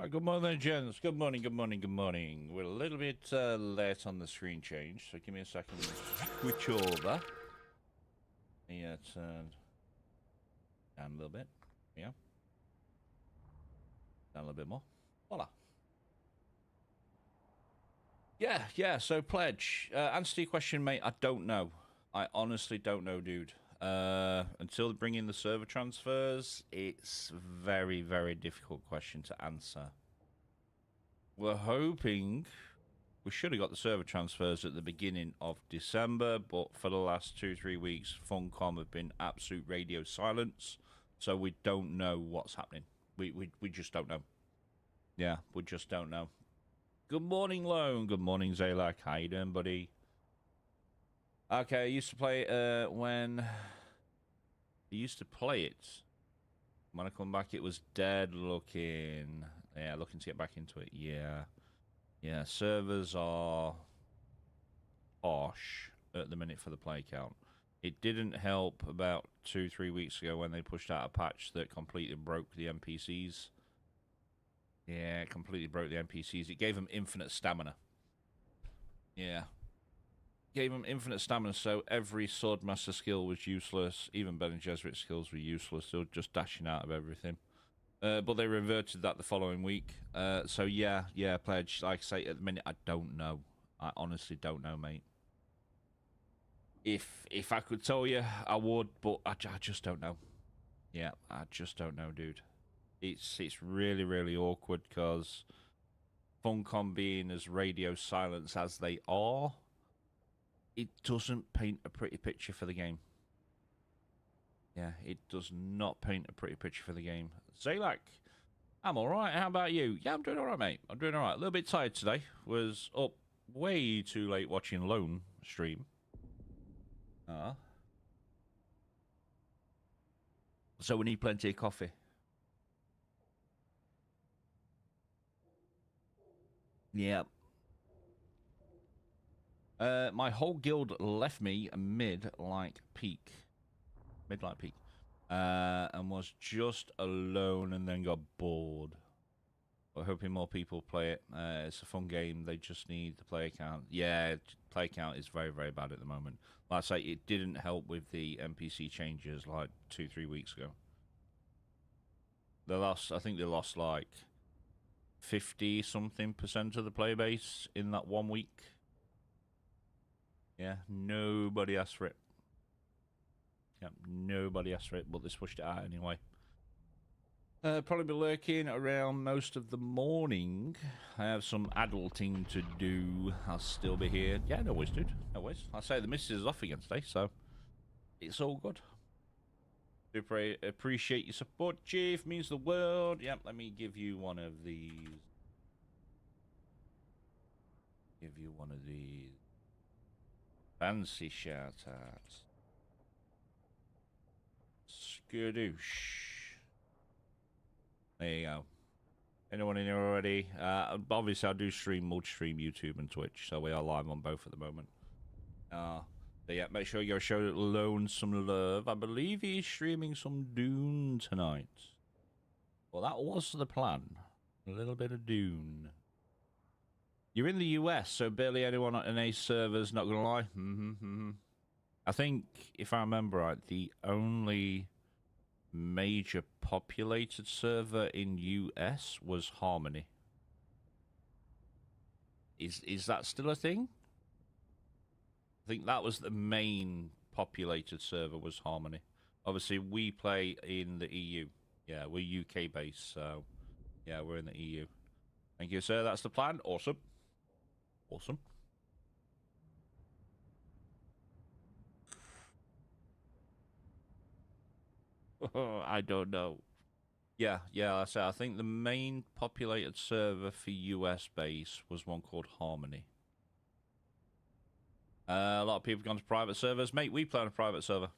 Good morning, gents. Good morning, good morning, good morning. We're a little bit late on the screen change, so give me a second to switch over. Yeah, turn down a little bit. Yeah. Down a little bit more. Voila. Yeah, so Pledge. Answer to your question, mate, I don't know. I honestly don't know, dude. Until bringing the server transfers, it's very, very difficult question to answer. We're hoping we should have got the server transfers at the beginning of December, but for the last 2-3 weeks, Funcom have been absolute radio silence, so we don't know what's happening. We just don't know. Yeah, we just don't know. Good morning, Lone. Good morning, Zalak. How you doing, buddy? Okay, I used to play when I used to play it. When I come back, it was dead looking. Yeah, looking to get back into it. Yeah. Yeah, servers are harsh at the minute for the play count. It didn't help about 2-3 weeks ago when they pushed out a patch that completely broke the NPCs. Yeah, it completely broke the NPCs. It gave them infinite stamina. Yeah. Gave them infinite stamina, so every Swordmaster skill was useless. Even Bene Gesserit skills were useless. They were just dashing out of everything. But they reverted that the following week. So yeah, Pledge. Like I say, at the minute, I don't know. I honestly don't know, mate. If I could tell you, I would, but I just don't know. Yeah, I just don't know, dude. It's really, really awkward because Funcom being as radio silence as they are, it doesn't paint a pretty picture for the game. Yeah, it does not paint a pretty picture for the game. Zalak, I'm alright. How about you? Yeah, I'm doing alright, mate. I'm doing alright. A little bit tired today. Was up way too late watching Lone stream. So we need plenty of coffee. Yeah. My whole guild left me mid-like peak. Mid-like peak. And was just alone and then got bored. We're hoping more people play it. It's a fun game. They just need the player count. Yeah, player count is very, very bad at the moment. Like I say, it didn't help with the NPC changes like 2-3 weeks ago. I think they lost like 50-something% of the player base in that 1 week. Yeah, nobody asked for it. Yeah, nobody asked for it, but they pushed it out anyway. Probably be lurking around most of the morning. I have some adulting to do. I'll still be here. Yeah, no worries, dude. No worries. I say the missus is off again today, so it's all good. Super appreciate your support, Chief. Means the world. Yep, let me give you one of these. Give you one of these. Fancy shout-outs. Skadoosh. There you go. Anyone in here already? Obviously, I do stream MultiStream, YouTube, and Twitch, so we are live on both at the moment. So yeah, make sure you go show Lone some love. I believe he's streaming some Dune tonight. Well, that was the plan. A little bit of Dune. You're in the US, so barely anyone on NA servers, not gonna lie. I think, if I remember right, the only major populated server in US was Harmony. Is that still a thing? I think that was the main populated server was Harmony. Obviously, we play in the EU. Yeah, we're UK based, so yeah, we're in the EU. Thank you, sir. That's the plan. Awesome. Awesome. I don't know. Yeah, I think the main populated server for US base was one called Harmony. A lot of people gone to private servers. Mate, we play on a private server.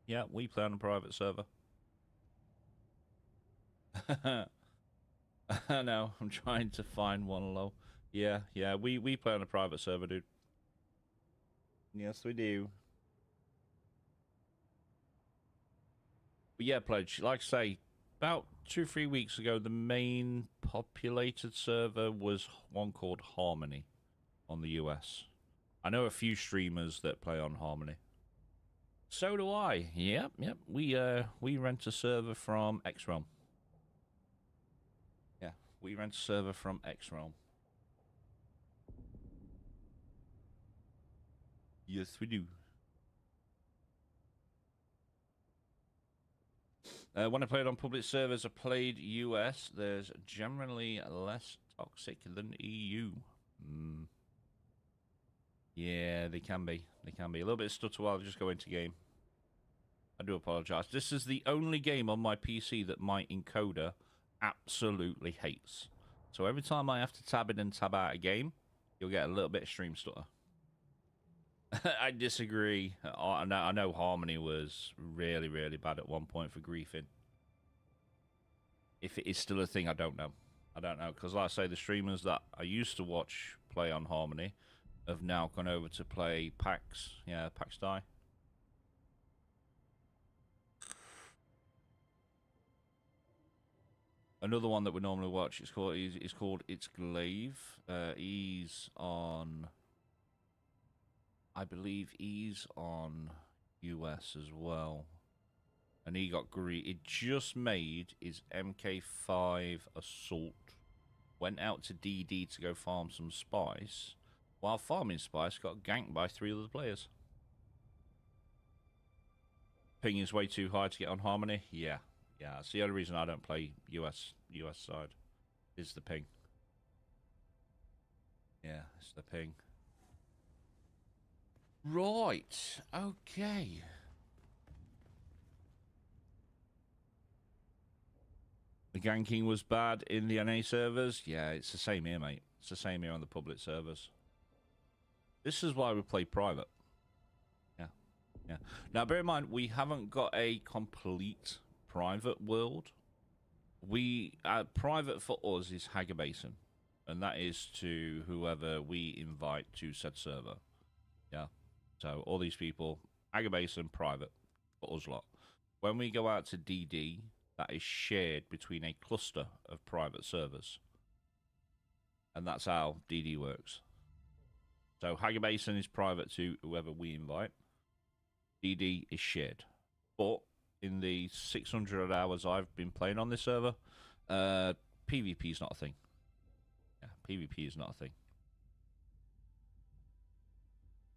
Yeah, we play on a private server. I know, I'm trying to find one low. Yeah, we play on a private server, dude. Yes, we do. But yeah, Pledge, like I say, about 2-3 weeks ago, the main populated server was one called Harmony on the US. I know a few streamers that play on Harmony. So do I. Yep. We rent a server from X-Realm. Yeah, we rent a server from X-Realm. Yes, we do. When I played on public servers, I played US. There's generally less toxic than EU. Yeah, they can be. They can be. A little bit of stutter while I just go into game. I do apologize. This is the only game on my PC that my encoder absolutely hates. So every time I have to tab in and tab out a game, you'll get a little bit of stream stutter. I disagree. I know Harmony was really, really bad at one point for griefing. If it is still a thing, I don't know. I don't know. Because like I say, the streamers that I used to watch play on Harmony have now gone over to play PAX. Yeah, PAX Die. Another one that we normally watch is called It's Glaive. He's on, I believe he's on US as well, and he got It just made his MK5 assault. Went out to DD to go farm some spice. While farming spice, got ganked by 3 other players. Ping is way too high to get on Harmony. Yeah. Yeah, that's the only reason I don't play US side, is the ping. Yeah, it's the ping. Right, okay. The ganking was bad in the NA servers. Yeah, it's the same here, mate. It's the same here on the public servers. This is why we play private. Yeah. Now, bear in mind, we haven't got a complete private world. Private for us is Hager Basin, and that is to whoever we invite to said server. Yeah. So all these people, Hager Basin private for us lot. When we go out to DD, that is shared between a cluster of private servers, and that's how DD works. So Hager Basin is private to whoever we invite. DD is shared, but in the 600 hours I've been playing on this server, PvP is not a thing. Yeah, PvP is not a thing.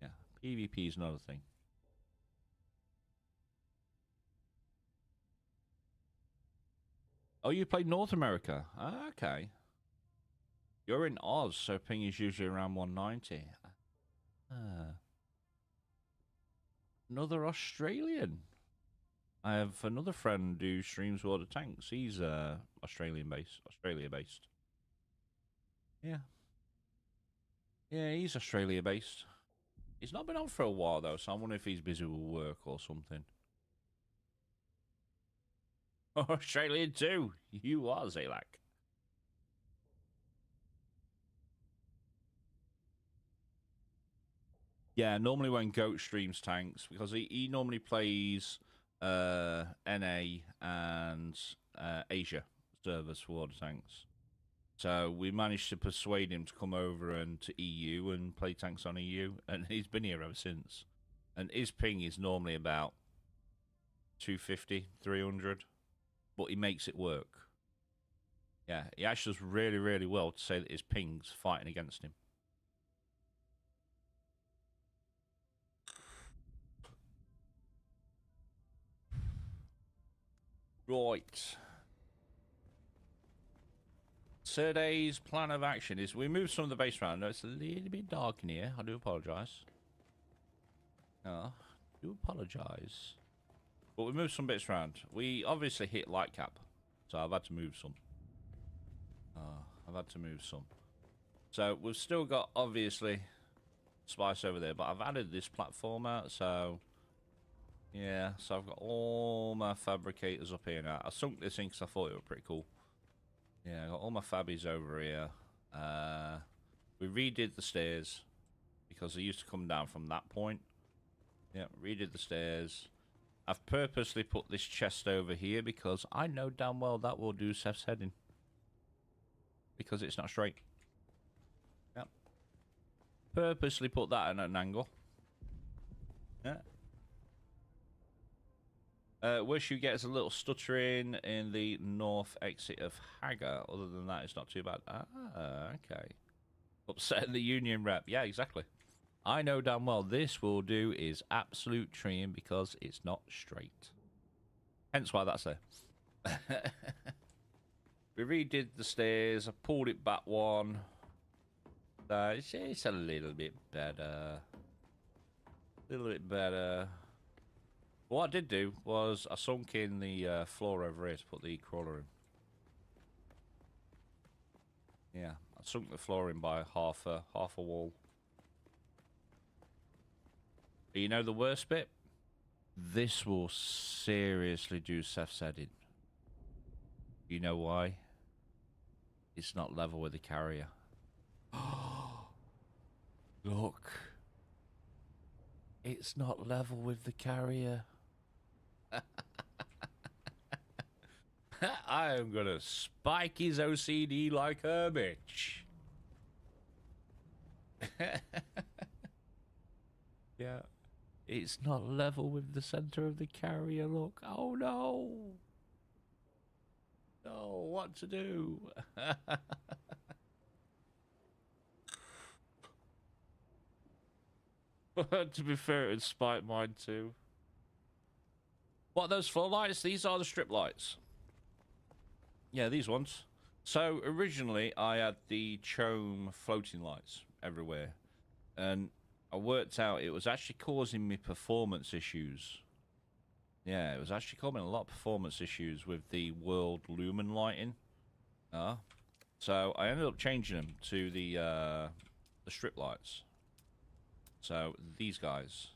Yeah, PvP is not a thing. Oh, you played North America? Ah, okay. You're in Oz, so ping is usually around 190. Another Australian. I have another friend who streams World of Tanks. He's Australia based. Yeah. Yeah, he's Australia based. He's not been on for a while though, so I wonder if he's busy with work or something. Oh, Australian too. You are Zalak. Yeah, normally when Goat streams tanks, because he normally plays NA and Asia servers for World of Tanks. So we managed to persuade him to come over and to EU and play tanks on EU, and he's been here ever since. And his ping is normally about 250, 300, but he makes it work. Yeah, he actually does really, really well to say that his ping's fighting against him. Right. Today's plan of action is we move some of the base around. No, it's a little bit dark in here. I do apologise. I do apologise. But we move some bits around. We obviously hit light cap, so I've had to move some. So we've still got, obviously, spice over there, but I've added this platform out, so... Yeah, so I've got all my fabricators up here now. I sunk this in because I thought it was pretty cool. Yeah, I got all my fabbies over here. We redid the stairs because they used to come down from that point. Yeah, redid the stairs. I've purposely put this chest over here because I know damn well that will do Seth's head in. Because it's not straight. Yep. Purposely put that at an angle. Yeah. Wish you gets a little stuttering in the north exit of Hagar. Other than that, it's not too bad. Ah, okay. Upsetting the union rep. Yeah, exactly. I know damn well this will do is absolute treeing because it's not straight. Hence why that's there. We redid the stairs. I pulled it back one. It's a little bit better. A little bit better. What I did do was I sunk in the floor over here to put the crawler in. Yeah, I sunk the floor in by half a wall. But you know the worst bit? This will seriously do Seth's head in. You know why? It's not level with the carrier. Look. It's not level with the carrier. I am gonna spike his OCD like a bitch. Yeah. It's not level with the center of the carrier, look. Oh no. No, what to do? To be fair, it'd spike mine too. What are those floodlights? These are the strip lights. Yeah, these ones. So originally I had the Chome floating lights everywhere, and I worked out it was actually causing me performance issues. Yeah, it was actually causing a lot of performance issues with the world lumen lighting. So I ended up changing them to the strip lights. So these guys.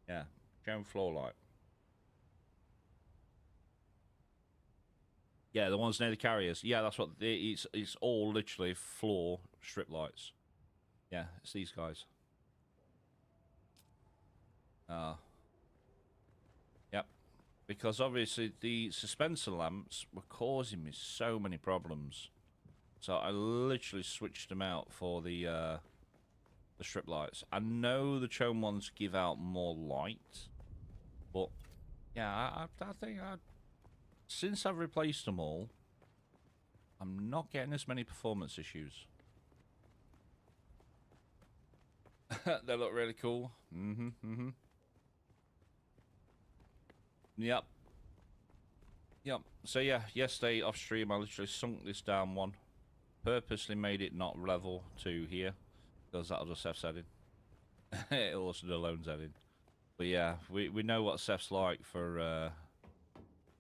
Yeah, Chome floor light. Yeah, the ones near the carriers. Yeah, that's what it's all literally floor strip lights. Yeah, it's these guys. Yep. Because obviously the suspensor lamps were causing me so many problems. So I literally switched them out for the strip lights. I know the Chome ones give out more light, but yeah, I think since I've replaced them all, I'm not getting as many performance issues. They look really cool. Yep. So yeah, yesterday off stream I literally sunk this down one. Purposely made it not level to here, because that'll just Seth's head in. It'll also do Alone's head in. But yeah, we know what Seth's like for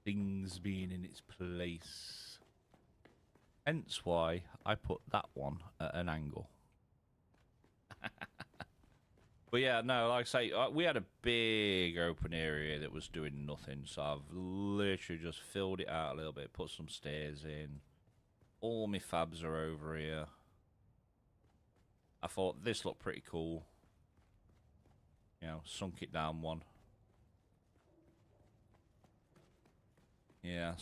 things being in its place. Hence why I put that one at an angle. But yeah, no, like I say, we had a big open area that was doing nothing, so I've literally just filled it out a little bit, put some stairs in. All my fabs are over here. I thought this looked pretty cool. You know, sunk it down one. Yeah,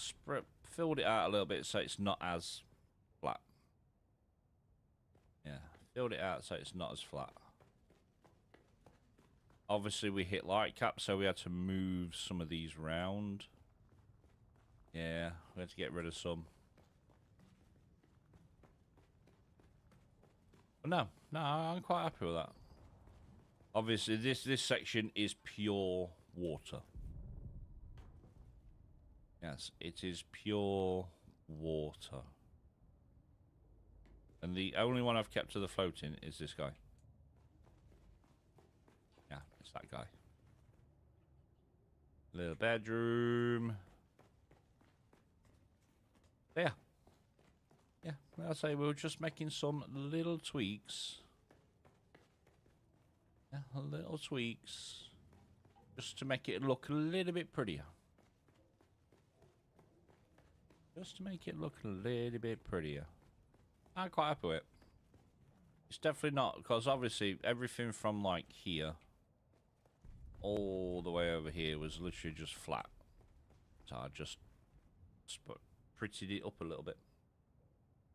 filled it out a little bit so it's not as flat. Yeah, filled it out so it's not as flat. Obviously, we hit light cap, so we had to move some of these round. Yeah, we had to get rid of some. But no, I'm quite happy with that. Obviously, this section is pure water. Yes, it is pure water. And the only one I've kept to the floating is this guy. Yeah, it's that guy. Little bedroom. Yeah. Yeah, I'll say we were just making some little tweaks. Yeah, little tweaks. Just to make it look a little bit prettier. Just to make it look a little bit prettier. I'm quite happy with it. It's definitely not, because obviously everything from like here all the way over here was literally just flat. So I just prettied it up a little bit.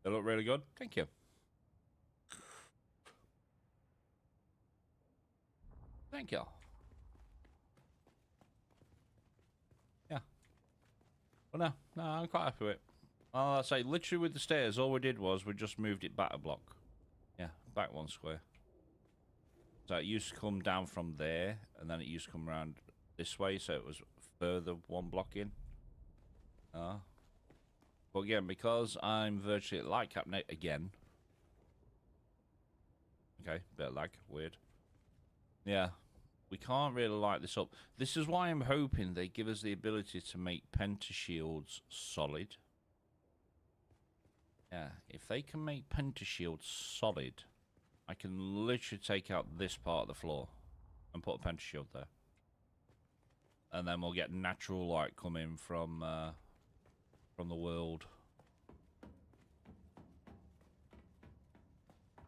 They look really good. Thank you. Thank you. Yeah. Well, no, I'm quite happy with it. I'll say, literally with the stairs, all we did was we just moved it back a block. Yeah, back 1 square. So it used to come down from there, and then it used to come around this way, so it was further 1 block in. But again, because I'm virtually at light cap again. Okay, bit of lag, weird. Yeah, we can't really light this up. This is why I'm hoping they give us the ability to make pentashields solid. Yeah, if they can make pentashields solid, I can literally take out this part of the floor and put a pentashield there. And then we'll get natural light coming from the world.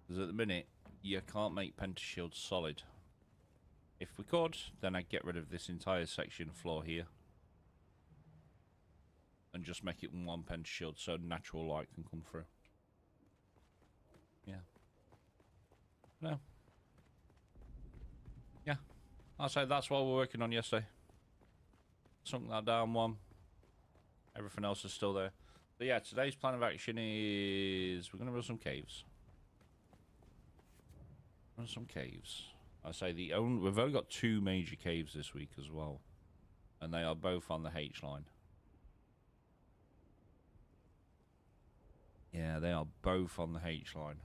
Because at the minute, you can't make pentashields solid. If we could, then I'd get rid of this entire section of floor here. And just make it 1 pentashield so natural light can come through. Yeah. No. Yeah. I'll say that's what we're working on yesterday. Sunk that down 1. Everything else is still there. But yeah, today's plan of action is we're going to run some caves. Run some caves. I say we've only got 2 major caves this week as well. And they are both on the H line. Yeah, they are both on the H line.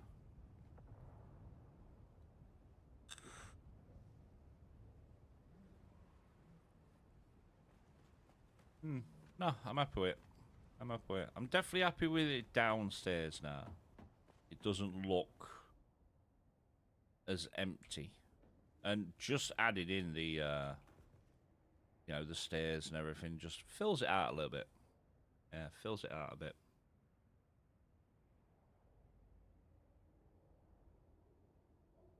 No, I'm happy with it. I'm happy with it. I'm definitely happy with it downstairs now. It doesn't look as empty. And just added in the, you know, the stairs and everything just fills it out a little bit. Yeah, fills it out a bit.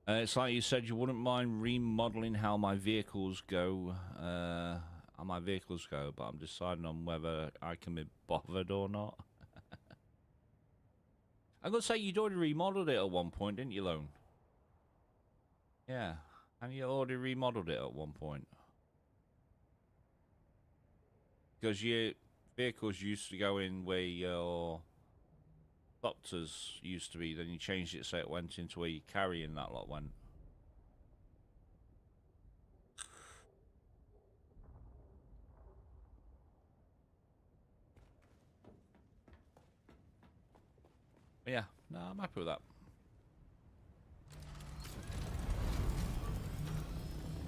It's like you said, you wouldn't mind remodeling how my vehicles go, but I'm deciding on whether I can be bothered or not. I'm gonna say you'd already remodeled it at one point, didn't you, Lone? Yeah, and you already remodeled it at one point. Because your vehicles used to go in where your doctors used to be, then you changed it so it went into where your carrying that lot went. But yeah, no, I'm happy with that.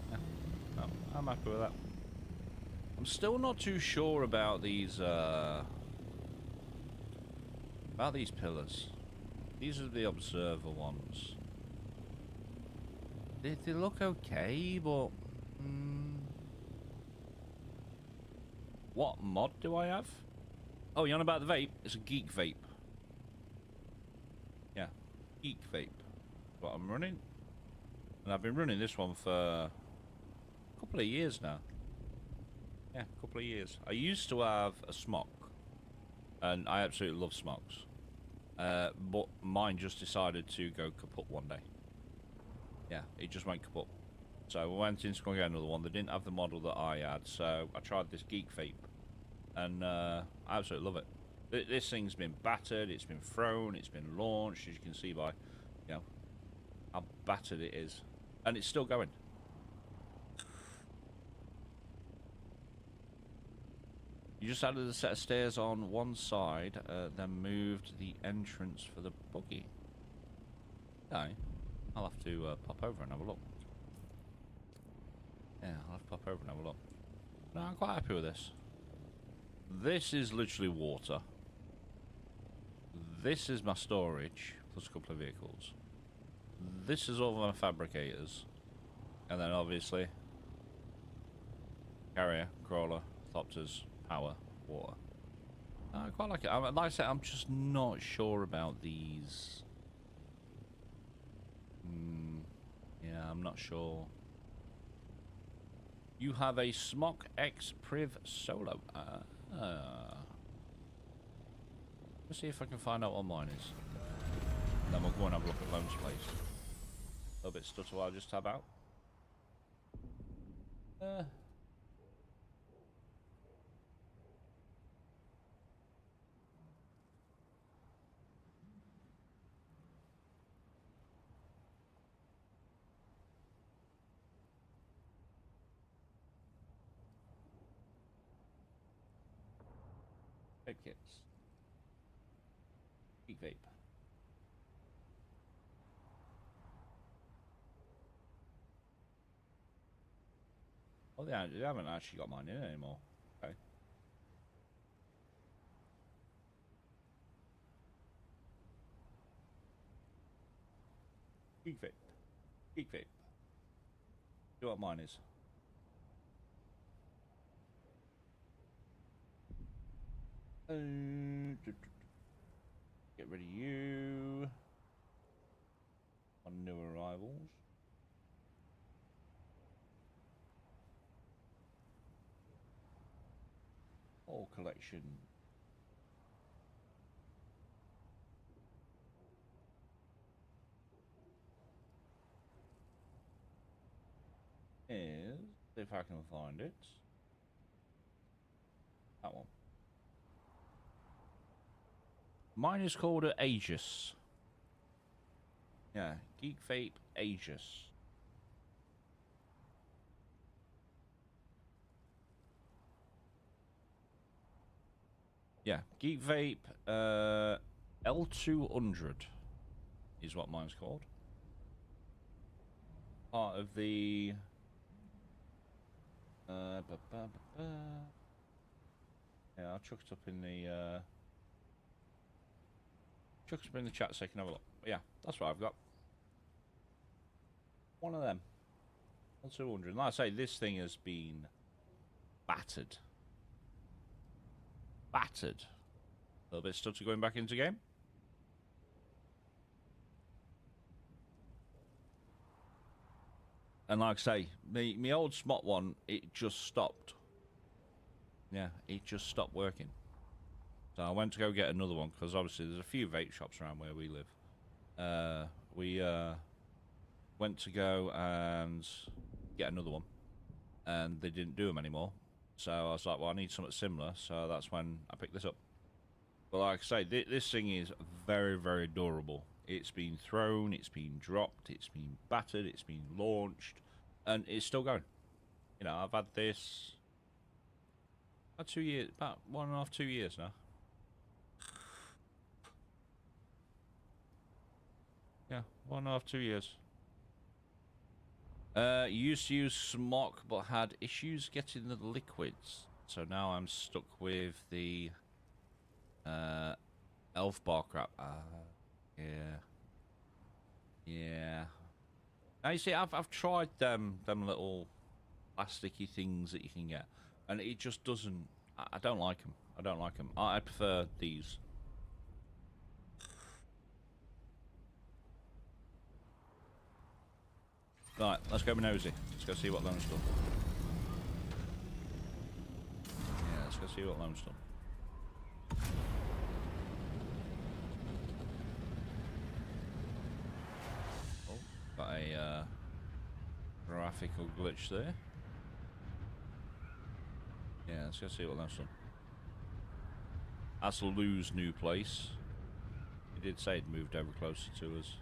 Yeah, no, I'm happy with that. I'm still not too sure about these pillars. These are the observer ones. They look okay, but what mod do I have? Oh, you on about the vape? It's a geek vape. Yeah, geek vape. What I'm running, and I've been running this one for a couple of years now. Yeah, a couple of years. I used to have a smock, and I absolutely love smocks. But mine just decided to go kaput one day. Yeah, it just went kaput. So I went in to go get another one. They didn't have the model that I had, so I tried this geek vape, and I absolutely love it. This thing's been battered, it's been thrown, it's been launched, as you can see by, you know, how battered it is, and it's still going. You just added a set of stairs on one side, then moved the entrance for the buggy. Okay. I'll have to pop over and have a look. Yeah, I'll have to pop over and have a look. No, I'm quite happy with this. This is literally water. This is my storage, plus a couple of vehicles. This is all my fabricators. And then obviously, carrier, crawler, thopters, power, water. I quite like it. Like I said, I'm just not sure about these. Yeah, I'm not sure. You have a Smock X Priv Solo. Let's see if I can find out what mine is. And then we'll go and have a look at Lone's place. A little bit stutter while I just tab out. Vape kits. Geek vape. Oh, they haven't actually got mine in anymore. Okay. Geek vape. Geek vape. See what mine is. Get rid of you. On new arrivals. All collection. Is, if I can find it. That one. Mine is called an Aegis. Yeah, Geek Vape Aegis. Yeah, Geek Vape L200 is what mine's called. Part of the yeah, I'll chuck it up in the chat so you can have a look. But yeah, that's what I've got. One of them. L200. Like I say, this thing has been battered. Battered. A little bit stutter going back into game. And like I say, my old Smot one, it just stopped. Yeah, it just stopped working. So I went to go get another one, because obviously there's a few vape shops around where we live. We went to go and get another one, and they didn't do them anymore. So I was like, well, I need something similar, so that's when I picked this up. But like I say, this thing is very, very durable. It's been thrown, it's been dropped, it's been battered, it's been launched, and it's still going. You know, I've had this about 2 years, about 1.5, 2 years now. Yeah, 1.5, 2 years. Used to use Smock, but had issues getting the liquids. So now I'm stuck with the Elf Bar crap. Yeah. Yeah. Now you see, I've tried them little plasticky things that you can get, and it just doesn't. I don't like them. I don't like them. I prefer these. Right, let's go nosy. Let's go see what Lone's done. Yeah, let's go see what Lone's done. Oh, got a graphical glitch there. Yeah, let's go see what Lone's done. That's Lou's new place. He did say he'd moved ever closer to us.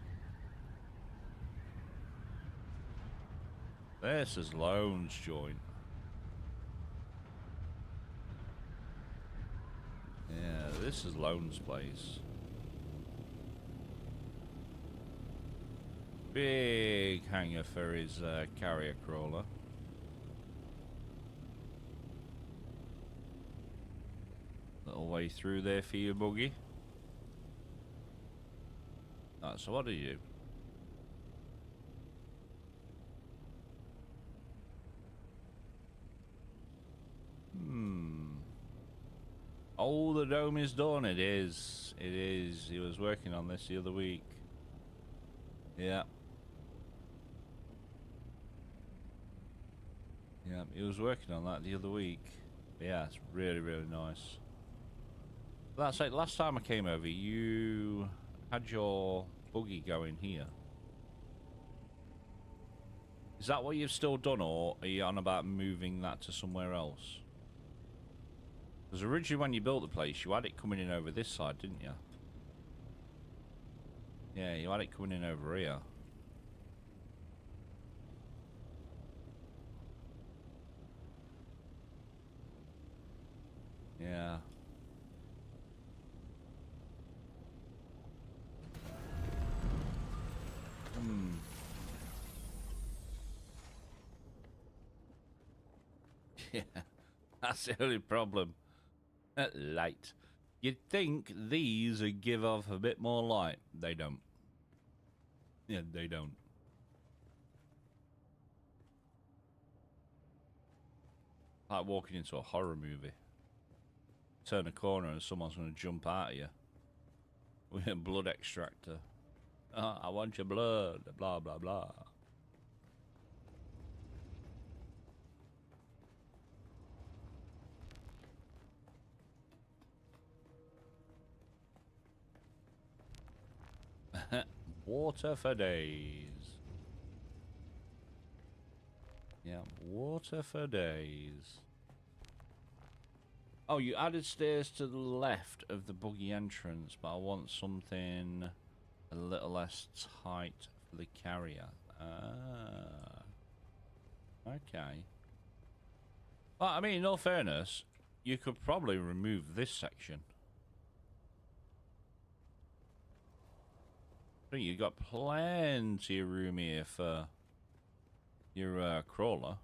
This is Lone's joint. Yeah, this is Lone's place. Big hanger for his carrier crawler. Little way through there for you, buggy. Right, so what do you do? Oh, the dome is done. It is. It is. He was working on this the other week. Yeah. Yeah, he was working on that the other week. Yeah, it's really, really nice. That's like last time I came over, you had your buggy going here. Is that what you've still done, or are you on about moving that to somewhere else? Because originally when you built the place, you had it coming in over this side, didn't you? Yeah, you had it coming in over here. Yeah. Hmm. Yeah, that's the only problem. Light. You'd think these would give off a bit more light. They don't. Yeah, they don't. Like walking into a horror movie. Turn a corner and someone's going to jump out at you with a blood extractor. Oh, I want your blood. Blah, blah, blah. Water for days. Yeah, water for days. Oh, you added stairs to the left of the buggy entrance, but I want something a little less tight for the carrier. Ah. Okay. Well, I mean, in all fairness, you could probably remove this section. I think you've got plenty of room here for your crawler.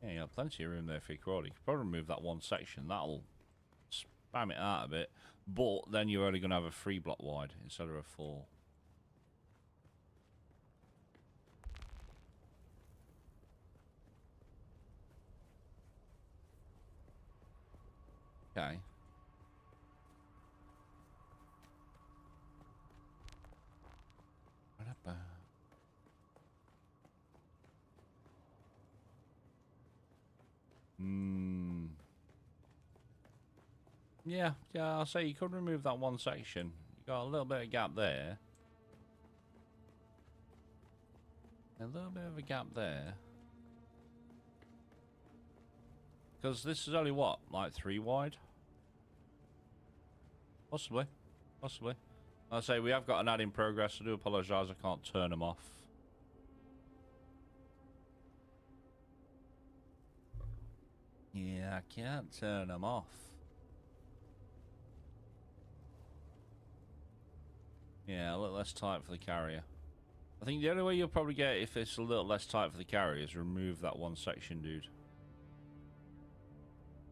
Yeah, you got plenty of room there for your crawler. You could probably remove that one section. That'll spam it out a bit. But then you're only going to have a 3 block wide instead of a 4. Okay. Hmm. Yeah, I'll say you could remove that one section. You got a little bit of gap there. A little bit of a gap there. Because this is only what, like 3 wide? Possibly. Possibly. I'll say we have got an ad in progress. I do apologise, I can't turn them off. Yeah, I can't turn them off. Yeah, a little less tight for the carrier. I think the only way you'll probably get it if it's a little less tight for the carrier is remove that one section, dude.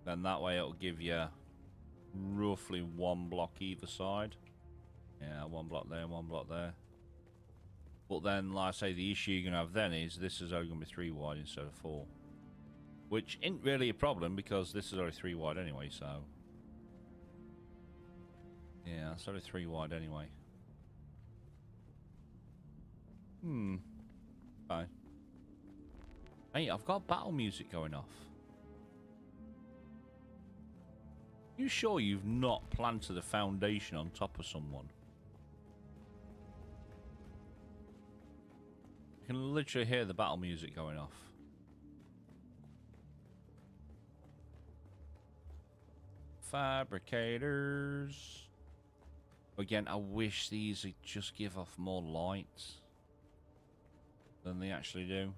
Then that way it'll give you roughly 1 block either side. Yeah, 1 block there, 1 block there. But then, like I say, the issue you're going to have then is this is only going to be 3 wide instead of 4. Which isn't really a problem because this is only 3 wide anyway, so... Yeah, it's only 3 wide anyway. Fine. Hey, I've got battle music going off. You sure you've not planted a foundation on top of someone? I can literally hear the battle music going off. Fabricators. Again, I wish these would just give off more light than they actually do.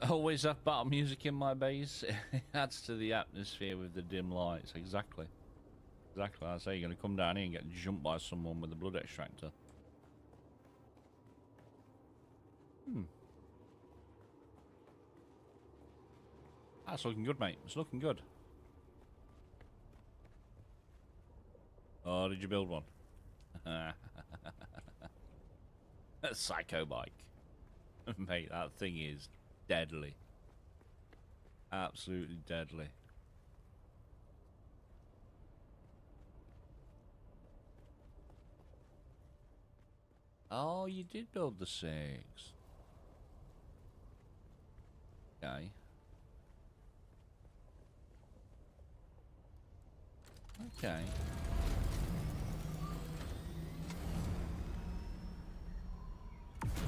Always have battle music in my base. It adds to the atmosphere with the dim lights. Exactly. Exactly. I say you're going to come down here and get jumped by someone with a blood extractor. That's looking good, mate. It's looking good. Oh, did you build one? A psycho bike. Mate, that thing is deadly. Absolutely deadly. Oh, you did build the 6. Okay. Okay.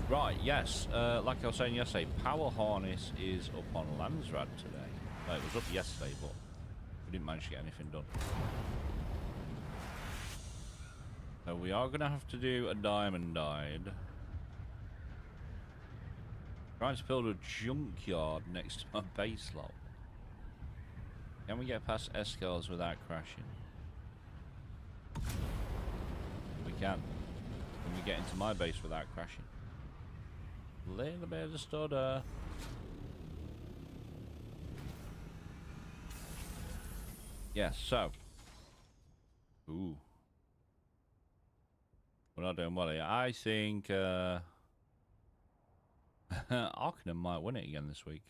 Right, yes. Like I was saying yesterday, Power Harness is up on Landsrad today. Well, it was up yesterday, but we didn't manage to get anything done. So we are going to have to do a diamond dyed. Trying to build a junkyard next to my base lot. Can we get past Escales without crashing? We can. Can we get into my base without crashing? Little bit of stutter. Yes, so. Ooh. We're not doing well here. I think Arcanum might win it again this week.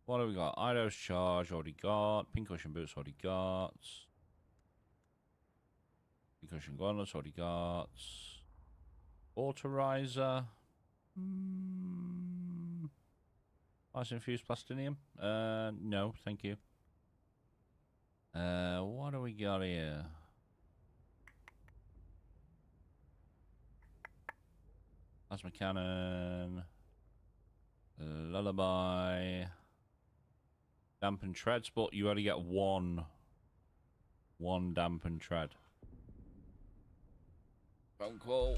What have we got? Ido's Charge already got. Pincushion Boots already got. Pincushion Gauntlets already got. Autorizer. Ice Infused Plastinium? No, thank you. What do we got here? Plasma Cannon. Lullaby. Dampen Treads, but you only get one Dampen Tread. Phone call.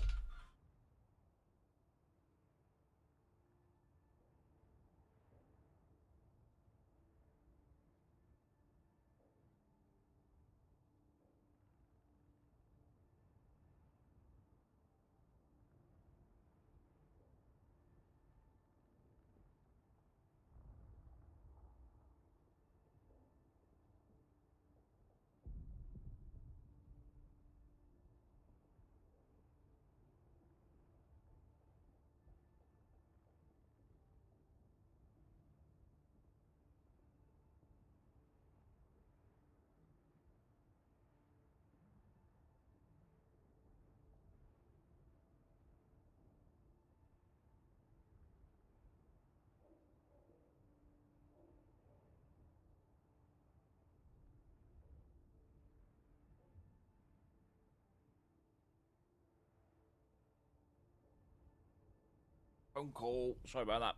Phone call. Sorry about that.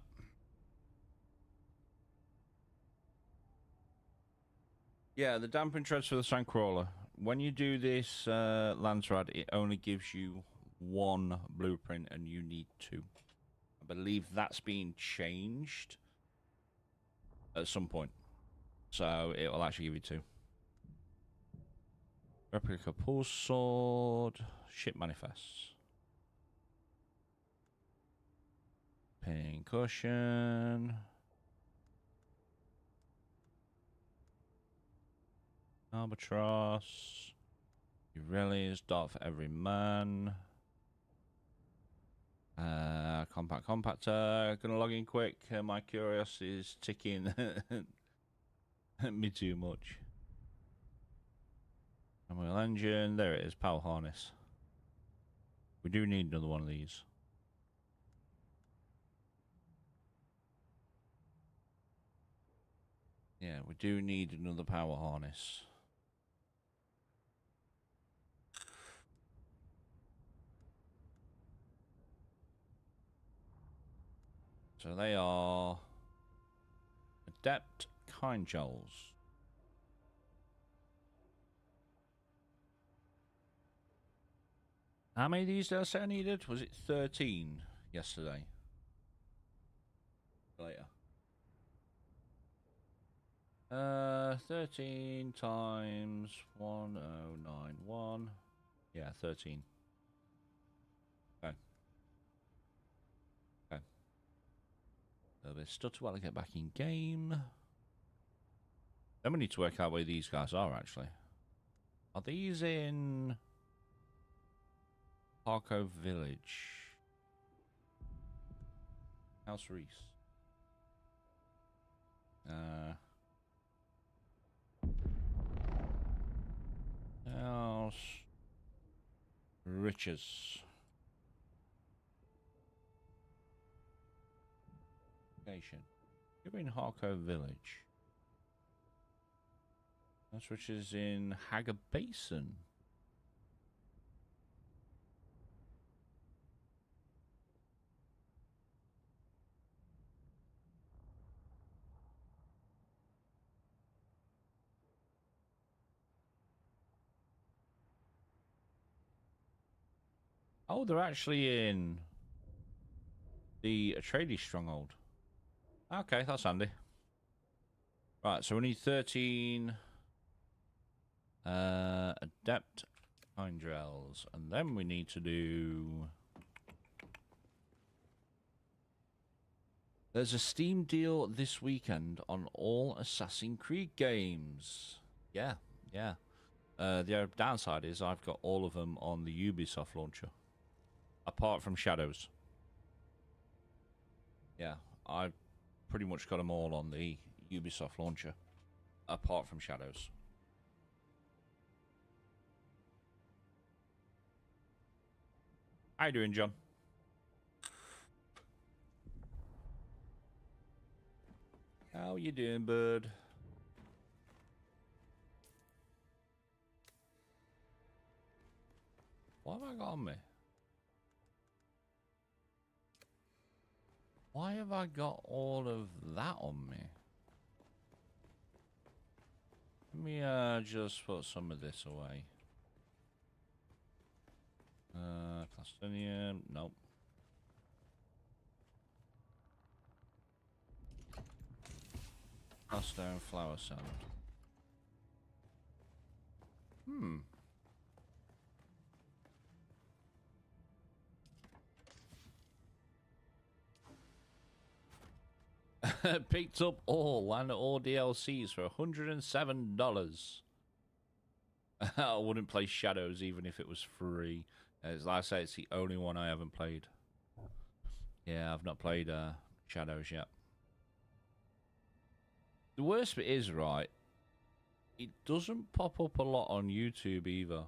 Yeah, the Dampen Treads for the Sandcrawler. When you do this Landsrad, it only gives you one blueprint and you need two. I believe that's being changed at some point. So it will actually give you two. Replica Pulse Sword. Ship Manifests. Pincushion. Albatross. Eurelia's Dart for Every Man. Compactor. Gonna log in quick. My curiosity is ticking me too much. Unreal Engine. There it is. Power Harness. We do need another one of these. Yeah, we do need another power harness. So they are Adept Kind Gels. How many of these did I say I needed? Was it 13 yesterday? Later. 13 times 1091. Yeah, 13. Okay. Okay. A bit stutter while I get back in game. Then we need to work out where these guys are actually. Are these in Parko Village? House Reese. House Riches. Location. You're in Harco Village. That's which is in Hager Basin. Oh, they're actually in the Atreides stronghold. Okay, that's handy. Right, so we need 13 adept hydrels, and then we need to do... There's a Steam deal this weekend on all Assassin's Creed games. Yeah, yeah. The downside is I've got all of them on the Ubisoft launcher. Apart from Shadows. Yeah, I've pretty much got them all on the Ubisoft launcher. Apart from Shadows. How you doing, John? How you doing, bud? What have I got on me? Why have I got all of that on me? Let me just put some of this away. Clastonian, nope. Stone flower sand. Picked up all and all DLCs for $107. I wouldn't play Shadows even if it was free. As like I say, it's the only one I haven't played. Yeah, I've not played Shadows yet. The worst bit is, right, it doesn't pop up a lot on YouTube either.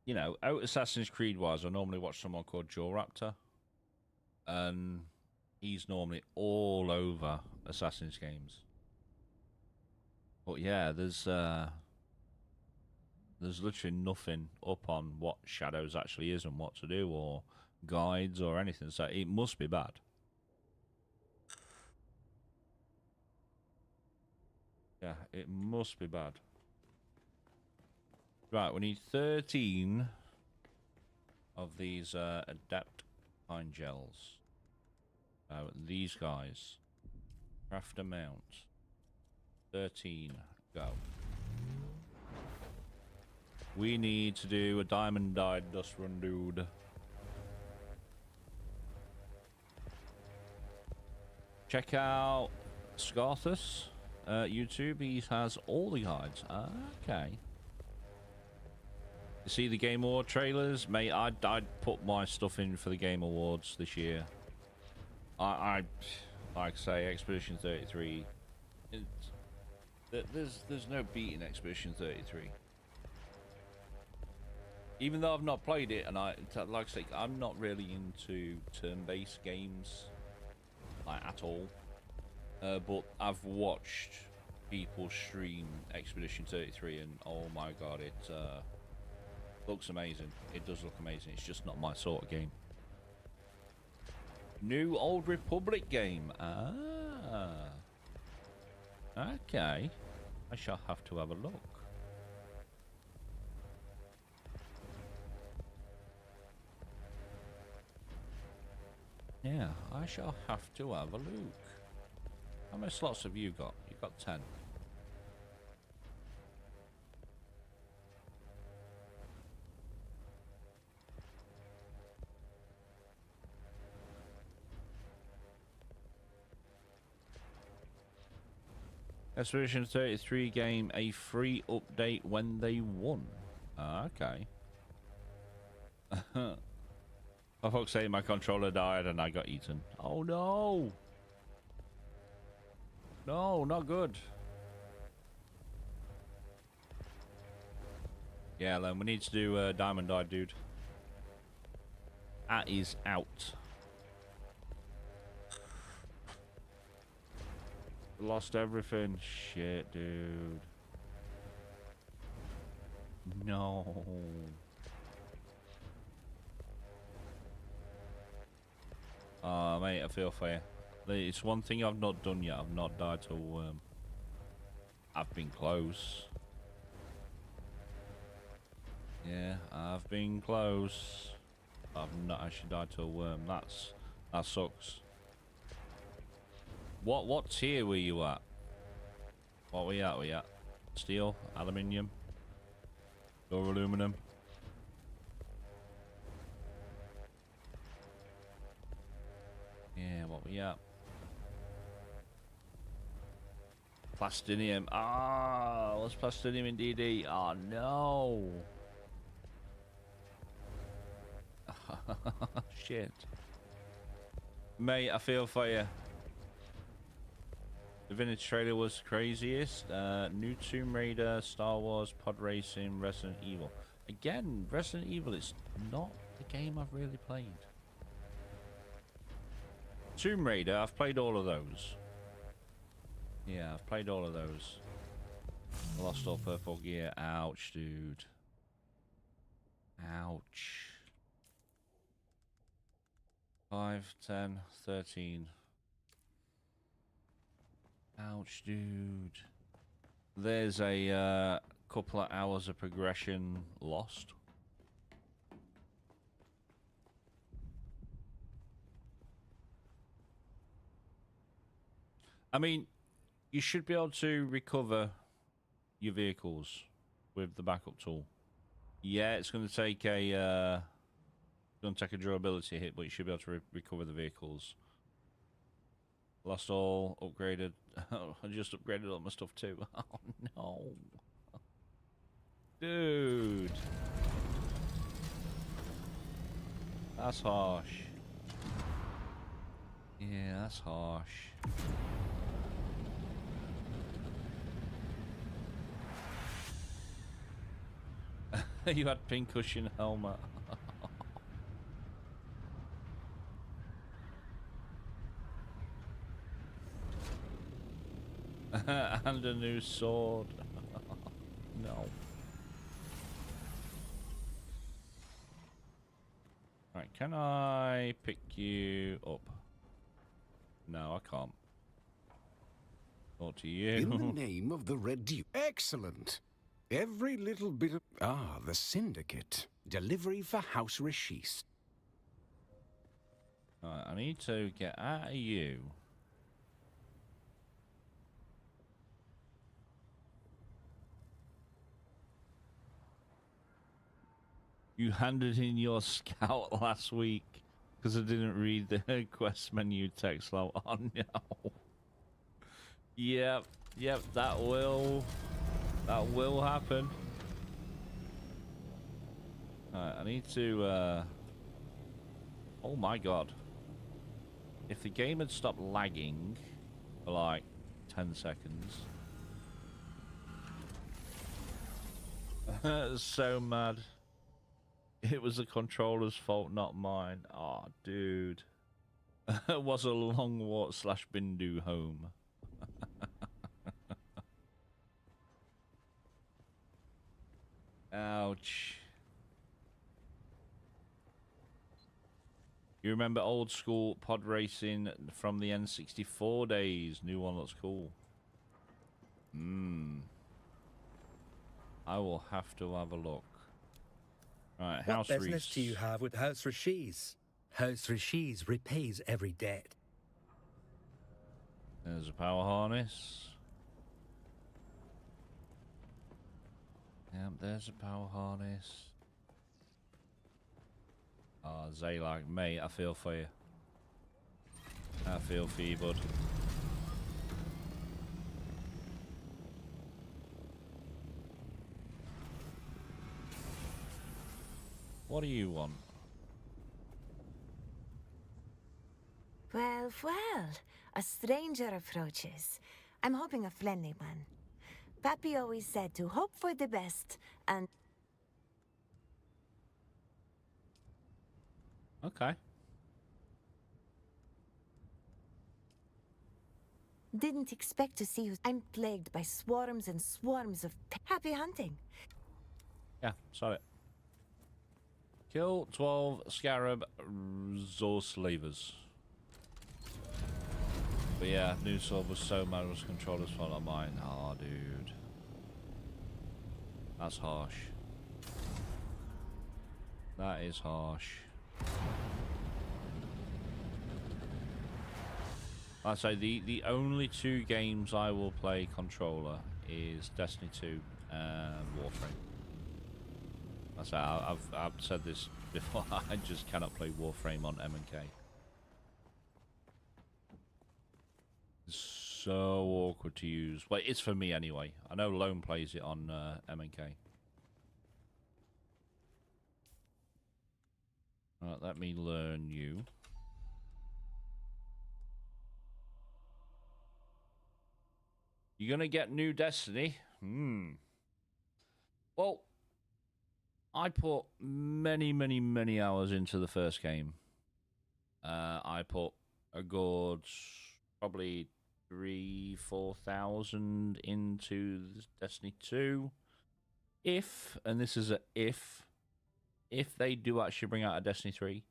You know, out Assassin's Creed wise, I normally watch someone called Raptor, and he's normally all over Assassin's games. But yeah, there's literally nothing up on what Shadows actually is and what to do, or guides or anything. So it must be bad. Yeah, it must be bad. Right, we need 13 of these adept pine gels. These guys. Craft amount. 13. Go. We need to do a diamond dyed dust run, dude. Check out Scarthus. YouTube, he has all the guides. Okay. You see the Game Award trailers? Mate, I'd put my stuff in for the Game Awards this year. I like I say, Expedition 33. There's no beating Expedition 33. Even though I've not played it, and like I say, I'm not really into turn-based games, like at all. But I've watched people stream Expedition 33, and oh my god, it looks amazing. It does look amazing. It's just not my sort of game. New Old Republic game. Ah. Okay. I shall have to have a look. Yeah, I shall have to have a look. How many slots have you got? You've got 10. Expedition 33 game, a free update when they won. Okay. For fuck's sake, my controller died and I got eaten. Oh no! No, not good. Yeah, Len, we need to do Diamond Eye, dude. That is out. Lost everything. Shit, dude. No. Oh, mate, I feel for you. It's one thing I've not done yet. I've not died to a worm. I've been close. Yeah, I've been close. I've not actually died to a worm. That sucks. What tier were you at? What were you at? Were you at steel, aluminium, or aluminum? Yeah, what were you at? Plastinium. Ah, what's plastinium in DD? Oh no. Shit. Mate, I feel for you. The vintage trailer was craziest. New Tomb Raider, Star Wars, Pod Racing, Resident Evil. Again, Resident Evil is not the game I've really played. Tomb Raider, I've played all of those. Yeah, I've played all of those. Lost all purple gear. Ouch, dude. Ouch. 5, 10, 13. Ouch, dude. There's a couple of hours of progression lost. I mean, you should be able to recover your vehicles with the backup tool. Yeah, it's going to take a durability hit, but you should be able to recover the vehicles. Lost all, upgraded. I just upgraded all my stuff too. Oh no. Dude. That's harsh. Yeah, that's harsh. You had pincushion helmet. And a new sword. No. Right, can I pick you up? No, I can't. Talk to you. In the name of the Red Duke. Excellent. Every little bit of... Ah, the Syndicate. Delivery for House Rashis. Right, I need to get out of you. You handed in your scout last week because I didn't read the quest menu text. Like, oh no. Yep, that will happen. Alright, I need to oh my god. If the game had stopped lagging for like 10 seconds. So mad. It was the controller's fault, not mine. Oh, dude. It was a long walk / Bindu home. Ouch. You remember old school pod racing from the N64 days? New one looks cool. I will have to have a look. Right, House Reese. What business do you have with House Rashis? House Rashis repays every debt. There's a power harness. Yep, there's a power harness. Oh, Zaylag, mate, I feel for you. I feel for you, bud. What do you want? Well, well, a stranger approaches. I'm hoping a friendly one. Pappy always said to hope for the best, and... Okay. Didn't expect to see you. I'm plagued by swarms and swarms of happy hunting. Yeah, saw it. Kill 12 scarab Zor slavers. But yeah, new sword was so mad was controller's fault on mine. Oh, dude. That's harsh. That is harsh. I say the only two games I will play controller is Destiny 2 and Warframe. I say I've said this before. I just cannot play Warframe on M&K. It's so awkward to use. Well, it's for me anyway. I know Lone plays it on M&K. Right, let me learn you. You're gonna get new Destiny? Well, I put many hours into the first game. I put a good probably 3,000-4,000 into Destiny 2. If, and this is a if they do actually bring out a Destiny 3,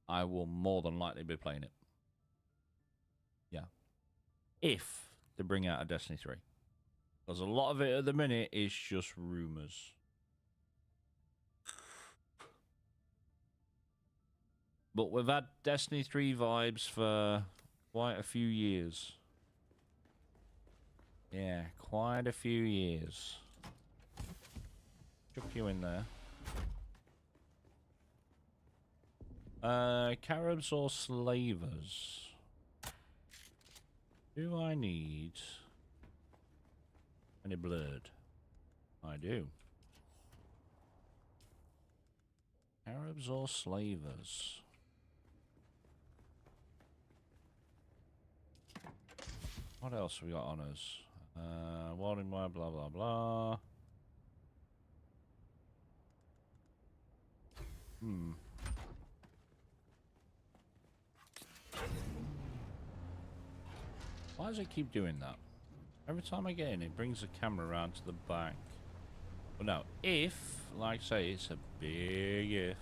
I will more than likely be playing it. Yeah. If they bring out a Destiny 3. Because a lot of it at the minute is just rumors. But we've had Destiny 3 vibes for quite a few years. Yeah, quite a few years. Chuck you in there. Caribs or slavers? Do I need any blood? I do. Caribs or slavers? What else we got on us? Wilding wire, blah blah blah. Why does it keep doing that? Every time I get in, it brings the camera around to the back. But no, if, like I say, it's a big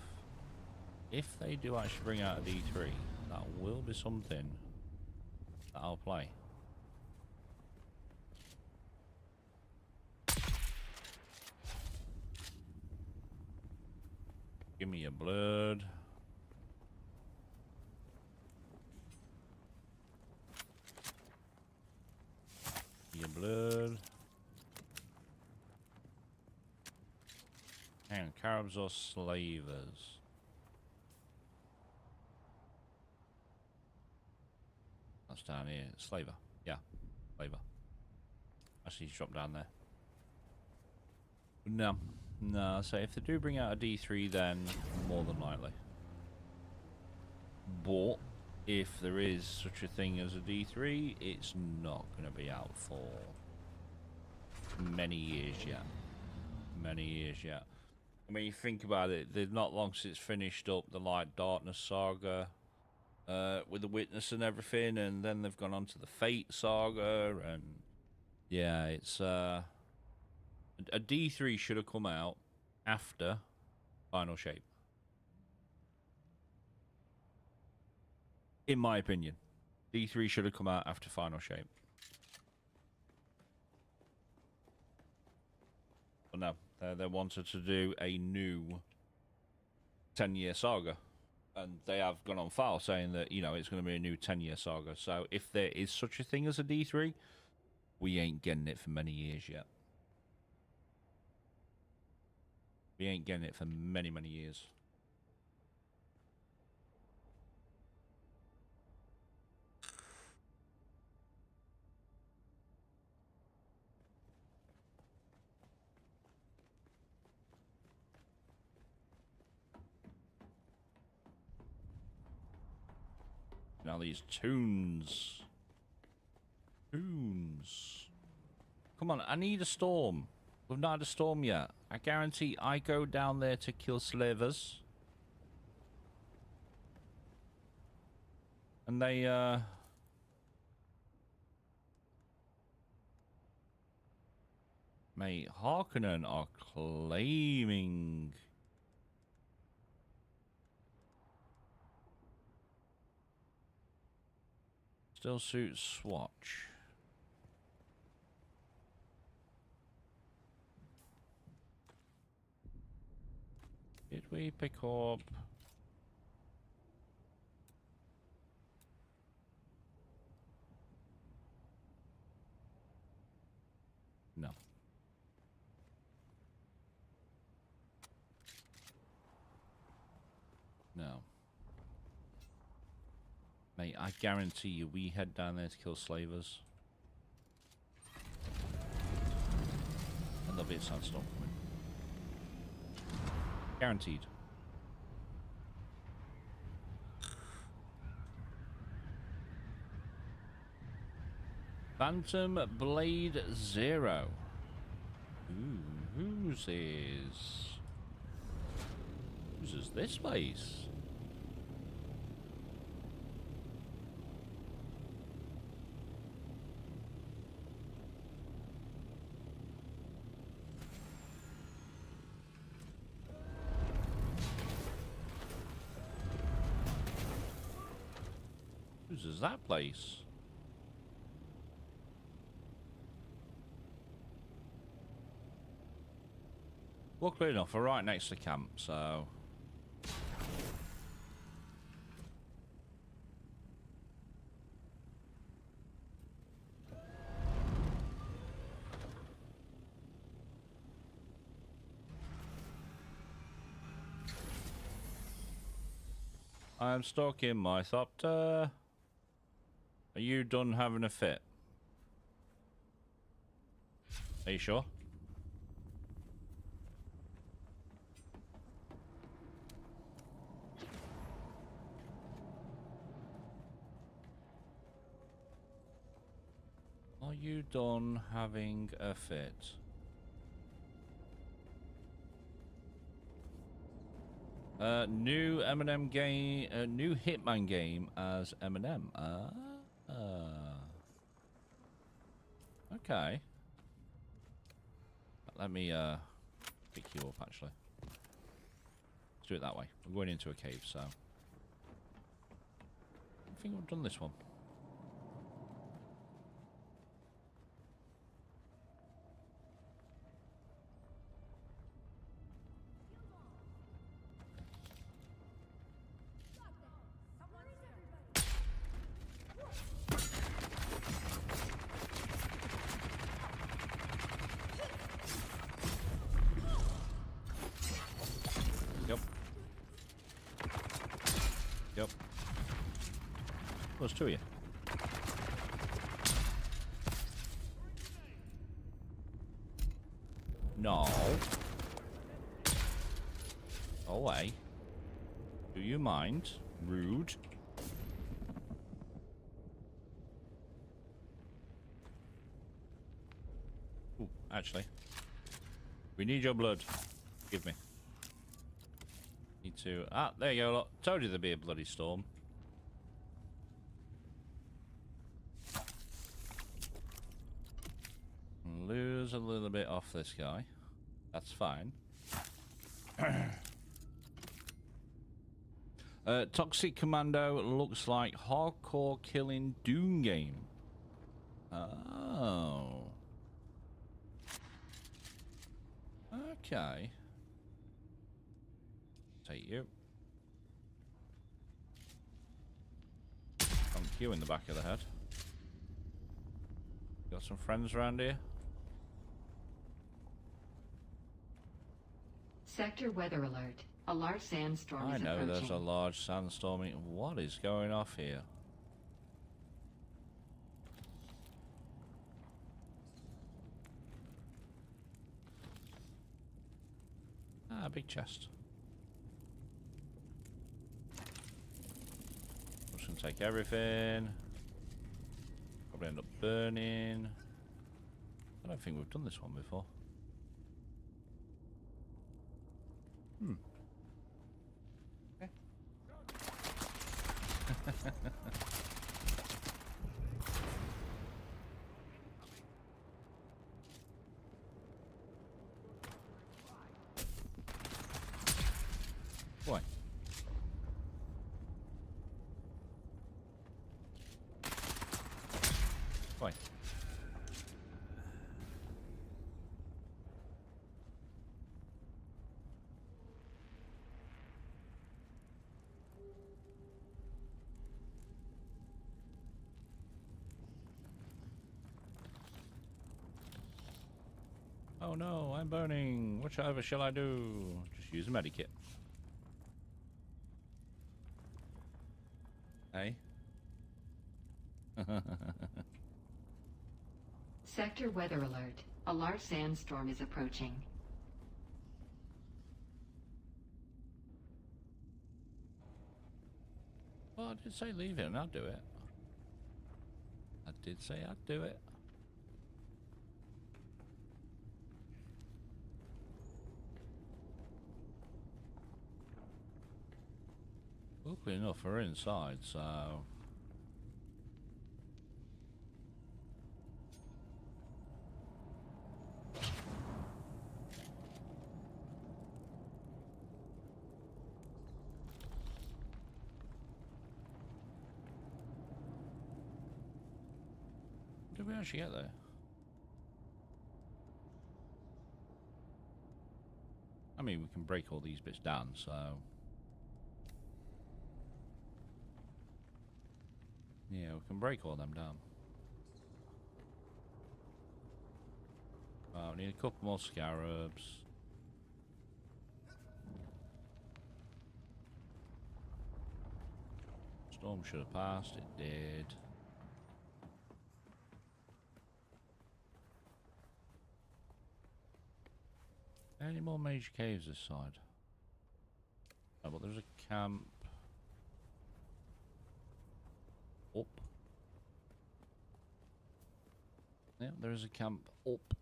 if they do actually bring out a D3, that will be something that I'll play. Give me your blood. Your blood. Hang on, Caribs or slavers? That's down here. Slaver. Yeah, slaver. Actually, he's dropped down there. No. No, so if they do bring out a D3, then more than likely. But if there is such a thing as a D3, it's not going to be out for many years yet. Many years yet. I mean, you think about it, they've not long since finished up the Light Darkness saga with the Witness and everything, and then they've gone on to the Fate saga, and yeah, it's a D3 should have come out after Final Shape. In my opinion, D3 should have come out after Final Shape. But no, they wanted to do a new 10-year saga. And they have gone on file saying that, you know, it's going to be a new 10-year saga. So if there is such a thing as a D3, we ain't getting it for many years yet. We ain't getting it for many years. Now these tunes. Come on, I need a storm. We've not had a storm yet. I guarantee I go down there to kill slavers. And they, Mate, Harkonnen are claiming. Still suits Swatch. Did we pick up? No. No. Mate, I guarantee you we head down there to kill slavers. And there'll be a sandstorm coming. Guaranteed. Phantom Blade Zero. Ooh, whose is this place? Whose is that place? Luckily enough, we're right next to camp, so... I'm stuck in my thopter. Are you done having a fit? Are you sure? Are you done having a fit? New Eminem game, new Hitman game as Eminem. Okay. Let me pick you up actually. Let's do it that way. We're going into a cave, so I think we've done this one. Yep. There's two of you. No. Go away. Do you mind? Rude. Ooh, actually. We need your blood. Give me. Need to... Ah, there you go. Look. Told you there'd be a bloody storm. Lose a little bit off this guy. That's fine. Toxic Commando looks like hardcore killing Dune game. Oh. Okay. Take you. Thank you in the back of the head. Got some friends around here? Sector weather alert. A large sandstorm I is know approaching. there's a large sandstorm. What is going off here? Ah, big chest. I'm just gonna take everything. Probably end up burning. I don't think we've done this one before. Okay. Oh no, I'm burning. Whatever shall I do? Just use a medikit. Hey? Sector weather alert. A large sandstorm is approaching. Well, I did say leave it and I'd do it. I did say I'd do it. Luckily enough, we're inside, so... Did we actually get there? I mean, we can break all these bits down, so... Yeah, we can break all them down. We need a couple more scarabs. Storm should have passed, it did. Any more major caves this side? Oh, but there's a camp. Up. Yeah, there is a camp up.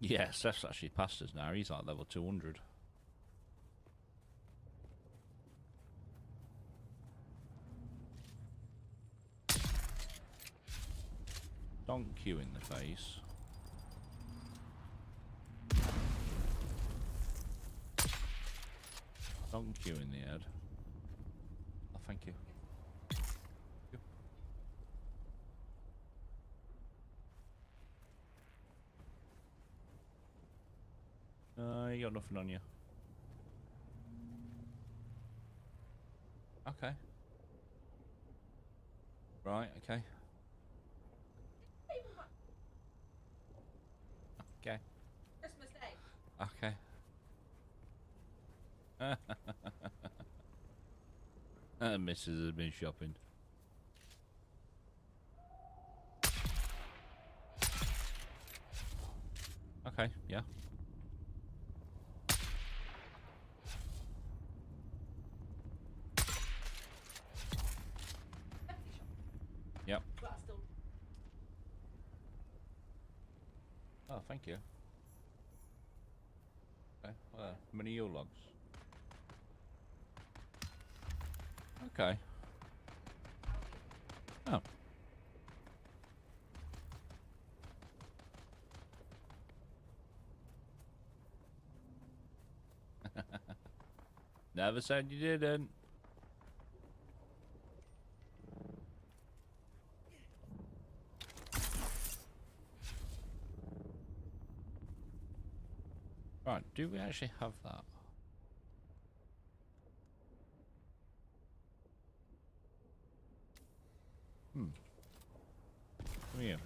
Yeah, Steph's actually past us now. He's like level 200. Donk you in the face. Donk you in the head. Oh, thank you. You got nothing on you. Okay. Right, okay. Okay. Christmas Day. Okay. Mrs. has been shopping. Okay, yeah. Yep. But I still... Oh, thank you. Okay, well, how many Yule logs? Okay. Oh. Never said you didn't. Right, do we actually have that? Come here.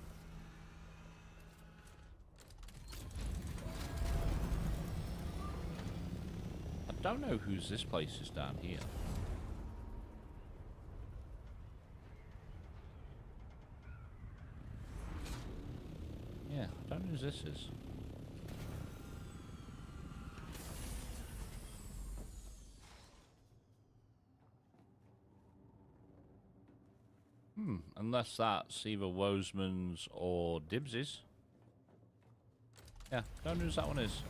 I don't know whose this place is down here. Yeah, I don't know whose this is. Unless that's either Wozeman's or Dibbs's. Yeah, don't know whose that one is.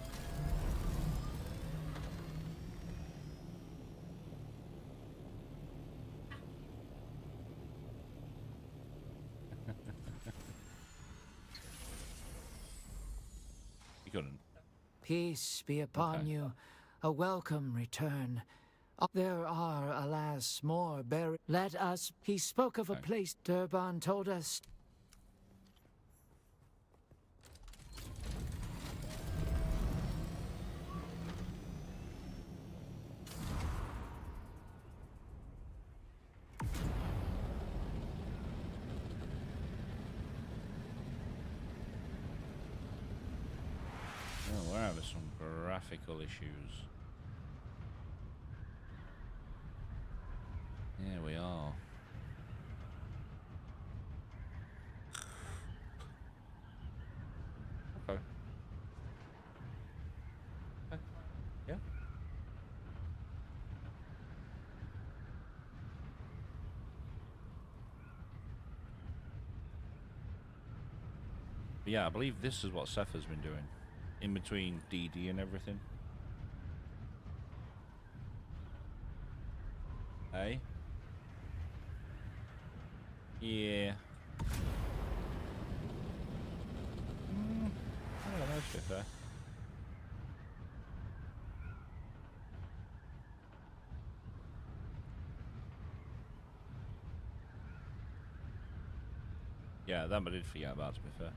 You couldn't. Peace be upon you. a welcome return. There are, alas, more buried. Let us. He spoke of a place Durban told us. Oh, we're having some graphical issues. Here we are. Okay. Yeah. But yeah, I believe this is what Seth has been doing. In between DD and everything. Hey? Yeah. I don't know, to be fair. Yeah, that I did forget about, to be fair.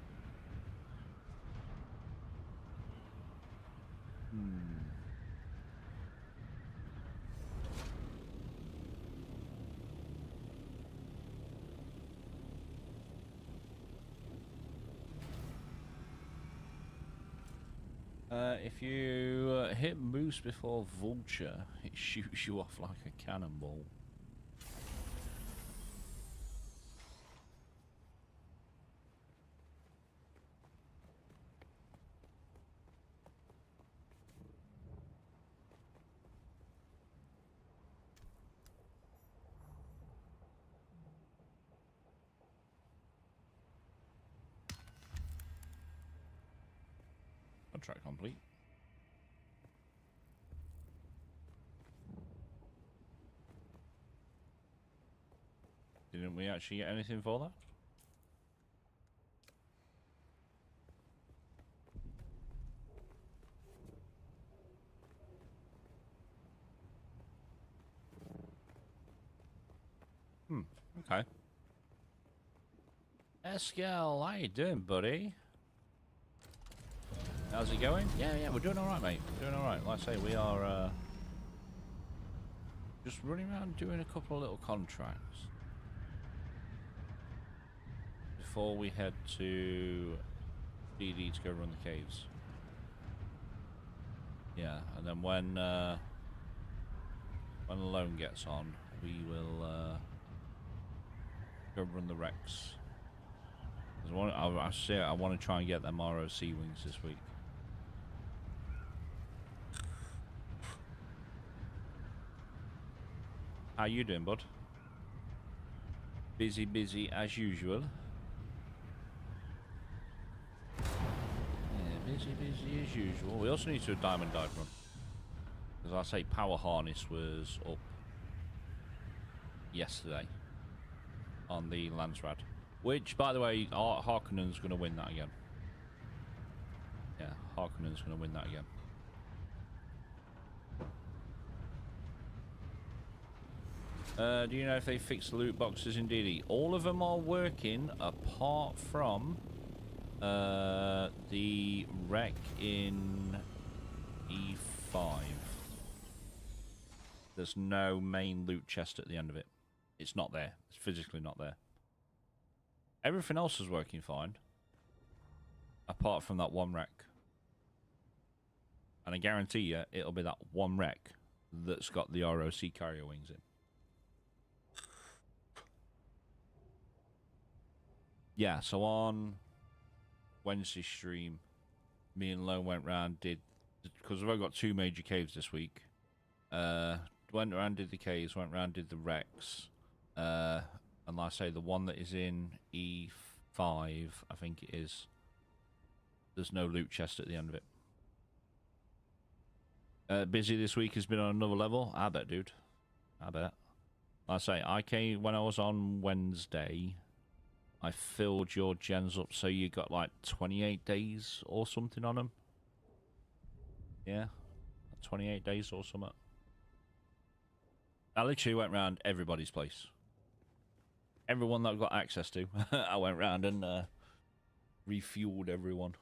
If you hit Moose before Vulture, it shoots you off like a cannonball. Contract complete. Didn't we actually get anything for that? Okay. Eskel, how you doing, buddy? How's it going? Yeah, we're doing alright, mate. Doing alright. Like I say, we are just running around doing a couple of little contracts before we head to DD to go run the caves. Yeah, and then when the loan gets on, we will go run the Rex. I want to try and get them ROC wings this week. How you doing, bud? Busy as usual. Yeah, busy as usual. We also need to do a diamond dive run. As I say, power harness was up yesterday on the Landsrad. Which, by the way, Harkonnen's going to win that again. Yeah, Harkonnen's going to win that again. Do you know if they fixed the loot boxes in DD? All of them are working apart from the wreck in E5. There's no main loot chest at the end of it. It's not there. It's physically not there. Everything else is working fine. Apart from that one wreck. And I guarantee you, it'll be that one wreck that's got the ROC carrier wings in. Yeah, so on Wednesday stream, me and Lone went round, because we've got 2 major caves this week. Went around, did the caves, went around, did the wrecks. And like I say, the one that is in E5, I think it is, there's no loot chest at the end of it. Busy this week has been on another level. I bet, dude. I bet. Like I say, when I was on Wednesday, I filled your gens up so you got like 28 days or something on them. Yeah. 28 days or something. I literally went round everybody's place. Everyone that I got access to, I went round and refueled everyone.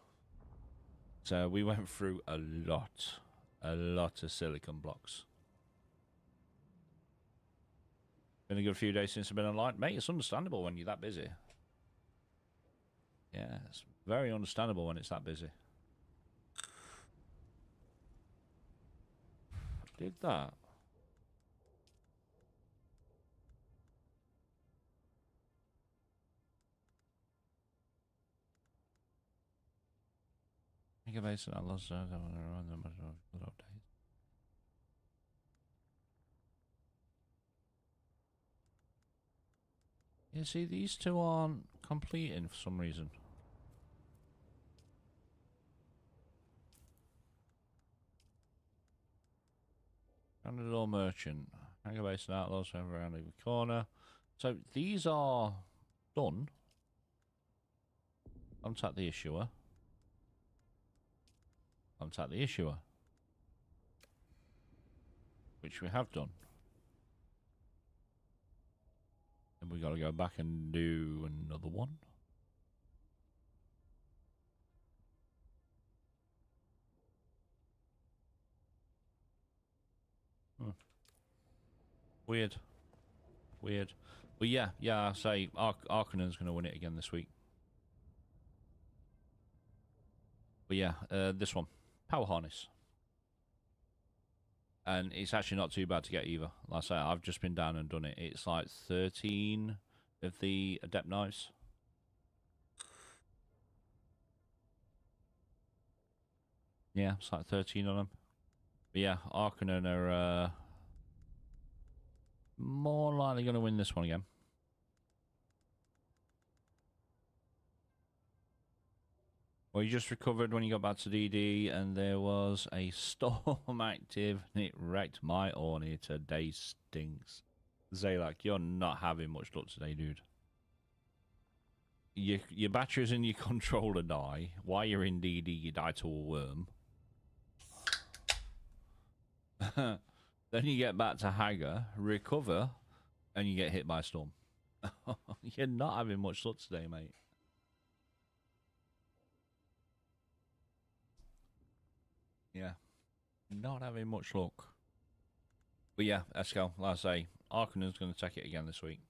So we went through a lot of silicon blocks. Been a good few days since I've been online. Mate, it's understandable when you're that busy. Yeah, it's very understandable when it's that busy. Did that? Megabytes and lost updates. Yeah, see, these two aren't completing for some reason. Underdog merchant. Megabytes and outlaws over around the corner. So these are done. Contact the issuer. Contact the issuer. Which we have done. And we got to go back and do another one. Weird. Weird. But yeah, I say Arcanon's going to win it again this week. But yeah, this one. Power Harness. And it's actually not too bad to get either. Like I say, I've just been down and done it. It's like 13 of the Adept Knives. Yeah, it's like 13 of them. But yeah, Arcanon are more likely going to win this one again. Well, you just recovered when you got back to DD, and there was a storm active, and it wrecked my Orny. Today stinks. Zaylak, you're not having much luck today, dude. Your batteries in your controller die. While you're in DD, you die to a worm. Then you get back to Hagar, recover, and you get hit by a storm. You're not having much luck today, mate. Yeah, not having much luck. But yeah, let's go. Like I say, Arcanon's going to take it again this week.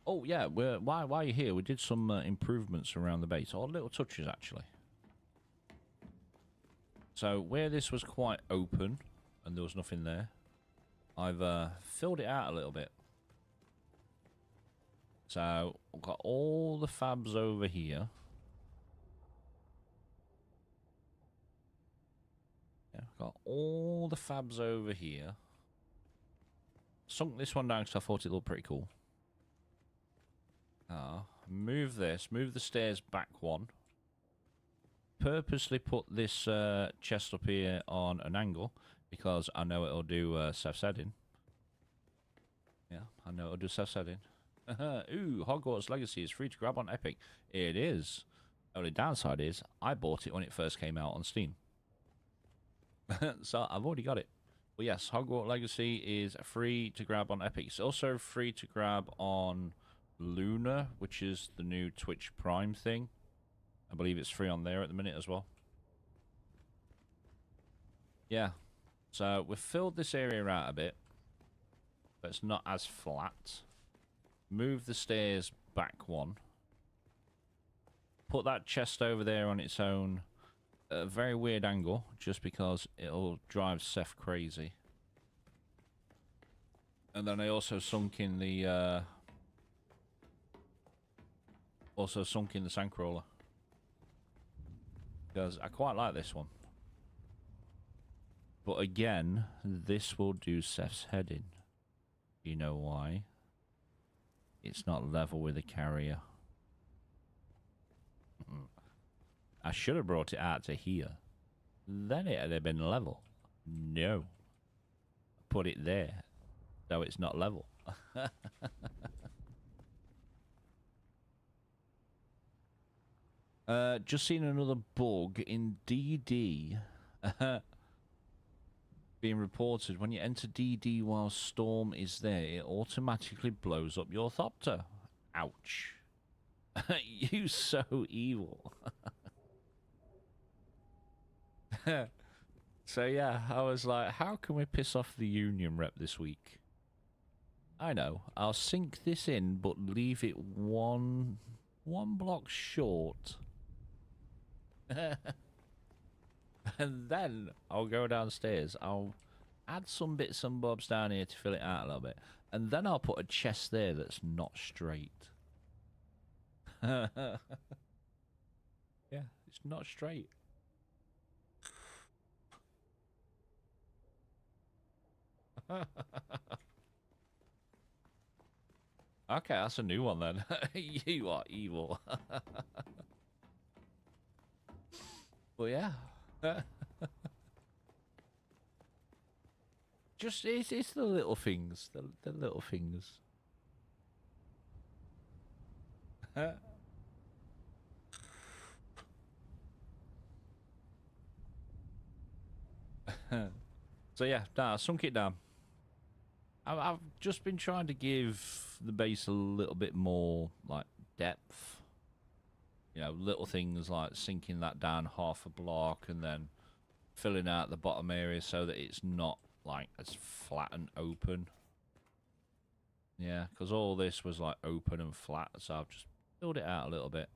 Oh yeah, while you're here, we did some improvements around the base, or little touches actually. So where this was quite open and there was nothing there, I've filled it out a little bit. So I've got all the fabs over here. Yeah, I've got all the fabs over here. Sunk this one down because I thought it looked pretty cool. Move this, move the stairs back one. Purposely put this chest up here on an angle because I know it'll do self-setting. Yeah, I know it'll do self-setting. Ooh, Hogwarts Legacy is free to grab on Epic. It is. Only downside is I bought it when it first came out on Steam. So I've already got it. But yes, Hogwarts Legacy is free to grab on Epic. It's also free to grab on Luna, which is the new Twitch Prime thing. I believe it's free on there at the minute as well. Yeah. So we've filled this area out a bit, but it's not as flat. Move the stairs back one. Put that chest over there on its own. A very weird angle, just because it'll drive Seth crazy. And then I also sunk in the sandcrawler. Because I quite like this one. But again, this will do Seth's heading. You know why? It's not level with the carrier. I should have brought it out to here. Then it'd have been level. No. Put it there. So it's not level. Just seen another bug in DD being reported. When you enter DD while Storm is there, it automatically blows up your Thopter. Ouch. You so evil. So yeah, I was like, how can we piss off the Union rep this week? I know, I'll sink this in, but leave it one block short. And then I'll go downstairs. I'll add some bits and bobs down here to fill it out a little bit. And then I'll put a chest there that's not straight. Yeah, it's not straight. Okay, that's a new one then. You are evil. Well, yeah. Just it's the little things, the little things. So yeah, I sunk it down. I've just been trying to give the base a little bit more like depth. You know, little things like sinking that down half a block and then filling out the bottom area so that it's not like as flat and open. Yeah, because all this was like open and flat, so I've just filled it out a little bit.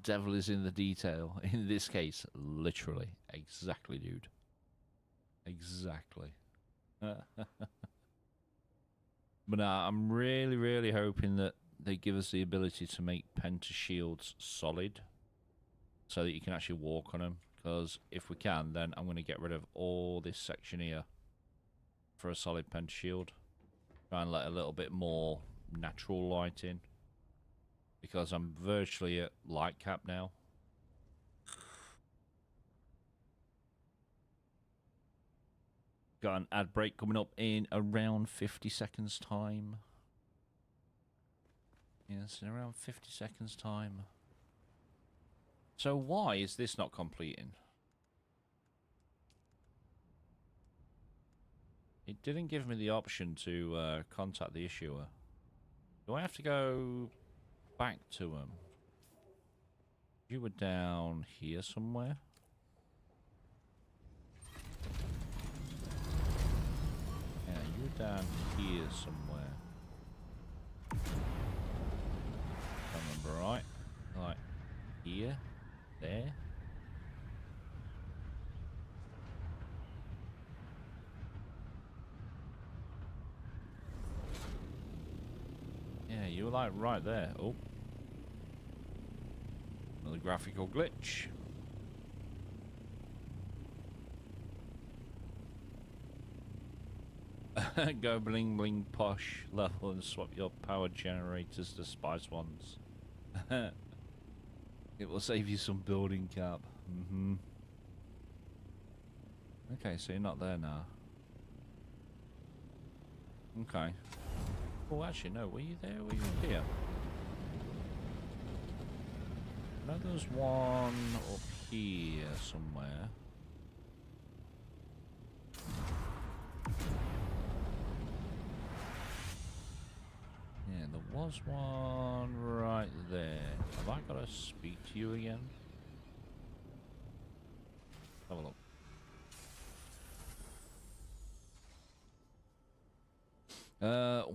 Devil is in the detail. In this case, literally. Exactly, dude. Exactly. But I'm really, really hoping that they give us the ability to make penta shields solid so that you can actually walk on them. Because if we can, then I'm going to get rid of all this section here for a solid penta shield. Try and let a little bit more natural light in. Because I'm virtually at light cap now. Got an ad break coming up in around 50 seconds time. Yes, in around 50 seconds time. So why is this not completing? It didn't give me the option to contact the issuer. Do I have to go back to them? You were down here somewhere. Yeah, you were down here somewhere. If I remember right. Like here, there. Yeah, you were like right there. Oh. Another graphical glitch. Go bling bling posh level and swap your power generators to spice ones. It will save you some building cap. Okay, so you're not there now. Okay. Oh, actually, no. Were you there? Were you here? No, there's one up here somewhere. Yeah, there was one right there. Have I got to speak to you again? Have a look.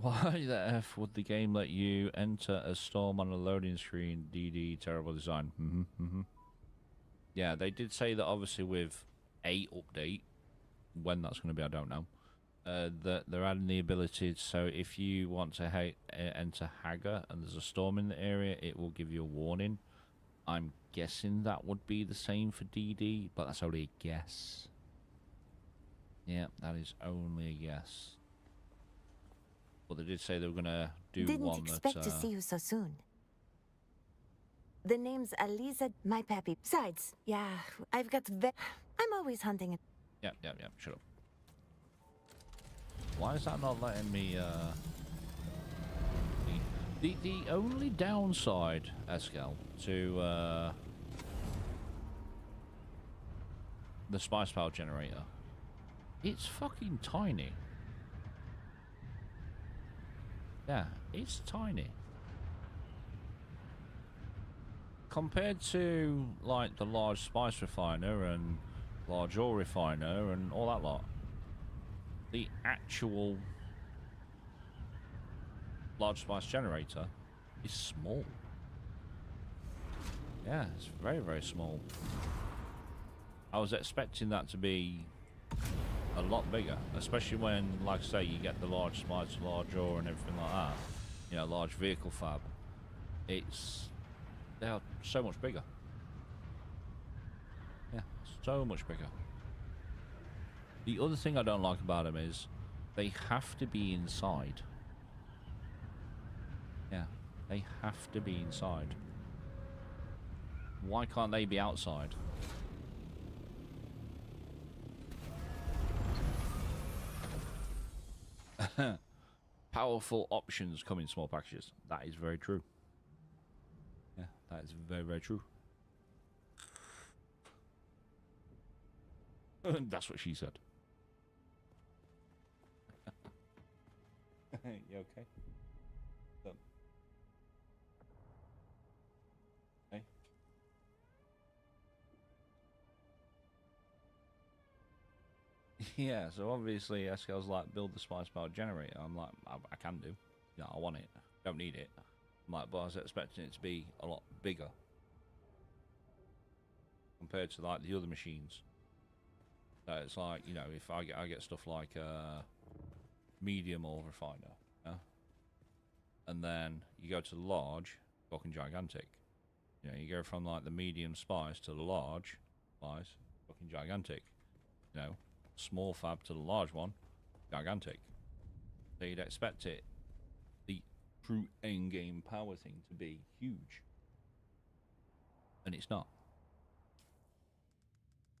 Why the F would the game let you enter a storm on a loading screen? DD, terrible design. Yeah, they did say that obviously with a update, when that's going to be, I don't know, that they're adding the ability, so if you want to enter Hagar and there's a storm in the area, it will give you a warning. I'm guessing that would be the same for DD, but that's only a guess. Yeah, that is only a guess. Well, they did say they were going to do Didn't one expect to see you so soon. The name's Aliza, my pappy. Besides, yeah, I've got I'm always hunting. Yep, shut up. Why is that not letting me, The only downside, Eskel, to the spice power generator, it's fucking tiny. Yeah, it's tiny. Compared to, like, the large spice refiner and large oil refiner and all that lot, the actual large spice generator is small. Yeah, it's very, very small. I was expecting that to be a lot bigger, especially when, like I say, you get the large spice, large ore and everything like that. You know, large vehicle fab. They are so much bigger. Yeah, so much bigger. The other thing I don't like about them is they have to be inside. Yeah, they have to be inside. Why can't they be outside? Powerful options come in small packages. That is very true. Yeah, that is very, very true. That's what she said. You okay? Hey? Yeah, so obviously Eskel's like, build the spice power generator. I'm like, I can do. Yeah, I want it. Don't need it. I'm like, but I was expecting it to be a lot bigger compared to like the other machines. So it's like, you know, if I get stuff like medium oil refiner, yeah? And then you go to the large, fucking gigantic. You know, you go from like the medium spice to the large spice, fucking gigantic. You know, small fab to the large one, gigantic. So you'd expect it, the true end game power thing, to be huge, and it's not.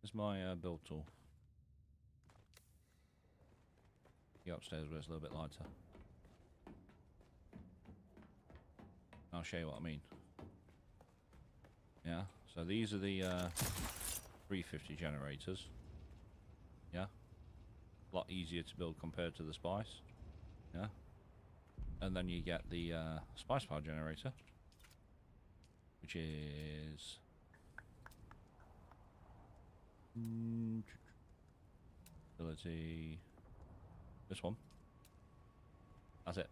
There's my build tool. Go upstairs where it's a little bit lighter. I'll show you what I mean. Yeah, so these are the 350 generators. Yeah, a lot easier to build compared to the spice. Yeah, and then you get the spice power generator, which is ability. This one. That's it.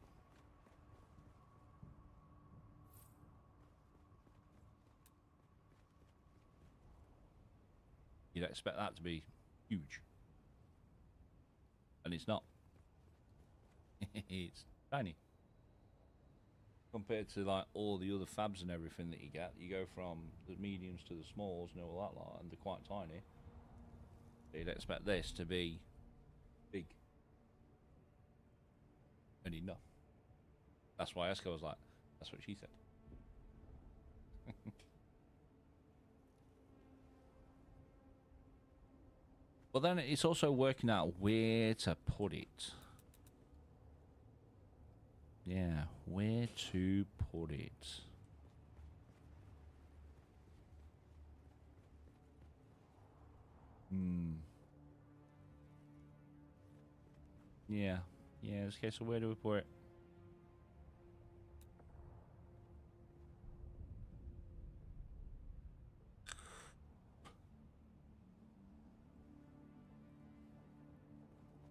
You'd expect that to be huge. And it's not. It's tiny. Compared to like all the other fabs and everything that you get, you go from the mediums to the smalls and all that lot, and they're quite tiny. You'd expect this to be big. And enough. That's why Esco was like, that's what she said. But then it's also working out where to put it. Yeah, where to put it. Yeah. Yeah, okay, so where do we put it?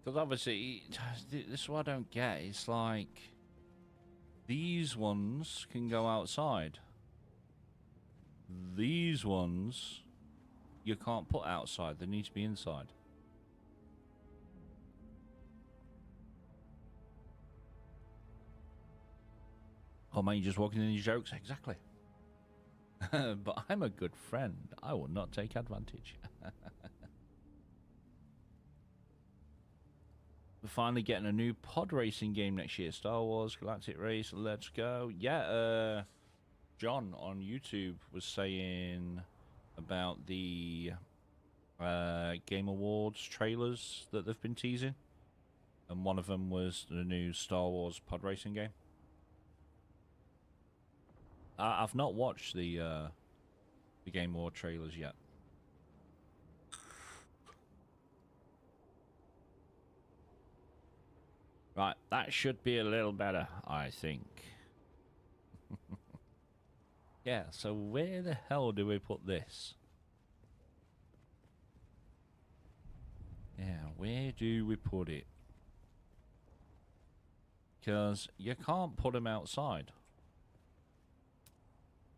Because obviously, this is what I don't get. It's like, these ones can go outside. These ones, you can't put outside. They need to be inside. Oh man, you're just walking in these jokes? Exactly. But I'm a good friend. I will not take advantage. We're finally getting a new pod racing game next year. Star Wars Galactic Race. Let's go. Yeah, John on YouTube was saying about the Game Awards trailers that they've been teasing. And one of them was the new Star Wars pod racing game. I've not watched the Game War trailers yet. Right, that should be a little better, I think. Yeah, so where the hell do we put this? Yeah, where do we put it? Because you can't put them outside.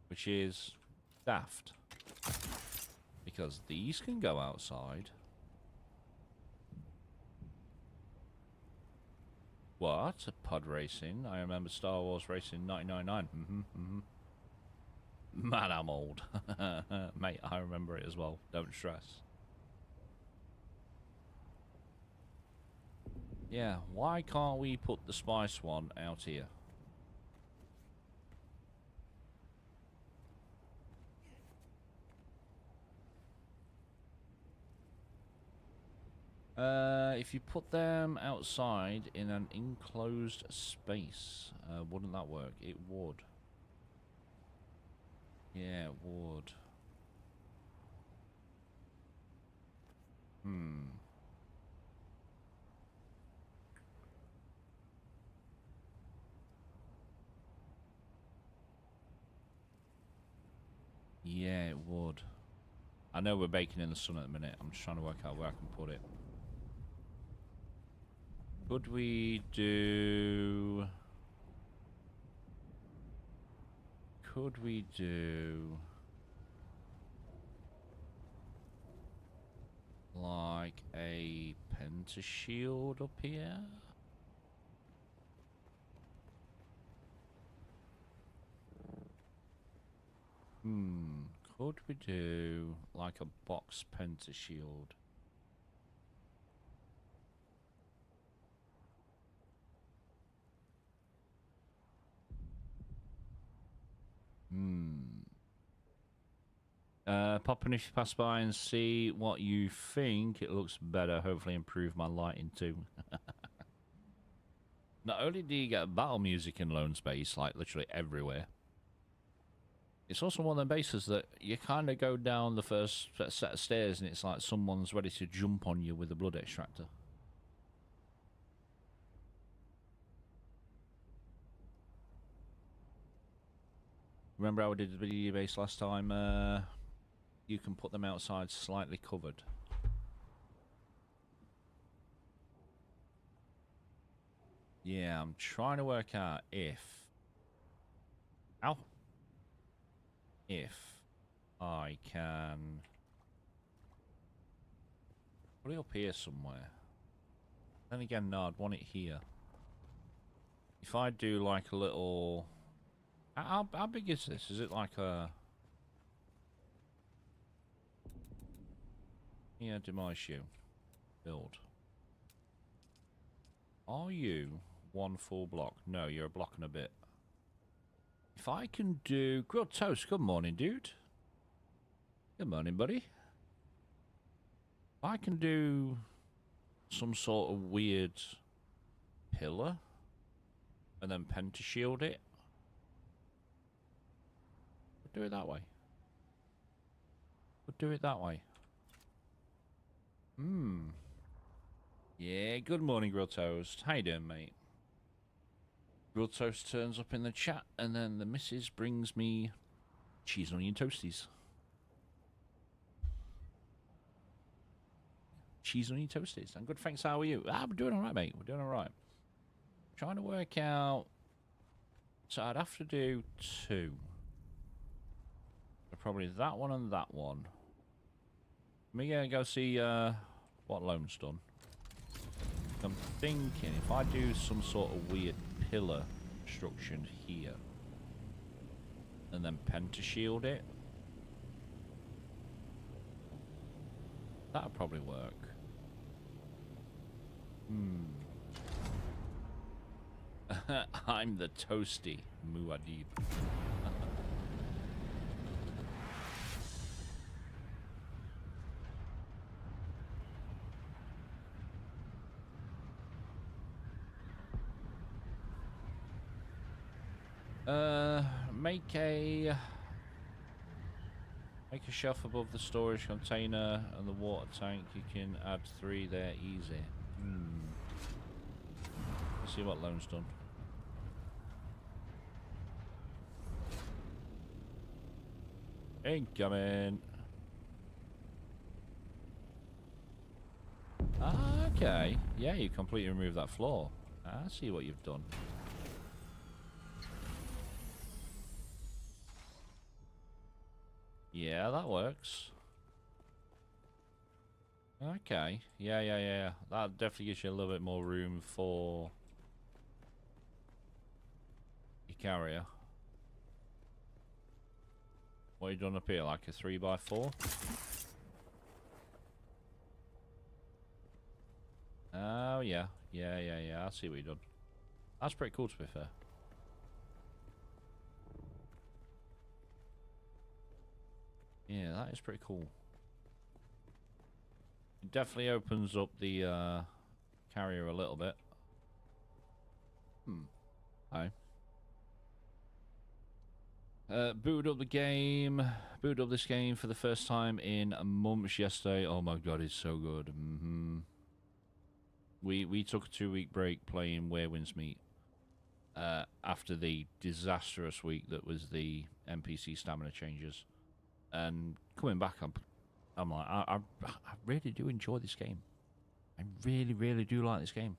Which is daft. Because these can go outside. What? Pod racing? I remember Star Wars Racing 1999. Man, I'm old. Mate, I remember it as well. Don't stress. Yeah, why can't we put the Spice one out here? If you put them outside in an enclosed space, wouldn't that work? It would. Yeah, it would. Yeah, it would. I know we're baking in the sun at the minute. I'm just trying to work out where I can put it. Could we do... Could we do... like a pentashield up here? Could we do like a box pentashield? Pop in if you pass by and see what you think. It looks better. Hopefully improve my lighting too. Not only do you get battle music in Lone Space, like literally everywhere, it's also one of the bases that you kind of go down the first set of stairs and it's like someone's ready to jump on you with a blood extractor. Remember how we did the video base last time? You can put them outside slightly covered. Yeah, I'm trying to work out if... Ow! If I can... put it up here somewhere. Then again, no, I'd want it here. If I do like a little... How big is this? Is it like a... Yeah, demolish you. Build. Are you one full block? No, you're a block and a bit. If I can do... Grilled toast, good morning, dude. Good morning, buddy. If I can do some sort of weird pillar and then pentashield it, we'll do it that way. We'll do it that way. Yeah, good morning, Grilled Toast. How you doing, mate? Grilled Toast turns up in the chat, and then the missus brings me cheese and onion toasties. Cheese and onion toasties. I'm good, thanks. How are you? We're doing all right, mate. We're doing all right. Trying to work out... So I'd have to do two. So probably that one and that one. Let me go see what Lone's done. I'm thinking if I do some sort of weird pillar construction here and then pentashield it, that'll probably work. I'm the toasty Muad'Dib. make a shelf above the storage container and the water tank. You can add 3 there easy. Let's see what Lone's done. Incoming. Okay. Yeah, you completely removed that floor. I see what you've done. Yeah, that works. Okay. Yeah. That definitely gives you a little bit more room for your carrier. What you done up here? Like a 3x4? Oh, yeah. Yeah. I see what you've done. That's pretty cool, to be fair. Yeah, that is pretty cool. It definitely opens up the carrier a little bit. Hi. Booted up the game. Booted up this game for the first time in months yesterday. Oh my god, it's so good. We took a 2-week break playing Where Winds Meet after the disastrous week that was the NPC stamina changes. And coming back, I'm like, I really do enjoy this game. I really do like this game.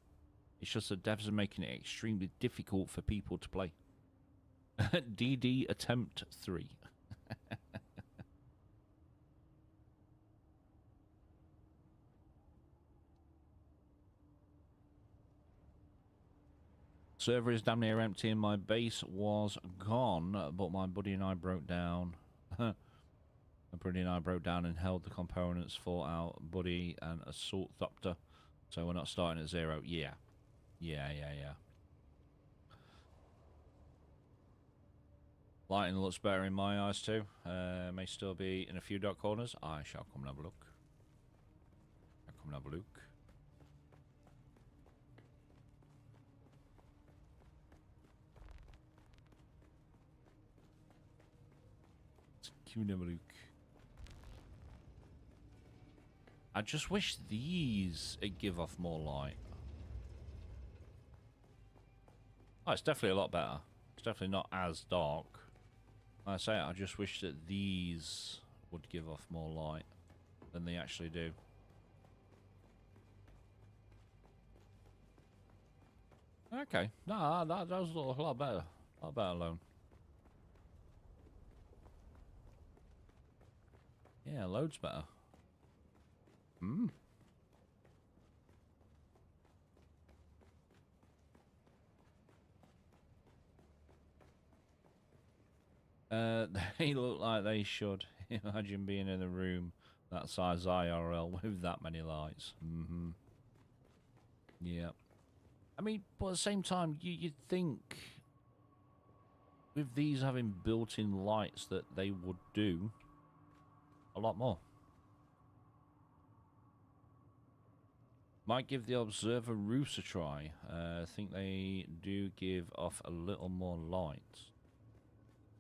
It's just the devs are making it extremely difficult for people to play. DD Attempt 3. Server is damn near empty and my base was gone, but my buddy and I broke down. My buddy and I broke down and held the components for our buddy and assault doctor. So we're not starting at 0. Yeah. Lighting looks better in my eyes too. May still be in a few dark corners. I shall come and have a look. I just wish these would give off more light. Oh, it's definitely a lot better. It's definitely not as dark. Like I say, I just wish that these would give off more light than they actually do. Okay. No, that does look a lot better. A lot better alone. Yeah, loads better. They look like they should. Imagine being in a room that size IRL with that many lights. Yeah. I mean, but at the same time, you'd think with these having built-in lights that they would do a lot more. Might give the observer roofs a try. I think they do give off a little more light.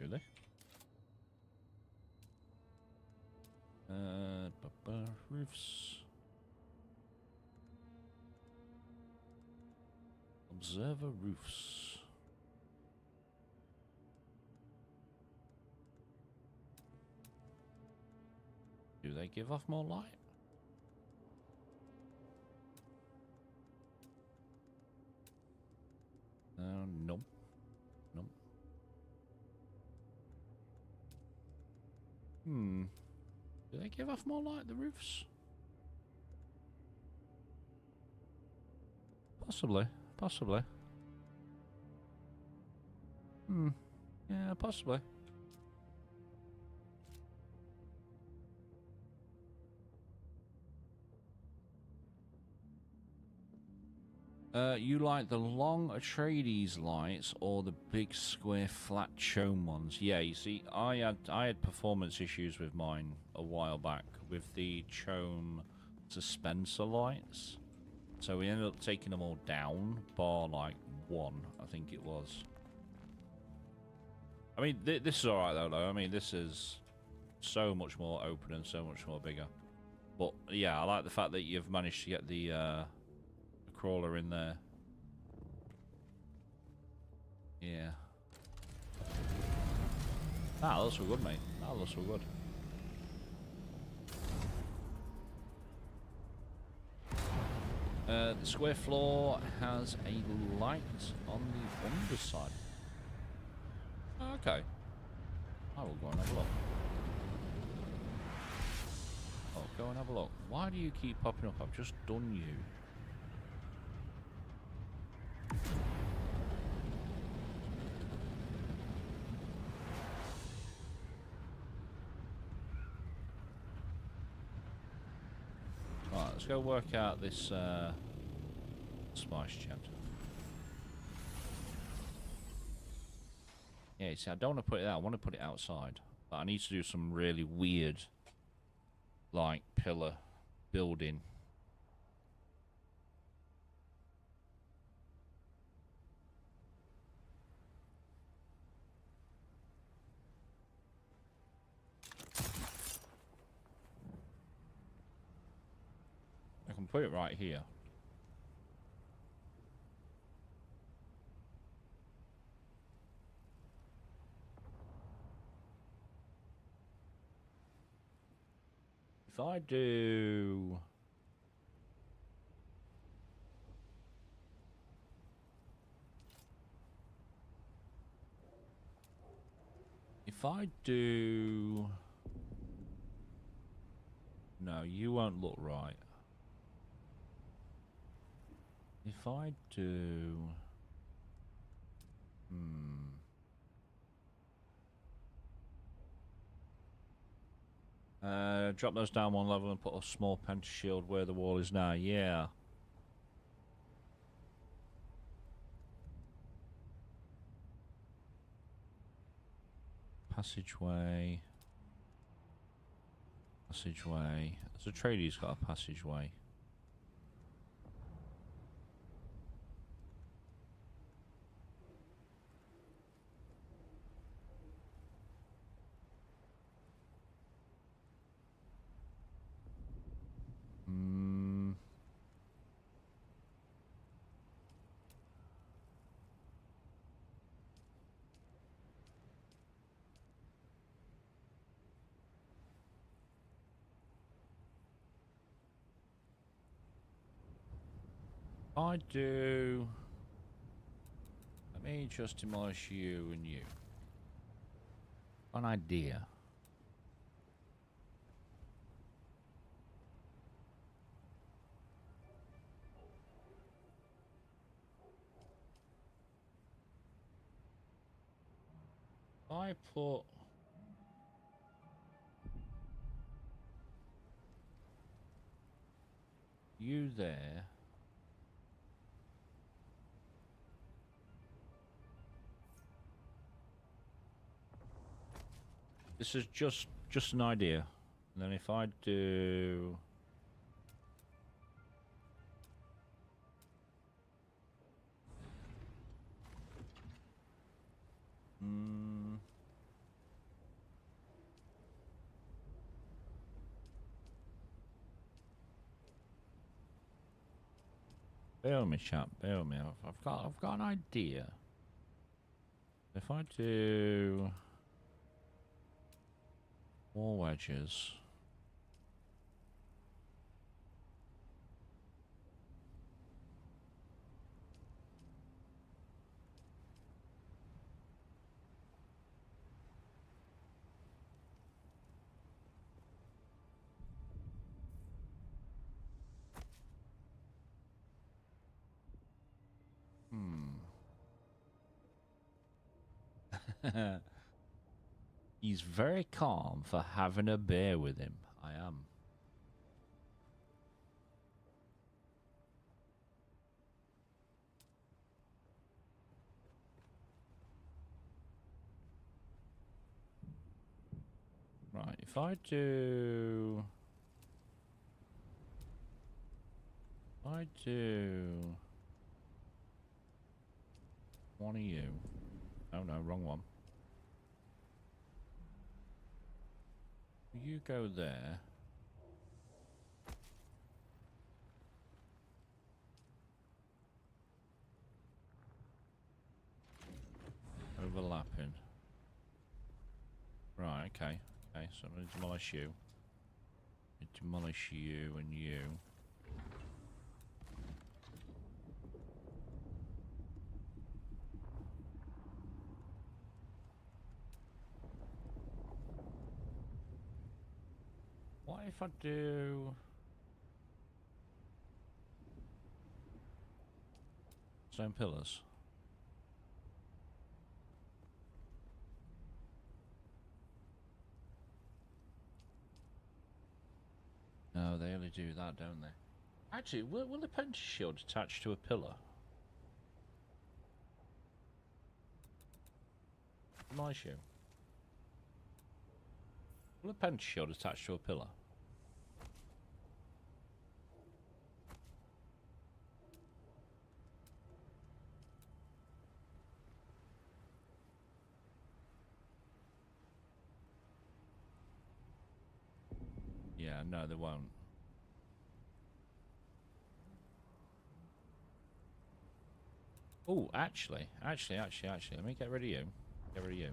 Do they? Roofs. Observer roofs. Do they give off more light? Nope. Do they give off more light, the roofs? Possibly. Yeah, possibly. You like the long Atreides lights or the big square flat chome ones? Yeah, you see, I had performance issues with mine a while back with the chome dispenser lights. So we ended up taking them all down, bar like one, I think it was. I mean, this is alright though. I mean, this is so much more open and so much more bigger. But yeah, I like the fact that you've managed to get the crawler in there. Yeah. That looks so good, mate. That looks so good. The square floor has a light on the underside. Okay. I will go and have a look. Oh, go and have a look. Why do you keep popping up? I've just done you. Right, let's go work out this spice chat. Yeah, see, I don't want to put it out. I want to put it outside. But I need to do some really weird, like, pillar building. I can put it right here. If I do... If I do... No, you won't look right. If I do... Drop those down one level and put a small penta shield where the wall is now. Yeah. Passageway. Passageway. There's a tradie's got a passageway. I do... Let me just demolish you and you. An idea. I put... you there. This is just an idea. And then if I do... Bear with me, chap. Bear with me. I've got an idea. If I do... more wedges. He's very calm for having a bear with him. I am. Right, if I do... one of you. Oh no, wrong one. You go there. Overlapping. Right, okay. Okay, so I'm going to demolish you. Demolish you and you. What if I do... stone pillars? No, they only do that, don't they? Actually, will the penta shield attach to a pillar? My shoe. Will the penta shield attach to a pillar? Yeah, no, they won't. Oh, actually, let me get rid of you. Get rid of you.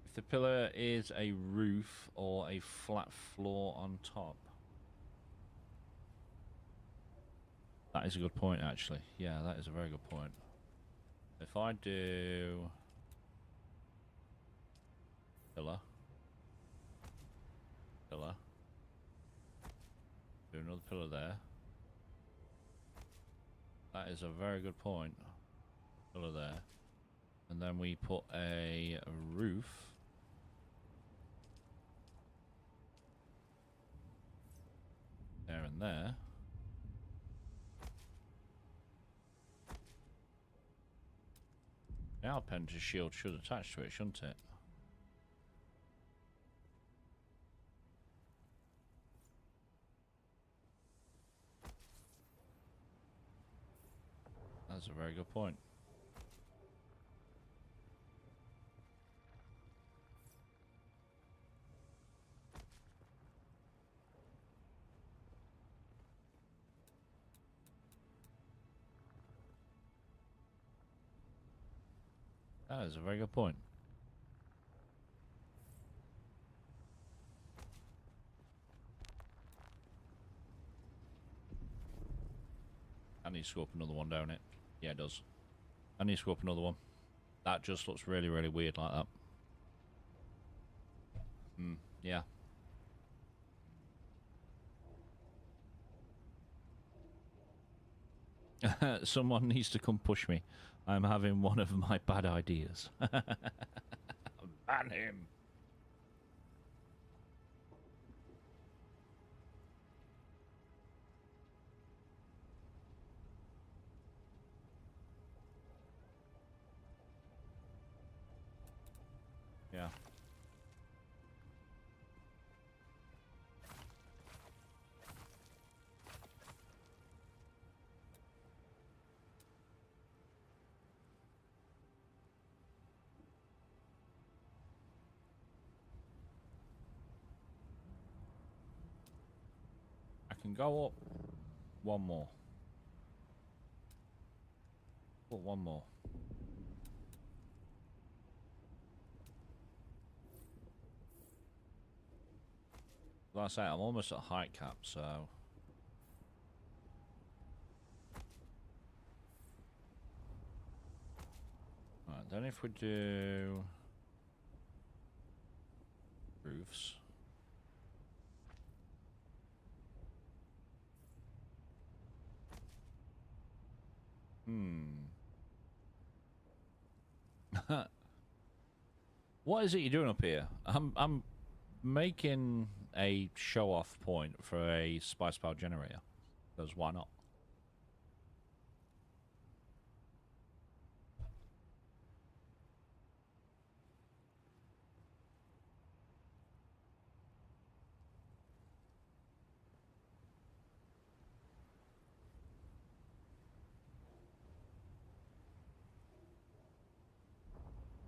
If the pillar is a roof or a flat floor on top. That is a good point, actually. Yeah, that is a very good point. If I do... pillar. Pillar. Do another pillar there. That is a very good point. Pillar there. And then we put a roof. There and there. Now penta shield should attach to it, shouldn't it? That's a very good point. That is a very good point. I need to scope another one down it. Yeah, it does. I need to scope another one. That just looks really, really weird like that. Yeah. Someone needs to come push me. I'm having one of my bad ideas. Ban him. Yeah. I can go up one more. Put one more. Like I say, I'm almost at height cap, so... Right, then if we do... roofs... What is it you're doing up here? I'm making a show-off point for a spice power generator. Because why not?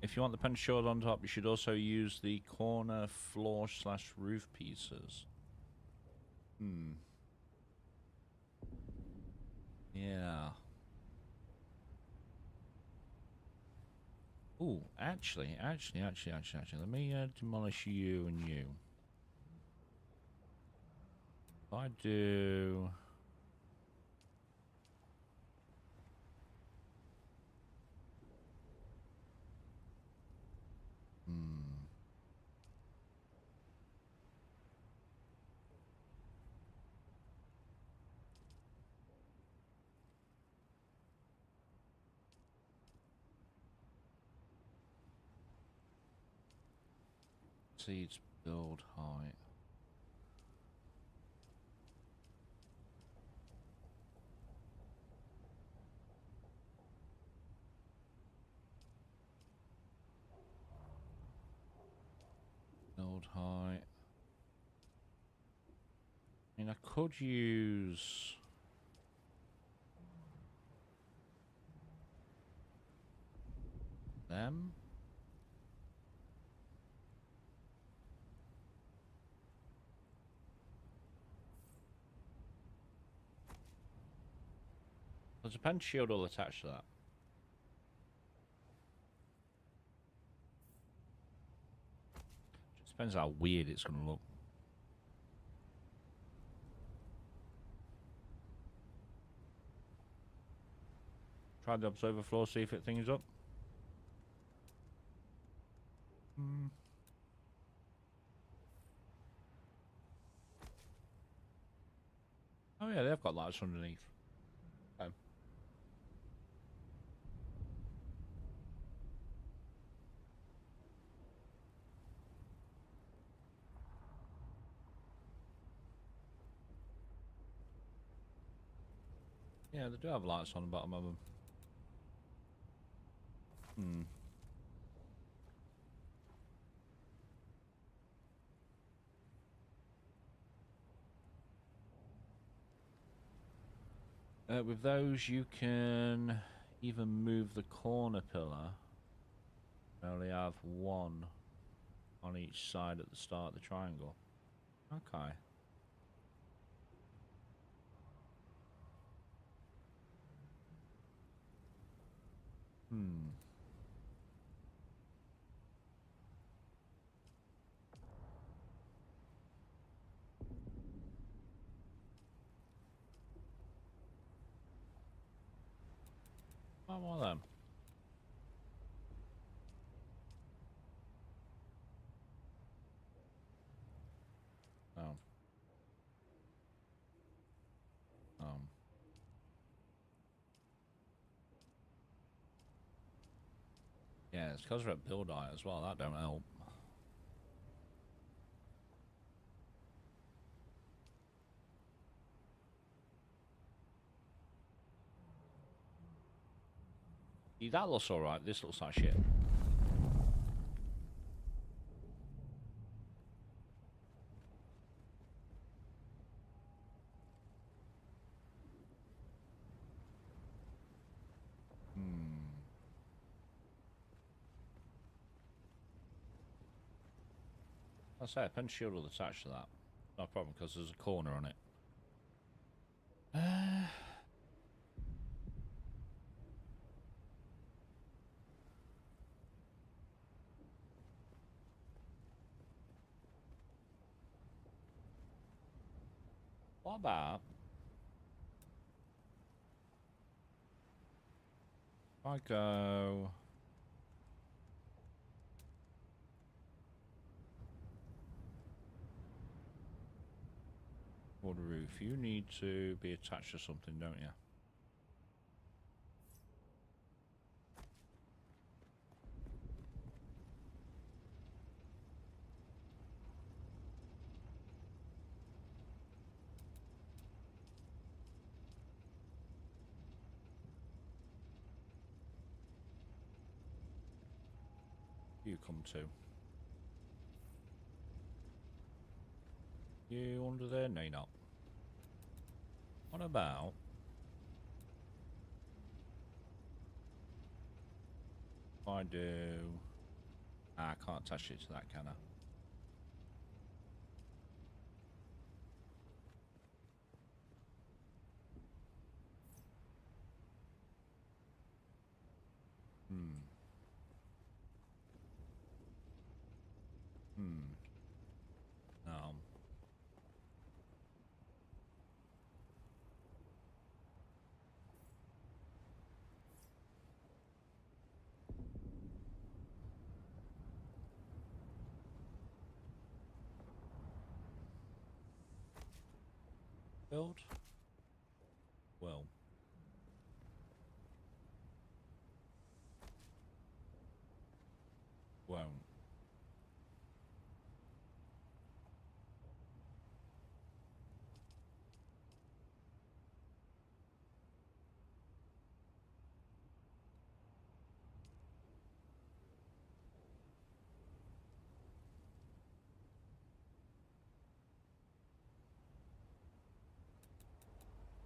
If you want the pentashawed on top, you should also use the corner floor / roof pieces. Yeah. Ooh, actually, let me demolish you and you. If I do... Seeds build height. Build height. I mean, I could use... them. There's a pen shield all attached to that. Just depends how weird it's going to look. Try the observer floor, see if it things up. Oh yeah, they've got lights underneath. Yeah, they do have lights on the bottom of them. With those, you can even move the corner pillar. You only have one on each side at the start of the triangle. Okay. Oh, well then. Oh. Yeah, it's because we're at build height as well. That don't help. See, that looks alright. This looks like shit. I say a pen shield will attach to that. No problem, because there's a corner on it. What about if I go... Wood roof, you need to be attached to something, don't you? You come to. You under there? No, you're not. What about... if I do... Ah, I can't attach it to that, can I? Hmm. No. Build? Well. Won't.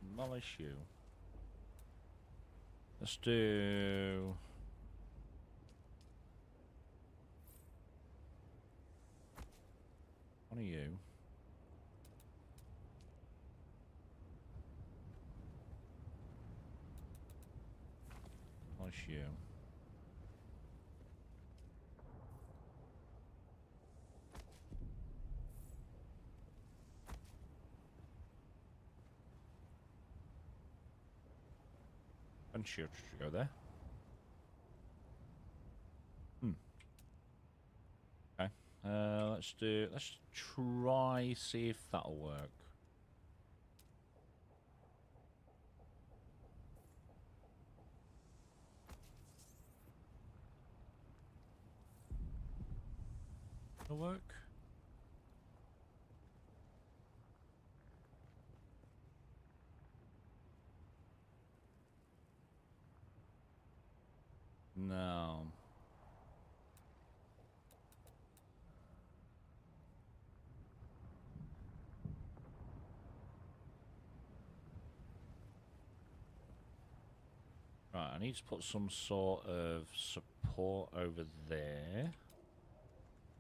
Demolish you. Let's do... one of you. Demolish you. And shield should go there. Okay. Let's try see if that'll work. It'll work. No. Right, I need to put some sort of support over there.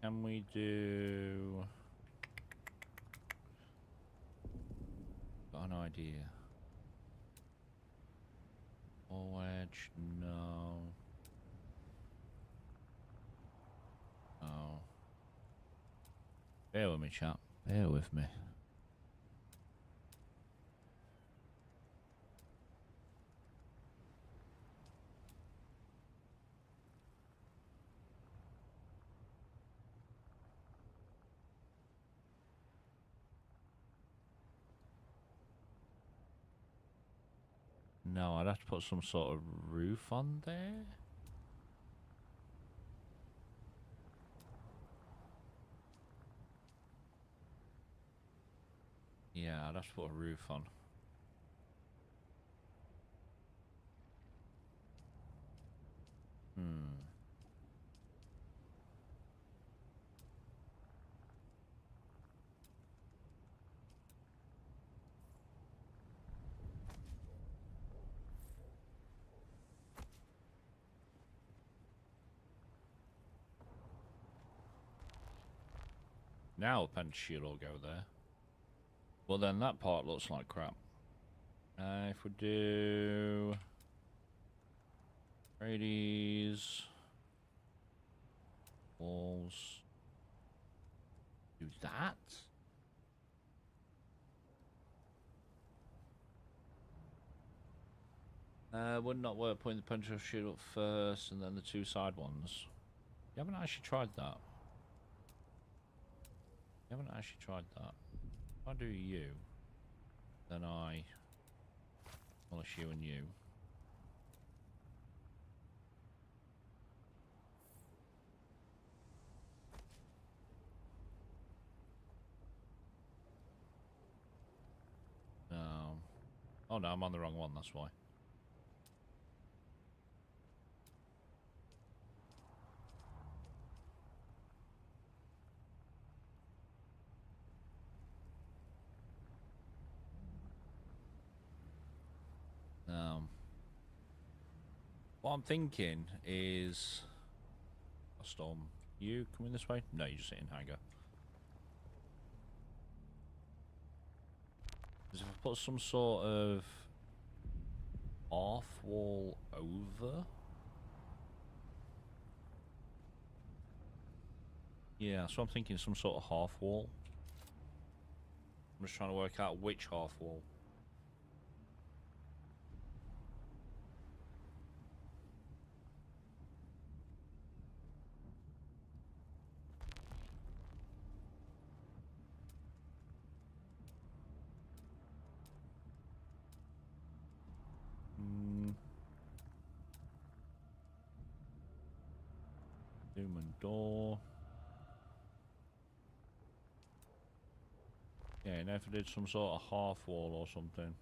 Can we do... got an idea. Wall edge, no. Oh. Bear with me, chap. Bear with me. No, I'd have to put some sort of roof on there. Yeah, I'd have to put a roof on. Now the pen shield will go there. Well, then that part looks like crap. If we do... Radies... Walls... Do that? Would not work putting the punch shield up first and then the two side ones. You haven't actually tried that. You haven't actually tried that. If I do you, then I demolish you and you. No. Oh no, I'm on the wrong one, that's why. What I'm thinking is a storm You coming this way? No, you're just sitting hangar. Because if I put some sort of half wall over. Yeah, so I'm thinking some sort of half wall. I'm just trying to work out which half wall. Doom and door. Yeah, now if I did some sort of half wall or something.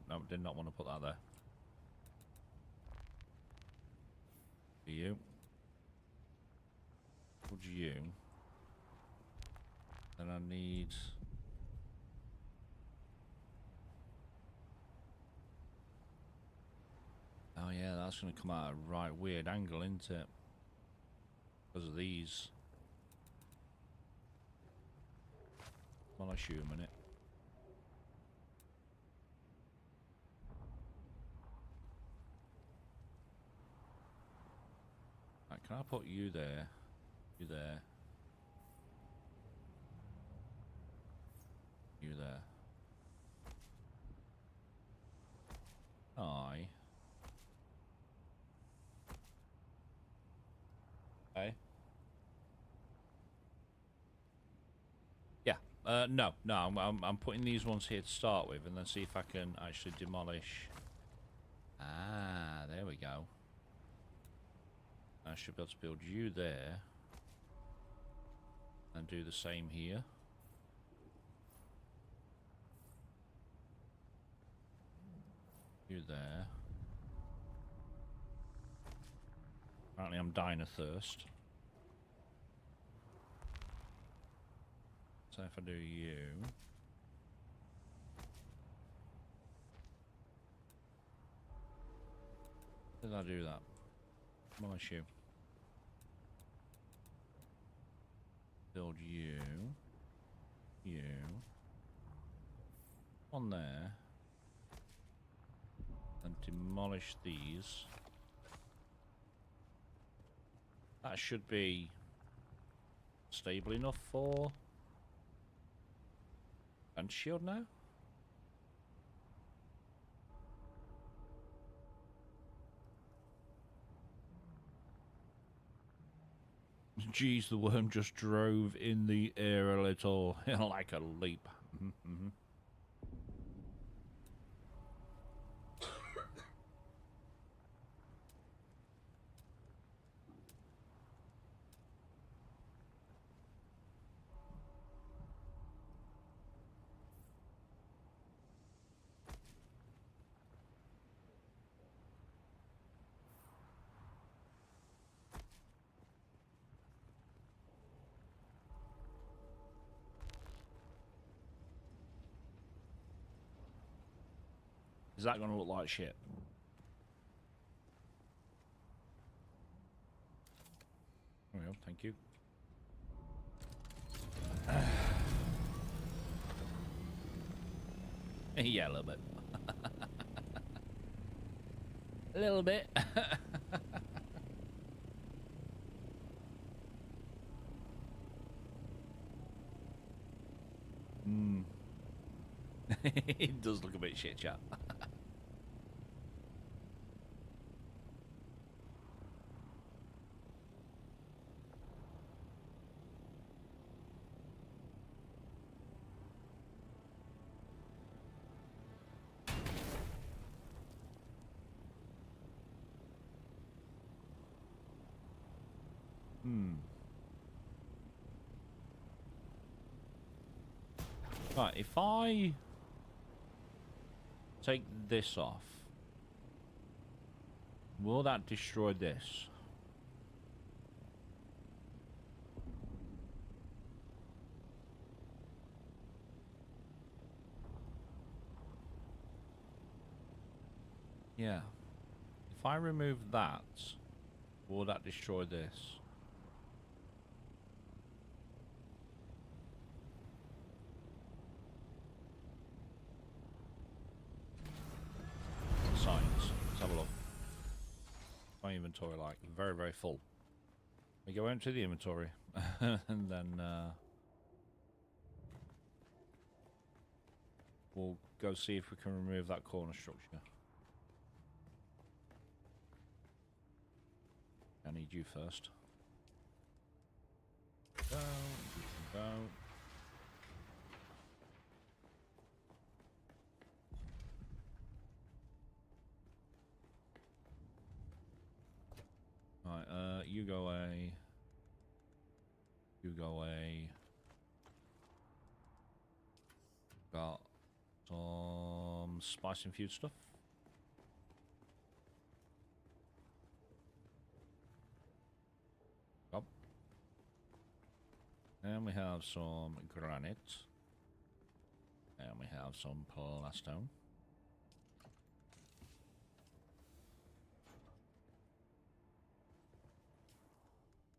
No, did not want to put that there. For you. Would you? Then I need. Oh yeah, that's going to come out at a right weird angle, isn't it? Because of these. Well, I shoot a minute. Right, can I put you there? You there. You there. I. Okay. Yeah. No. I'm putting these ones here to start with, and then see if I can actually demolish. Ah, there we go. I should be able to build you there, and do the same here. You there. Apparently I'm dying of thirst. So if I do you... Did I do that? Demolish you. Build you. You. On there. And demolish these. That should be stable enough for and shield now. Jeez, the worm just drove in the air a little, like a leap. Is that going to look like shit? There we go, thank you. Yeah, a little bit. A little bit. It does look a bit shit, chap. Right, if I take this off, will that destroy this? Yeah. If I remove that, will that destroy this? Signs. Let's have a look. My inventory, like, very, very full. We go into the inventory, and then we'll go see if we can remove that corner structure. I need you first. Go, you can go. Right, you go away. You go away. Got some spice infused stuff. Up. And we have some granite. And we have some plastone.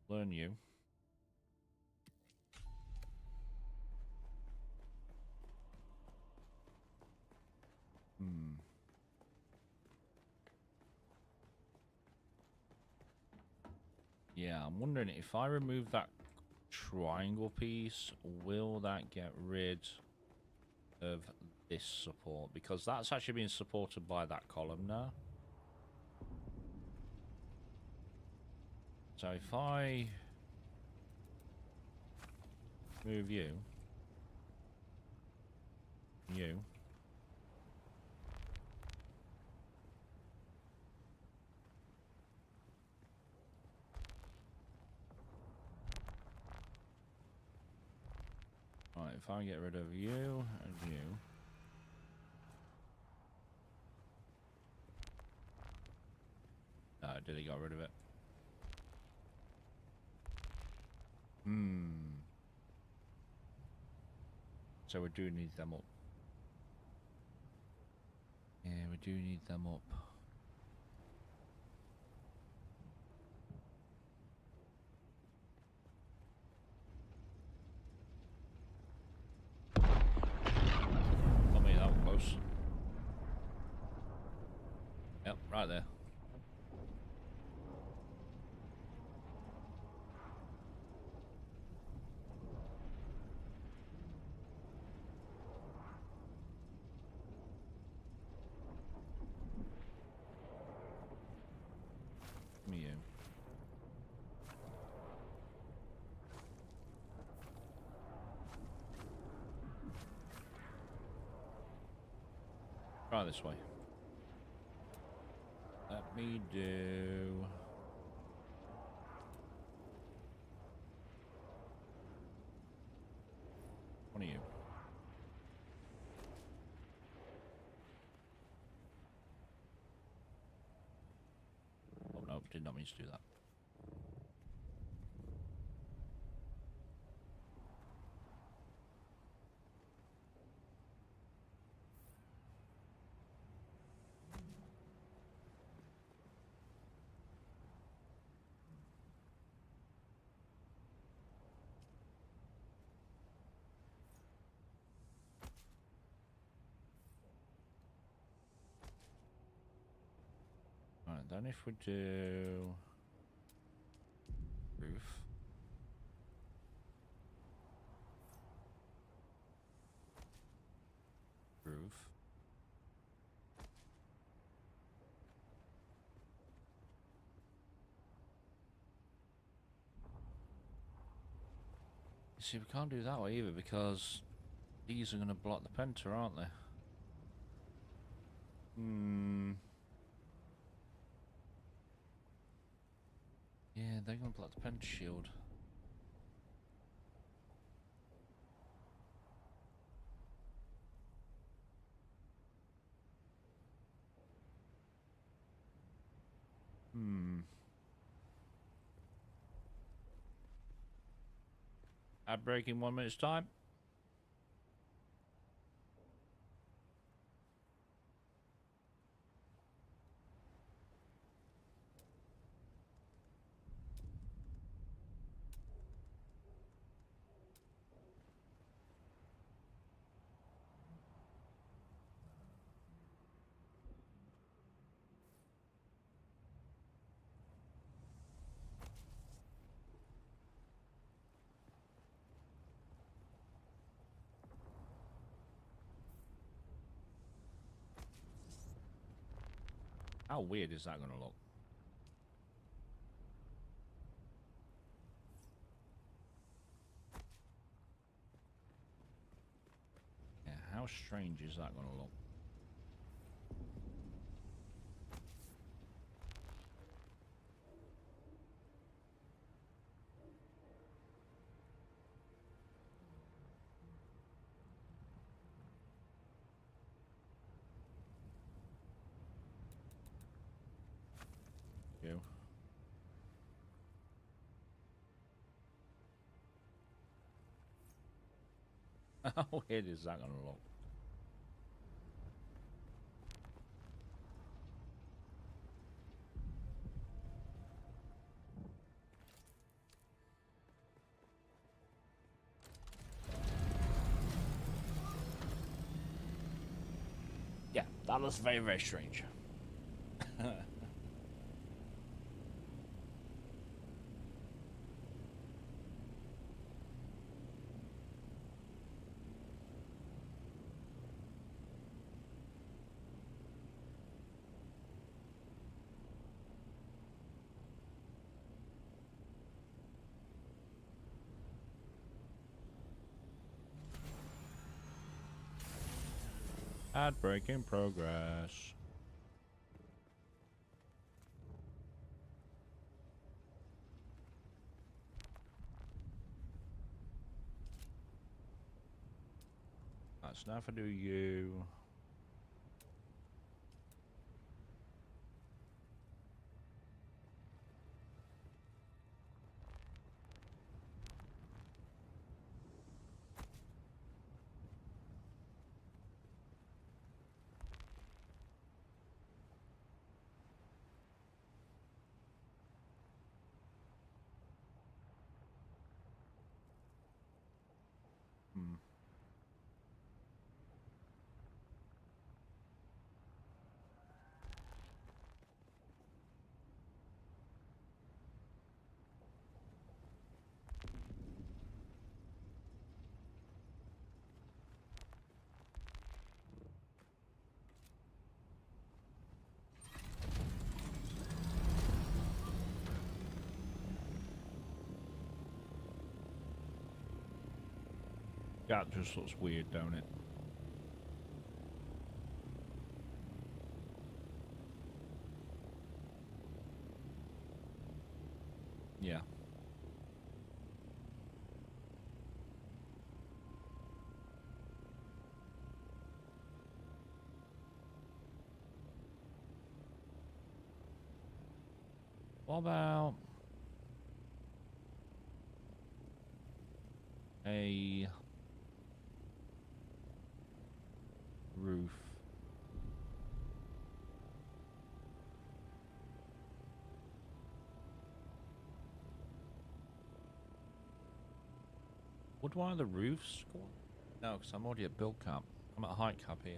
Learn you. Yeah, I'm wondering if I remove that triangle piece, will that get rid of this support? Because that's actually being supported by that column now. So if I move you, right, if I get rid of you and you, did he get rid of it? So we do need them up. Yeah, we do need them up. Got me that one close. Yep, right there. Me you. Try this way. Let me do... One of you. Oh no, did not mean to do that. Alright, then if we do... Roof. Roof. See, we can't do that way either because these are going to block the penta, aren't they? Yeah, they're going to block the penta shield. Ad break in 1 minute's time. How weird is that going to look? Yeah, how strange is that going to look? You. How weird is that going to look? Yeah, that looks very, very strange. Ad break in progress. Right, so now if I do you. Hmm. That just looks weird, don't it? Yeah. What about a roof? Would one of the roofs go on? No, because I'm already at build cap. I'm at height cap here.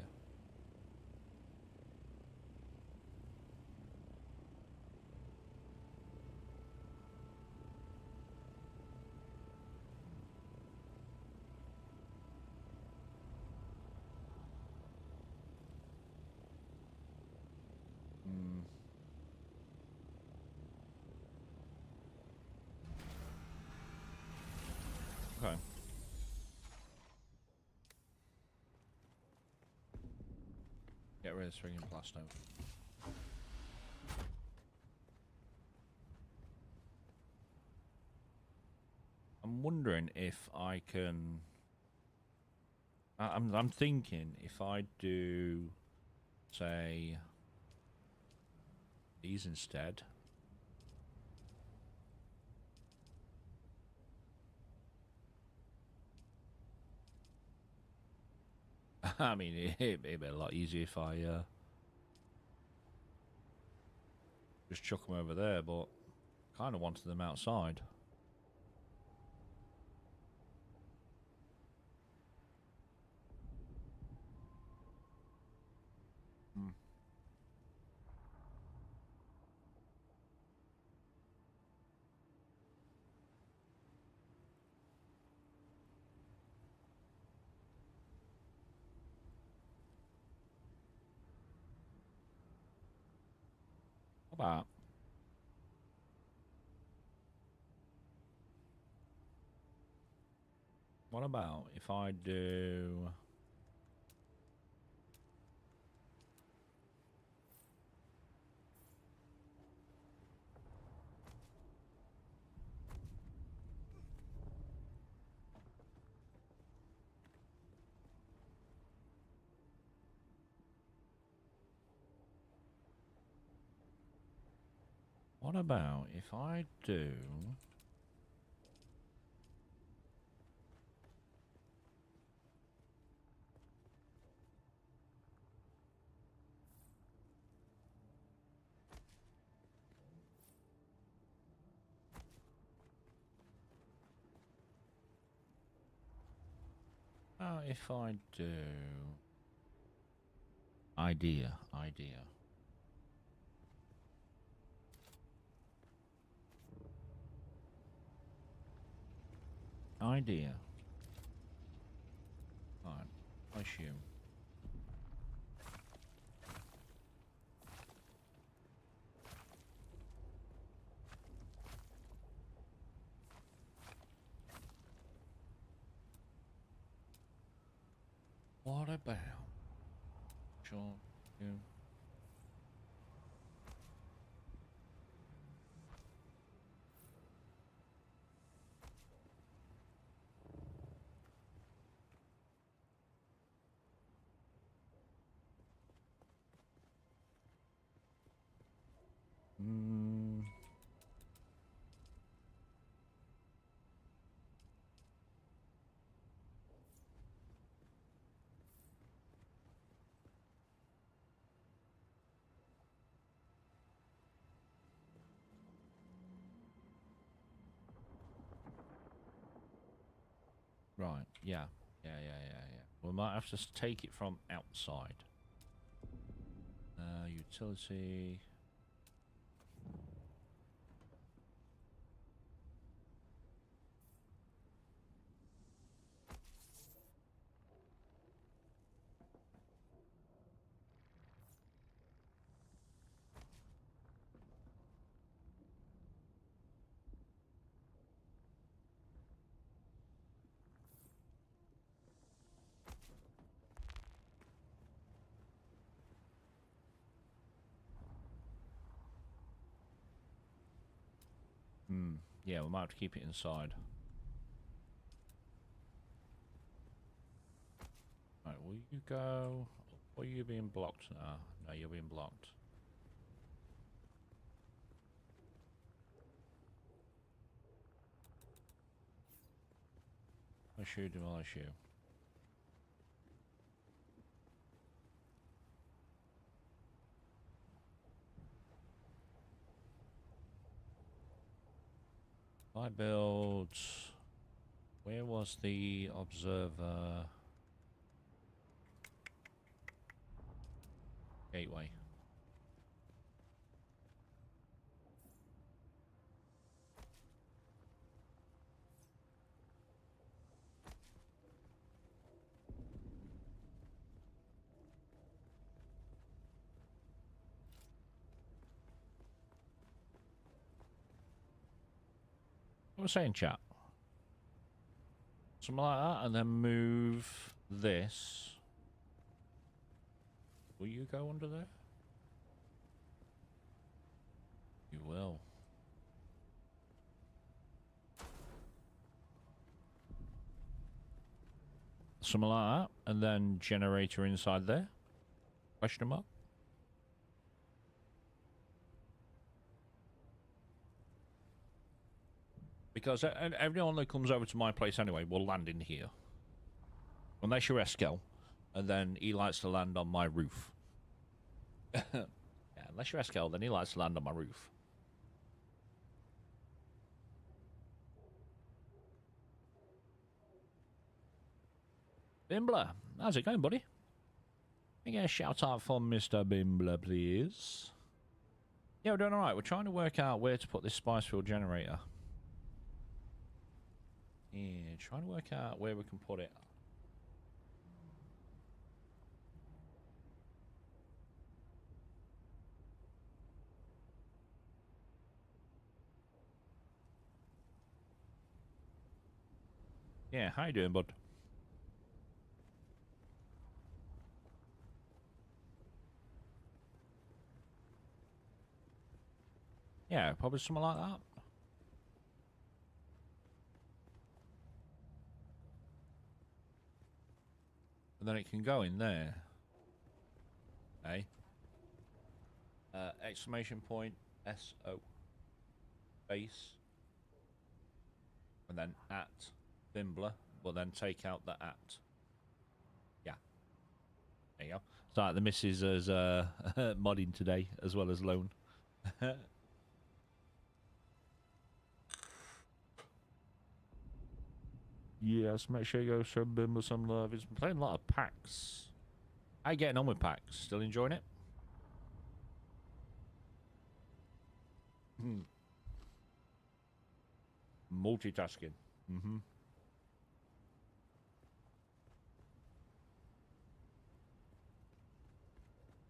Hmm. Okay. Get rid of string and plasto. I'm wondering if I can. I'm thinking if I do, say, these instead. I mean, it'd be a lot easier if I just chuck them over there, but kind of wanted them outside. Hmm. About what about if I do what about if I do if I do idea. Fine. I assume. What about? Sure. Yeah. Mm. Right. Yeah. Yeah. We might have to take it from outside. Utility. Yeah, we might have to keep it inside. Right, will you go? Or are you being blocked now? No, you're being blocked. Demolish you. I build. Where was the observer? Gateway. What was I saying, chat? Something like that, and then move this. Will you go under there? You will. Something like that, and then generator inside there? Question mark? Because everyone that comes over to my place anyway will land in here. Unless you're Eskel. and then he likes to land on my roof. Yeah, unless you're Eskel, then he likes to land on my roof. Bimbler, how's it going, buddy? Can you get a shout out for Mr. Bimbler, please? Yeah, we're doing alright. We're trying to work out where to put this spice fuel generator. Yeah, trying to work out where we can put it. Yeah, how you doing, bud? Yeah, probably something like that. And then it can go in there. Okay. Exclamation point SO base. And then at Bimbler, but then take out the at. Yeah. There you go. It's like the missus is modding today as well as Lone. Yes, make sure you go show Bimbler some love. He's been playing a lot of packs. How you getting on with packs? Still enjoying it? Multitasking.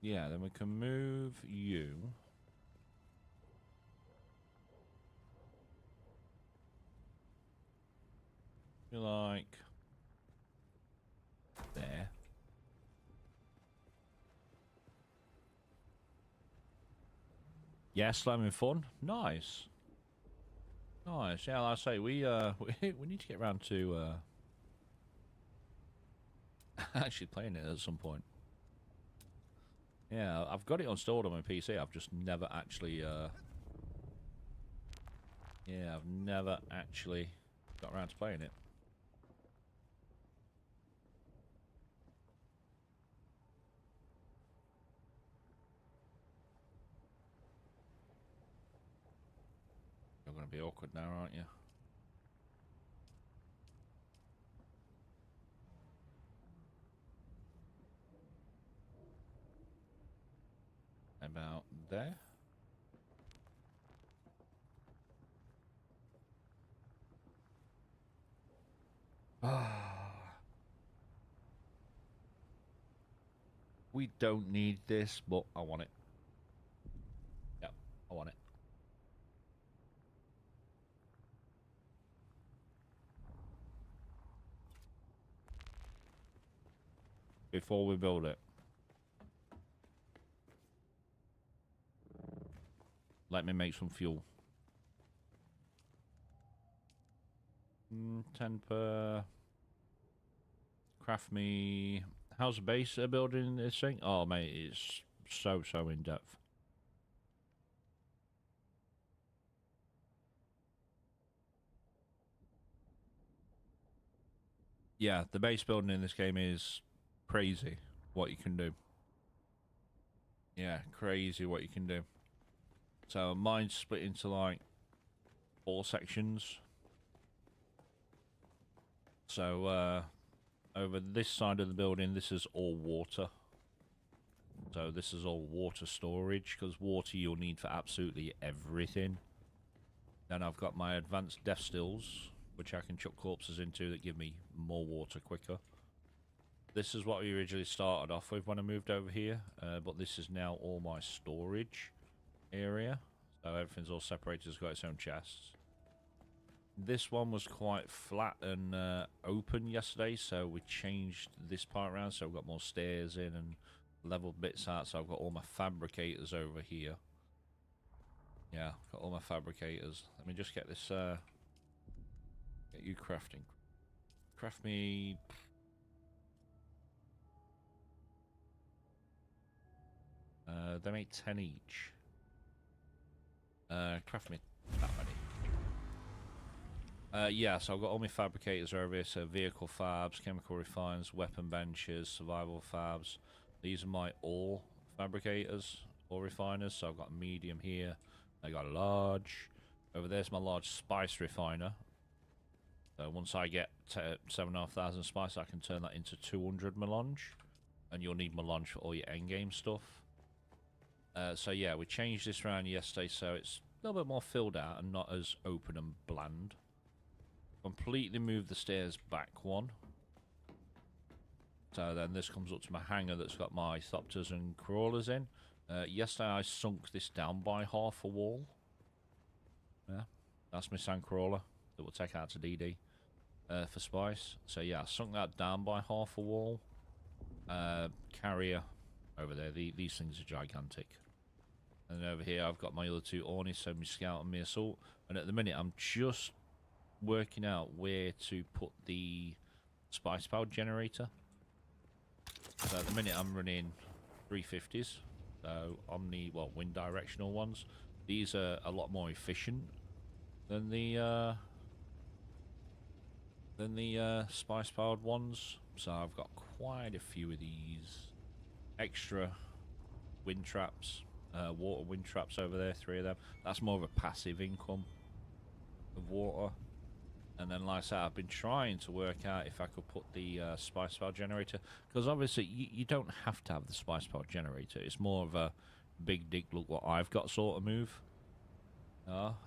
Yeah, then we can move you. You're like there. Yeah, slamming fun. Nice. Nice. Yeah, like I say, we need to get around to actually playing it at some point. Yeah, I've got it installed on my PC. I've just never actually yeah, I've never actually got around to playing it. You're going to be awkward now, aren't you? About there. We don't need this, but I want it. Yep, I want it. Before we build it. Let me make some fuel. 10 per. Craft me. How's the base building this thing? Oh, mate, it's so in depth. Yeah, the base building in this game is crazy what you can do. Yeah, crazy what you can do. So mine's split into like 4 sections. So over this side of the building, this is all water. So this is all water storage, because water you'll need for absolutely everything. Then I've got my advanced death stills, which I can chuck corpses into that give me more water quicker. This is what we originally started off with when I moved over here, but this is now all my storage area. So everything's all separated, it's got its own chests. This one was quite flat and open yesterday, so we changed this part around, so we've got more stairs in and leveled bits out, so I've got all my fabricators over here. Yeah, got all my fabricators. Let me just get this, get you crafting. Craft me... they make 10 each. Craft me that many. Yeah, so I've got all my fabricators over here. So vehicle fabs, chemical refines, weapon benches, survival fabs. These are my ore fabricators, ore refiners. So I've got a medium here. I got a large. Over there's my large spice refiner. So once I get 7,500 spice, I can turn that into 200 melange. And you'll need melange for all your endgame stuff. So yeah, we changed this around yesterday so it's a little bit more filled out and not as open and bland. Completely moved the stairs back one. So then this comes up to my hangar that's got my thopters and crawlers in. Yesterday I sunk this down by half a wall. Yeah, that's my sand crawler that we'll take out to DD for spice. So yeah, I sunk that down by half a wall. Carrier over there, these things are gigantic. And then over here I've got my other two Ornis, so my scout and my assault. And at the minute I'm just working out where to put the spice powered generator. So at the minute I'm running 350s, so omni, well, wind directional ones. These are a lot more efficient than the spice powered ones. So I've got quite a few of these extra wind traps, water wind traps over there, 3 of them. That's more of a passive income of water. And then, like I said, I've been trying to work out if I could put the spice power generator, because obviously you don't have to have the spice power generator. It's more of a big dick, look what I've got sort of move.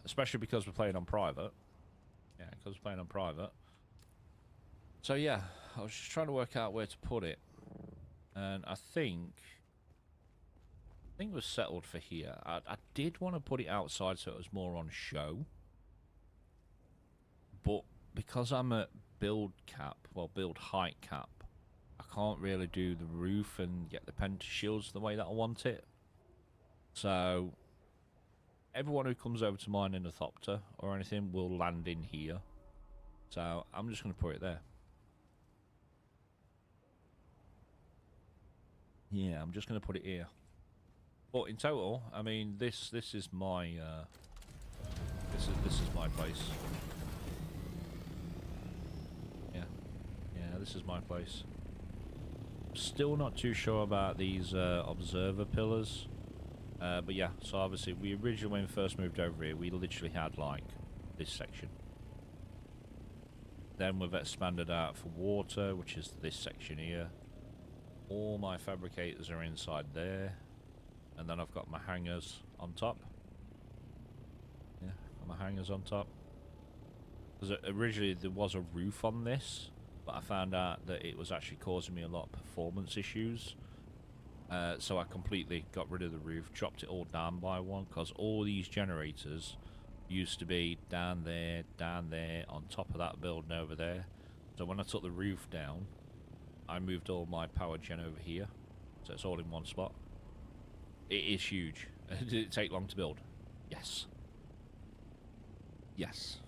Especially because we're playing on private. Yeah, because we're playing on private. So yeah, I was just trying to work out where to put it, and I think it was settled for here. I did want to put it outside so it was more on show. But because I'm at build cap, well, build height cap, I can't really do the roof and get the penta shields the way that I want it. So everyone who comes over to mine in a thopter or anything will land in here. So I'm just going to put it there. Yeah, I'm just going to put it here. But in total, I mean, this is my this is my place. Yeah, this is my place. Still not too sure about these observer pillars. But yeah, so obviously we originally, when we first moved over here, we literally had like this section. Then we've expanded out for water, which is this section here. All my fabricators are inside there. And then I've got my hangars on top. Yeah, got my hangars on top. Because originally there was a roof on this, but I found out that it was actually causing me a lot of performance issues. So I completely got rid of the roof, dropped it all down by one, because all these generators used to be down there, on top of that building over there. So when I took the roof down, I moved all my power gen over here, so it's all in one spot. It is huge. Did it take long to build? Yes. Yes.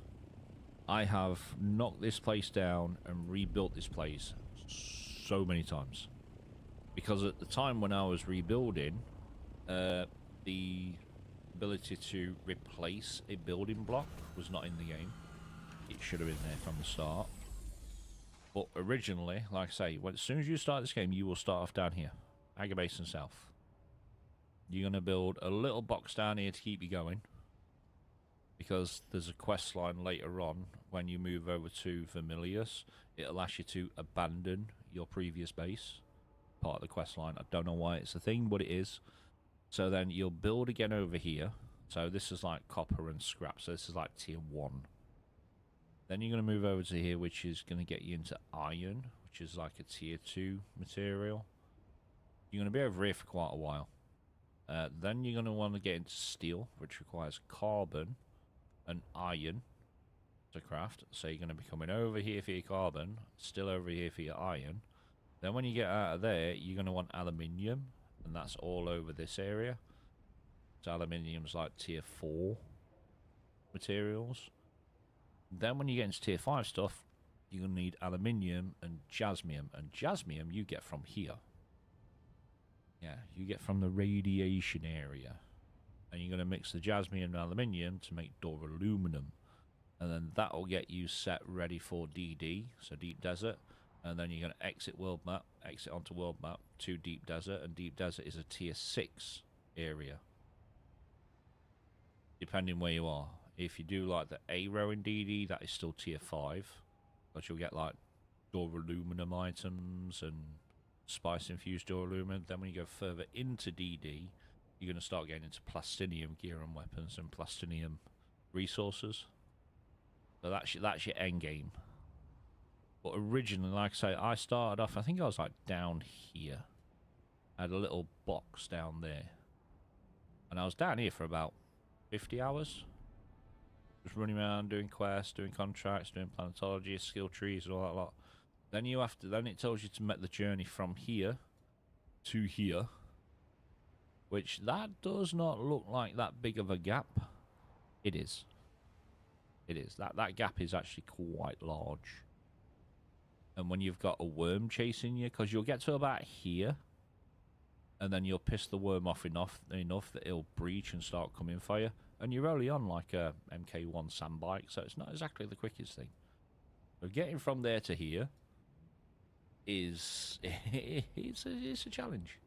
I have knocked this place down and rebuilt this place so many times. Because at the time when I was rebuilding, the ability to replace a building block was not in the game. It should have been there from the start. But originally, like I say, as soon as you start this game, you will start off down here. Agger Basin South. You're going to build a little box down here to keep you going. Because there's a quest line later on when you move over to Vermilius. It'll ask you to abandon your previous base. Part of the quest line. I don't know why it's a thing, but it is. So then you'll build again over here. So this is like copper and scrap. So this is like tier 1. Then you're going to move over to here, which is going to get you into iron, which is like a tier 2 material. You're going to be over here for quite a while. Then you're going to want to get into steel, which requires carbon and iron to craft. So you're going to be coming over here for your carbon, still over here for your iron. Then when you get out of there, you're going to want aluminium, and that's all over this area. So aluminium's like tier 4 materials. Then when you get into tier 5 stuff, you're going to need aluminium and jasmium. And jasmium you get from here. Yeah, you get from the radiation area. And you're going to mix the jasmium and aluminium to make duraluminum. and then that'll get you set ready for DD, so Deep Desert, and then you're going to exit world map, exit onto world map to Deep Desert, and Deep Desert is a tier 6 area, depending where you are. If you do like the A row in DD, that is still tier 5, but you'll get like aluminum items and spice infused aluminum. Then when you go further into DD, you're going to start getting into plastinium gear and weapons and plastinium resources. So that's your end game. But originally, like I say, I started off, I think I was like down here. I had a little box down there. And I was down here for about 50 hours. Just running around, doing quests, doing contracts, doing planetology, skill trees, and all that lot. Then you have to, then it tells you to make the journey from here to here. Which, that does not look like that big of a gap. It is. It is. That gap is actually quite large. And when you've got a worm chasing you, because you'll get to about here, and then you'll piss the worm off enough that it'll breach and start coming for you. And you're only on like a MK1 sand bike, so it's not exactly the quickest thing. But getting from there to here is it's a challenge.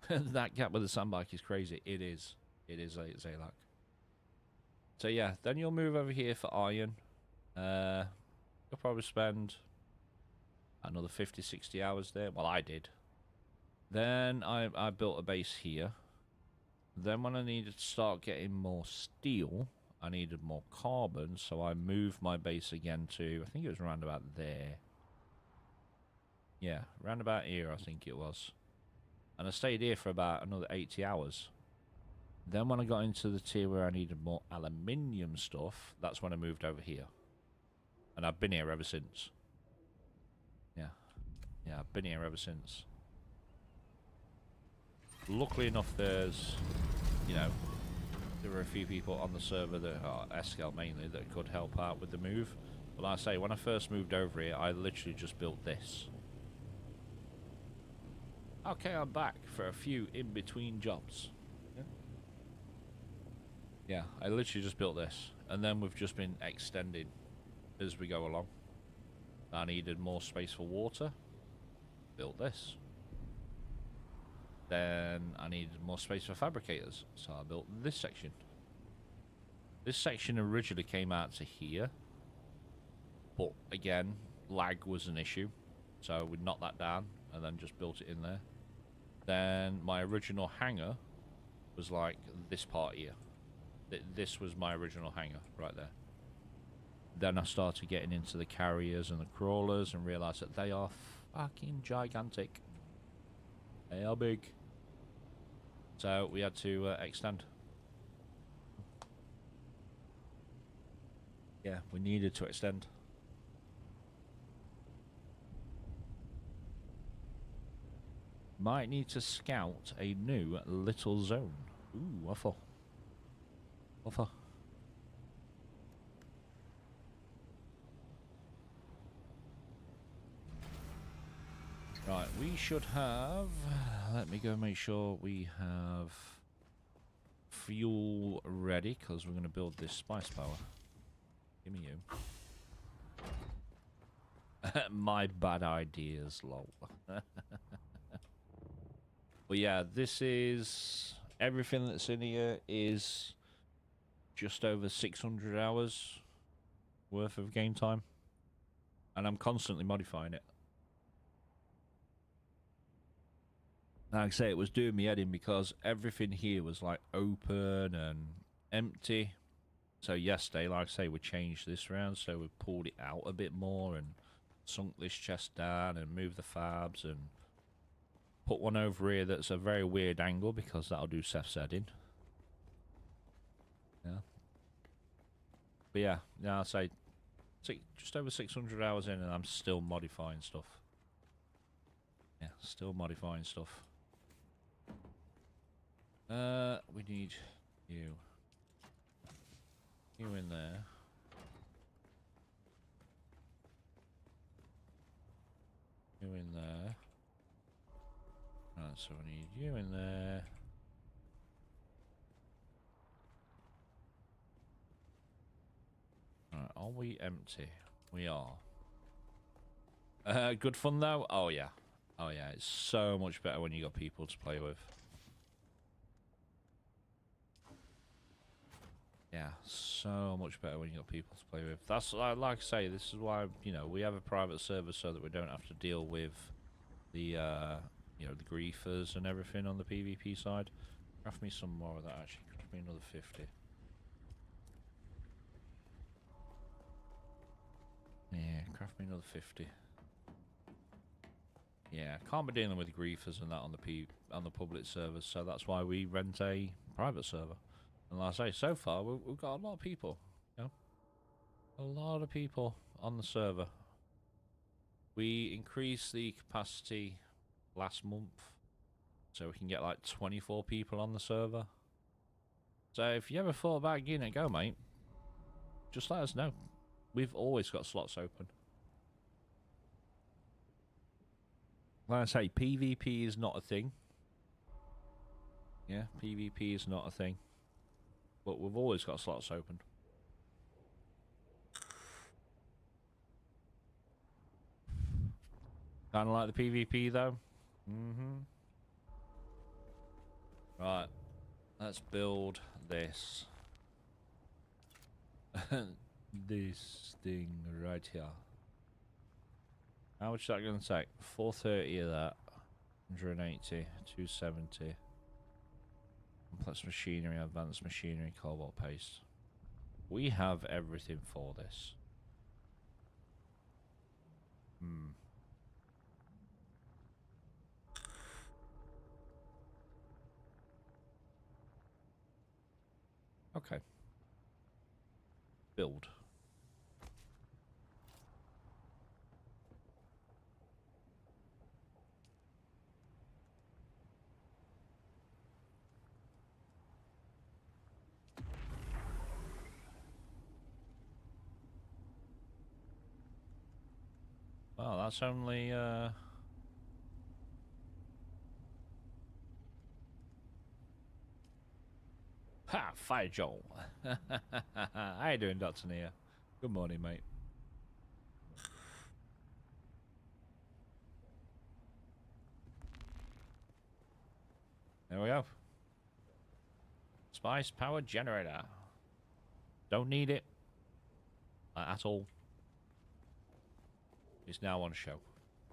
That gap with the sand bike is crazy. It is. It is, Zalak. So yeah, then you'll move over here for iron. You'll probably spend another 50, 60 hours there. Well, I did. Then I built a base here. Then when I needed to start getting more steel, I needed more carbon, so I moved my base again to, I think it was around about there. Yeah, around about here I think it was. And I stayed here for about another 80 hours. Then when I got into the tier where I needed more aluminium stuff, that's when I moved over here. And I've been here ever since. Yeah. Yeah, I've been here ever since. Luckily enough, there's, you know, there were a few people on the server that are Escal mainly that could help out with the move. But like I say, when I first moved over here, I literally just built this. Okay, I'm back for a few in-between jobs. Yeah, I literally just built this. And then we've just been extending as we go along. I needed more space for water. Built this. Then I needed more space for fabricators. So I built this section. This section originally came out to here. But again, lag was an issue. So we knocked that down and then just built it in there. Then my original hangar was like this part here. This was my original hangar right there. Then I started getting into the carriers and the crawlers and realised that they are fucking gigantic. They are big. So we had to extend. Yeah, we needed to extend. Might need to scout a new little zone. Ooh, waffle. Waffle. Right, we should have... Let me go make sure we have fuel ready, because we're going to build this spice power. Give me you. My bad ideas, lol. But yeah, this is... Everything that's in here is just over 600 hours worth of game time. And I'm constantly modifying it. Like I say, it was doing me head in because everything here was like open and empty. So yesterday, like I say, we changed this round, so we pulled it out a bit more and sunk this chest down and moved the fabs and put one over here that's a very weird angle because that'll do Seth's head in. Yeah. But yeah, I'll say just over 600 hours in and I'm still modifying stuff. Yeah, still modifying stuff. We need you. You in there. You in there. Right, so we need you in there. Right, are we empty? We are. Good fun though? Oh yeah. Oh yeah, it's so much better when you got people to play with. Yeah, so much better when you got people to play with. That's like I say, this is why, you know, we have a private server so that we don't have to deal with the you know, the griefers and everything on the PvP side. Craft me some more of that actually. Craft me another 50. Yeah, craft me another 50. Yeah, can't be dealing with griefers and that on the public servers, so that's why we rent a private server. And like I say, so far we've got a lot of people. You know, a lot of people on the server. We increased the capacity last month, so we can get like 24 people on the server. So if you ever thought about giving it a go, mate, just let us know. We've always got slots open. Like I say, PvP is not a thing. Yeah, PvP is not a thing. But we've always got slots open. Kind of like the PvP though. Right. Let's build this. This thing right here. How much is that going to take? 430 of that. 180. 270. Complex machinery, advanced machinery, cobalt paste. We have everything for this. Okay. Build. Well, that's only Ha! Fire Joel. How you doing, Dr. Nia? Good morning, mate. There we go. Spice power generator. Don't need it at all. It's now on show.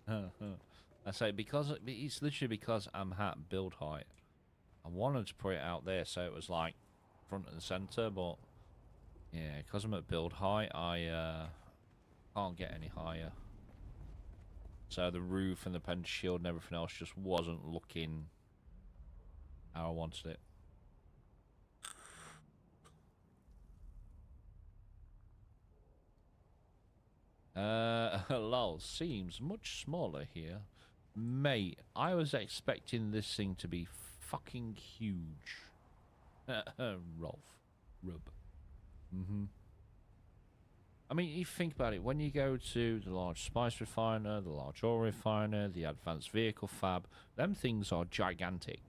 I say because it's literally because I'm at build height. I wanted to put it out there so it was like front and center, but yeah, because I'm at build height, I can't get any higher. So the roof and the pen shield and everything else just wasn't looking how I wanted it. Lol, seems much smaller here. Mate, I was expecting this thing to be fucking huge. Rolf. Rub. I mean, you think about it, when you go to the large spice refiner, the large oil refiner, the advanced vehicle fab, them things are gigantic.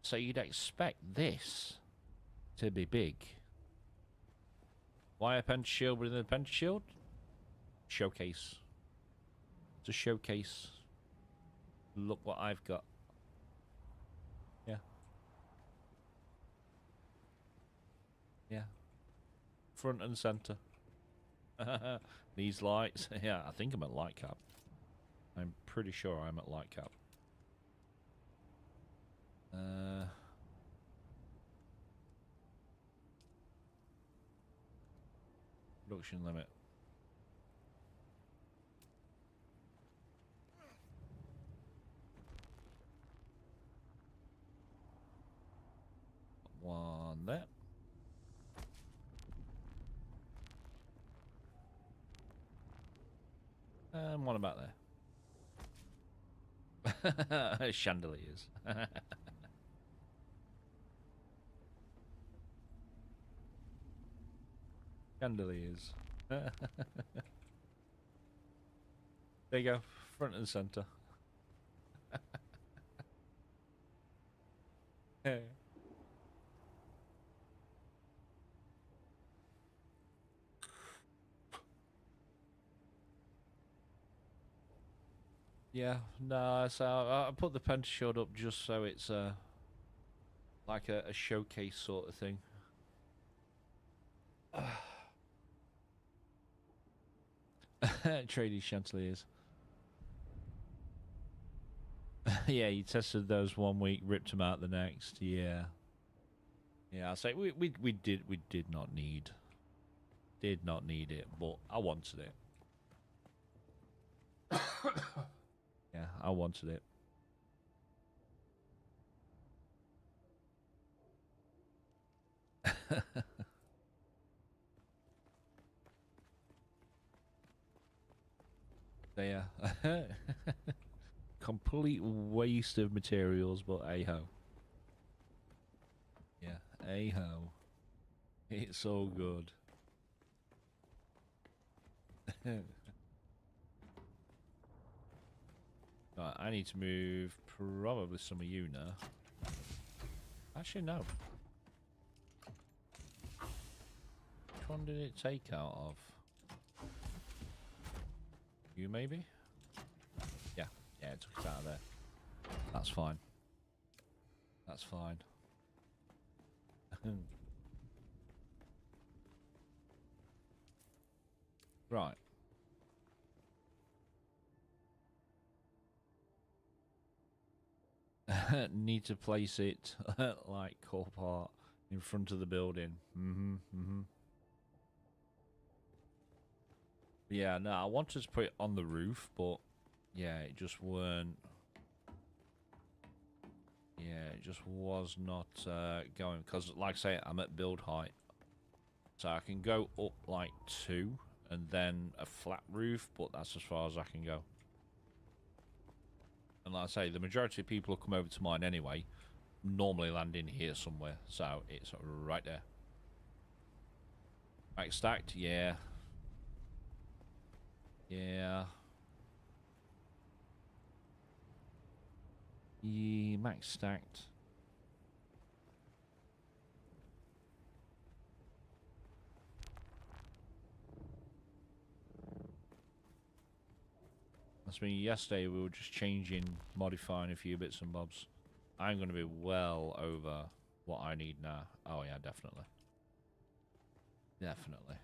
So you'd expect this to be big. Why a pentashield within a pentashield? Showcase. It's a showcase. Look what I've got. Yeah. Yeah. Front and center. These lights. Yeah, I think I'm at light cap. I'm pretty sure I'm at light cap. Production limit. One there. And one about there. Chandeliers. Chandeliers. There you go. Front and center. Yeah, no, so I put the Pentashield up just so it's like a showcase sort of thing. Trading chandeliers. Yeah, you tested those 1 week, ripped them out the next. Yeah, yeah. I say we did not need it, but I wanted it. Yeah, I wanted it. So, yeah. Complete waste of materials, but hey-ho. Yeah, hey-ho. It's so good. Right, I need to move probably some of you now. Actually, no. Which one did it take out of? You, maybe? Yeah, yeah, it took it out of there. That's fine. That's fine. Right. Need to place it like core part in front of the building. Yeah, no, I wanted to put it on the roof, but yeah, it just weren't. Yeah, it just was not going because, like I say, I'm at build height, so I can go up like 2 and then a flat roof, but that's as far as I can go. And like I say, the majority of people who come over to mine anyway normally land in here somewhere, so it's right there. Max stacked, yeah. Yeah. Yeah, max stacked. That's mean yesterday we were just changing, modifying a few bits and bobs. I'm going to be well over what I need now. Oh yeah, definitely. Definitely.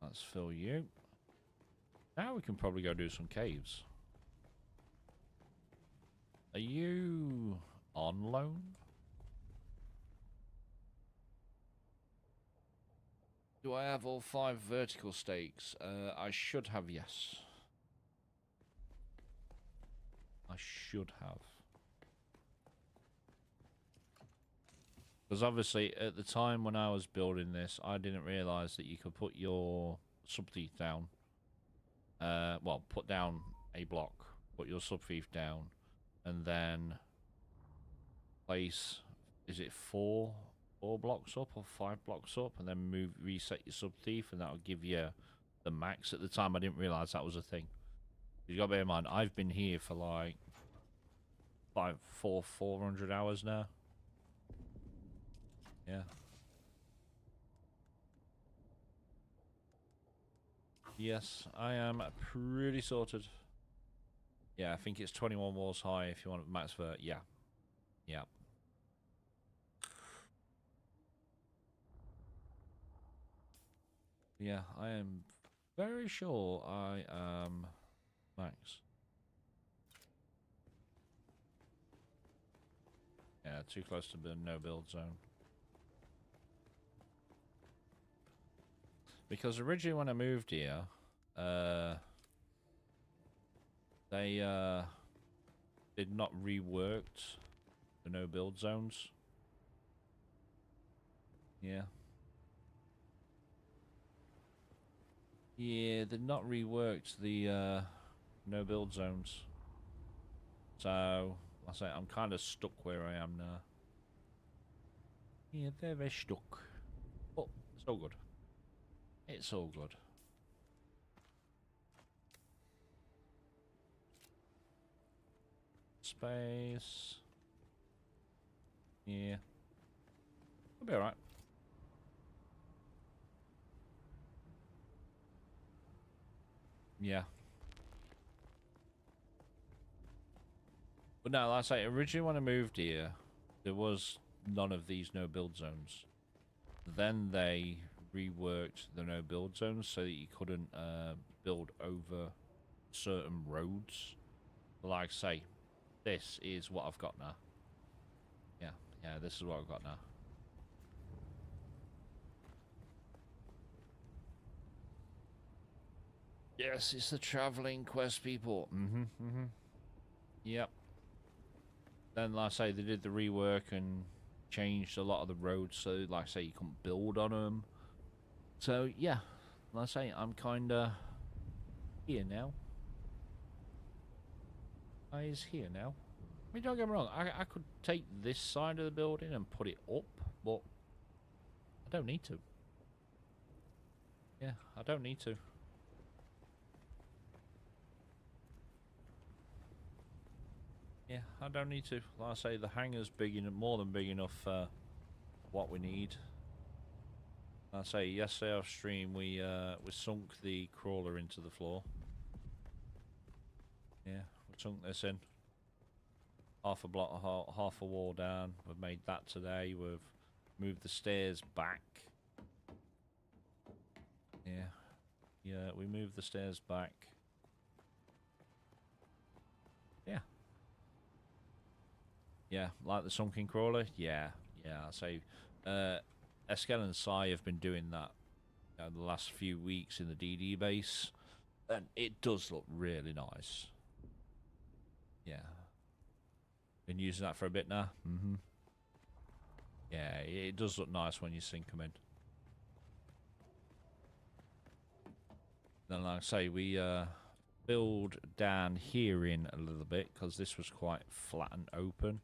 Let's fill you. Now we can probably go do some caves. Are you on loan? Do I have all 5 vertical stakes? I should have, yes. I should have. Because obviously, at the time when I was building this, I didn't realise that you could put your subthief down. Well, put down a block, put your subthief down, and then place, is it 4 blocks up or 5 blocks up, and then reset your subthief, and that'll give you the max. At the time, I didn't realise that was a thing. You got to bear in mind, I've been here for like 400 hours now. Yeah. Yes, I am pretty sorted. Yeah, I think it's 21 walls high if you want max vert. Yeah. Yeah. Yeah, I am very sure I am max. Yeah, too close to the no build zone. Because originally when I moved here, they did not reworked the no build zones. Yeah. Yeah, they've not reworked the no build zones. So, I say I'm kind of stuck where I am now. Yeah, very stuck. But it's all good. It's all good. Space. Yeah. It'll be alright. Yeah. But no, like I say, originally when I moved here, there was none of these no build zones. Then they reworked the no build zones so that you couldn't build over certain roads. Like I say, this is what I've got now. Yeah, this is what I've got now. Yes, it's the traveling quest people. Yep. Then, like I say, they did the rework and changed a lot of the roads, so, like I say, you couldn't build on them. So, yeah, like I say, I'm kind of here now. I is here now. I mean, don't get me wrong, I could take this side of the building and put it up, but I don't need to. Yeah, I don't need to. Yeah, I don't need to. Like I say, the hangar's big enough, more than big enough for what we need. Like I say, yesterday off stream, we sunk the crawler into the floor. Yeah, we sunk this in. Half a block, half a wall down. We've made that today. We've moved the stairs back. Yeah, we moved the stairs back. Yeah, like the sunken crawler. Yeah. I say, Eskel and Sai have been doing that the last few weeks in the DD base, and it does look really nice. Yeah. Been using that for a bit now. Yeah, it does look nice when you sink them in. Then, like I say, we filled down here in a little bit because this was quite flat and open.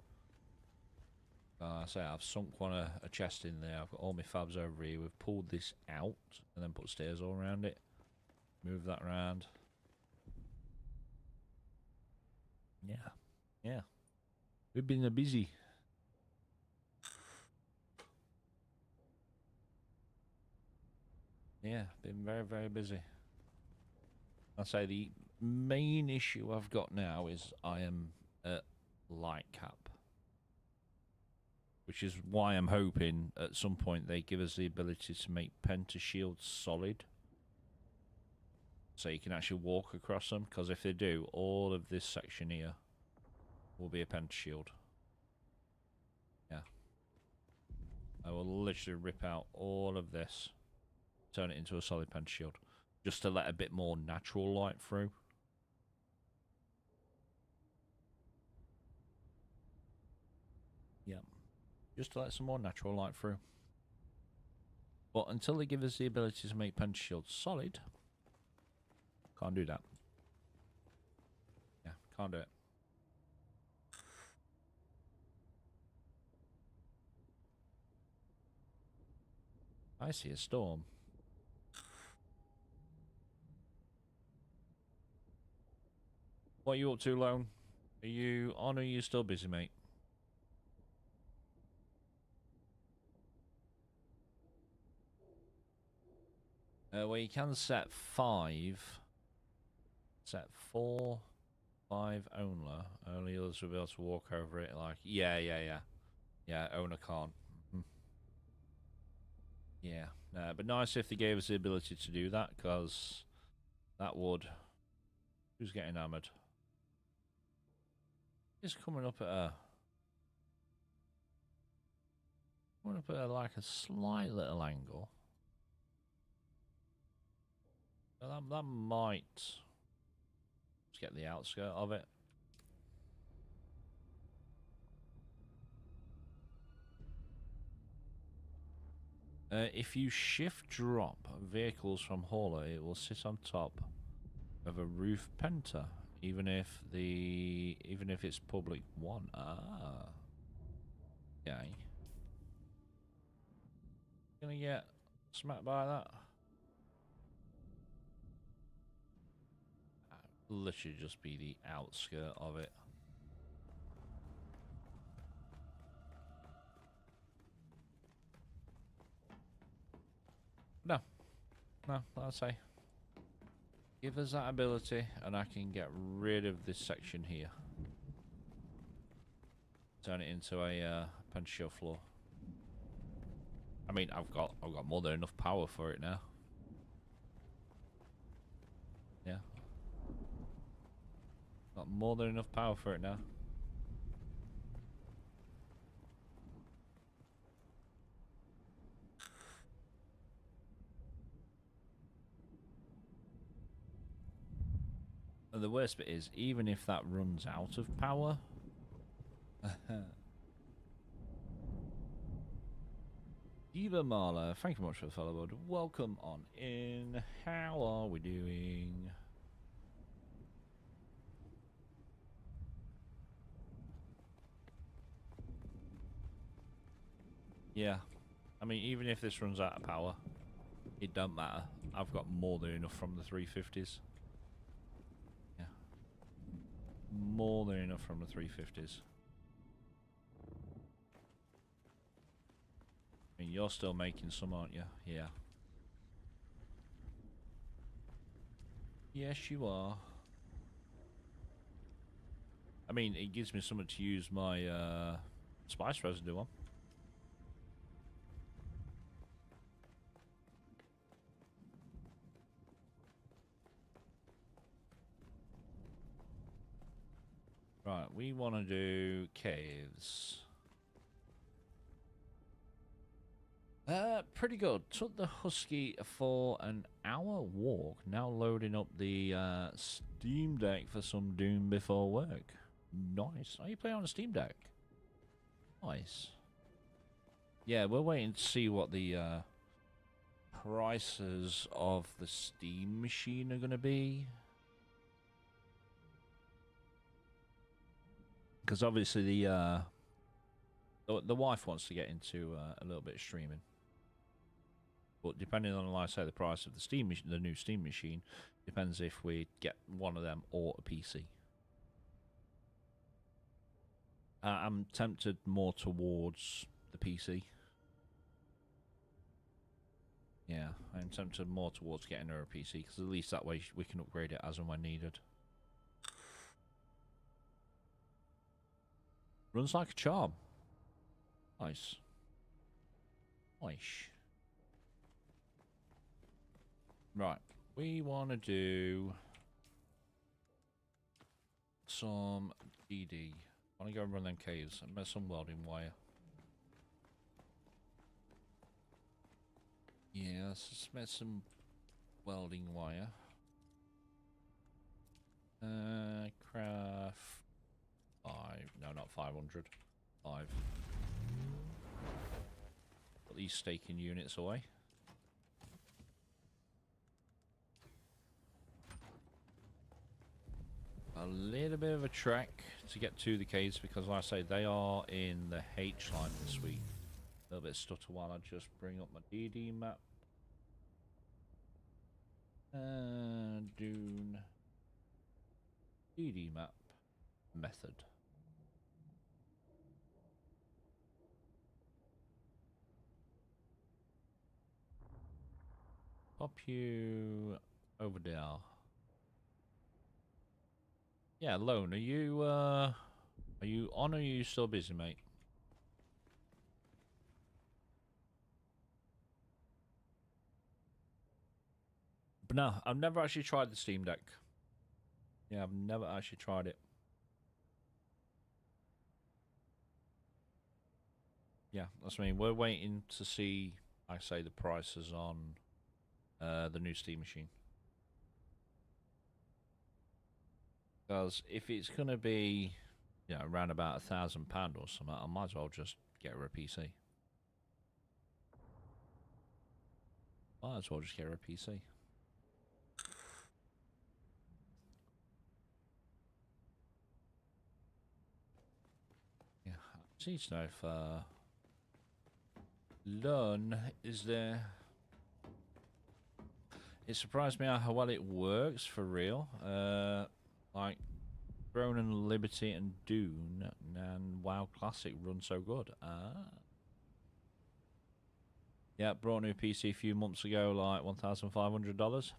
I say I've sunk a chest in there. I've got all my fabs over here. We've pulled this out and then put stairs all around it. Move that around. Yeah. We've been busy. Yeah, been very, very busy. I say the main issue I've got now is I am at light cap. Which is why I'm hoping at some point they give us the ability to make pentashields solid. So you can actually walk across them. Because if they do, all of this section here will be a pentashield. Yeah. I will literally rip out all of this. Turn it into a solid pentashield. Just to let a bit more natural light through. Yeah. Just to let some more natural light through. But until they give us the ability to make pentashields solid, can't do that. Yeah, can't do it. I see a storm. What are you up to, Lone? Are you on or are you still busy, mate? Well, you can set 5. Set 4, 5 owner. Only others will be able to walk over it. Like, yeah. Yeah, owner can't. Yeah, but nice if they gave us the ability to do that, because that would... Who's getting hammered? It's coming up at a... like a slight little angle. That might... Let's get the outskirt of it. If you shift drop vehicles from hauler, it will sit on top of a roof penta, even if it's public 1. Ah. Okay. Gonna get smacked by that. Literally just be the outskirt of it. No. No, I'll say. Give us that ability, and I can get rid of this section here. Turn it into a Pentashell floor. I mean, I've got more than enough power for it now. Yeah. Got more than enough power for it now. And the worst bit is, even if that runs out of power... Eva Marla, thank you very much for the follow, bud. Welcome on in. How are we doing? Yeah. I mean, even if this runs out of power, it don't matter. I've got more than enough from the 350s. Yeah. More than enough from the 350s. I mean, you're still making some, aren't you? Yeah. Yes, you are. I mean, it gives me something to use my spice residue on. Right, we want to do caves. Pretty good. Took the Husky for an hour walk. Now loading up the Steam Deck for some Dune before work. Nice. Are you playing on a Steam Deck? Nice. Yeah, we're waiting to see what the prices of the Steam machine are going to be. Because obviously the wife wants to get into a little bit of streaming. But depending on, like I say, the price of the new Steam machine, depends if we get one of them or a PC. I'm tempted more towards the PC. Yeah, I'm tempted more towards getting her a PC, because at least that way we can upgrade it as and when needed. Runs like a charm. Nice. Nice. Right, we want to do some DD. I want to go and run them caves and make some welding wire. Yeah, let's just make some welding wire. Craft 5. No, not 500. 5. Put these staking units away. A little bit of a trek to get to the caves, because like I say, they are in the H line this week. A little bit stutter while I just bring up my DD map. Dune DD map method. Pop you over there. Yeah, Lone, are you on, or are you still busy, mate? But no, I've never actually tried the Steam Deck. Yeah, I've never actually tried it. Yeah, that's what I mean. We're waiting to see, I say, the prices on the new Steam machine. Because if it's going to be, you know, around about £1,000 or something, I might as well just get her a PC. Might as well just get her a PC. Yeah, I just need to know if Learn is there. It surprised me how well it works for real. Like Throne and Liberty and Dune and WoW Classic run so good. Yeah, brought a new PC a few months ago, like $1,500.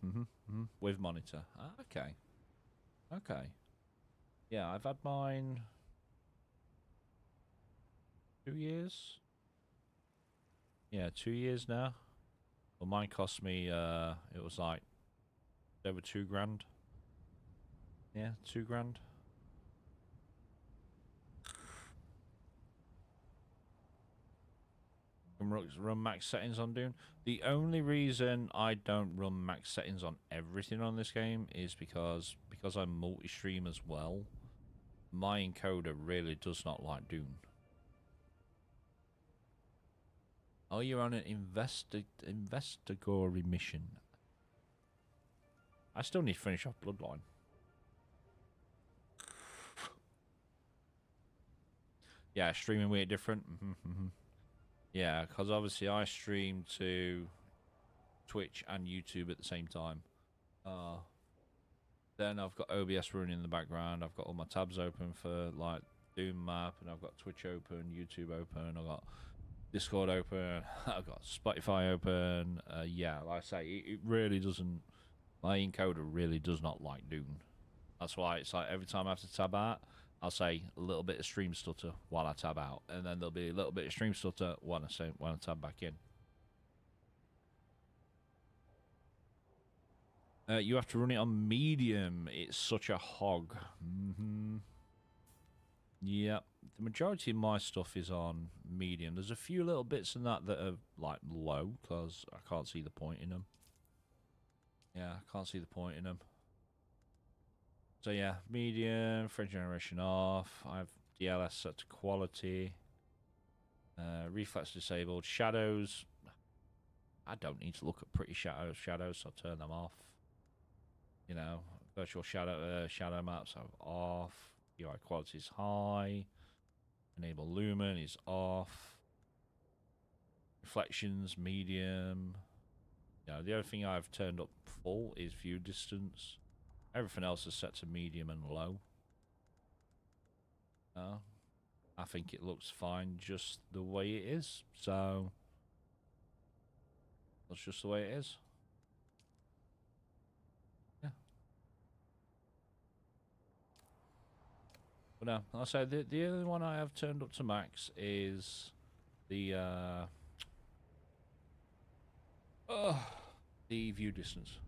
With monitor. Ah, okay. Okay. Yeah, I've had mine 2 years. Yeah, 2 years now. Well, mine cost me. It was like over $2,000. Yeah, $2,000. Run max settings on Dune. The only reason I don't run max settings on everything on this game is because I'm multi-stream as well. My encoder really does not like Dune. Oh, you're on an investigatory mission. I still need to finish off Bloodline. Yeah, streaming weird different. Yeah, because obviously I stream to Twitch and YouTube at the same time. Then I've got OBS running in the background. I've got all my tabs open for like Doom map, and I've got Twitch open, YouTube open. I've got Discord open. I've got Spotify open. Yeah, like I say, it really doesn't. My encoder really does not like Dune. That's why it's like every time I have to tab out, I'll say a little bit of stream stutter while I tab out, and then there'll be a little bit of stream stutter when I tab back in. You have to run it on medium. It's such a hog. Yep. The majority of my stuff is on medium. There's a few little bits in that are like low because I can't see the point in them. Yeah, I can't see the point in them. So yeah, medium, frame generation off. I have DLS set to quality. Reflex disabled. Shadows. I don't need to look at pretty shadows, so I'll turn them off. You know, virtual shadow maps are off. UI quality is high. Enable lumen is off. Reflections, medium. You know, the other thing I've turned up full is view distance. Everything else is set to medium and low. I think it looks fine just the way it is. So that's just the way it is. Yeah. But no, I'll say the other one I have turned up to max is the view distance.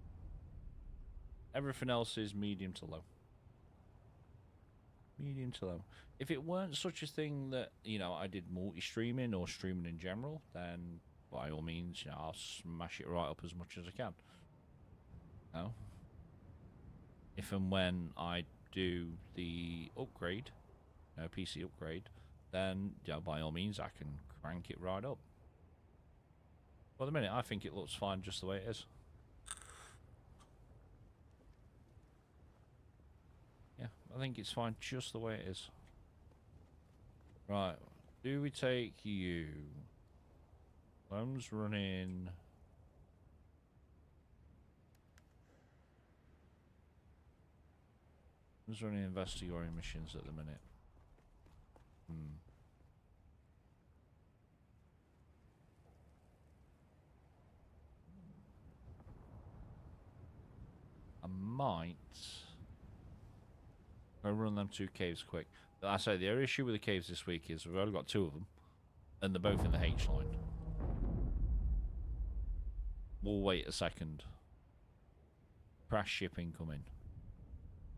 Everything else is medium to low. Medium to low. If it weren't such a thing that, you know, I did multi-streaming or streaming in general, then by all means, you know, I'll smash it right up as much as I can. No. If and when I do the upgrade, you know, PC upgrade, then, you know, by all means, I can crank it right up. For the minute, I think it looks fine just the way it is. Yeah, I think it's fine just the way it is. Right, do we take you? Loans running. Loans running investigatory missions at the minute. I might. I'll run them 2 caves quick. I say the only issue with the caves this week is we've only got 2 of them, and they're both in the H line. We'll wait a second. Crash shipping coming.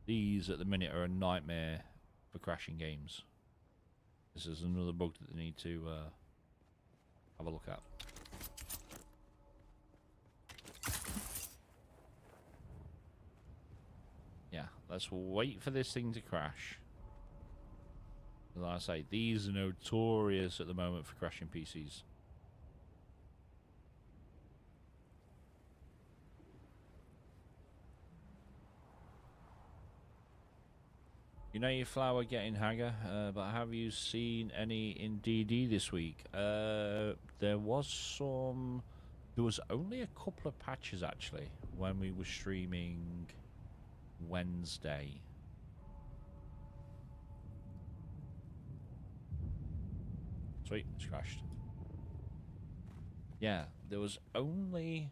These at the minute are a nightmare for crashing games. This is another bug that they need to have a look at. Yeah, let's wait for this thing to crash. Like I say, these are notorious at the moment for crashing PCs. You know your flower getting hagger, but have you seen any in DD this week? There was only a couple of patches actually when we were streaming Wednesday. Sweet, it's crashed. Yeah, there was only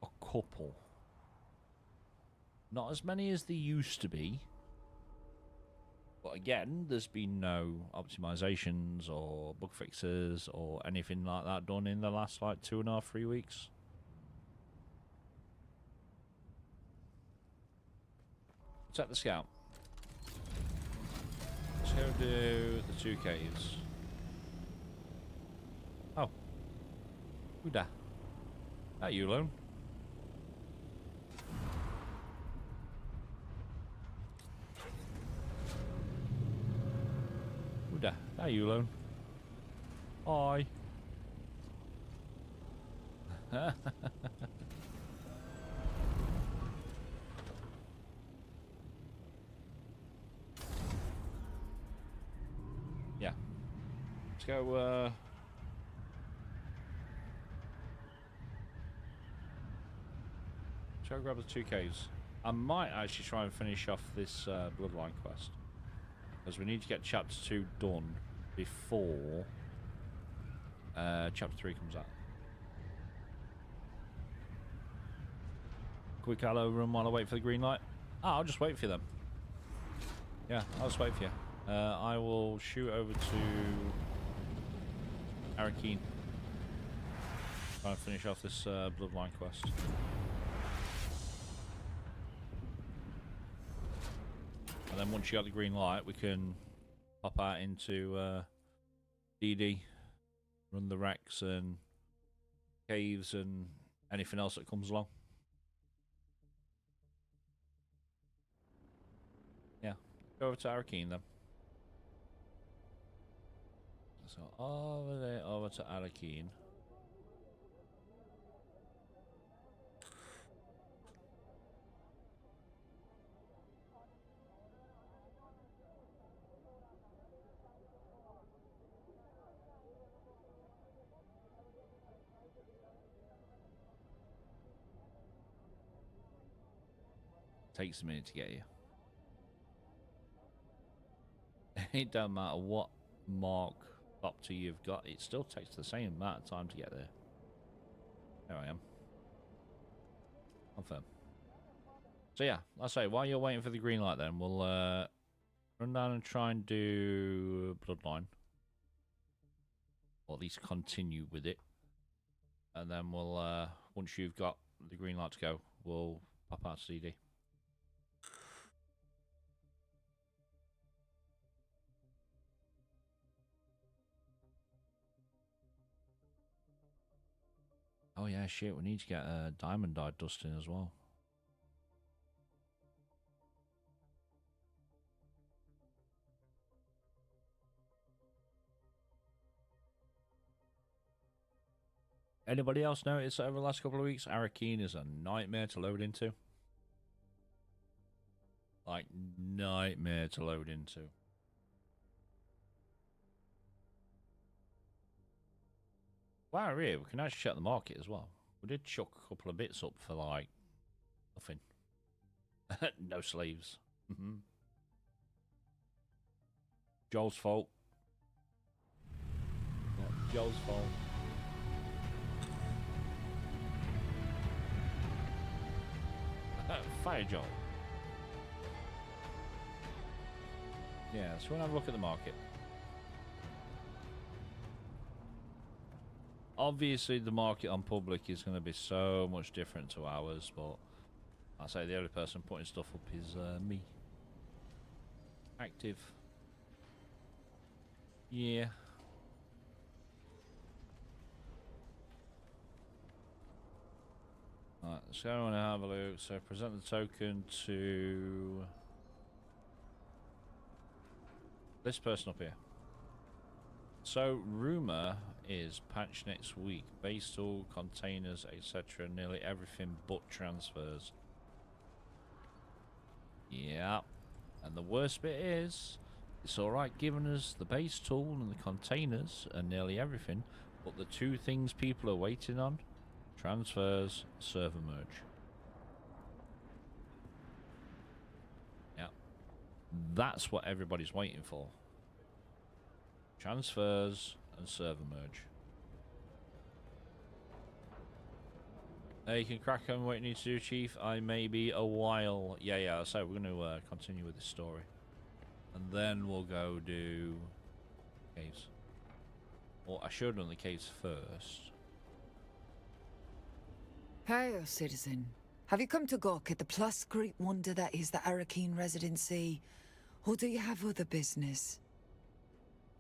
a couple. Not as many as there used to be. But again, there's been no optimizations or bug fixes or anything like that done in the last like 2.5, 3 weeks. Check the scout. Let's go do the 2 caves. Oh. Who da? That you, Lone? Who da? That you, Lone? Hi. Yeah. Let's go, let's go grab the 2 caves. I might actually try and finish off this Bloodline quest. Because we need to get Chapter 2 done before Chapter 3 comes out. Quick hello run while I wait for the green light. I'll just wait for you then. Yeah, I'll just wait for you. I will shoot over to Arakeen. Try and finish off this Bloodline quest. And then once you got the green light, we can pop out into DD, run the wrecks and caves and anything else that comes along. Yeah, go over to Arakeen then. So over there, over to Arakeen. Takes a minute to get you. It don't matter what mark optor you've got, it still takes the same amount of time to get there. There I am. Confirm. So yeah, I'll say while you're waiting for the green light then, we'll run down and try and do Bloodline. Or at least continue with it. And then we'll, once you've got the green light to go, we'll pop out to DD. Oh yeah, shit, we need to get a diamond dye dusting as well. Anybody else notice over the last couple of weeks, Arakeen is a nightmare to load into? Like, nightmare to load into. Wow, here, we can actually check the market as well. We did chuck a couple of bits up for, like, nothing. No slaves. Joel's fault. Not Joel's fault. Fire Joel. Yeah, so we'll have a look at the market. Obviously, the market on public is going to be so much different to ours, but I say the only person putting stuff up is me. Active. Yeah. Alright, let's go and have a look. So present the token to this person up here. So rumor is patch next week. Base tool, containers, etc. Nearly everything but transfers. Yeah. And the worst bit is, it's alright giving us the base tool and the containers and nearly everything, but the two things people are waiting on: transfers, server merge. Yeah. That's what everybody's waiting for. Transfers and server merge. You can crack on what you need to do, Chief. I may be a while. Yeah. So we're going to continue with this story. And then we'll go do caves. Well, I should have done the caves first. Hail, citizen. Have you come to gawk at the plus great wonder that is the Arakeen residency? Or do you have other business?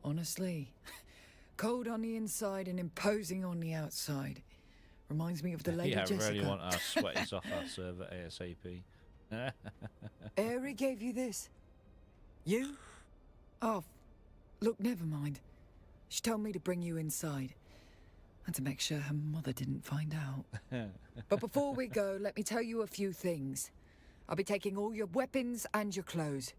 Honestly, cold on the inside and imposing on the outside. Reminds me of the Lady Jessica. Yeah, I really want our sweaties off our server ASAP. Aerie gave you this? You? Oh, look, never mind. She told me to bring you inside. And to make sure her mother didn't find out. But before we go, let me tell you a few things. I'll be taking all your weapons and your clothes.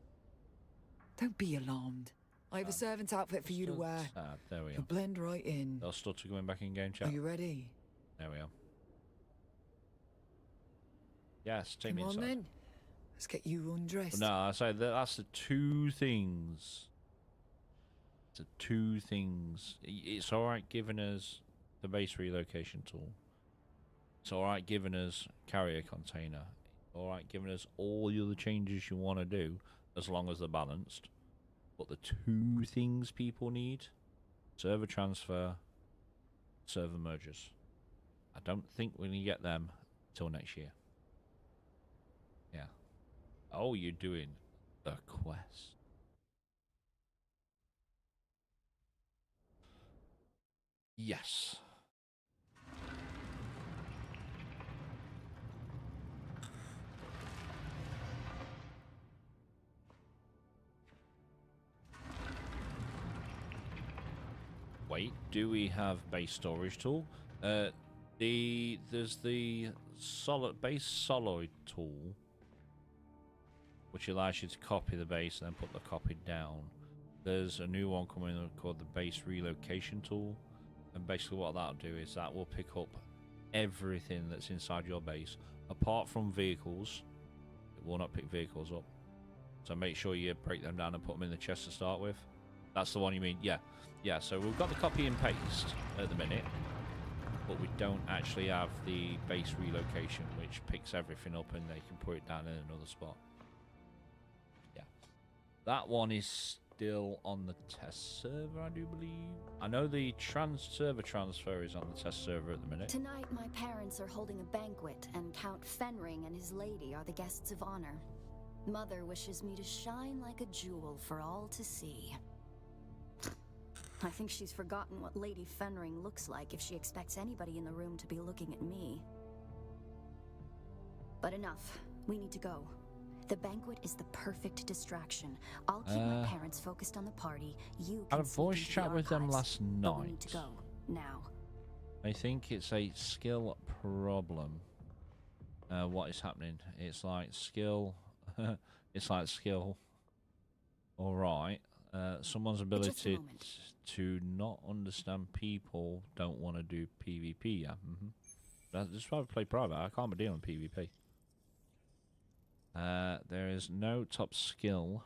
Don't be alarmed. I have a servant's outfit for you to wear. There we You'll are. blend right in. They'll stutter going back in game chat. Are you ready? There we are. Yes, take Come me on inside. then. Let's get you undressed. No, I say that's the two things. The two things. It's alright giving us the base relocation tool. It's alright giving us carrier container. Alright giving us all the other changes you want to do, as long as they're balanced. But the two things people need: server transfer, server mergers. I don't think we're going to get them till next year. Yeah. Oh, you're doing the quest. Yes. Wait, do we have base storage tool? There's the base solid tool, which allows you to copy the base and then put the copy down. There's a new one coming called the base relocation tool, and basically what that'll do is that will pick up everything that's inside your base, apart from vehicles. It will not pick vehicles up, so make sure you break them down and put them in the chest to start with. That's the one you mean? Yeah. So we've got the copy and paste at the minute, but we don't actually have the base relocation, which picks everything up and they can put it down in another spot. Yeah, that one is still on the test server, I do believe. I know the server transfer is on the test server at the minute. Tonight, my parents are holding a banquet, and Count Fenring and his lady are the guests of honor. Mother wishes me to shine like a jewel for all to see. I think she's forgotten what Lady Fenring looks like if she expects anybody in the room to be looking at me. But enough. We need to go. The banquet is the perfect distraction. I'll keep my parents focused on the party. You I can had a voice sneak into chat the with them archives, last but we need to night. go now. I think it's a skill problem. What is happening? It's like skill. It's like skill. All right. Someone's ability to not understand people don't want to do PvP. Yeah. That's why I play private. I can't be dealing PvP. There is no top skill.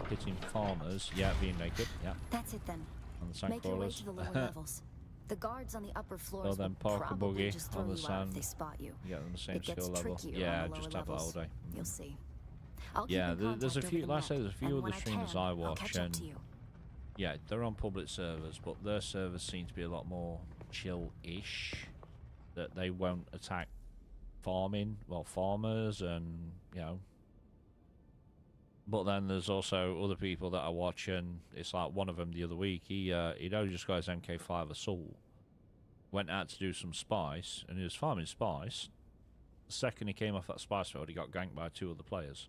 Hitting farmers. Yeah, being naked. Yeah. That's it then. On the sand Make your way crawlers. to the lower levels. The guards on the upper floors Well, then will park a probably buggy just on throw the you out if sand. they spot you. Yeah, on the same It gets skill level. trickier Yeah, on the just lower have that all levels. day. You'll see. I'll keep Yeah, in there's a contact few. over Like I the say, net, there's a few and other when I streamers can, I I'll watch, catch up and to you. yeah, they're on public servers, but their servers seem to be a lot more chill-ish. That they won't attack farmers, and you know. But then there's also other people that I watch, and it's like one of them the other week. He'd only just got his MK5 assault, went out to do some spice, and he was farming spice. The second he came off that spice field, he got ganked by 2 other players.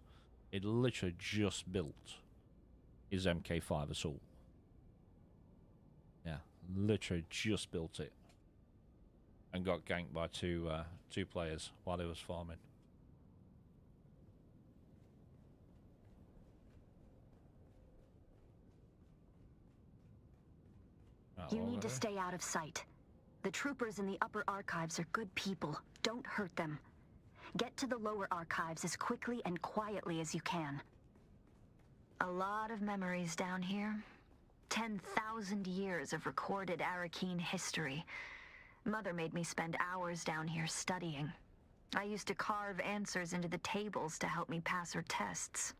He'd literally just built his MK5 assault. Yeah, literally just built it, and got ganked by two players while he was farming. You need to stay out of sight. The troopers in the upper archives are good people. Don't hurt them. Get to the lower archives as quickly and quietly as you can. A lot of memories down here. 10,000 years of recorded Arakeen history. Mother made me spend hours down here studying. I used to carve answers into the tables to help me pass her tests.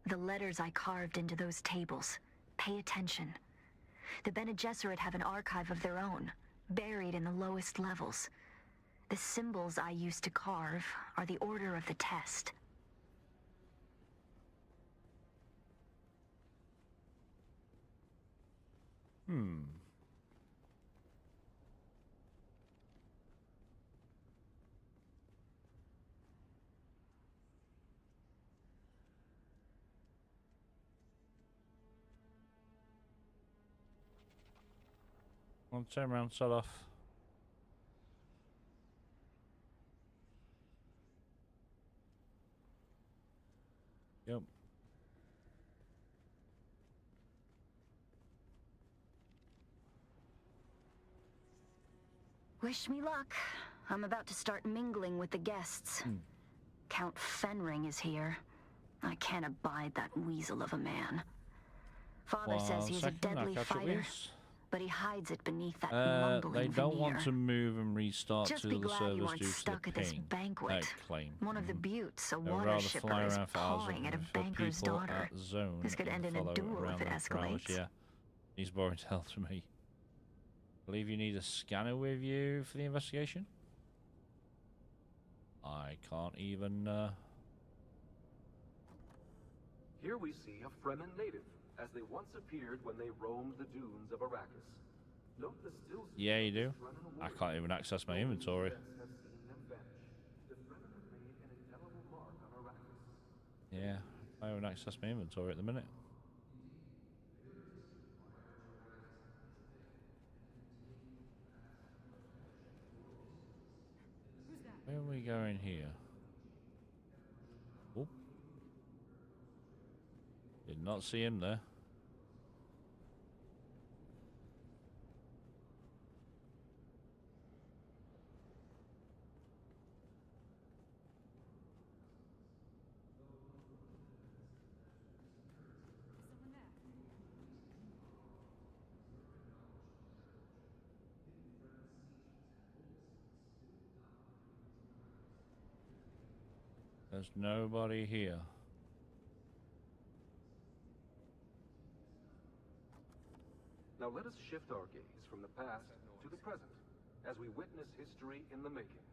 The letters I carved into those tables. Pay attention. The Bene Gesserit have an archive of their own, buried in the lowest levels. The symbols I used to carve are the order of the test. I'll turn around, set off. Yep. Wish me luck. I'm about to start mingling with the guests. Count Fenring is here. I can't abide that weasel of a man. Father says he's a deadly fighter, but he hides it beneath that mumbling They don't want veneer. to move and restart Just to be the glad servers you aren't due to stuck the at this ping. banquet. Claim. One of the buttes, a They'd water rather shipper, fly is around for hours pawing at a for banker's people daughter. at zone This could and end in a follow duel around if it them for hours. escalates. Yeah, he's boring to hell to me. Believe you need a scanner with you for the investigation. I can't even. Here we see a Fremen native, as they once appeared when they roamed the dunes of Arrakis. Note the still. Yeah, you do. I can't even access my inventory. Yeah, I don't access my inventory at the minute. Where are we going here? Oh. Did not see him there. There's nobody here. Now let us shift our gaze from the past to the present, as we witness history in the making.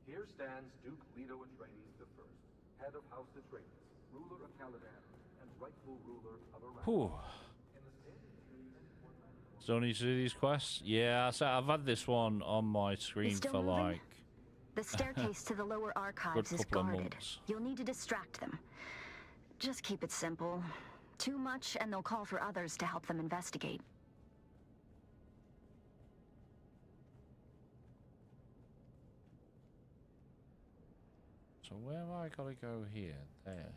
Here stands Duke Leto Atreides I, head of House Atreides, ruler of Caladan, and rightful ruler of Arrakis. Whew. Still need to do these quests? Yeah, so I've had this one on my screen for moving? like The staircase to the lower archives is couple of guarded. months. You'll need to distract them. Just keep it simple. Too much, and they'll call for others to help them investigate. So where have I got to go here? There.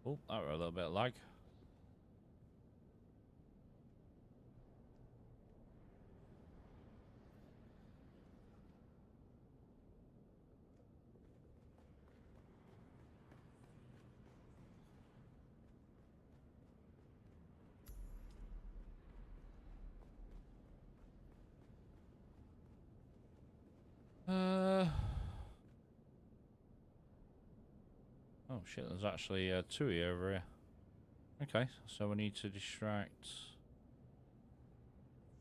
Oh, that were a little bit of lag. Oh shit, there's actually two here over here. Okay, so we need to distract.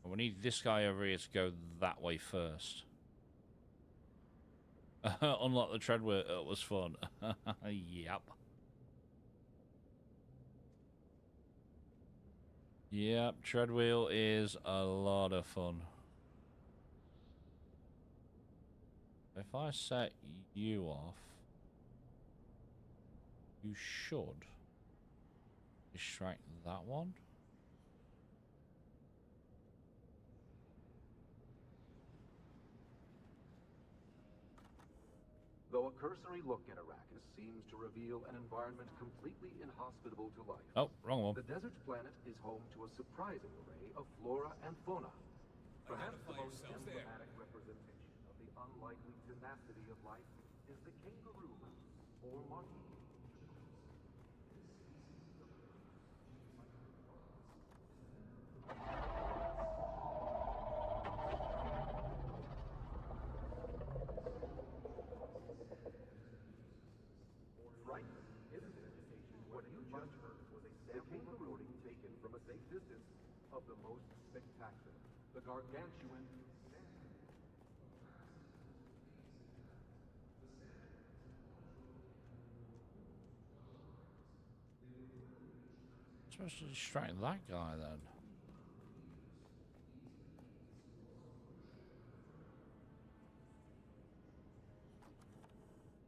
We need this guy over here to go that way first. Unlock the treadwheel, it was fun. Yep. Yep, treadwheel is a lot of fun. If I set you off, you should distract that one. Though a cursory look at Arrakis seems to reveal an environment completely inhospitable to life. Oh, wrong one. The desert planet is home to a surprising array of flora and fauna. Perhaps the most emblematic representation of the unlikely tenacity of life is the kangaroo mouse, or marquis, of the most spectacular, the gargantuan. Supposed to distract that guy then.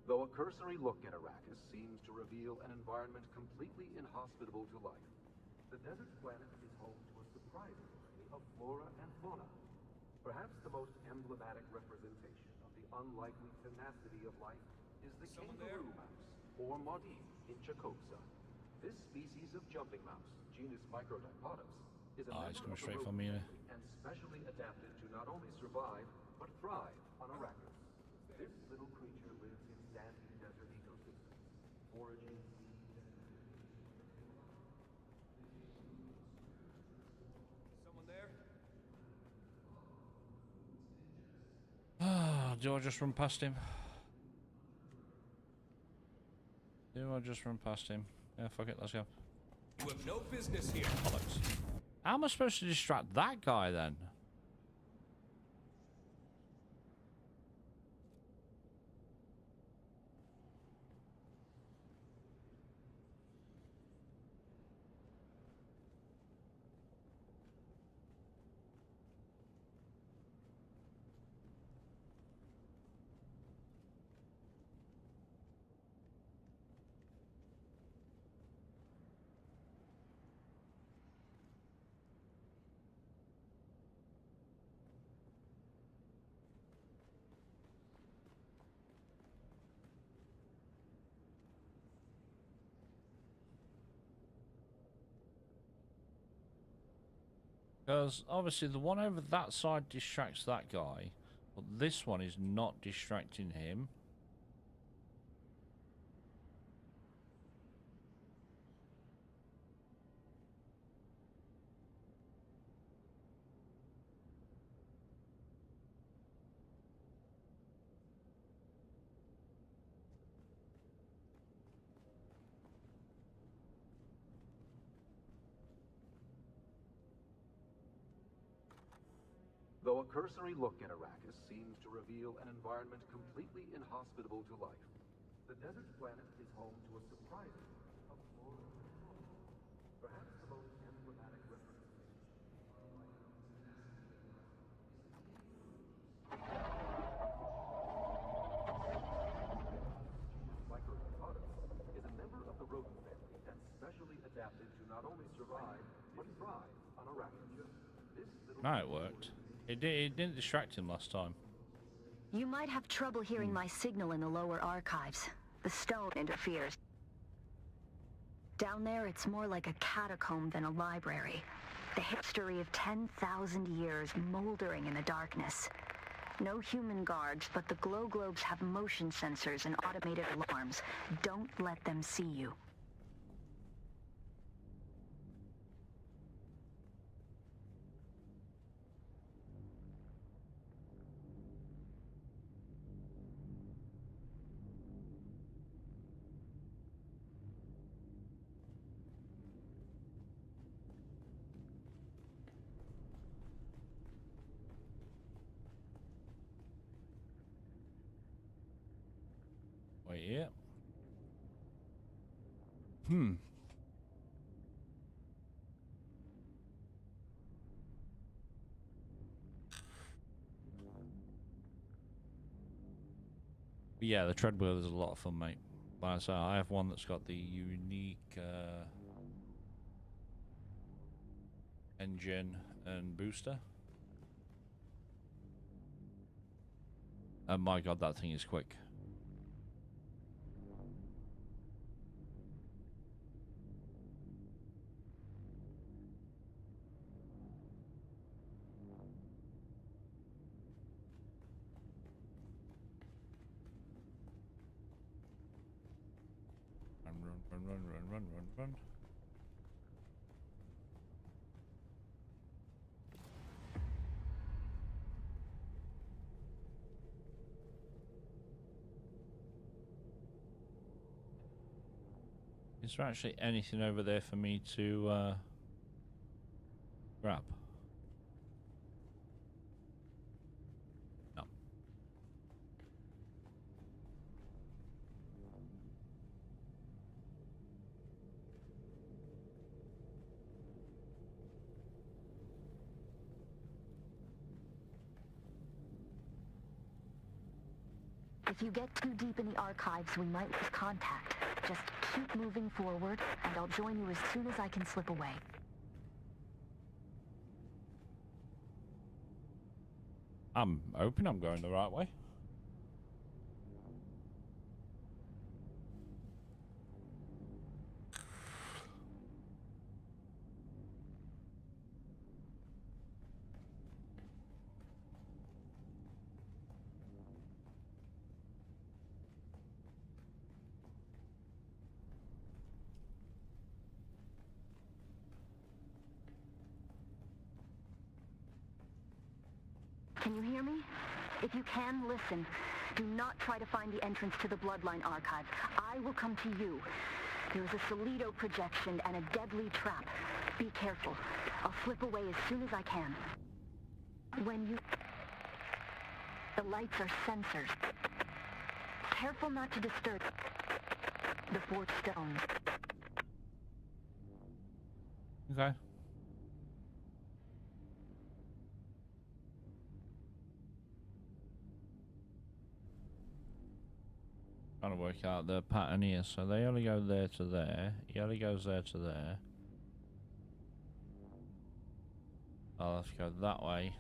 Though a cursory look at Arrakis seems to reveal an environment completely inhospitable to life, the desert planet is home to a surprising array of flora and fauna. Perhaps the most emblematic representation of the unlikely tenacity of life is the kangaroo mouse, or Maudif in Chakotsa. This species of jumping mouse, genus Microdipodus, is a member it's coming of the straight rodent from you. family and specially adapted to not only survive, but thrive on Arrakis. This little creature lives in sandy desert ecosystems, foraging seeds and... Someone there? Do I just run past him? Do I just run past him? Yeah, fuck it, let's go. You have no business here. Bollocks. How am I supposed to distract that guy then? Because obviously the one over that side distracts that guy, but this one is not distracting him. Though a cursory look at Arrakis seems to reveal an environment completely inhospitable to life, the desert planet is home to a surprising array of flora and fauna. Perhaps the most emblematic representation of Microdipodus is a member of the rodent family and specially adapted to not only survive, but thrive on Arrakis. This little No, it worked. It didn't distract him last time. You might have trouble hearing my signal in the lower archives. The stone interferes. Down there, it's more like a catacomb than a library. The history of 10,000 years moldering in the darkness. No human guards, but the glow globes have motion sensors and automated alarms. Don't let them see you. Wait, yeah. Yeah, the treadwheel is a lot of fun, mate. Like I say, I have one that's got the unique engine and booster. And my god, that thing is quick. Run. Is there actually anything over there for me to Grab. No. If you get too deep in the archives, we might lose contact. Just keep moving forward, and I'll join you as soon as I can slip away. I'm hoping I'm going the right way. Can you hear me? If you can, listen. Do not try to find the entrance to the Bloodline Archive. I will come to you. There is a Solido projection and a deadly trap. Be careful. I'll slip away as soon as I can. When you... The lights are sensors. Careful not to disturb the fourth stone. Okay. Trying to work out the pattern here. So they only go there to there. He only goes there to there. I'll have to go that way,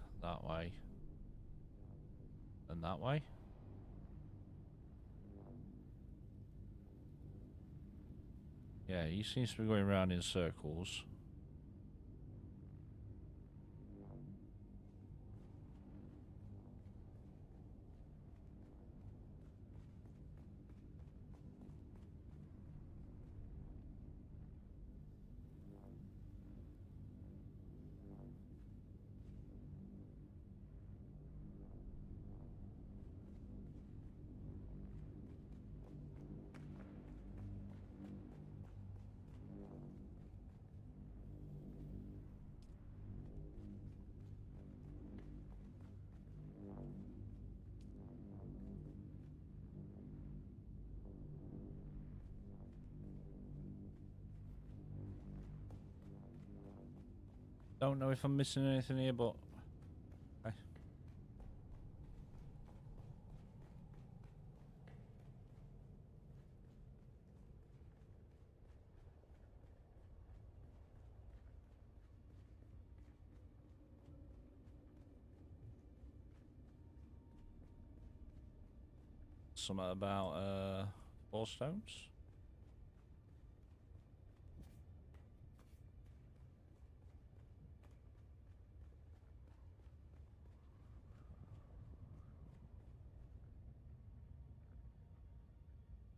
and that way. Yeah, he seems to be going around in circles. Don't know if I'm missing anything here, but okay. Something about 4 stones.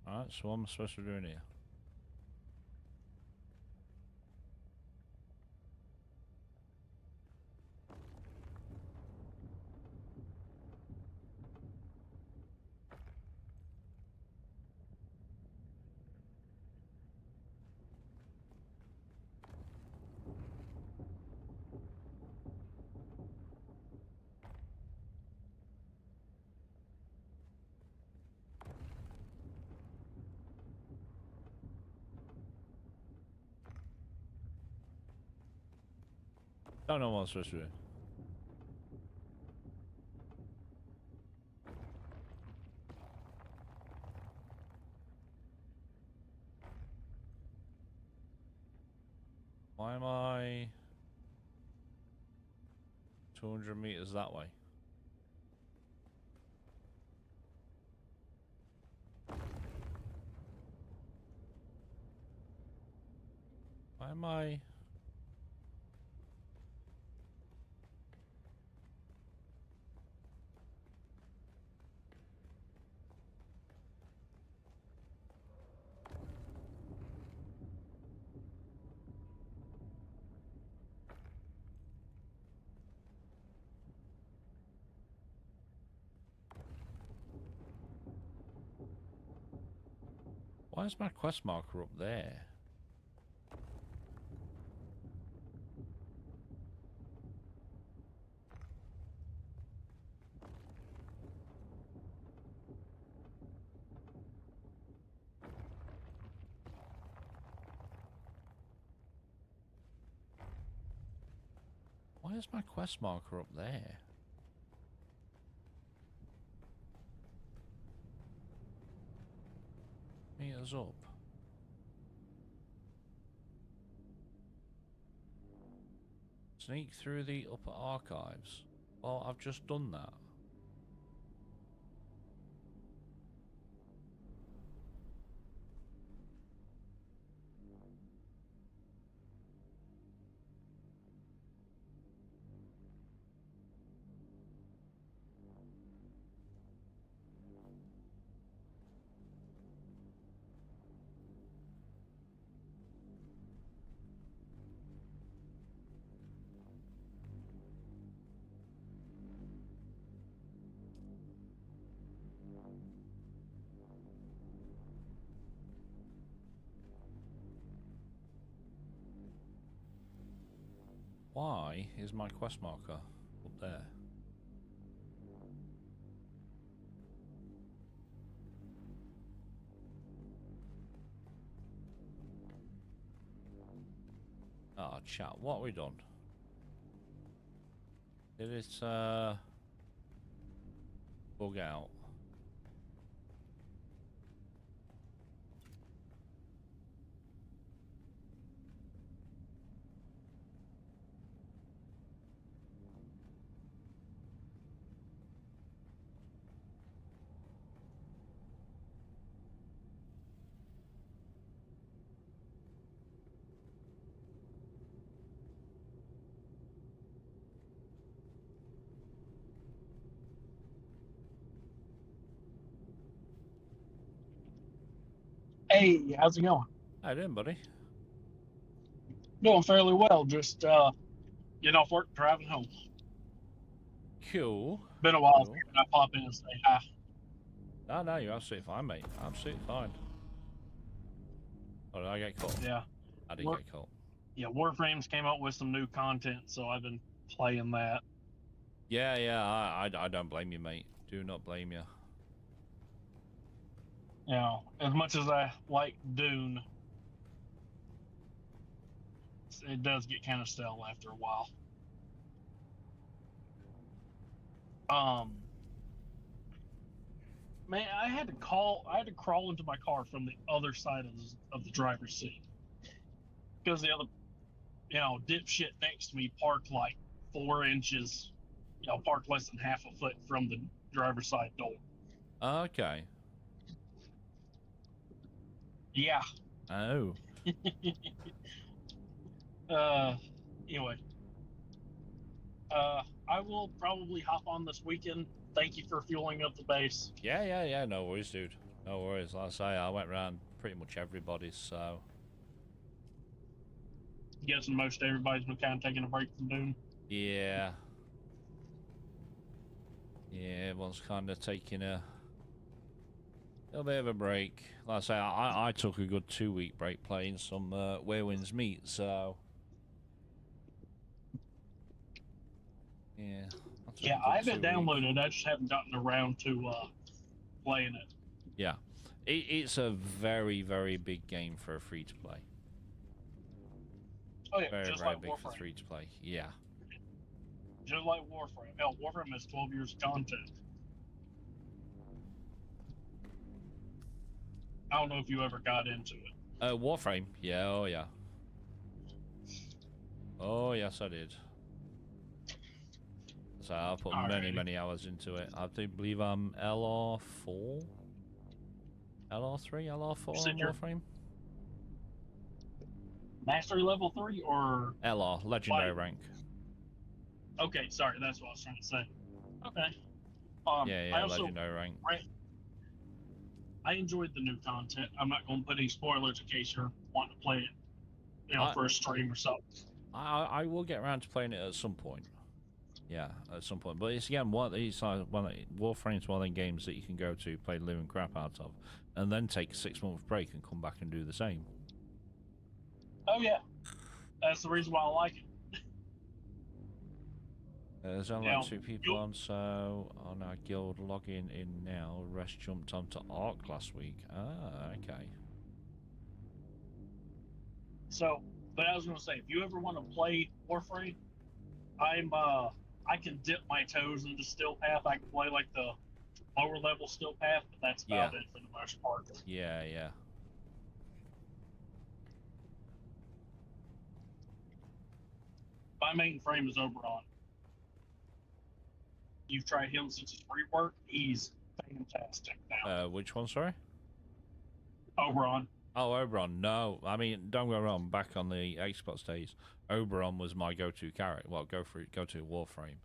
Alright, so what am I supposed to be doing here? Don't know what I'm supposed to do. Why am I 200 meters that way? Why am I... Why is my quest marker up there? Where's my quest marker up there? Meters up. Sneak through the upper archives. Well, I've just done that. Why is my quest marker up there? Oh, chat, what have we done? Did it, bug out? Hey, how's it going? How you doing, buddy? Doing fairly well. Just getting off work, driving home. Cool. Been a while. Cool. I pop in and say hi. No, you're absolutely fine, mate. Absolutely fine. Oh, did I get caught? Yeah. I did get caught. Yeah, Warframes came out with some new content, so I've been playing that. Yeah, I don't blame you, mate. Do not blame you. You know, as much as I like Dune, it does get kind of stale after a while. Man, I had to crawl into my car from the other side of the driver's seat because the other, dipshit next to me parked like 4 inches, parked less than half a foot from the driver's side door. Okay. Yeah. Oh. Anyway. I will probably hop on this weekend. Thank you for fueling up the base. Yeah. No worries, dude. No worries. Like I say, I went around pretty much everybody's, so. Guessing most everybody's been kind of taking a break from Dune. Yeah. Yeah, everyone's kind of taking a little bit of a break. Like I say, I took a good 2-week break playing some Where Winds Meet, so. Yeah. Yeah, I have it downloaded. I just haven't gotten around to playing it. Yeah. It's a very, very big game for a free-to-play. Oh, yeah, Very, just very like big Warframe. for free-to-play. Yeah. Just like Warframe. Hell, Warframe has 12 years of content. I don't know if you ever got into it. Warframe. Yeah, oh yeah. Oh yes, I did. So I put many hours into it. I do believe I'm LR4, LR3, LR4 on Warframe. Mastery level 3 or LR, legendary rank. Okay, sorry, that's what I was trying to say. Okay. Yeah, legendary rank. I enjoyed the new content. I'm not going to put any spoilers in case you're wanting to play it, for a stream or something. I will get around to playing it at some point. Yeah, at some point. But it's again Warframe's one of the games that you can go to, play the living crap out of, and then take a 6-month break and come back and do the same. Oh yeah, that's the reason why I like it. There's only like 2 people on, so on our guild login in now. Rest jumped onto Ark last week. Ah, okay. So, but I was going to say, if you ever want to play Warframe, I can dip my toes into Still Path. I can play like the lower level Still Path, but that's about it for the most part. Yeah, yeah. My main frame is Oberon. You've tried him since his rework. He's fantastic now. Which one, sorry? Oberon. Oh, Oberon. No, I mean, don't go wrong. Back on the Xbox days, Oberon was my go-to character. Well, go-to Warframe.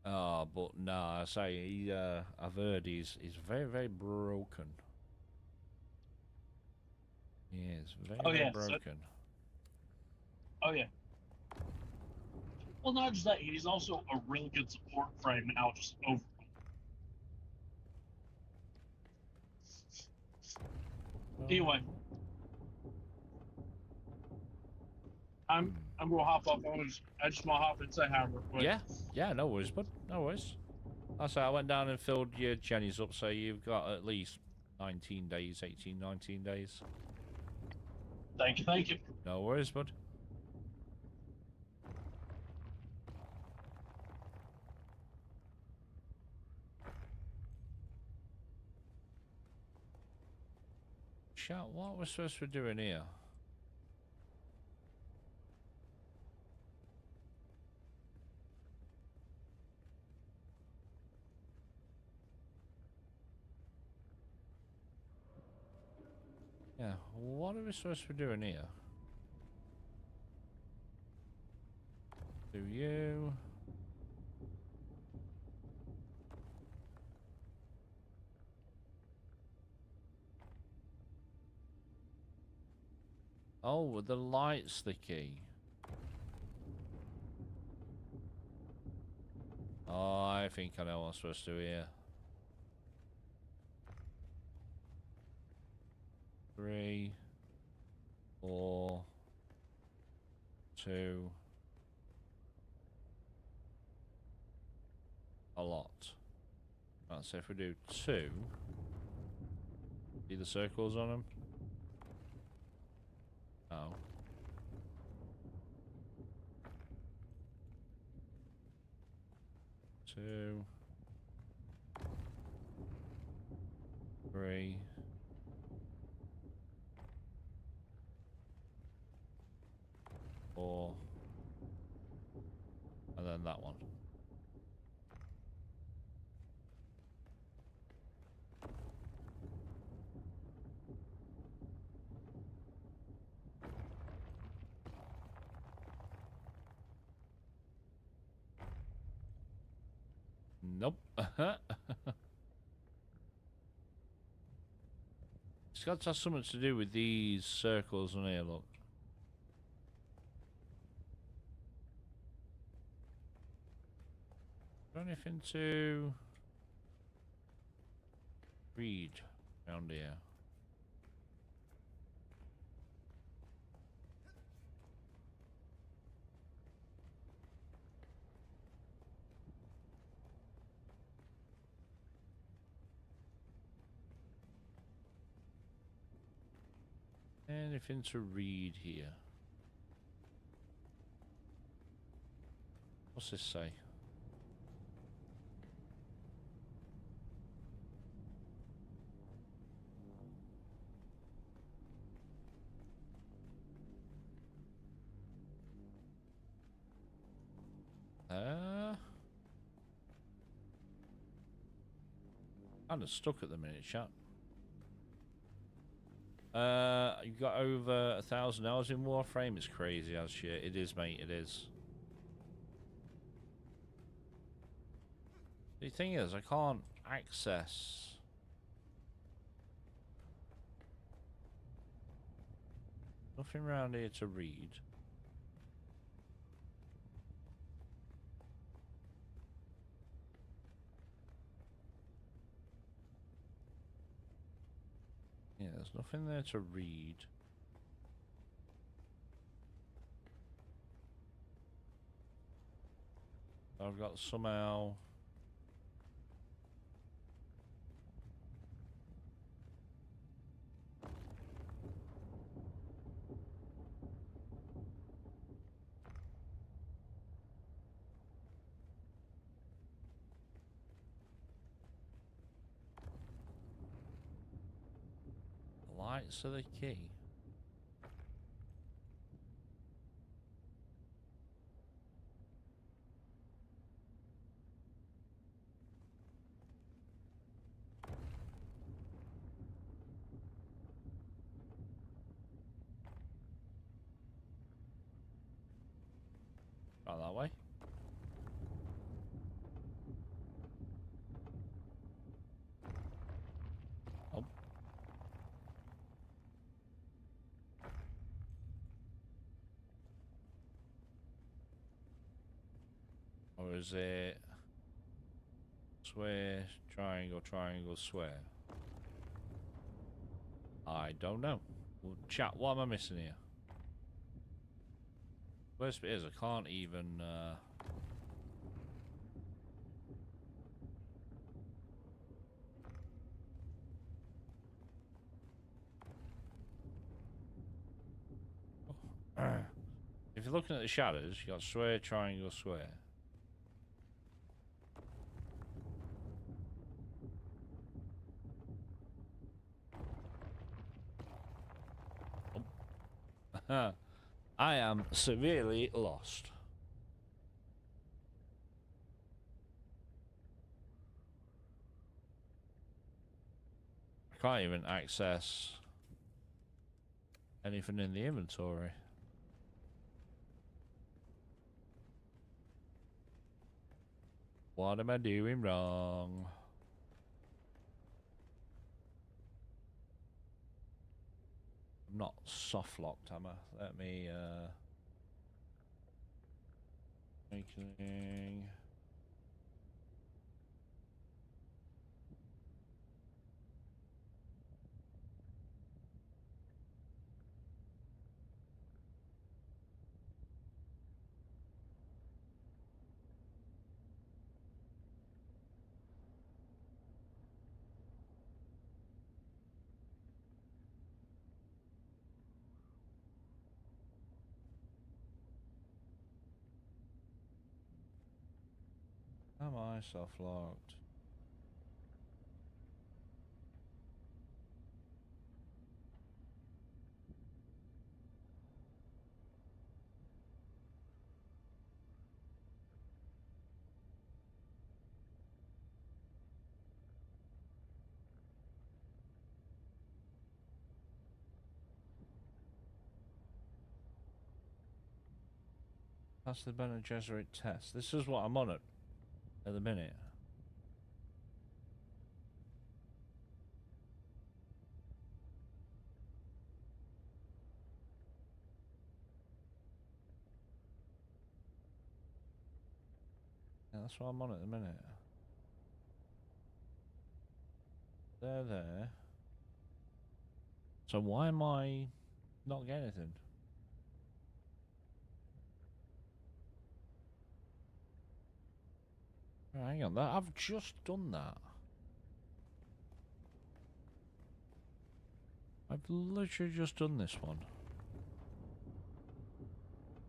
But no, I say he. I've heard he's very, very broken. He is very broken. Oh yeah. Well, not just that. He's also a really good support frame now. Just over. Anyway, I'm gonna hop up on. I just want to hop and say hi real quick. Yeah, no worries, bud. No worries. I say I went down and filled your Jennies up, so you've got at least 19 days, 18, 19 days. Thank you. No worries, bud. Shout, what we're supposed to be doing here? Yeah, what are we supposed to be doing here? Do you? Oh, the light's the key. Oh, I think I know what I'm supposed to do here. 3, 4, 2. A lot. Right, so if we do 2, see the circles on them? Oh. Two, 3, 4, and then that one. Nope. It's got to have something to do with these circles on here, look. Anything to read around here? Anything to read here? What's this say? Kind of stuck at the minute, chat. You've got over 1,000 hours in Warframe. It's crazy as shit. It is, mate. It is. The thing is, I can't access. Nothing around here to read. Yeah, there's nothing there to read. I've got somehow... Lights are the key. Right that way. Oh. Or is it square, triangle, triangle, square? I don't know. Well, chat, what am I missing here? Worst bit is I can't even if you're looking at the shadows, you got square, triangle, square. Oh. I am severely lost. I can't even access anything in the inventory. What am I doing wrong? I'm not soft locked, am I? Let me making. Am I soft locked? That's the Bene Gesserit test. This is what I'm on at the minute. Yeah, that's what I'm on at the minute. There. So why am I not getting anything? Oh, hang on, I've just done that. I've literally just done this one.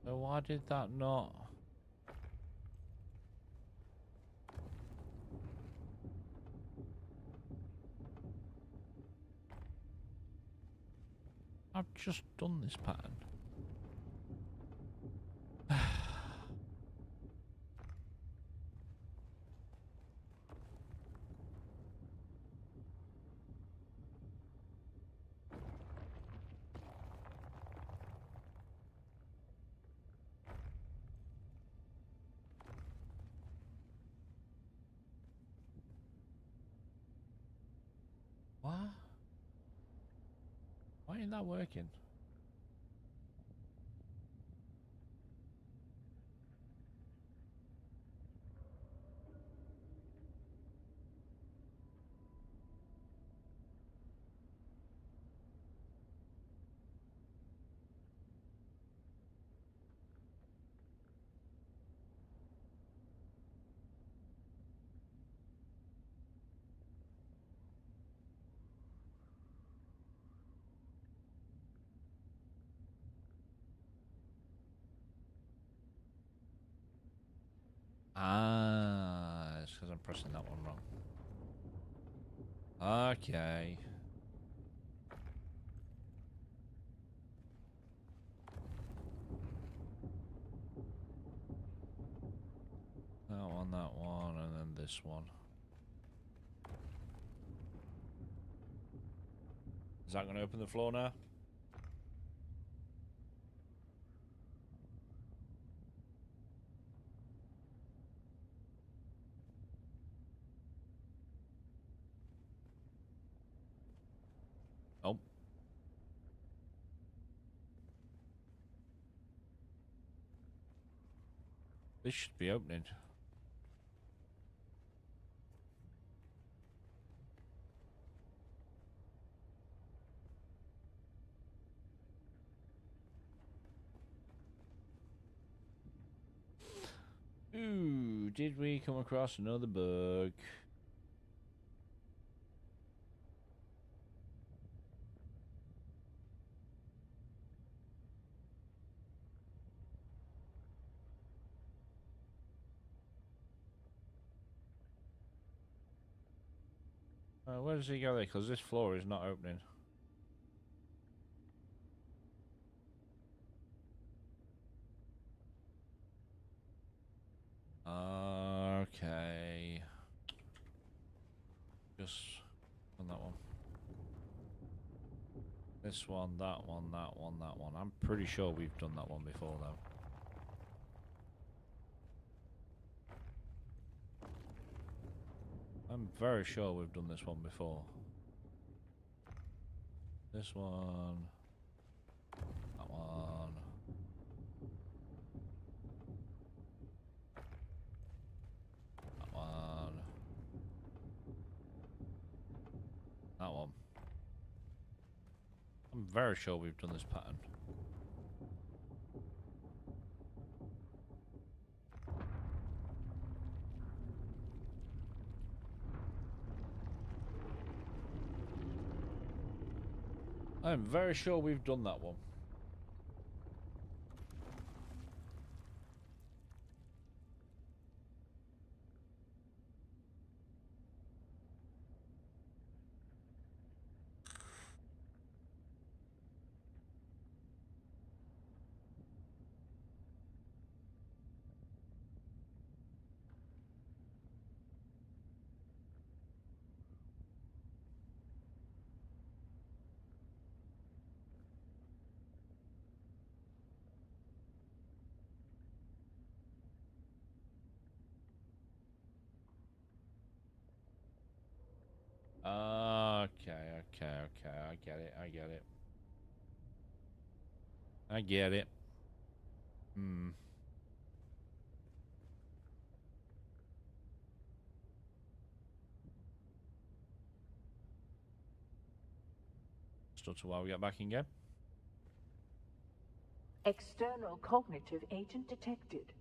So why did that not? I've just done this pattern. What? Why ain't that working? Ah, it's because I'm pressing that one wrong. Okay. that one, and then this one. Is that going to open the floor now? Oh. This should be opening. Ooh, did we come across another bug? Where does he go there? Because this floor is not opening. Okay. Just on that one. This one, that one, that one, that one. I'm pretty sure we've done that one before, though. I'm very sure we've done this one before. This one. That one. That one. That one. I'm very sure we've done this pattern. I'm very sure we've done that one. Okay. I get it. I get it. Still to while we get back in game. External cognitive agent detected.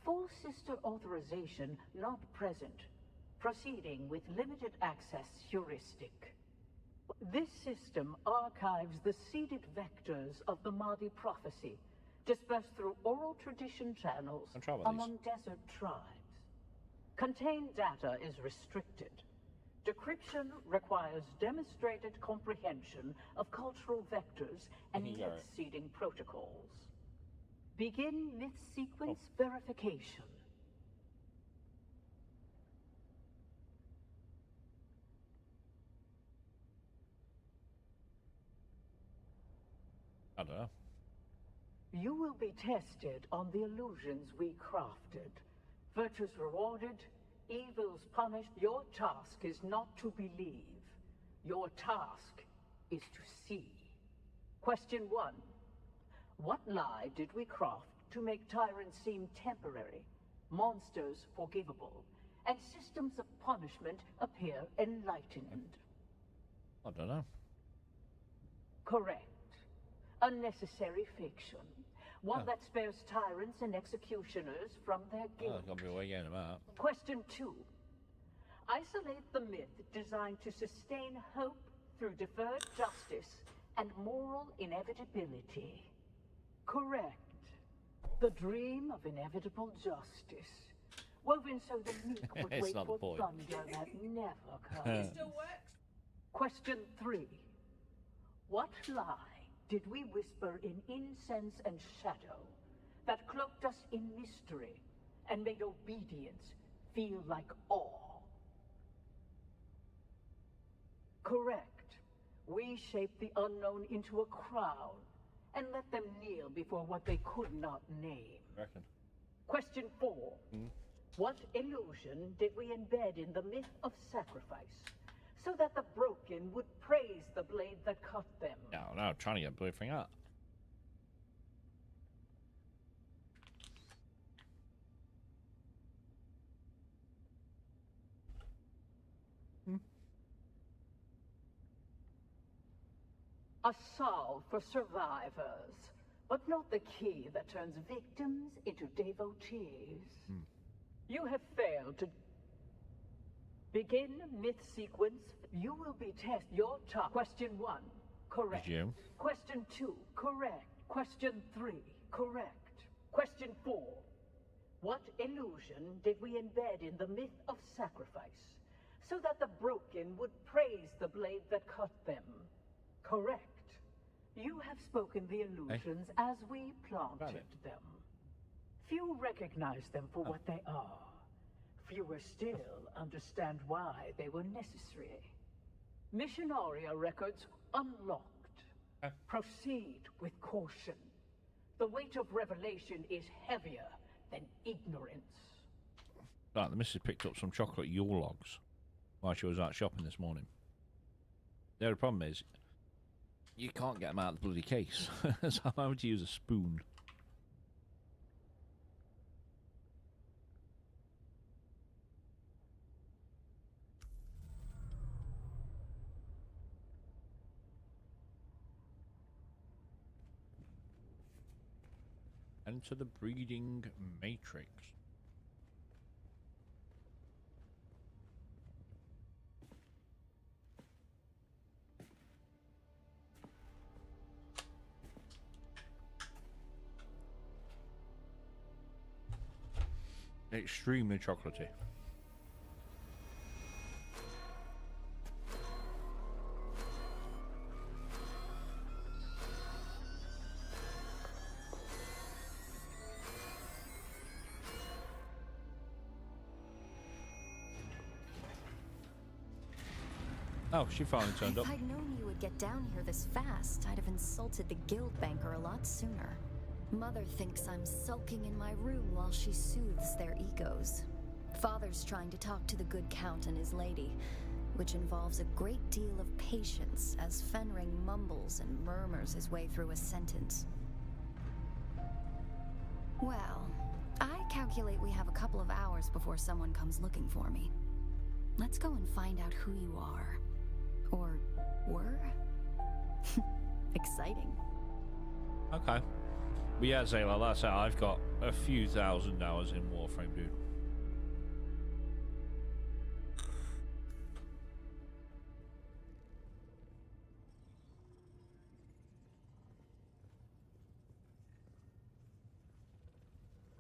Full sister authorization not present. Proceeding with limited access heuristic. This system archives the seeded vectors of the Mahdi prophecy, dispersed through oral tradition channels among desert tribes. Contained data is restricted. Decryption requires demonstrated comprehension of cultural vectors and myth seeding protocols. Begin myth sequence verification. I don't know. You will be tested on the illusions we crafted. Virtues rewarded, evils punished. Your task is not to believe. Your task is to see. Question 1. What lie did we craft to make tyrants seem temporary, monsters forgivable, and systems of punishment appear enlightened? I don't know. Correct. A necessary fiction. One that spares tyrants and executioners from their guilt. Got me way getting about. Question 2. Isolate the myth designed to sustain hope through deferred justice and moral inevitability. Correct. The dream of inevitable justice. Woven so the meek would wait for thunder that never comes. It still works. Question 3. What lie did we whisper in incense and shadow that cloaked us in mystery and made obedience feel like awe. Correct. We shaped the unknown into a crown and let them kneel before what they could not name. Reckon. Question 4. What illusion did we embed in the myth of sacrifice so that the broken would praise the blade that cut them? No, trying to get blue thing out. A salve for survivors, but not the key that turns victims into devotees. You have failed to begin myth sequence. You will be tested. Your top. Question 1, correct. Did you? Question 2, correct. Question 3, correct. Question 4. What illusion did we embed in the myth of sacrifice so that the broken would praise the blade that cut them? Correct. You have spoken the illusions as we planted them. Few recognize them for what they are. Fewer still understand why they were necessary. Missionaria records unlocked. Proceed with caution. The weight of revelation is heavier than ignorance. Right, the missus picked up some chocolate Yule logs while she was out shopping this morning. The only problem is, you can't get them out of the bloody case, so I'm having to use a spoon. Enter the breeding matrix. Extremely chocolatey. Oh, she finally turned up. If I'd known you would get down here this fast, I'd have insulted the guild banker a lot sooner. Mother thinks I'm sulking in my room while she soothes their egos. Father's trying to talk to the good count and his lady, which involves a great deal of patience as Fenring mumbles and murmurs his way through a sentence. Well, I calculate we have a couple of hours before someone comes looking for me. Let's go and find out who you are. Or were? Exciting. Okay. But yeah, Zayla, that's how I've got a few thousand hours in Warframe, dude.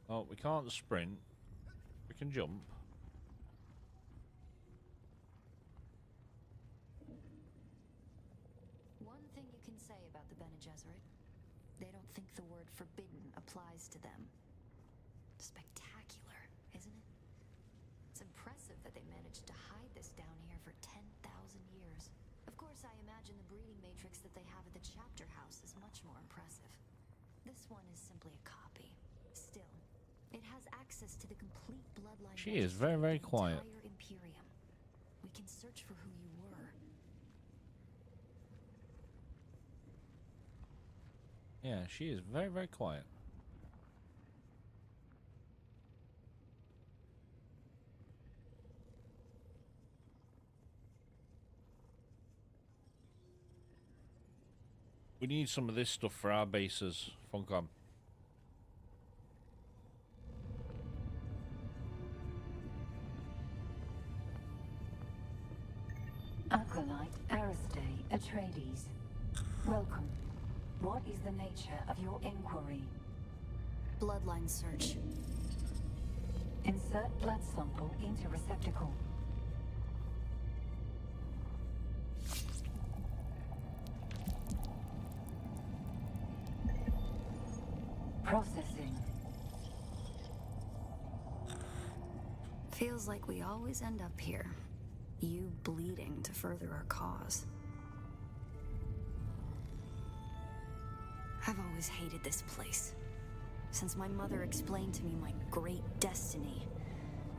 Oh, we can't sprint. We can jump. One thing you can say about the Bene Gesserit, they don't think the word forbidden applies to them. Spectacular, isn't it? It's impressive that they managed to hide this down here for 10,000 years. Of course, I imagine the breeding matrix that they have at the chapter house is much more impressive. This one is simply a copy. Still, it has access to the complete bloodline. She is very, very quiet. Entire Imperium. We can search for who you were. Yeah, she is very, very quiet. We need some of this stuff for our bases, Funcom. Acolyte Aristay Atreides. Welcome. What is the nature of your inquiry? Bloodline search. Insert blood sample into receptacle. Processing. Feels like we always end up here. You bleeding to further our cause. I've always hated this place. Since my mother explained to me my great destiny.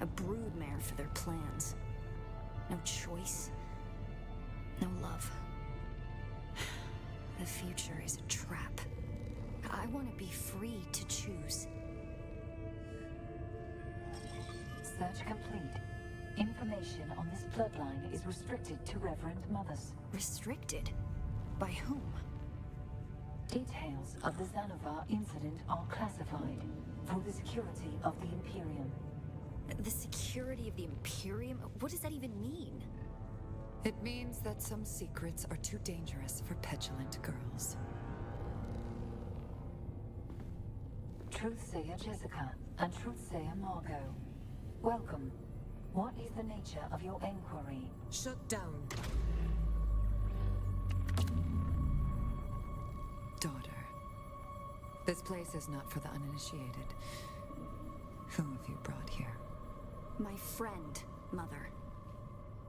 A broodmare for their plans. No choice. No love. The future is a trap. I want to be free to choose. Search complete. Information on this bloodline is restricted to Reverend Mothers. Restricted? By whom? Details of the Xanavar incident are classified for the security of the Imperium. The security of the Imperium? What does that even mean? It means that some secrets are too dangerous for petulant girls. Truthsayer Jessica and Truthsayer Margot. Welcome. What is the nature of your enquiry? Shut down. Daughter. This place is not for the uninitiated. Who have you brought here? My friend, Mother.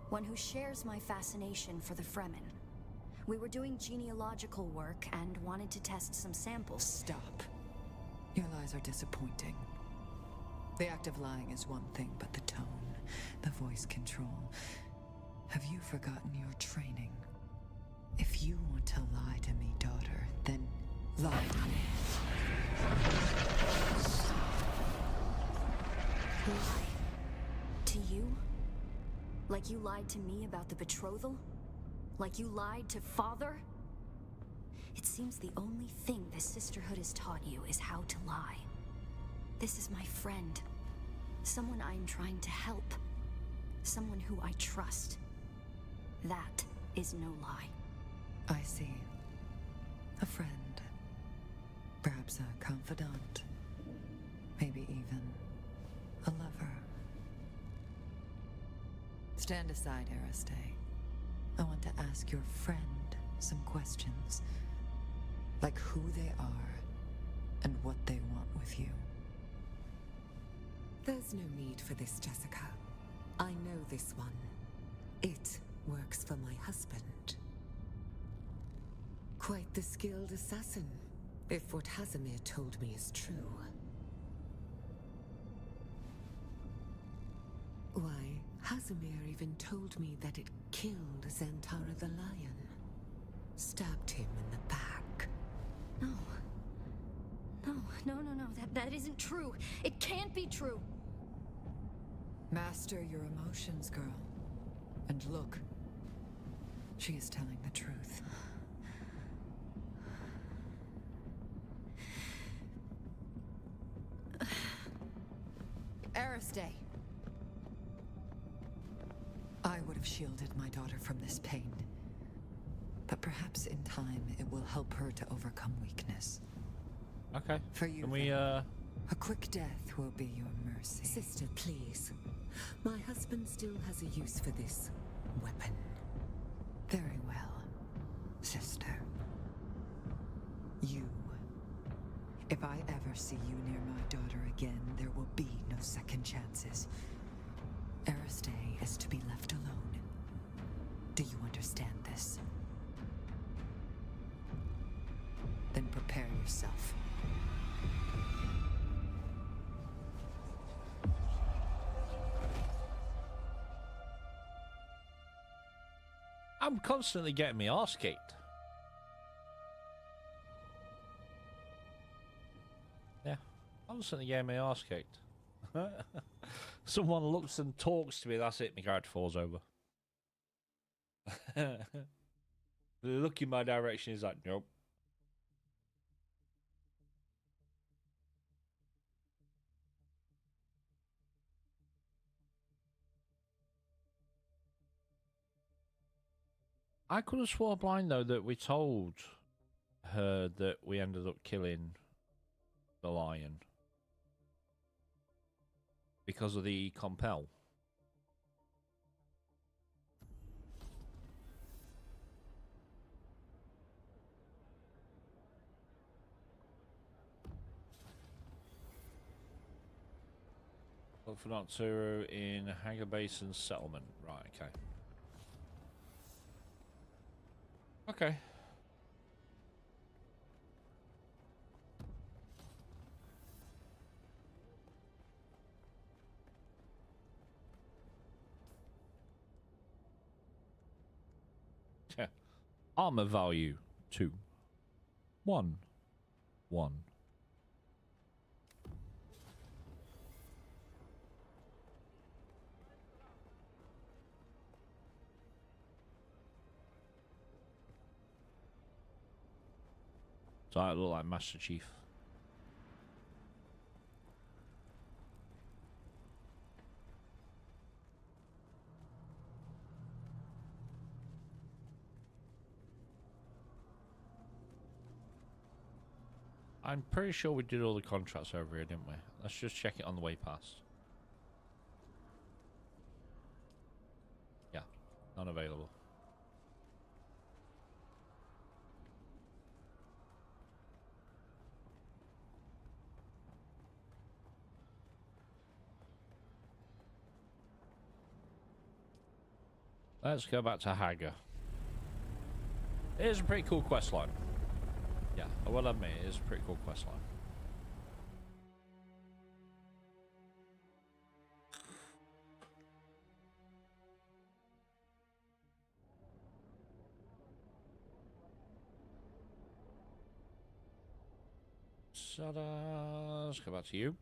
One who shares my fascination for the Fremen. We were doing genealogical work and wanted to test some samples. Stop. Your lies are disappointing. The act of lying is one thing, but the tone, the voice control. Have you forgotten your training? If you want to lie to me, daughter, then lie to me. Lie? To you? Like you lied to me about the betrothal? Like you lied to Father? It seems the only thing the Sisterhood has taught you is how to lie. This is my friend. Someone I'm trying to help. Someone who I trust. That is no lie. I see. A friend. Perhaps a confidant. Maybe even a lover. Stand aside, Ariste. I want to ask your friend some questions. Like who they are, and what they want with you. There's no need for this, Jessica. I know this one. It works for my husband. Quite the skilled assassin, if what Hazimir told me is true. Why, Hazimir even told me that it killed Xantara the Lion. Stabbed him in the back. No. No. That isn't true. It can't be true. Master your emotions, girl. And look. She is telling the truth. Ariste. I would have shielded my daughter from this pain. But perhaps in time it will help her to overcome weakness. Okay. For you, Can we, A quick death will be your mercy. Sister, please. My husband still has a use for this weapon. Very well, sister. You. If I ever see you near my daughter again, there will be no second chances. Ariste is to be left alone. Do you understand this? Then prepare yourself. I'm constantly getting my arse kicked. Yeah, constantly getting my arse kicked. Someone looks and talks to me, that's it, my character falls over. They look in my direction, he's like, nope. I could have swore blind, though, that we told her that we ended up killing the lion because of the compel. Look for Nocturo in Hanger Basin Settlement. Right, okay. Okay. Armor value 2. 1. 1. So I look like Master Chief. I'm pretty sure we did all the contracts over here, didn't we? Let's just check it on the way past. Yeah, not available. Let's go back to Hager. It is a pretty cool quest line. Yeah, I will admit it is a pretty cool quest line. So let's go back to you.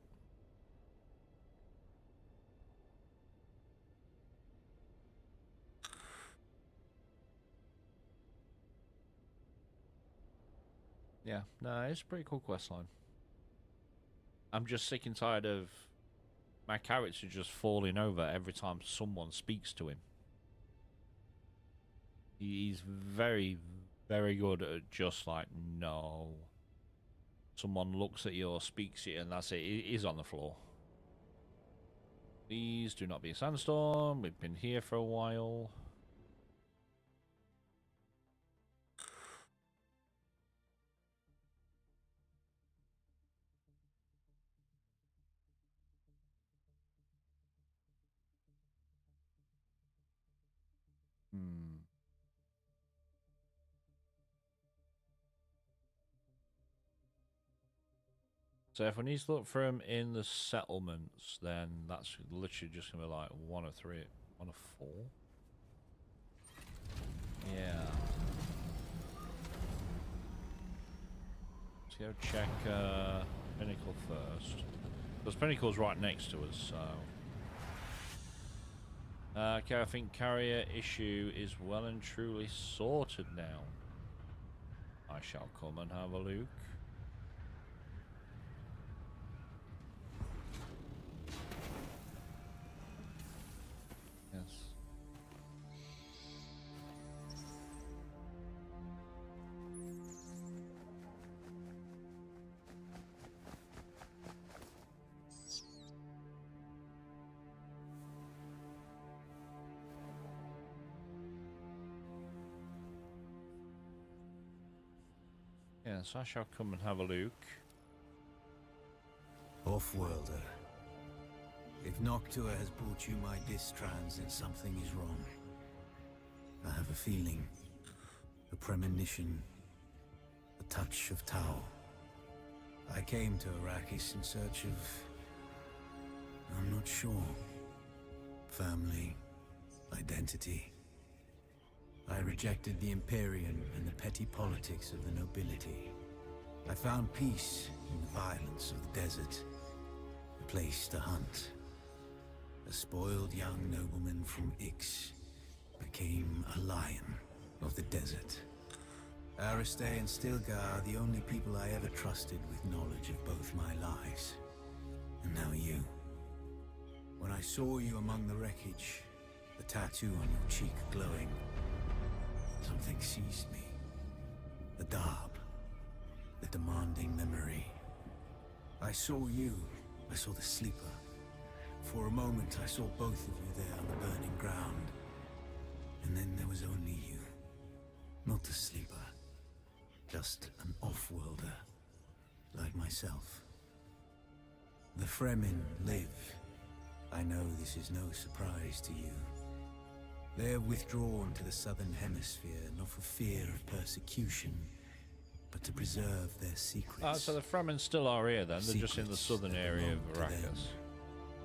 Yeah, no, it's a pretty cool quest line. I'm just sick and tired of my character just falling over every time someone speaks to him. He's very, very good at just like, no. Someone looks at you or speaks to you and that's it. He's on the floor. Please do not be a sandstorm. We've been here for a while. So if we need to look for him in the settlements, then that's literally just going to be like 1 of 3, 1 of 4. Yeah. Let's go check Pinnacle first. Because Pinnacle's right next to us, so... okay, I think carrier issue is well and truly sorted now. I shall come and have a look. Yes. Yes, I shall come and have a look. Off-worlder. If Noctua has brought you my distrans, then something is wrong. I have a feeling, a premonition, a touch of Tau. I came to Arrakis in search of... I'm not sure. Family, identity. I rejected the Imperium and the petty politics of the nobility. I found peace in the violence of the desert, a place to hunt. A spoiled young nobleman from Ix became a lion of the desert. Aristay and Stilgar are the only people I ever trusted with knowledge of both my lives. And now you. When I saw you among the wreckage, the tattoo on your cheek glowing, something seized me. The Darb. The demanding memory. I saw you. I saw the Sleeper. For a moment, I saw both of you there on the burning ground. And then there was only you. Not the Sleeper. Just an off-worlder. Like myself. The Fremen live. I know this is no surprise to you. They have withdrawn to the southern hemisphere, not for fear of persecution, but to preserve their secrets. Oh, so the Fremen still are here then, they're just in the southern area of Arrakis.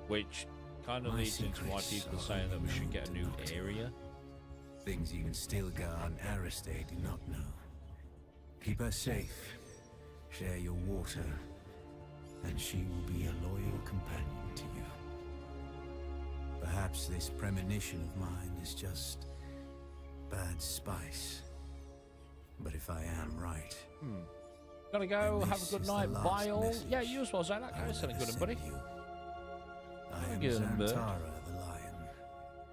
Which kind of leads into why people are saying that we should get a new area. Things even Stilgar and Aristae do not know. Keep her safe, share your water, and she will be a loyal companion to you. Perhaps this premonition of mine is just bad spice. But if I am right... Gotta go, have a good night, bye all. Yeah, you as well, Zanak. I was good one, buddy. I am Xantara the Lion.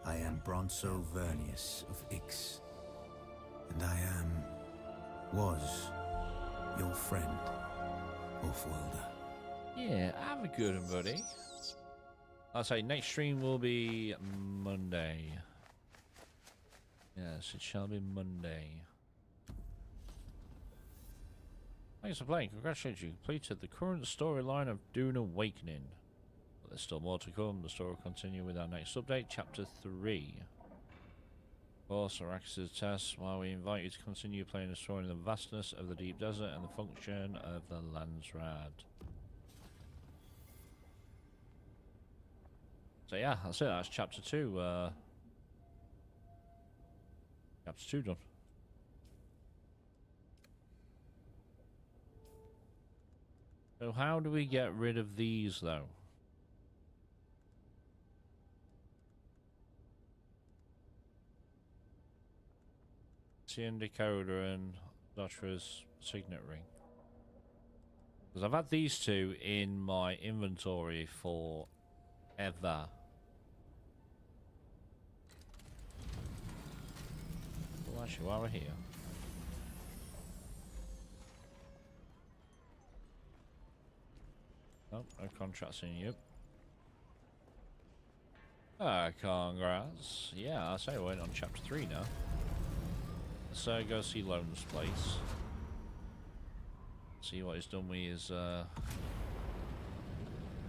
I am Bronso Vernius of Ix. And I was your friend, Offworlder. Yeah, have a good one, buddy. I'll say next stream will be Monday. Yes, it shall be Monday. Thanks for playing. Congratulations, you completed the current storyline of Dune Awakening. But there's still more to come. The story will continue with our next update, Chapter 3. Of course, Arrakis' test, while we invite you to continue playing the story in the vastness of the deep desert and the function of the Landsrad. So yeah, that's it. That's Chapter 2. Chapter 2 done. So how do we get rid of these, though? CN decoder and Dotra's signet ring. Because I've had these two in my inventory forever. Well, actually, while we're here. Nope, no contracts in you. Congrats. Yeah, I'll say we're on Chapter 3 now. Let's go see Lone's place. See what he's done with his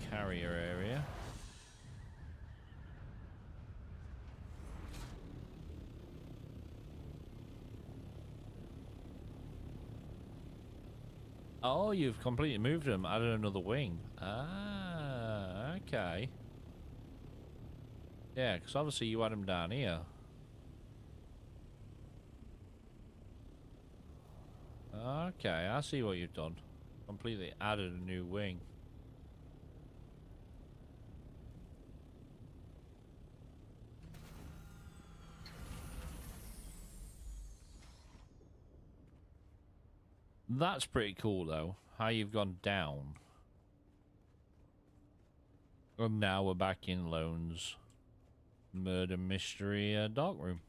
carrier area. Oh, you've completely moved him, added another wing. Ah, okay. Yeah, because obviously you had him down here. Okay, I see what you've done. Completely added a new wing. That's pretty cool, though. How you've gone down. And now we're back in Lone's murder mystery darkroom.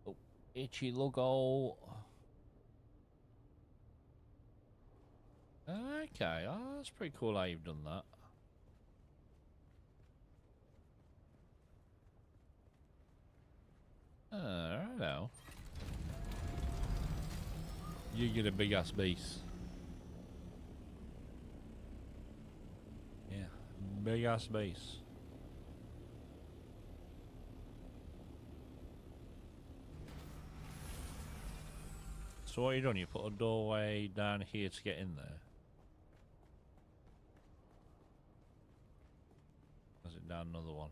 Oh, itchy logo. Okay, oh, that's pretty cool how you've done that. Right now. You get a big ass base. Yeah, big ass base. So what you done? You put a doorway down here to get in there. Or is it down another one?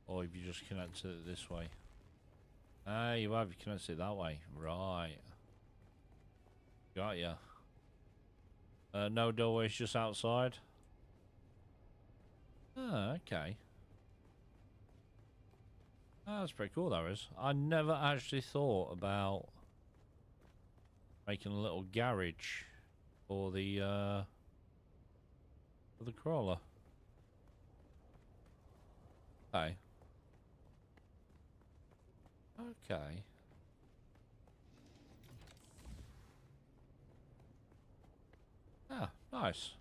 Or have you just connected it this way? Ah, you have. You connected it that way. Right. Got ya. No doorways, just outside? Ah, okay. Oh, that's pretty cool, that is. I never actually thought about making a little garage for the crawler. Okay. Okay. Ah, nice.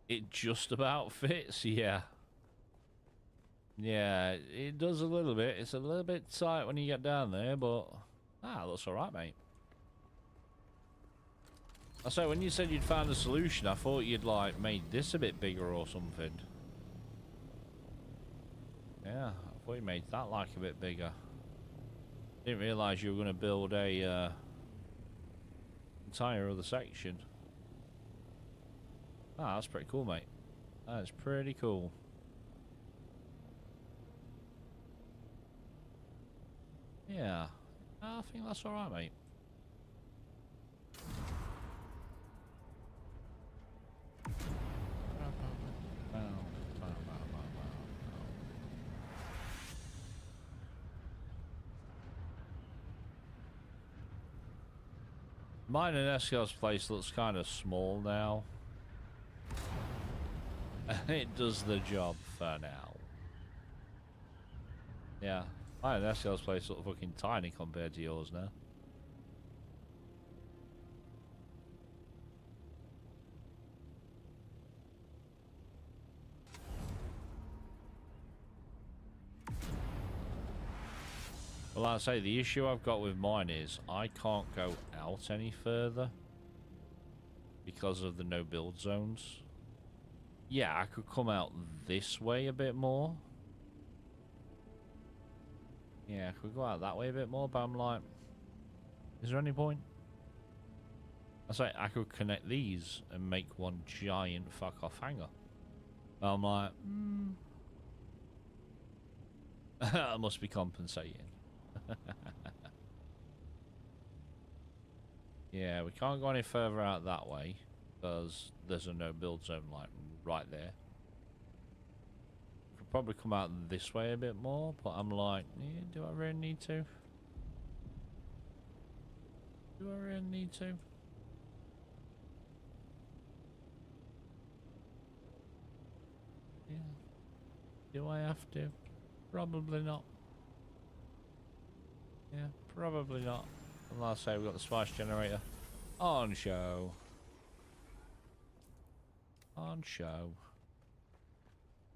It just about fits, yeah. Yeah, it does a little bit. It's a little bit tight when you get down there, but... Ah, it looks alright, mate. So when you said you'd found a solution, I thought you'd like made this a bit bigger or something. Yeah, I thought you made that like a bit bigger. Didn't realise you were going to build a entire other section. Ah, that's pretty cool, mate. That is pretty cool. Yeah, I think that's alright, mate. Mine and Eskel's place looks kind of small now. And it does the job for now. Yeah, mine and Eskel's place look fucking tiny compared to yours now. Well, like I say, the issue I've got with mine is I can't go out any further because of the no build zones. Yeah, I could come out this way a bit more. Yeah, I could go out that way a bit more, but I'm like, is there any point? I say I could connect these and make one giant fuck off hangar. But I'm like, I must be compensating. Yeah, we can't go any further out that way because there's a no build zone like right there. Could probably come out this way a bit more, but I'm like, yeah, do I really need to? Do I really need to? Yeah. Do I have to? Probably not. Yeah, probably not. And last say we've got the spice generator on show. On show.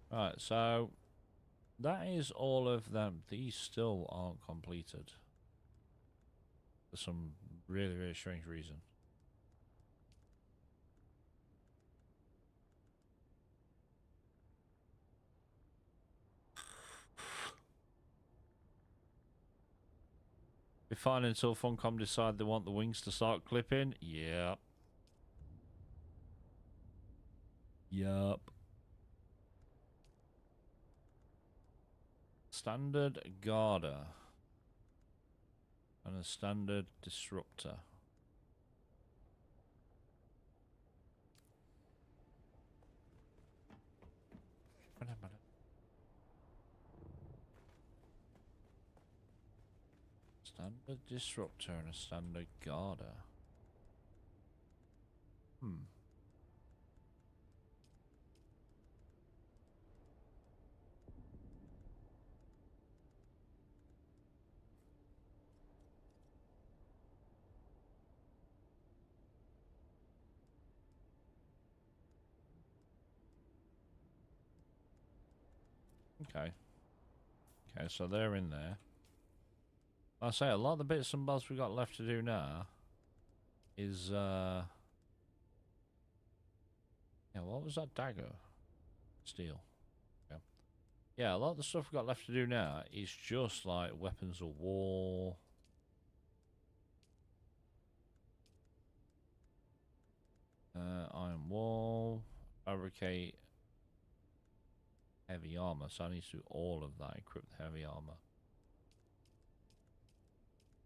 Right, so that is all of them. These still aren't completed for some really, really strange reason. Be fine until Funcom decide they want the wings to start clipping. Yep. Yup. Standard Garda. And a standard Disruptor. Standard Disruptor and a standard Garda. Okay. Okay, so they're in there. I say a lot of the bits and bobs we got left to do now is yeah, what was that dagger? Steel. Yeah. Yeah, a lot of the stuff we got left to do now is just like weapons of war. Iron wall. Fabricate heavy armor. So I need to do all of that. Equip the heavy armor.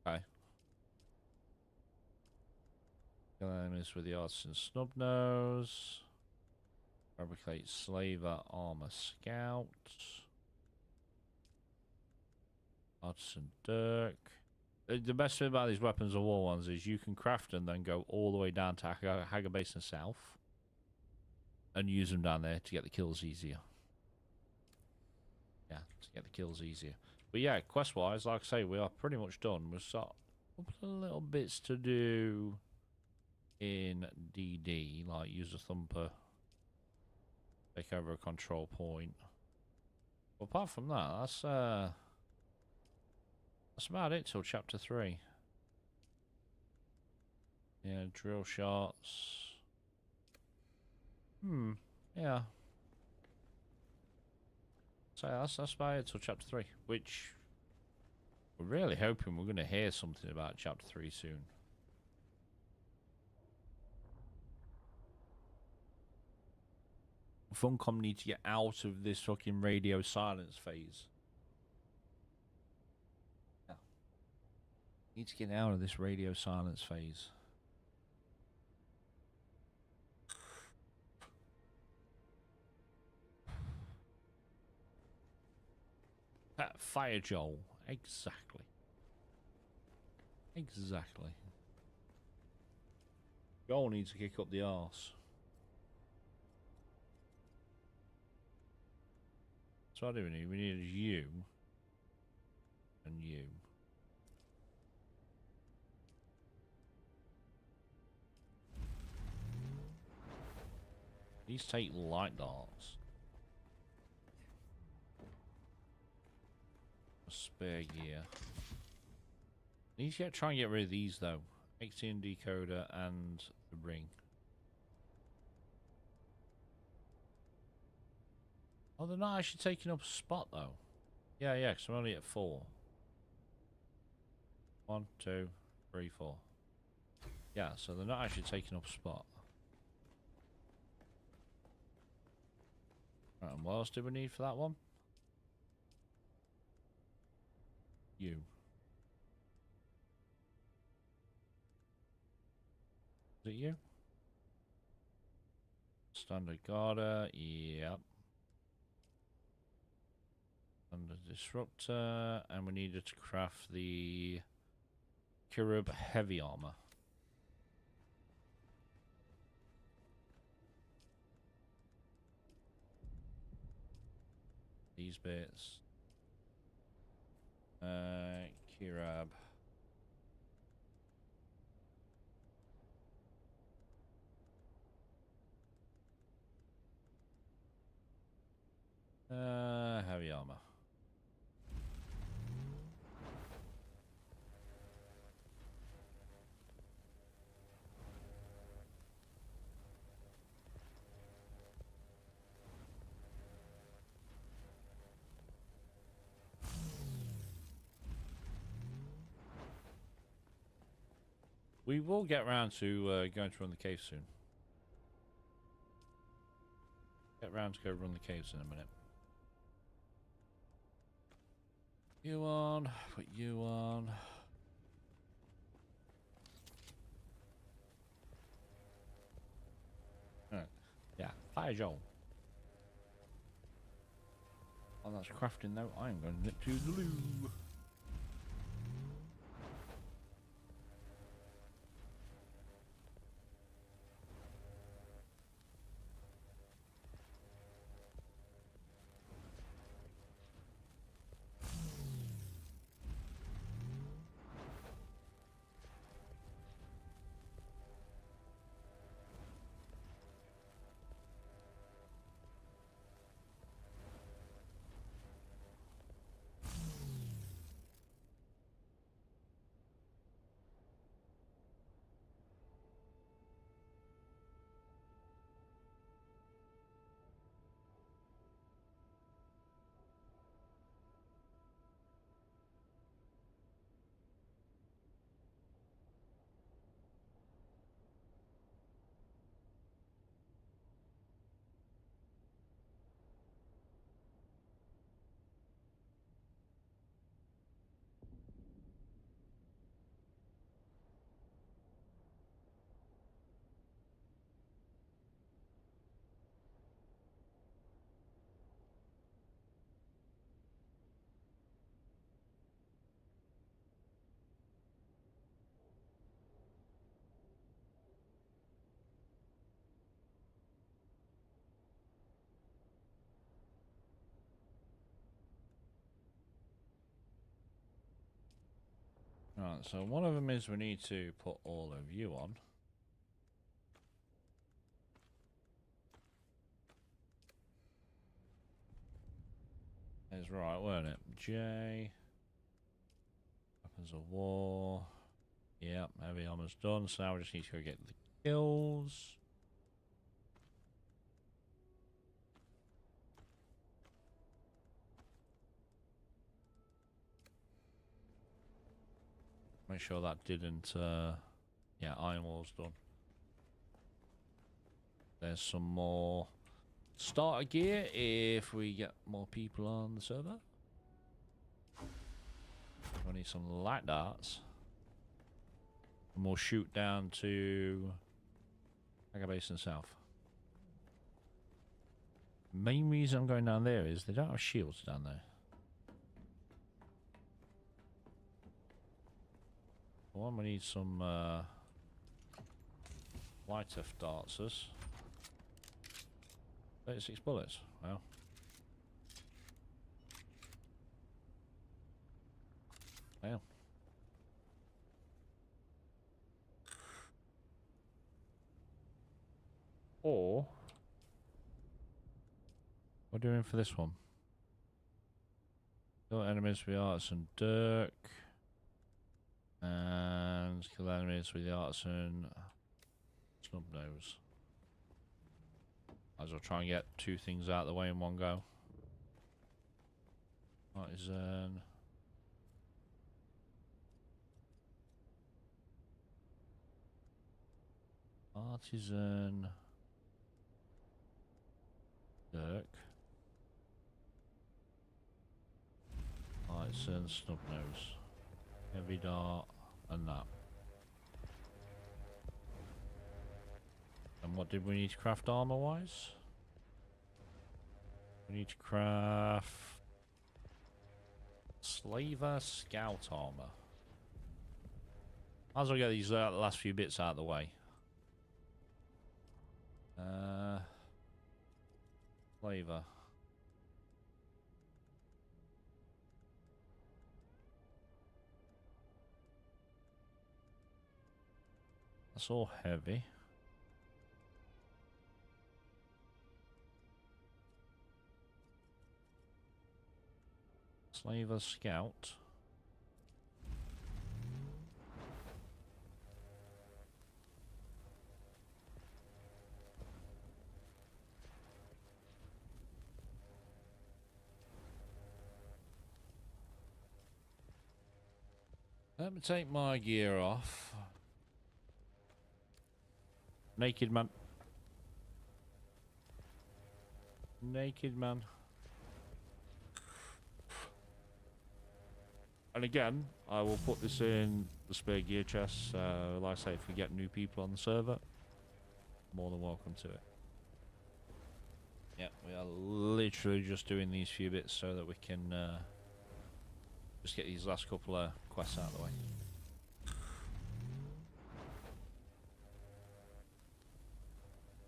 Okay. Kill enemies with the artisan snub nose. Fabricate slaver armor scout. Artisan dirk. The best thing about these weapons of war ones is you can craft them, then go all the way down to Hagar Basin South and use them down there to get the kills easier. Yeah, to get the kills easier. But yeah, quest wise, like I say, we are pretty much done. We've got a couple of little bits to do in DD, like use a thumper, take over a control point. But apart from that, that's about it till chapter 3. Yeah, drill shots. Yeah. So that's about it till chapter 3, which we're really hoping we're going to hear something about chapter 3 soon. Funcom need to get out of this fucking radio silence phase. Yeah. Need to get out of this radio silence phase. Fire Joel. Exactly. Exactly. Joel needs to kick up the arse. So what do we need? We need you. And you. These take light darts. A spare gear. Need to try and get rid of these though. XTN decoder and the ring. Oh, they're not actually taking up a spot though. Yeah, because I'm only at 4. 1, 2, 3, 4. Yeah, so they're not actually taking up a spot. Right, and what else do we need for that one? You. Is it you? Standard Garda, yep. And the disruptor, and we needed to craft the Kirub heavy armor. These bits. Kirab. Heavy armor. We will get round to going to run the cave soon. Get round to go run the caves in a minute. You on, put you on. Alright. Yeah, fire Joel. On that's crafting though, I'm going to nip to the loo. Right, so one of them is we need to put all of you on. Is right, weren't it? J. Weapons of war. Yeah, heavy armor's done, so now we just need to go get the kills. Make sure that didn't, yeah, iron wall's done. There's some more starter gear if we get more people on the server. We need some light darts. And we'll shoot down to Hagar Basin South. Main reason I'm going down there is they don't have shields down there. One, we need some lighter dartsers. 36 bullets. Wow. Wow. Or what are we doing for this one? Kill enemies with the artisan dirk. And kill enemies with the artisan snubnose. Might as well try and get two things out of the way in one go. Artisan. Artisan. Dirk. Artisan snubnose. Heavy dart and that. And what did we need to craft armor wise? We need to craft Slaver Scout armor. Might as well get these last few bits out of the way. Slaver. That's all heavy. Slaver Scout. Let me take my gear off. Naked man. Naked man. And again, I will put this in the spare gear chest. Like I say, if we get new people on the server, more than welcome to it. Yeah, we are literally just doing these few bits so that we can just get these last couple of quests out of the way.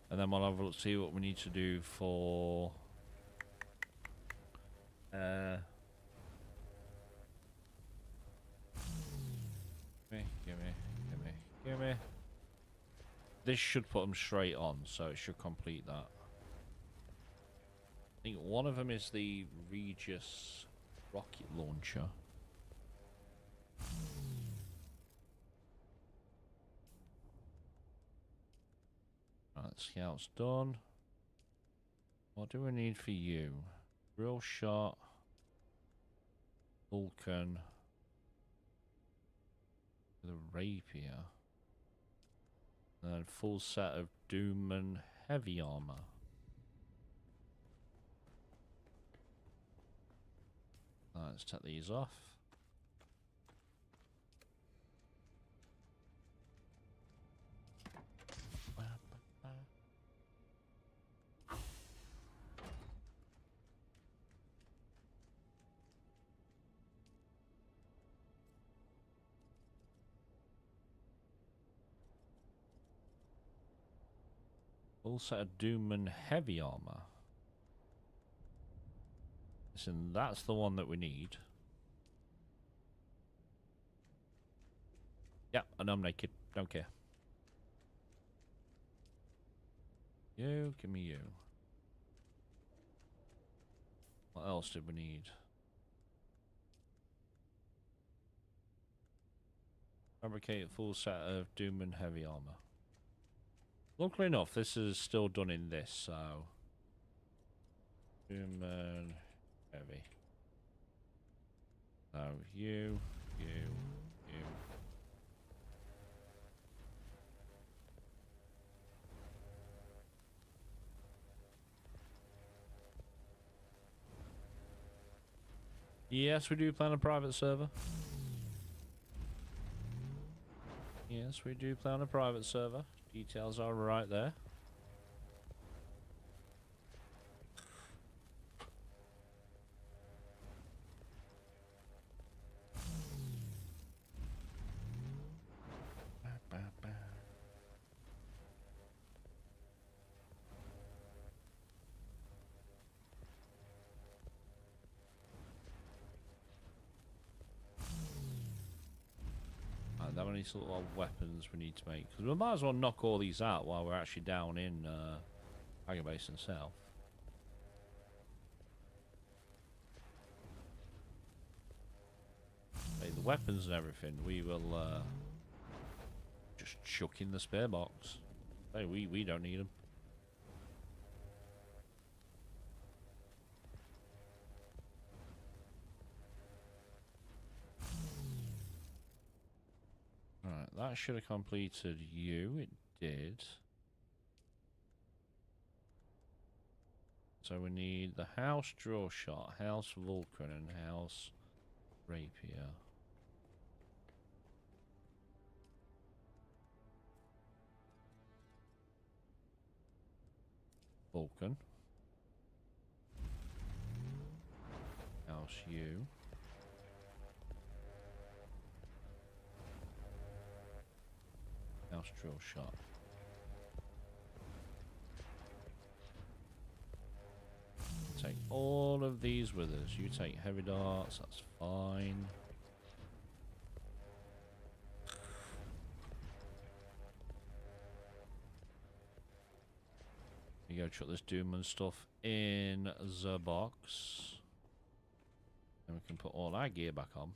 And then we'll have a look, see what we need to do for Give me. This should put them straight on, so it should complete that. I think one of them is the Regis rocket launcher. Right, scout's done. What do we need for you? Real shot. Vulcan. The rapier. And then full set of Doom and heavy armor. Let's take these off. Full set of Doom and heavy armor. Listen, that's the one that we need. Yeah, and I'm naked. Don't care. You, give me you. What else did we need? Fabricate a full set of Doom and heavy armor. Luckily enough, this is still done in this, so Doom and heavy. So you. Yes, we do plan a private server. Yes, we do plan a private server. Details are right there. That many sort of weapons we need to make, because we might as well knock all these out while we're actually down in Hager Basin South. Hey, the weapons and everything we will just chuck in the spare box. Hey, we don't need them. Right, that should have completed you. It did. So we need the house draw shot, house Vulcan, and house rapier. Vulcan. House U. House drill shot. Take all of these with us. You take heavy darts, that's fine. You go chuck this Doom and stuff in the box. And we can put all our gear back on.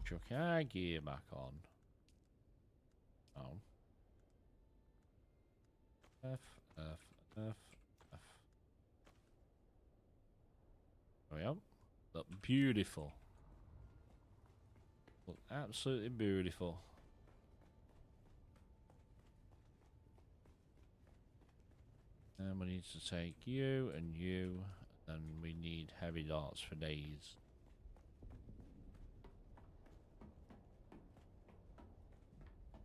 Chuck our gear back on. Oh. F. There we go. Look beautiful. Look absolutely beautiful. And we need to take you and you, and we need heavy darts for days.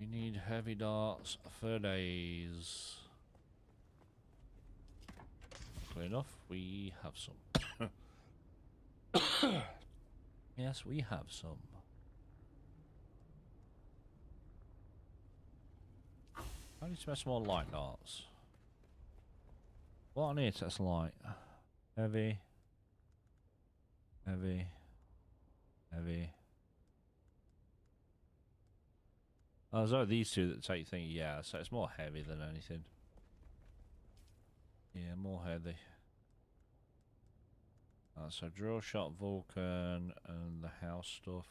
We need heavy darts for days. Clear enough, we have some. Yes, we have some. I need to make some more light darts. What I need to test light. Heavy. Heavy. Heavy. Oh, so these two that take thing, yeah, so it's more heavy than anything. Yeah, more heavy. So drill shot Vulcan and the house stuff.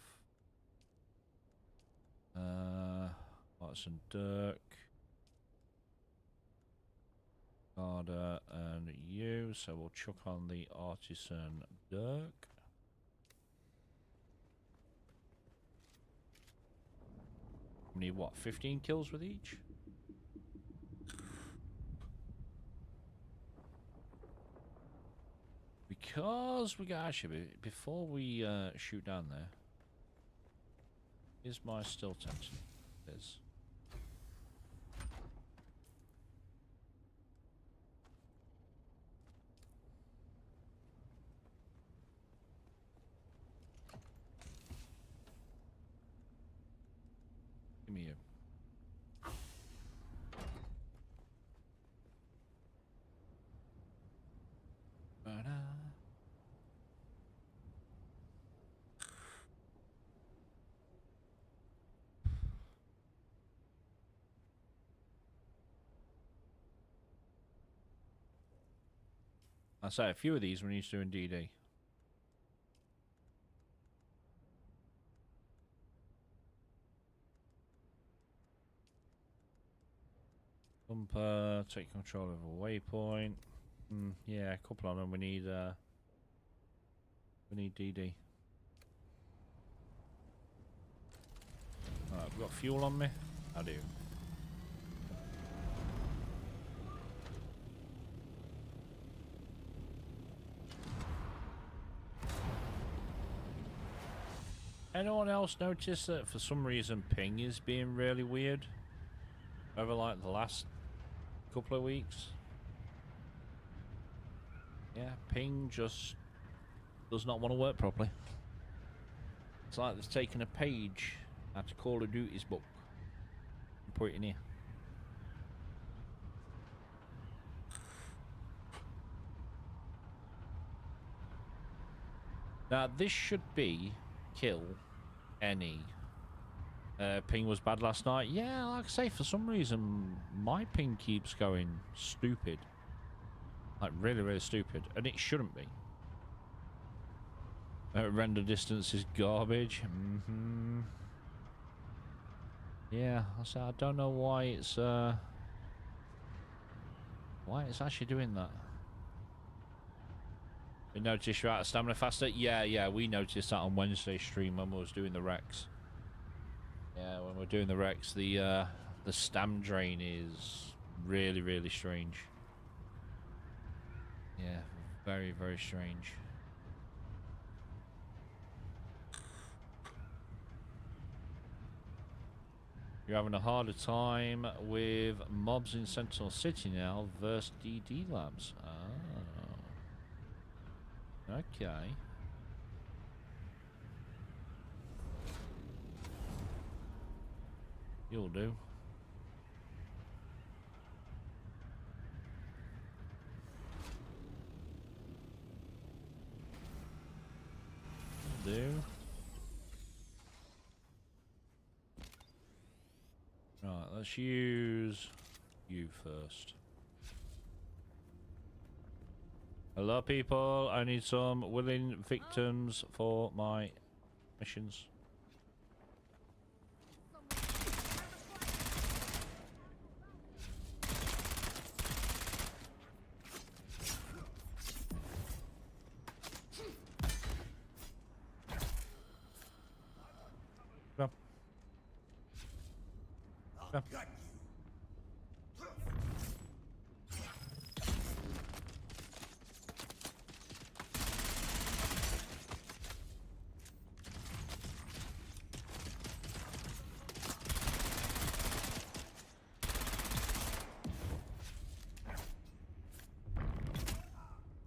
Watson Dirk. Carter and you, so we'll chuck on the artisan Dirk. We need what, 15 kills with each? Because we got, actually, before we shoot down there, here's my still tension. There's. Give me you. I say a few of these when he's doing DD. Bumper, take control of a waypoint. Yeah, a couple of them. We need DD. Alright, I've got fuel on me. I do. Anyone else notice that for some reason ping is being really weird over like the last couple of weeks? Yeah, ping just does not want to work properly. It's like they've taken a page out of Call of Duty's book and put it in here. Now this should be kill any. Ping was bad last night. Yeah, like I say, for some reason my ping keeps going stupid. Like really, really stupid. And it shouldn't be. Render distance is garbage. Yeah, I don't know why it's actually doing that. You notice you're out of stamina faster? Yeah, we noticed that on Wednesday stream when we was doing the Rex. Yeah, when we're doing the Rex, the stam drain is really, really strange. Yeah, very, very strange. You're having a harder time with mobs in Sentinel City now versus DD Labs. Oh. Okay. You'll do. Do. Right, let's use you first. Hello people, I need some willing victims for my missions. Come. Come.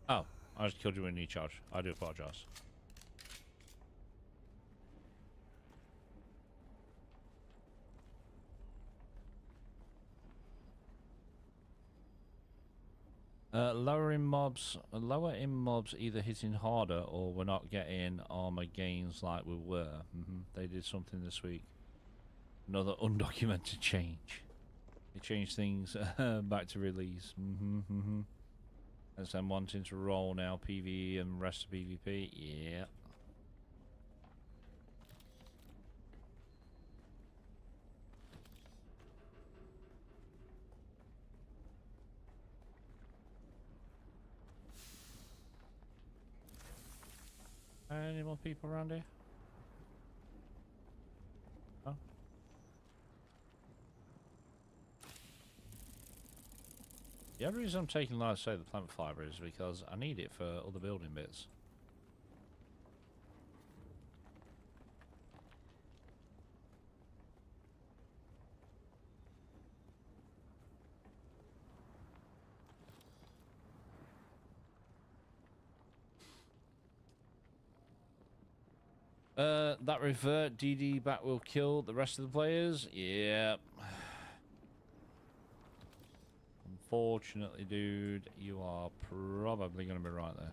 Oh, I just killed you in e-charge. I do apologize. Lower in mobs either hitting harder or we're not getting armor gains like we were. They did something this week. Another undocumented change. They changed things back to release. As I'm wanting to roll now PvE and rest of PvP. Yeah. Any more people around here? Oh. The other reason I'm taking, like I say, the plant fiber is because I need it for other building bits. That revert DD back will kill the rest of the players. Yeah. Unfortunately, dude, you are probably going to be right there.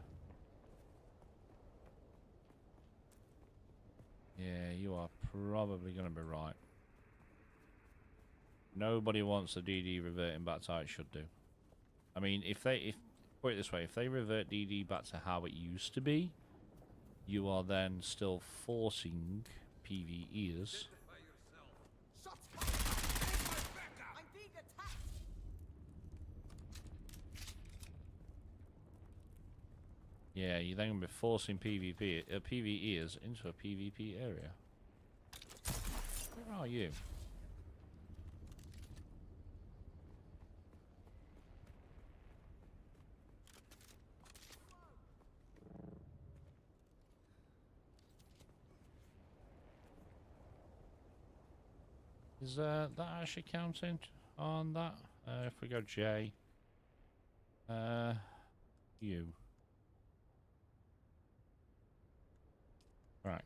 Yeah, you are probably going to be right. Nobody wants the DD reverting back to how it should do. I mean, if Put it this way, if they revert DD back to how it used to be, you are then still forcing PvEers. Yeah, you're then going to be forcing PvEers into a PvP area. Where are you? Is that actually counting on that? If we go J, U, Rack.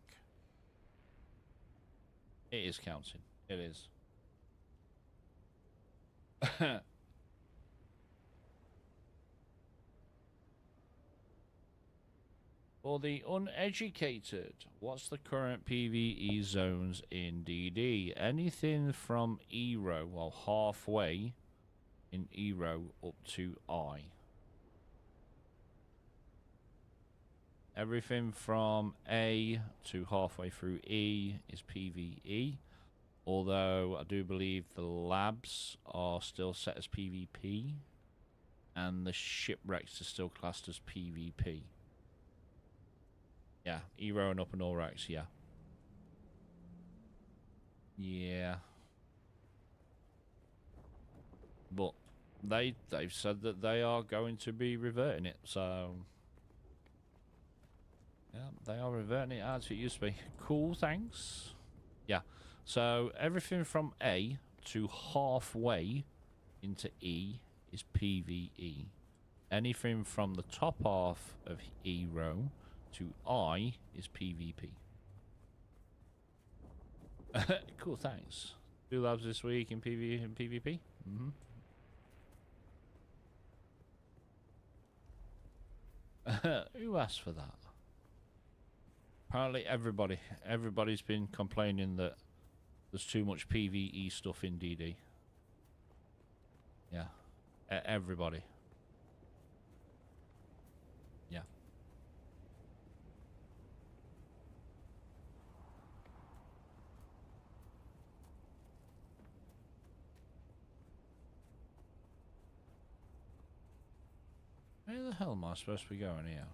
It is counting. It is. For the uneducated, what's the current PvE zones in DD? Anything from E-row, well, halfway in E-row up to I. Everything from A to halfway through E is PvE, although I do believe the labs are still set as PvP, and the shipwrecks are still classed as PvP. Yeah, E-row and up and all racks, yeah. Yeah. But they've said that they are going to be reverting it, so yeah, they are reverting it as it used to be. Cool, thanks. Yeah. So everything from A to halfway into E is PvE. Anything from the top half of E-row to I is PvP. Cool, thanks. 2 labs this week in PvE and PvP. Who asked for that? Apparently everybody. Everybody's been complaining that there's too much PvE stuff in DD. Yeah. Everybody. Yeah. Where the hell am I supposed to be going here?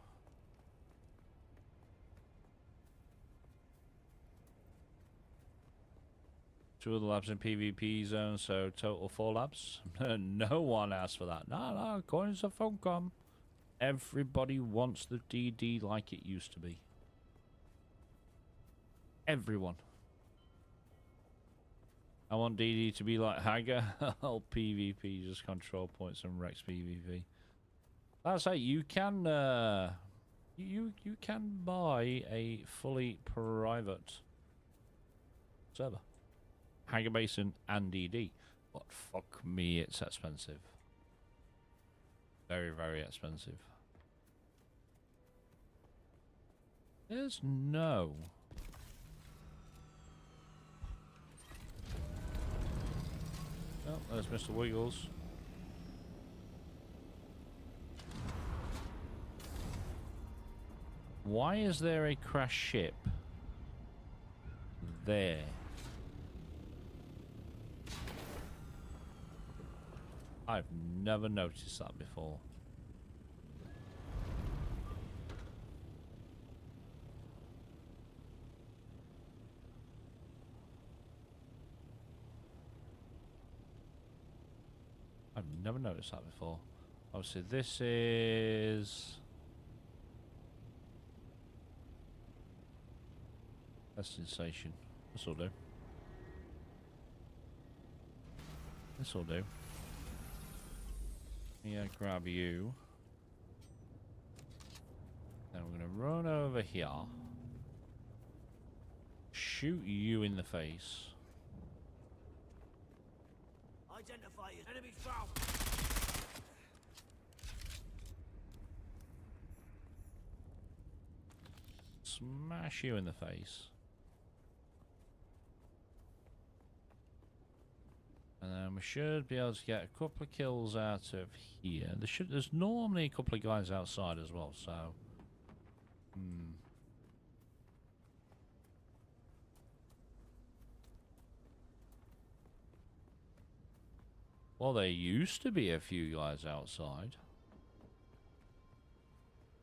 Two of the labs in PvP zone, so total 4 labs. No one asked for that. No, according to Funcom, everybody wants the DD like it used to be. Everyone. I want DD to be like Hagar. All PvP, just control points and Rex PvP. That's it. You can you can buy a fully private server. Hagar Basin and DD. But fuck me, it's expensive. Very, very expensive. There's no. Oh, there's Mr. Wiggles. Why is there a crash ship there? I've never noticed that before. I've never noticed that before. Obviously, this is testing station. This will do. This will do. Yeah, grab you. Then we're gonna run over here. Shoot you in the face. Identify as enemy foul. Smash you in the face. And then we we should be able to get a couple of kills out of here. There's normally a couple of guys outside as well, so... Well, there used to be a few guys outside.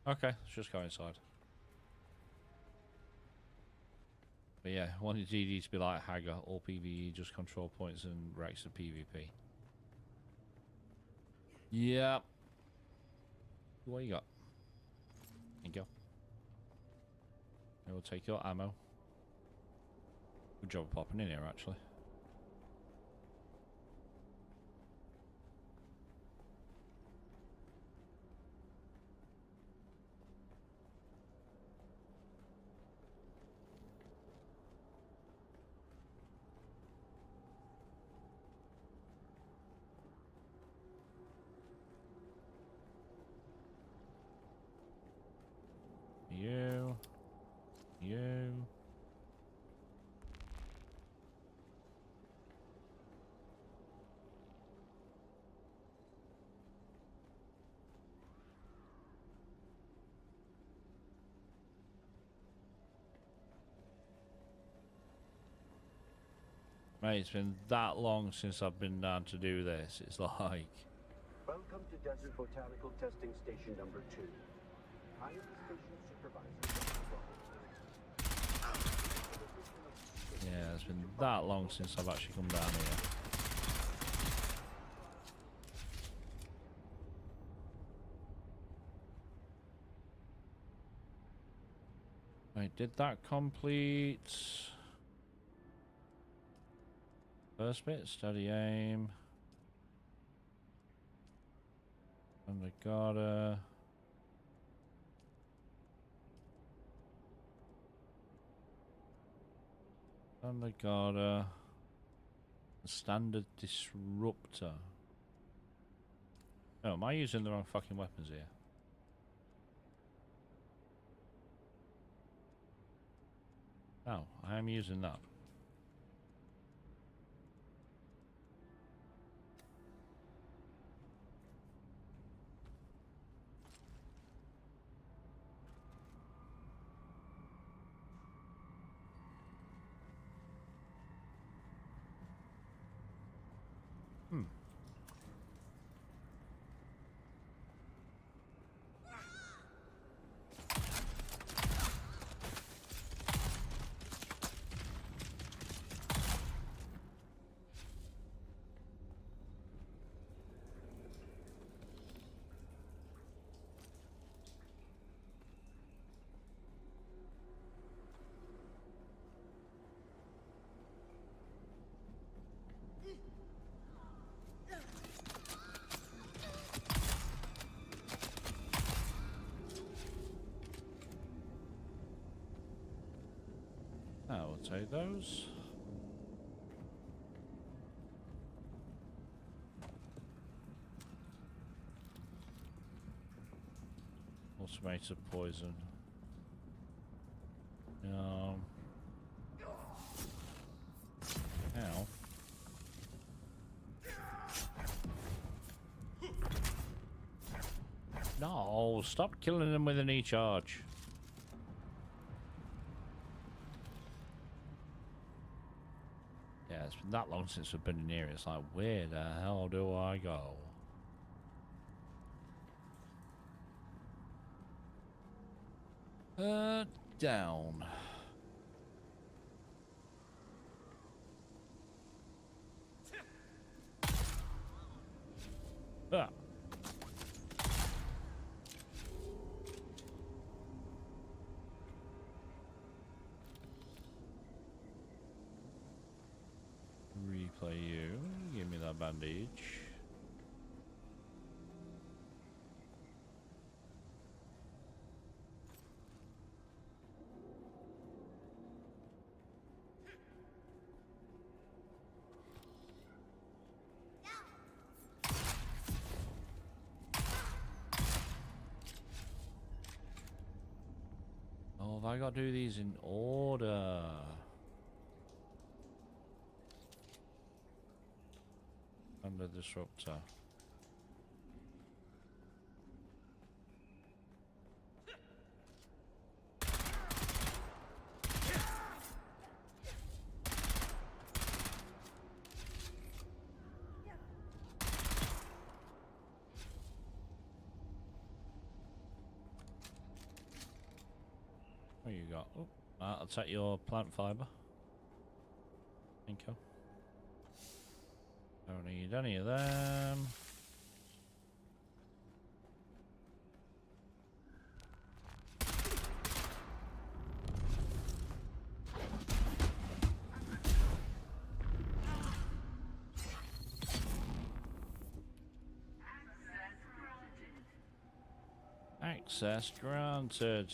Okay, let's just go inside. But yeah, I wanted DD to be like Hagar, all PvE, just control points and Rex of PvP. Yeah. What you got? There you go. I will take your ammo. Good job of popping in here, actually. You. Mate, it's been that long since I've been down to do this. It's like... Welcome to Desert Botanical Testing Station number 2. I am the station supervisor. Yeah, it's been that long since I've actually come down here. Right, did that complete? First bit, steady aim. And I gotta... And I got a standard disruptor. Oh, am I using the wrong fucking weapons here? Oh, I am using that. I will take those. Automated poison. Ow. No, stop killing them with an E-charge. Yeah, it's been that long since we've been in here. It's like, where the hell do I go? Down. Ah. Replay you. Give me that bandage. Oh, have I got to do these in order? Found a disruptor. What you got? Oh, I'll take your plant fiber. Thank you. Don't need any of them. Access granted.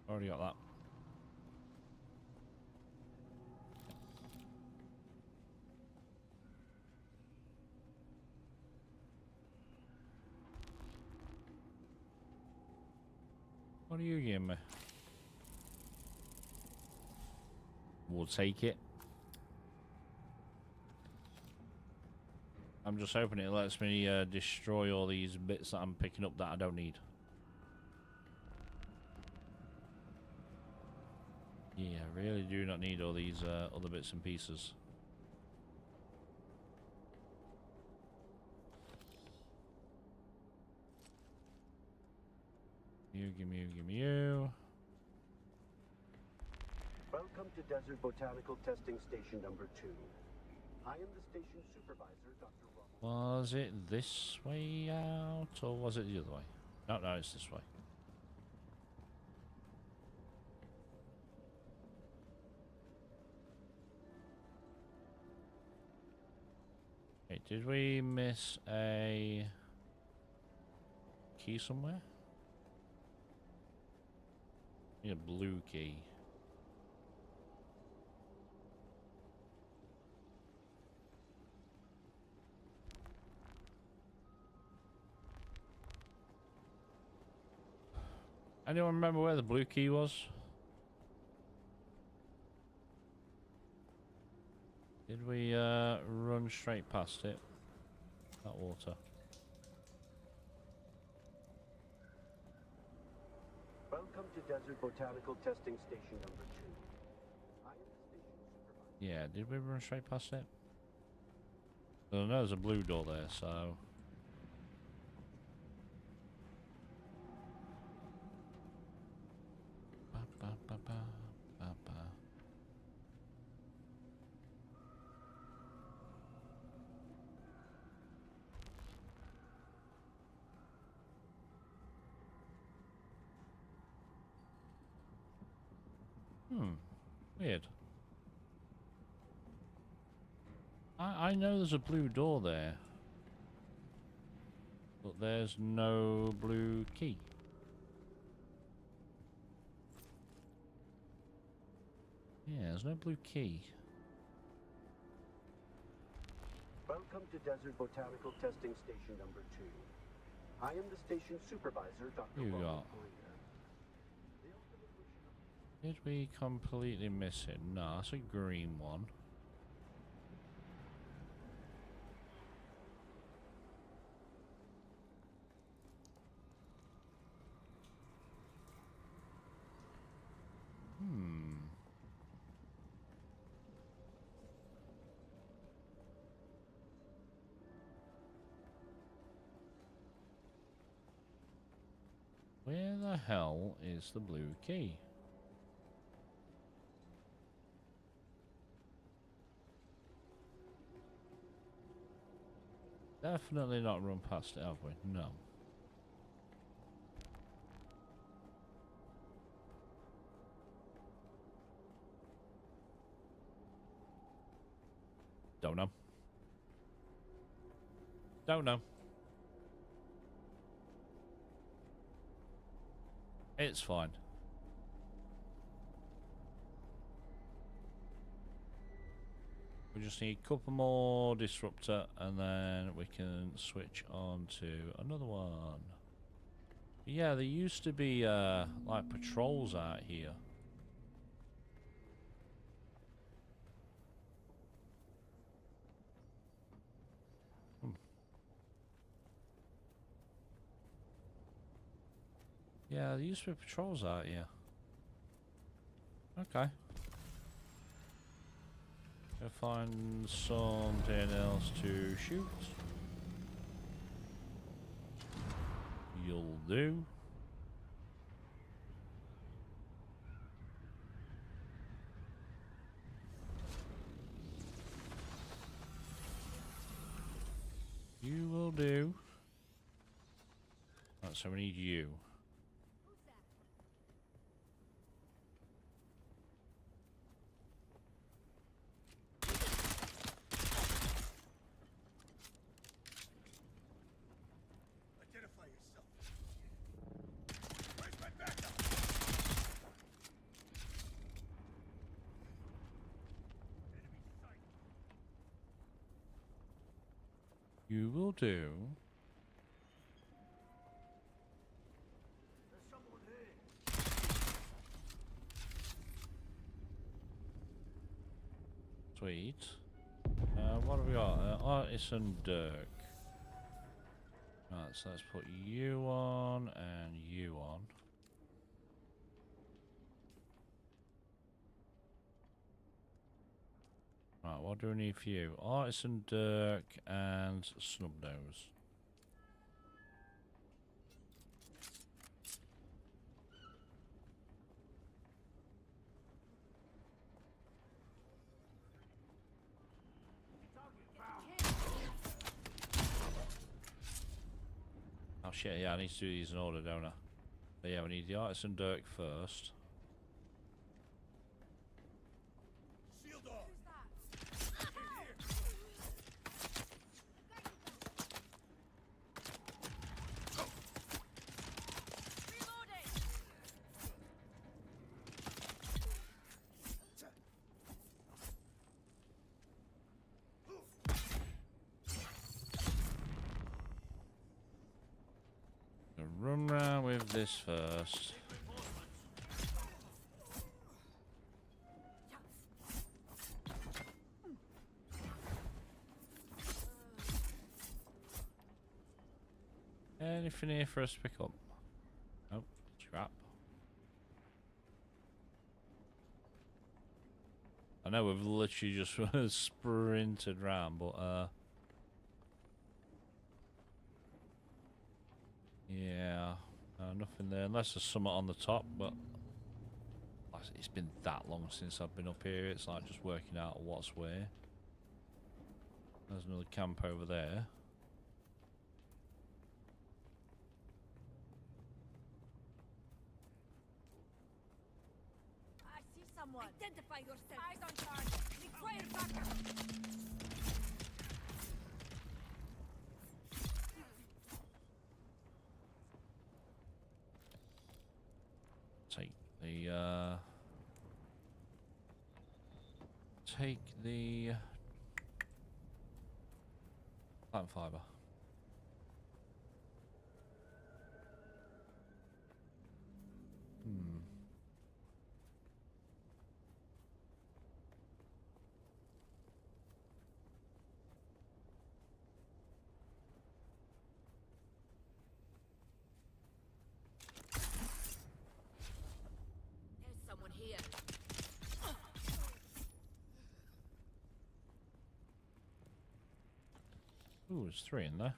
Already got that. What are you giving me? We'll take it. I'm just hoping it lets me destroy all these bits that I'm picking up that I don't need. Yeah, I really do not need all these other bits and pieces. You, give me you, give me you. Welcome to Desert Botanical Testing Station number 2. I am the station supervisor, Dr. Rob. Was it this way out, or was it the other way? No, no, it's this way. Okay, did we miss a key somewhere? Need a blue key. Anyone remember where the blue key was? Did we run straight past it? That water. Welcome to Desert Botanical Testing Station number 2. I am the station supervisor. Yeah, did we run straight past it? I know there's a blue door there, so... Ba, ba, ba, ba, ba. Weird. I know there's a blue door there, but there's no blue key. Yeah, there's no blue key. Welcome to Desert Botanical Testing Station number 2. I am the station supervisor, Dr. You Rob. got. Did we completely miss it? No, that's a green one. Where the hell is the blue key? Definitely not run past it, have we? No. Don't know. Don't know. It's fine. We just need a couple more disruptor and then we can switch on to another one. Yeah, there used to be like patrols out here. Yeah, there used to be patrols out here. Okay. Go find something else to shoot. You'll do. You will do. Right, so we need you. Identify yourself. Where's my backup? Enemy sight. You will do. There's someone here. Sweet. What have we got? Artisan Dirk. Right, so let's put you on and you on. Right, what do we need for you? Artisan Dirk and Snubnose. Oh shit, yeah, I need to do these in order, don't I? But yeah, we need the Artisan Dirk first. Shield off. So run round with this first. Anything here for us to pick up? Oh, scrap. I know we've literally just sprinted round, but yeah, nothing there unless there's something on the top. But it's been that long since I've been up here. It's like just working out what's where. There's another camp over there. I see someone. Identify yourself. Eyes on target. Require backup. Take the plant fiber. There's someone here. Ooh, there's 3 in there.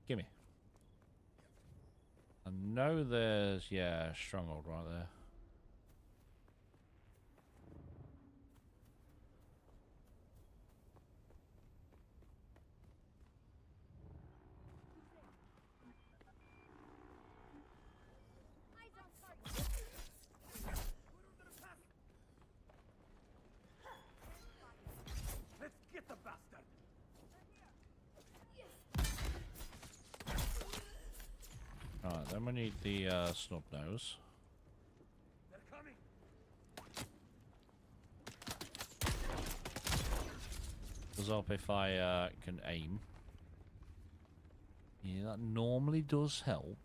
Gimme. I know there's, yeah, a stronghold right there. Let's get the bastard. Alright, then we need the snub nose. They're coming. Does help if I can aim. Yeah, that normally does help.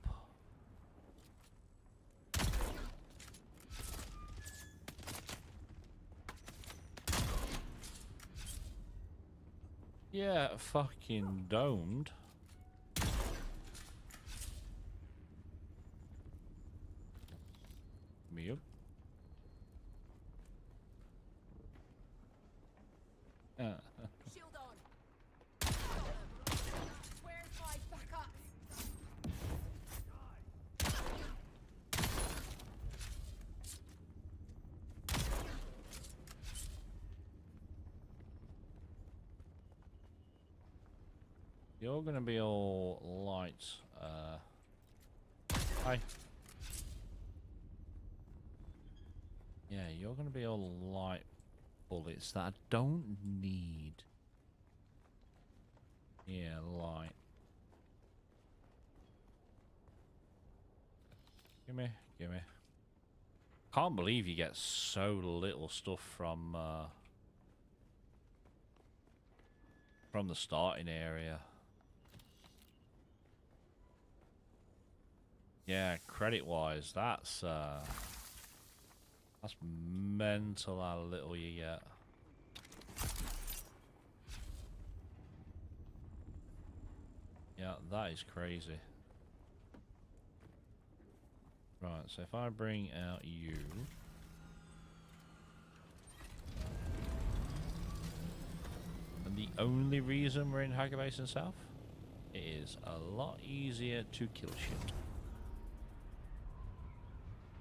Yeah, fucking don't. Me up. Shield on. Where's my backup? You're gonna be all light. Hi. Yeah, you're gonna be all light bullets that I don't need. Yeah, light. Gimme. Can't believe you get so little stuff from the starting area. Yeah, credit-wise, that's mental how little you get. Yeah, that is crazy. Right, so if I bring out you... And the only reason we're in Hacker Basin South? It is a lot easier to kill shit.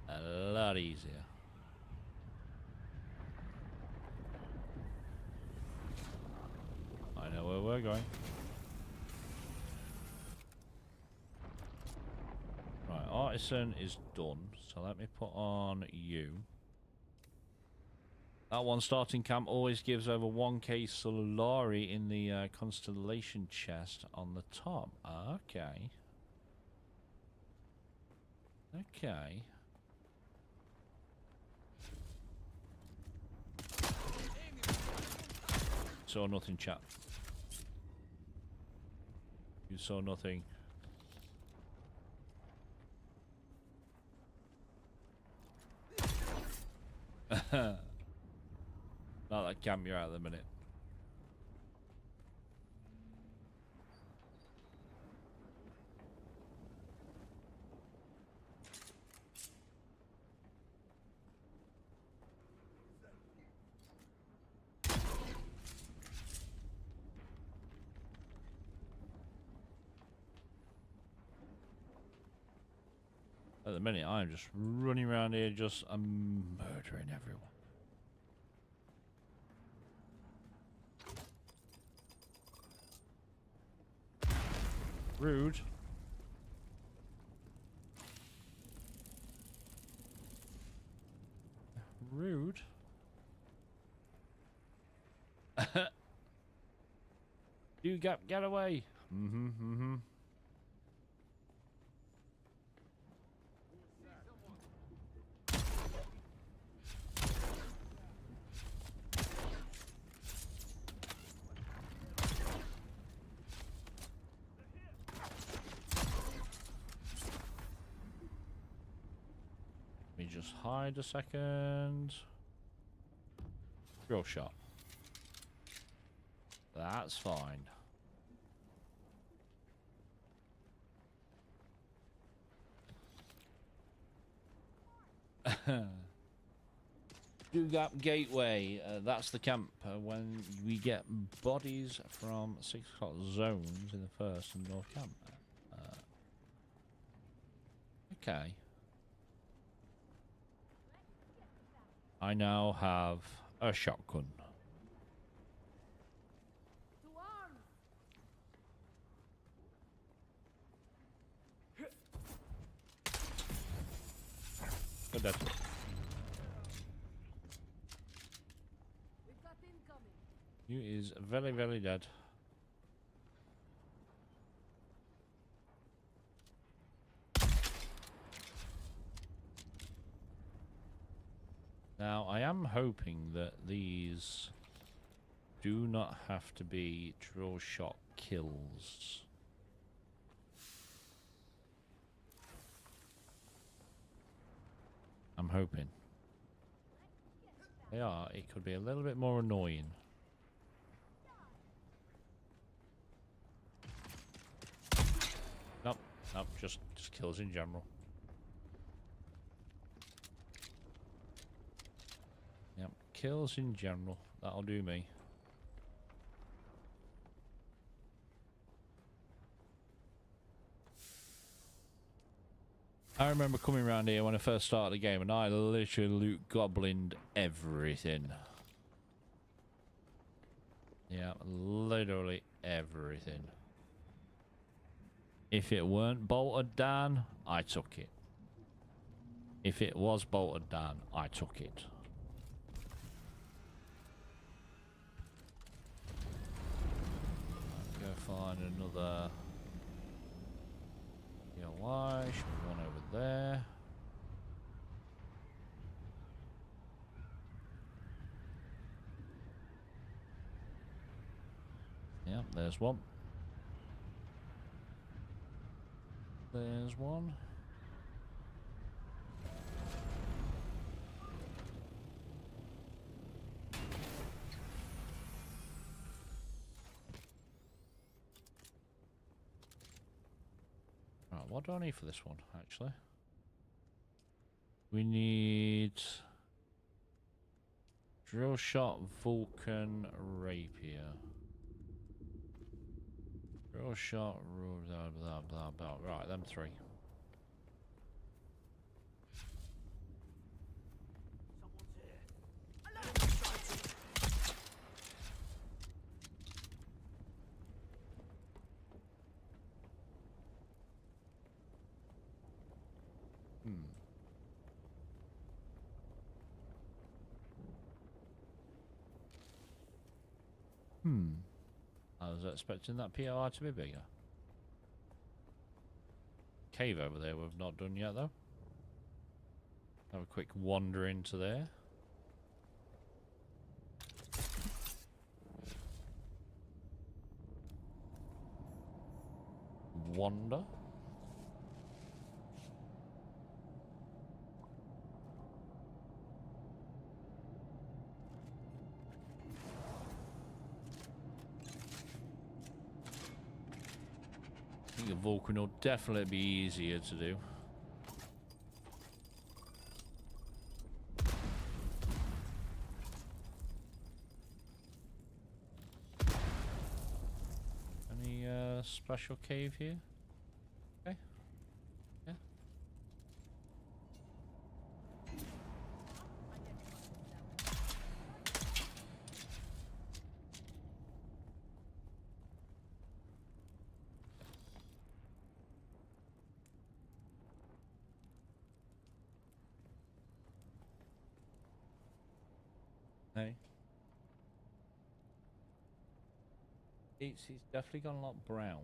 A lot easier. I know where we're going. Right, Artisan is done, so let me put on you. That one starting camp always gives over 1k Solari in the Constellation chest on the top. Okay. Okay. Saw nothing, chat. You saw nothing. Not that camp you're out at the minute. At the minute, I'm just running around here, just murdering everyone. Rude. Rude. You get away. Mm-hmm. Let me just hide a second. Drill shot. That's fine. Dugap Gateway, that's the camp when we get bodies from 6 o'clock zones in the first and north camp. Okay. I now have a shotgun. Good dead. You is very, very dead. Now, I am hoping that these do not have to be drill shot kills. I'm hoping. They are. It could be a little bit more annoying. Nope. Nope. Just kills in general. Yep. Kills in general. That'll do me. I remember coming around here when I first started the game and I literally loot goblined everything. Yeah, literally everything. If it weren't bolted down, I took it. If it was bolted down, I took it. Go find another DIY. Should be one over there. Yeah, there's one. There's one. Right, what do I need for this one, actually? We need drill shot, Vulcan, rapier. Drill shot, blah blah blah blah. Right, them three. I was expecting that POI to be bigger. Cave over there we've not done yet though. Have a quick wander into there. Wander. I think a Vulcan will definitely be easier to do. Any special cave here? Okay. Yeah. Hey. It's definitely gone a lot brown.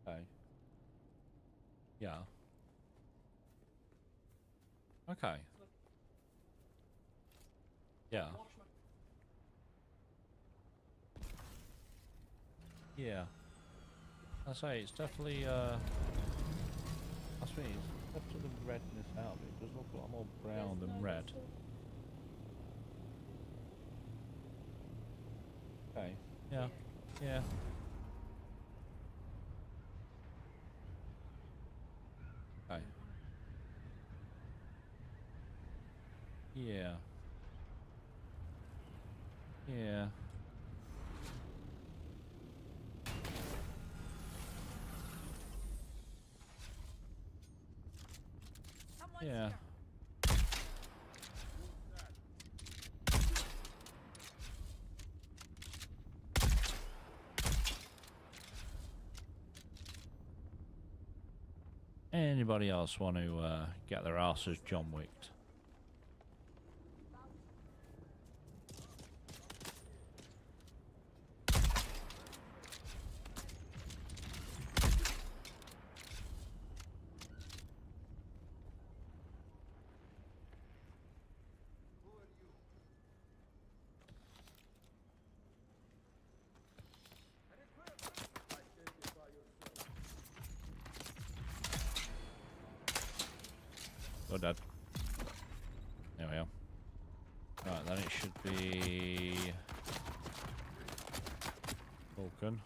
Okay. Yeah. Okay. Yeah. Yeah. I say it's definitely I think it's up to the redness out of it. It does look a lot more brown than red. Okay. Yeah. Yeah. Okay. Yeah. Yeah. Yeah. Anybody else want to get their asses John Wicked? Oh, Dad. There we are. Right, then it should be Vulcan.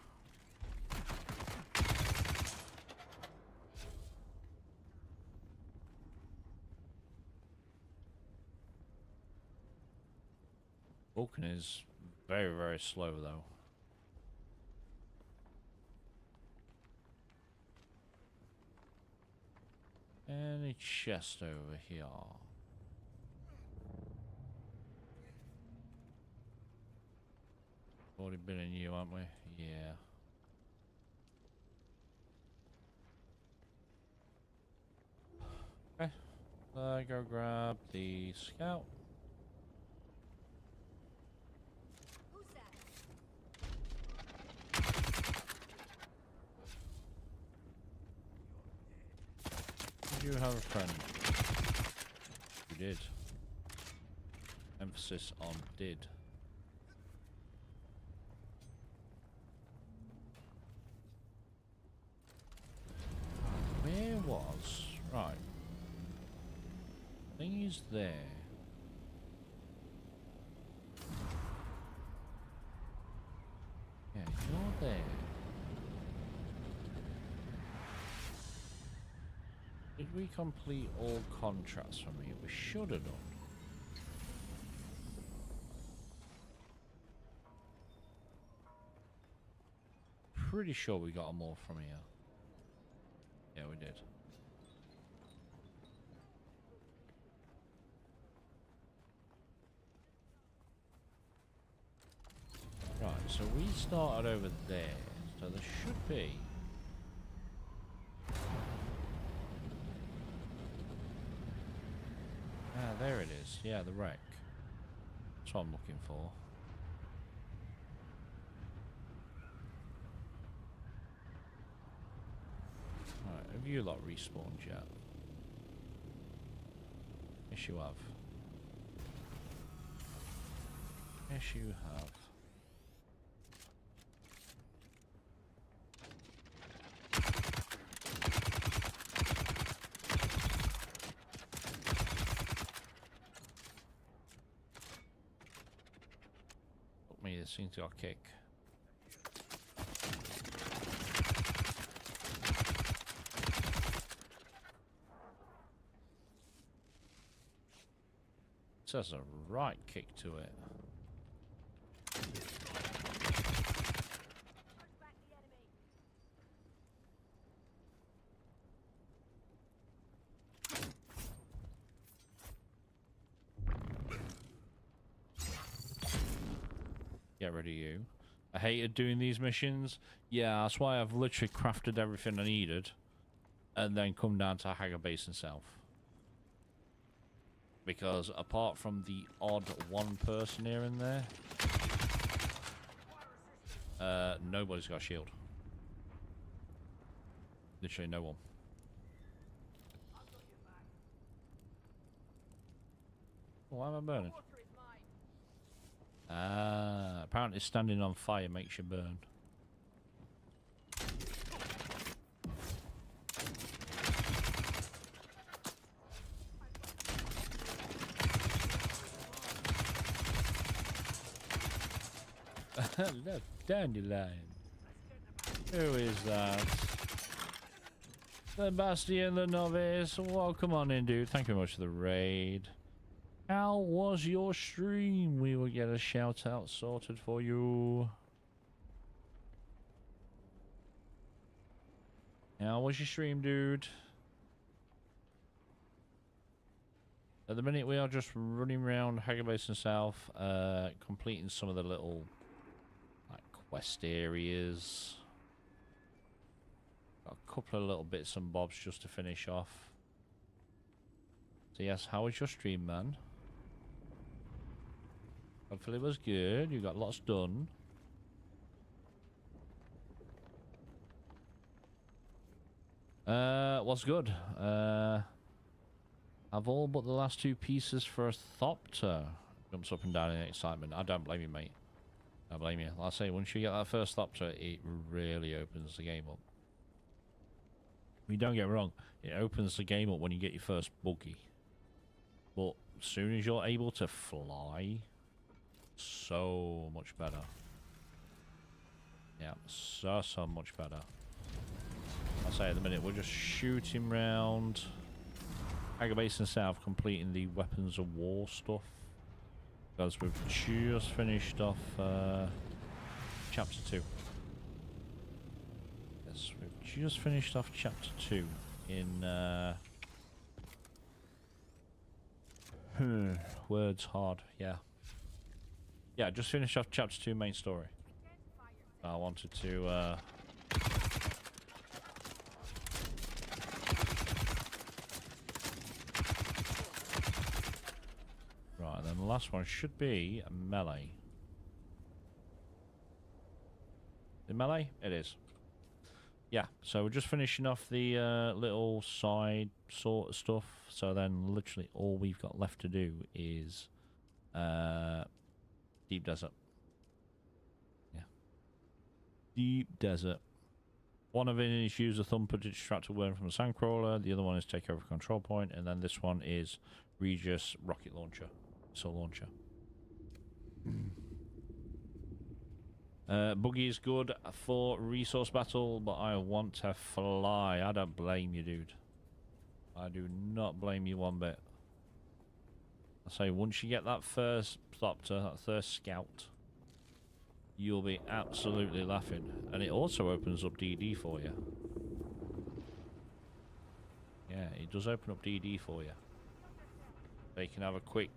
Vulcan is very, very slow though. Any chest over here? Already been in you, aren't we? Yeah. Okay. Go grab the scout. Did you have a friend? You did. Emphasis on did. Where was? Right. Thing is there. Yeah, you're there. Did we complete all contracts from here? We should have done. Pretty sure we got them all from here. Yeah, we did. Right, so we started over there, so there should be. Ah, there it is. Yeah, the wreck. That's what I'm looking for. Right, have you lot respawned yet? Yes, you have. Yes, you have. Look me, this seems to got a kick. It has a right kick to it. Get rid of you. I hated doing these missions. Yeah, that's why I've literally crafted everything I needed and then come down to Hagar Basin South. Because apart from the odd one person here and there, nobody's got a shield. Literally no one. Why am I burning? Ah, apparently standing on fire makes you burn. Look, dandelion. Who is that? Sebastian the Novice. Welcome on in, dude. Thank you very much for the raid. How was your stream? We will get a shout out sorted for you. How was your stream, dude? At the minute, we are just running around Hagar Basin South, completing some of the little quest areas. Got a couple of little bits and bobs just to finish off. So yes, how was your stream, man? Hopefully it was good. You got lots done. What's good? I've all but the last two pieces for a Thopter. Jumps up and down in excitement. I don't blame you, mate. I blame you. Like I say, once you get that first Thopter, it really opens the game up. I mean, don't get me wrong, it opens the game up when you get your first buggy. But as soon as you're able to fly, so much better. Yeah, so much better. I'll say at the minute we're just shooting round Hagar Basin South, completing the Weapons of War stuff. Because we've just finished off Chapter 2. Yes, we've just finished off Chapter 2 in... words hard, yeah. Yeah, just finished off Chapter 2 main story. I wanted to... Right, then the last one should be melee. Is it melee? It is. Yeah, so we're just finishing off the little side sort of stuff. So then literally all we've got left to do is Deep Desert. Yeah. Deep Desert. One of it is use a thumper to distract a worm from a sandcrawler. The other one is take over control point. And then this one is Regis rocket launcher. Missile launcher. Buggy is good for resource battle, but I want to fly. I don't blame you, dude. I do not blame you one bit. I say, once you get that first Thopter, that first scout, you'll be absolutely laughing. And it also opens up DD for you. Yeah, it does open up DD for you. So you can have a quick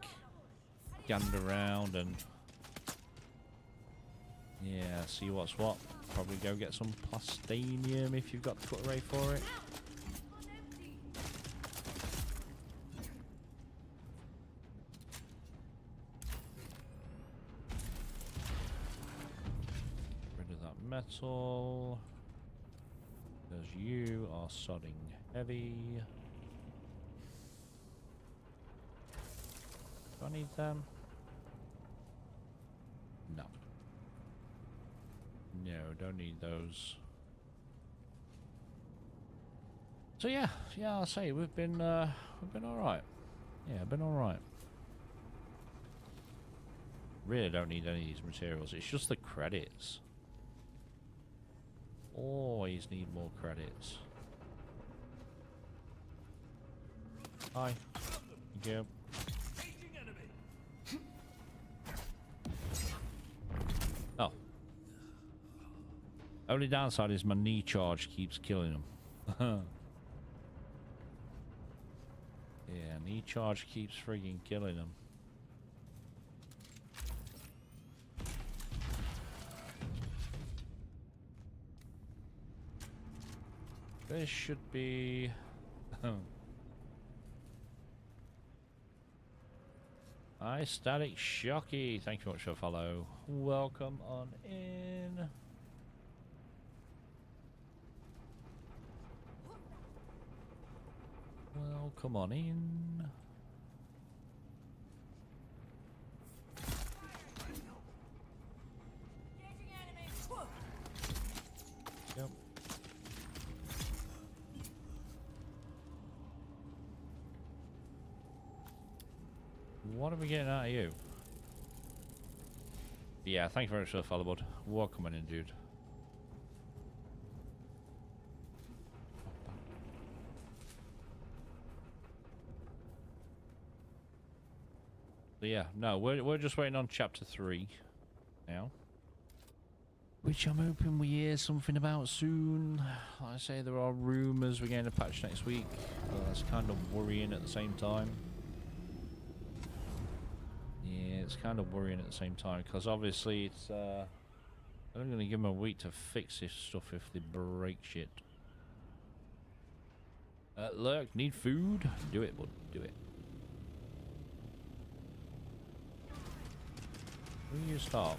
gander around and... yeah, see what's what. Probably go get some plastanium if you've got the foot array for it. Rid of that metal. Because you are sodding heavy. Do I need them? No. No, don't need those. So yeah, I'll say we've been all right. Yeah, been all right. Really don't need any of these materials. It's just the credits. Always need more credits. Hi. Thank you. Oh. Only downside is my knee charge keeps killing them. Yeah, knee charge keeps frigging killing them. This should be... Hi, Static Shocky. Thank you very much for the follow. Welcome on in. Welcome on in. Yep. What are we getting out of you? Yeah, thank you very much for the follow, bud. Welcome on in, dude. So yeah, no, we're just waiting on chapter 3 now, which I'm hoping we hear something about soon. Like I say, there are rumours we're getting a patch next week, but that's kind of worrying at the same time. Yeah, it's kind of worrying at the same time, because obviously it's I'm going to give them a week to fix this stuff if they break shit. Lurk, need food? Do it, bud, do it. Will you stop?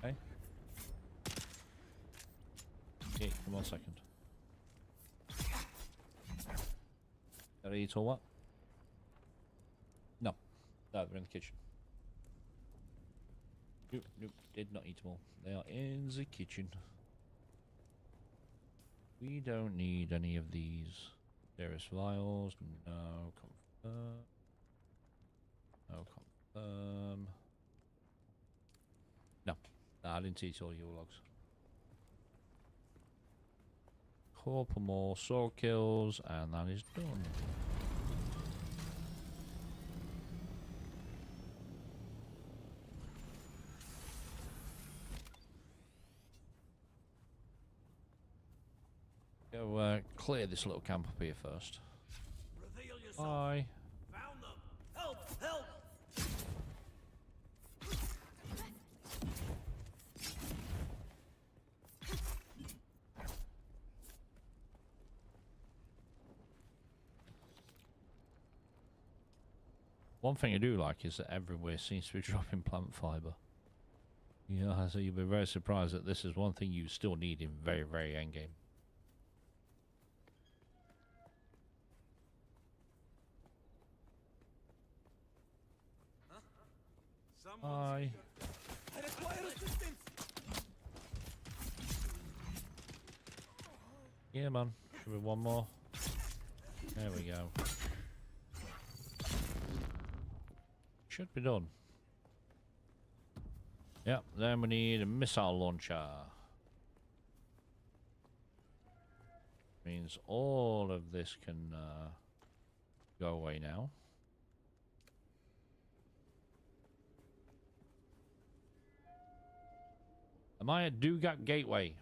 Okay. Okay, come on, second. Gotta eat or what? No. No, they're in the kitchen. Nope, nope, did not eat them all. They are in the kitchen. We don't need any of these. Serious vials. No. Confirm. No. Confirm. No. No, I didn't teach all your logs. Couple more sword kills, and that is done. Go clear this little camp up here first. Bye. Found them! Help! Help! One thing I do like is that everywhere seems to be dropping plant fiber. Yeah, so you'll be very surprised that this is one thing you still need in very, very endgame. Hi. I require assistance! Yeah, man. Should be one more. There we go. Should be done. Yep, then we need a missile launcher. Means all of this can go away now. Am I at Dugat Gateway?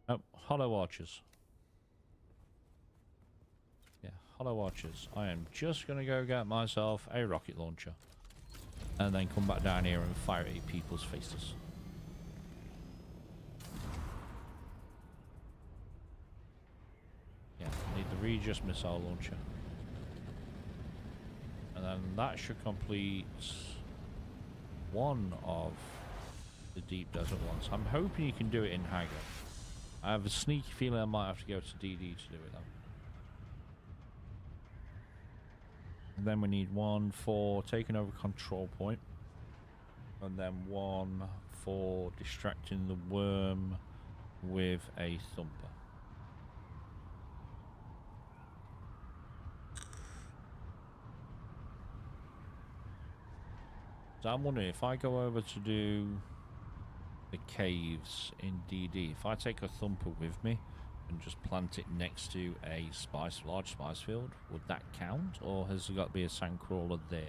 Oh, Hollow Archers. Yeah, Hollow Archers. I am just going to go get myself a rocket launcher. And then come back down here and fire at people's faces. Yeah, need the Regis missile launcher. And then that should complete one of the deep desert ones. I'm hoping you can do it in Hagar. I have a sneaky feeling I might have to go to DD to do it though. And then we need one for taking over control point. And then one for distracting the worm with a thumper. So I'm wondering if I go over to do the caves in DD, if I take a thumper with me and just plant it next to a large spice field, would that count, or has there got to be a sandcrawler there?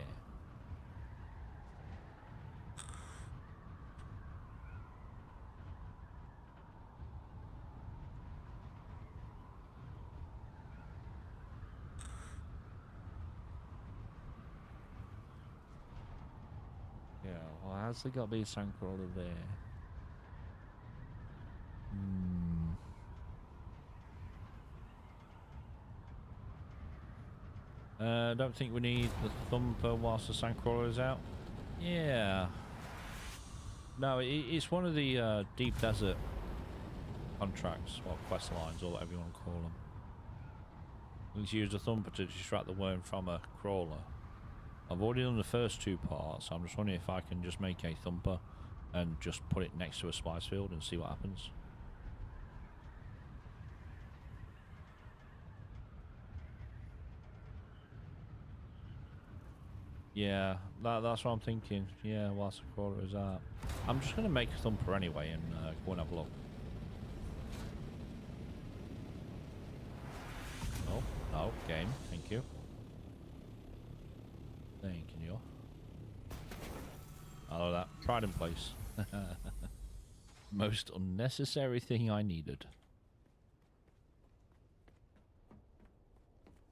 Yeah, well, has there got to be a sandcrawler there? Don't think we need the thumper whilst the sandcrawler is out. Yeah. No, it's one of the deep desert contracts, or quest lines, or whatever you want to call them. You can use the thumper to distract the worm from a crawler. I've already done the first two parts. I'm just wondering if I can just make a thumper and just put it next to a spice field and see what happens. Yeah, that's what I'm thinking. Yeah, whilst the crawler is out. I'm just going to make a thumper anyway and go and have a look. Oh, no, game. Thank you. Thank you. I love that. Pride in place. Most unnecessary thing I needed.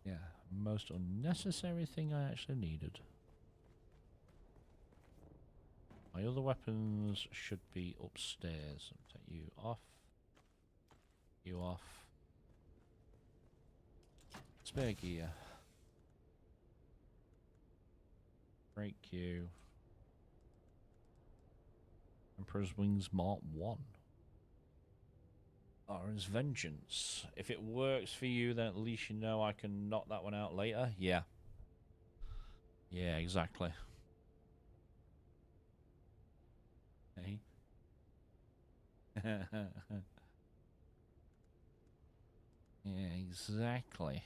Yeah, most unnecessary thing I actually needed. My other weapons should be upstairs. I'll take you off. You off. Spare gear. Break you. Emperor's Wings Mark 1. Orange Vengeance. If it works for you, then at least you know I can knock that one out later. Yeah. Yeah, exactly. Hey. Yeah, exactly.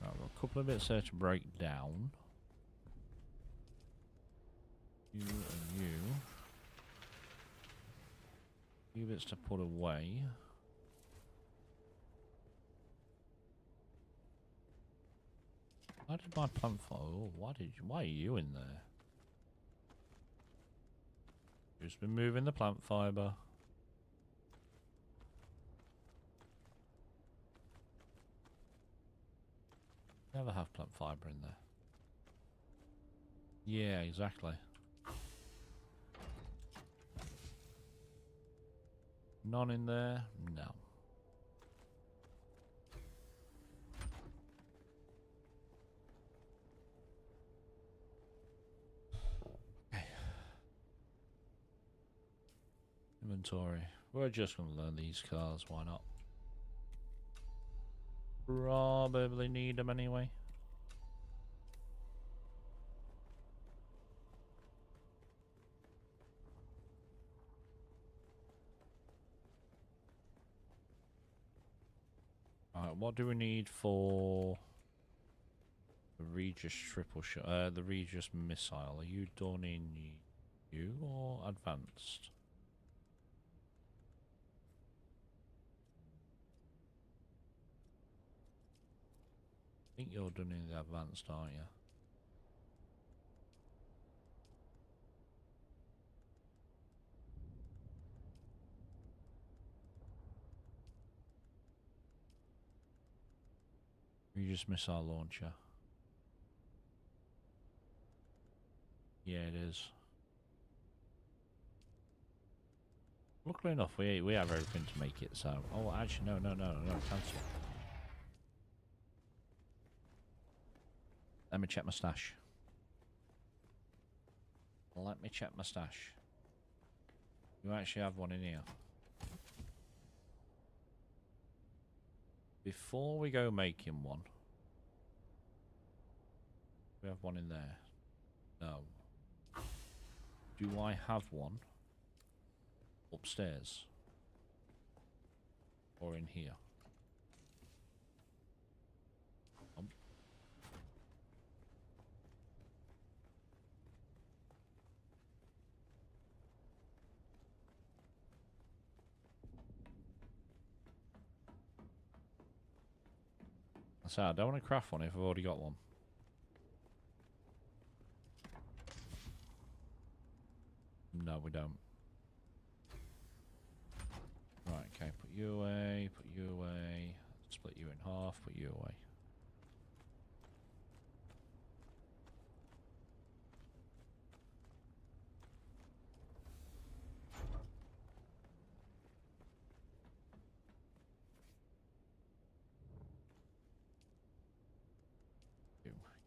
Right, I've got a couple of bits there to break down. You and you. A few bits to put away. Why did my plant fall? Oh, why are you in there? Just been moving the plant fibre. Never have plant fibre in there. Yeah, exactly. None in there? No. Okay. Inventory. We're just going to learn these cars, why not? Probably need them anyway. Alright, what do we need for the Regis triple shot? The Regis missile. Are you done in you or advanced? I think you're done in the advanced, aren't you? Regis missile launcher. Yeah, it is. Luckily enough, we have everything to make it. So, oh, actually, no, cancel. Let me check my stash. Let me check my stash. You actually have one in here. Before we go making one, we have one in there. No. Do I have one upstairs? Or in here? So I don't want to craft one if I've already got one. No, we don't. Right, okay, put you away, split you in half, put you away.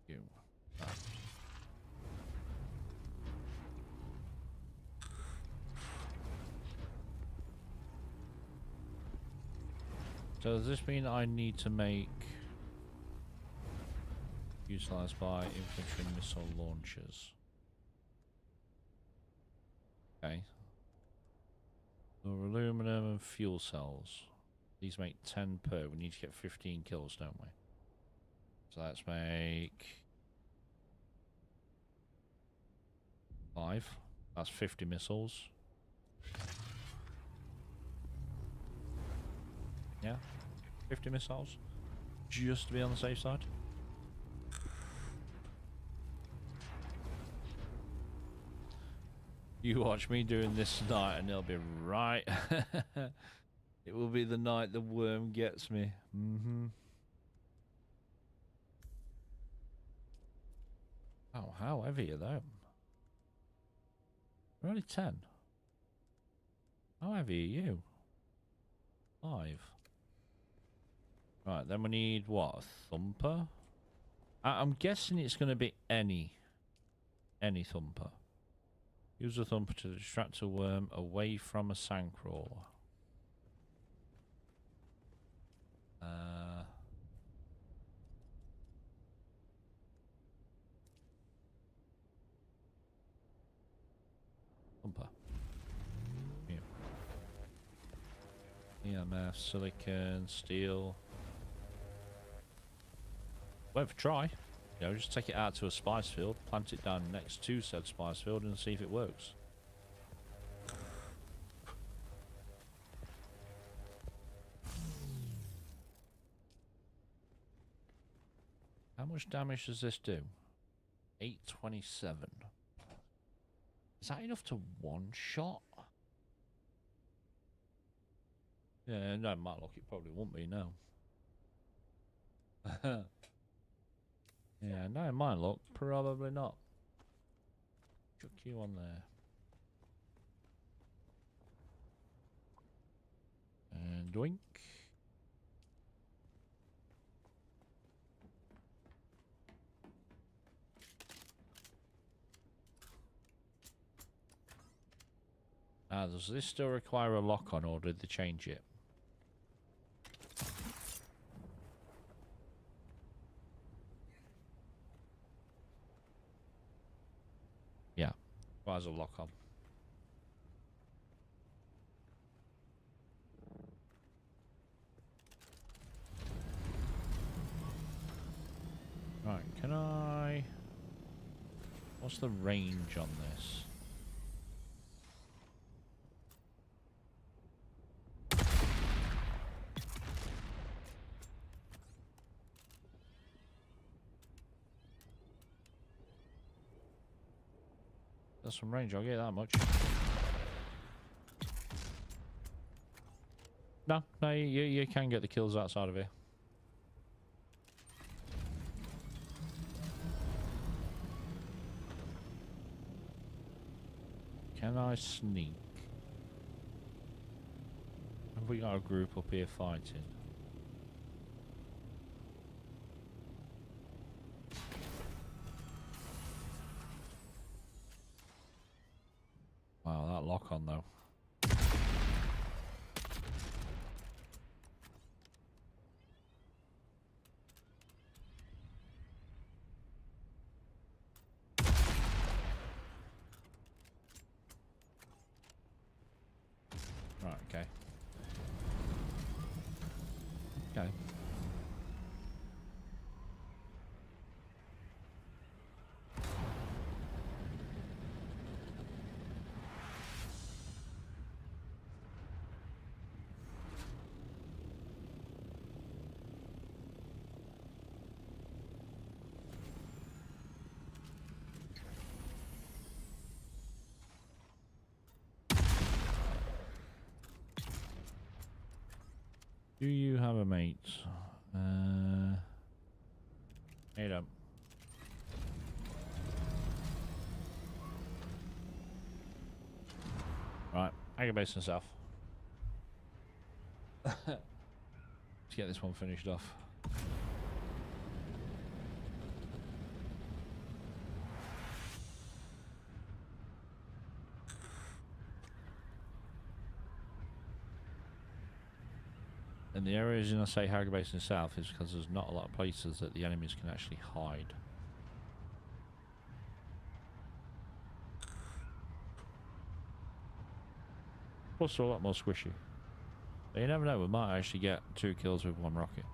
You. Right. So does this mean I need to make utilized by infantry missile launchers? Okay. Or aluminum and fuel cells. These make 10 per. We need to get 15 kills, don't we? So let's make 5. That's 50 missiles. Yeah, 50 missiles. Just to be on the safe side. You watch me doing this tonight and it'll be right. It will be the night the worm gets me. Oh, how heavy are them? We're only 10. How heavy are you? 5. Right, then we need what? A thumper? I'm guessing it's going to be any thumper. Use a thumper to distract a worm away from a sandcrawler. Thumper. EMF, silicon, steel. Worth a try. You know, just take it out to a spice field, plant it down next to said spice field, and see if it works. How much damage does this do? 827. Is that enough to one shot? Yeah, no, Matlock, it probably won't be, no. Yeah, no, mine look, probably not. Chuck you on there. And doink. Now, does this still require a lock on, or did they change it? Yeah, requires a lock on. Right, can I... What's the range on this? That's some range, I'll get that much. No, you can get the kills outside of here. Can I sneak? Have we got a group up here fighting? Wow, that lock on though. Right, okay. Okay. Do you have a mate? You don't. Right, Agate Basin South. Let's get this one finished off. And the area reason I say Agate Basin South is because there's not a lot of places that the enemies can actually hide. Plus they're a lot more squishy. But you never know, we might actually get 2 kills with 1 rocket.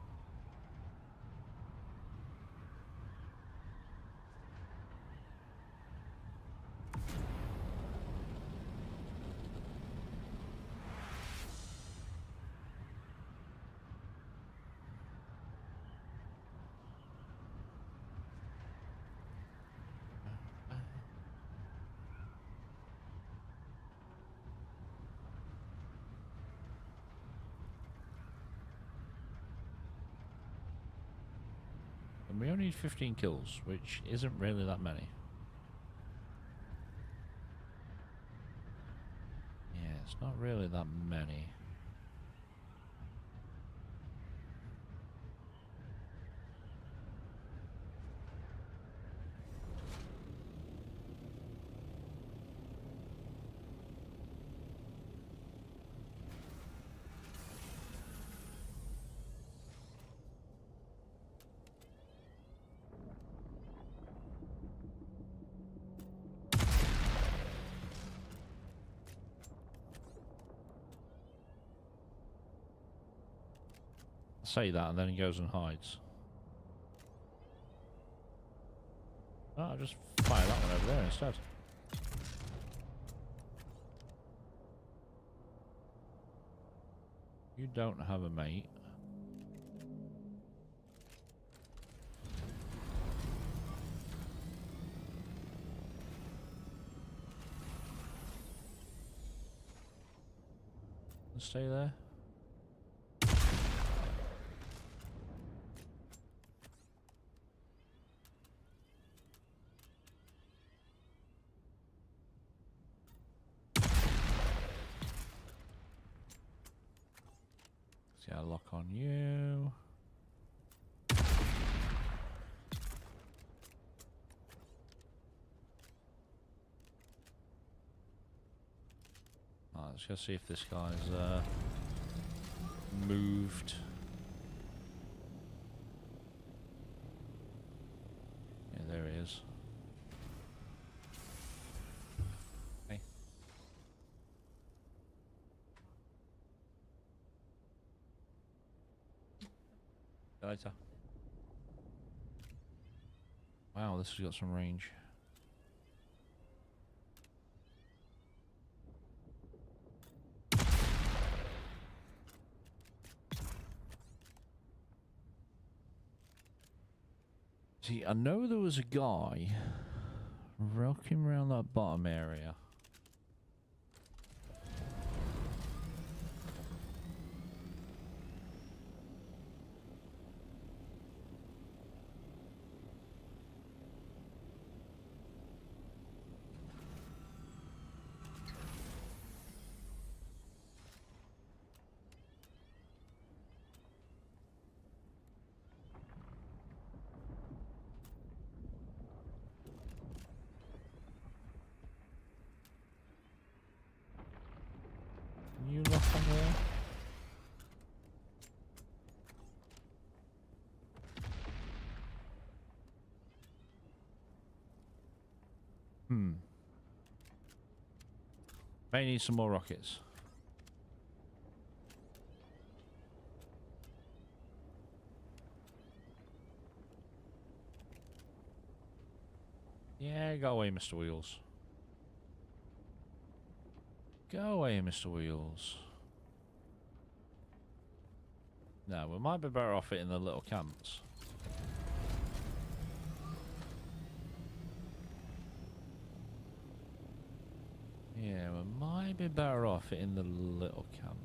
And we only need 15 kills, which isn't really that many. Yeah, it's not really that many. say that and then he goes and hides. Oh, I'll just fire that one over there instead. You don't have a mate. Stay there. See, I lock on you. Let's go see if this guy's moved. Yeah, there he is. Hey. See you later. Wow, this has got some range. See, I know there was a guy rocking around that bottom area. You look on there. May need some more rockets. Yeah, go away, Mr. Wheels. Go away, Mr. Wheels. No, we might be better off it in the little camps. Yeah, we might be better off it in the little camps.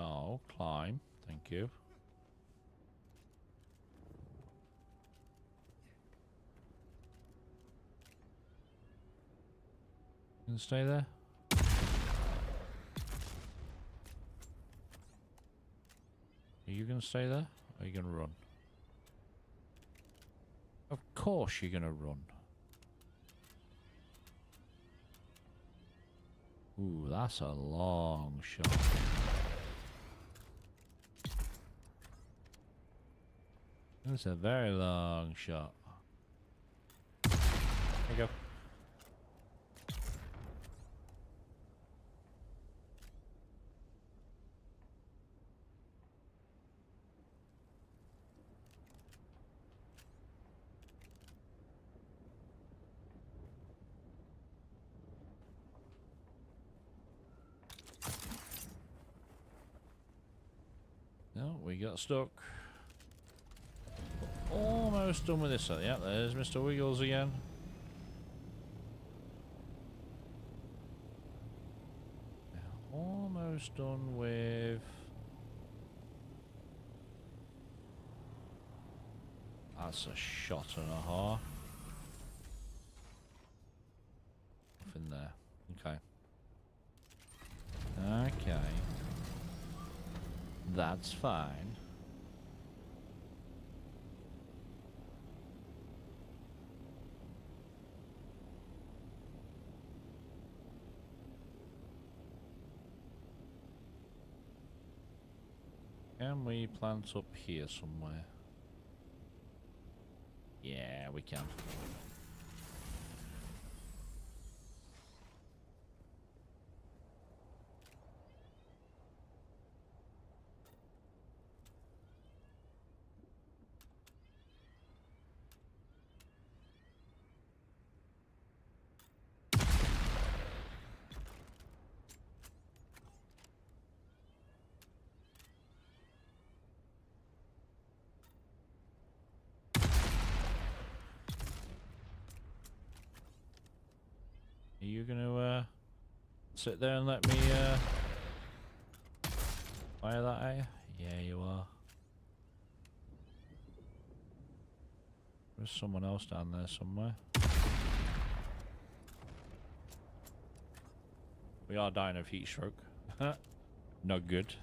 Oh, climb. Thank you. You can stay there. Are you going to stay there? Or are you going to run? Of course you're going to run. Ooh, that's a long shot. That's a very long shot. There you go. No, we got stuck. Almost done with this. Yeah, there's Mr. Wiggles again. Yeah, almost done with... That's a shot and a half. Nothing there. Okay. Okay. That's fine. Can we plant up here somewhere? Yeah, we can. Are you gonna sit there and let me fire that at you? Yeah, you are. There's someone else down there somewhere. We are dying of heat stroke. Not good.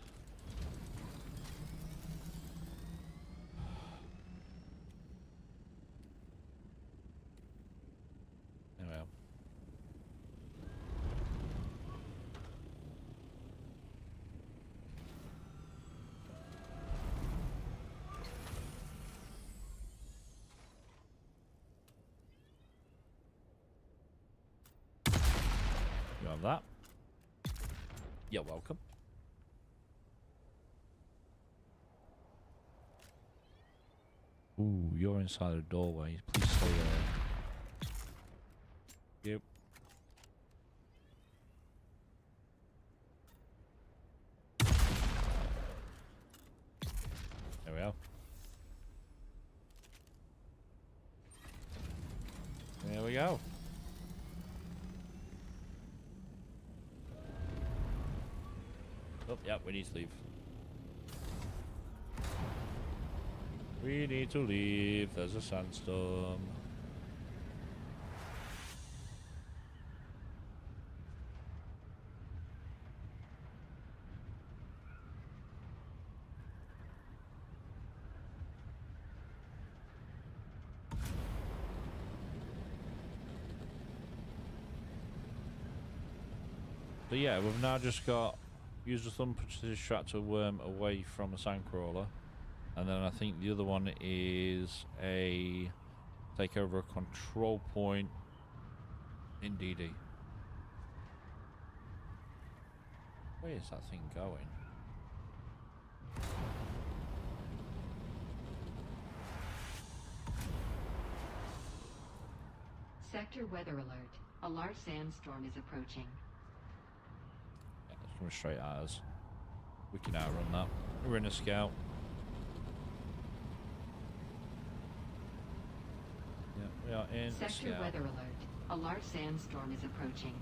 Anyway. You have that. You're welcome. Ooh, you're inside the doorway. Please stay there. Yep. There we are. There we go. Oh, yeah, we need to leave. We need to leave. There's a sandstorm. So yeah, we've now just got use the thumper to distract a worm away from a sandcrawler, and then I think the other one is a take over a control point in DD. Where is that thing going? Sector weather alert. A large sandstorm is approaching. Yeah, it's coming straight at us. We can outrun that. We're in a scout. Yeah, we are in a Sector scout. weather alert. A large sandstorm is approaching.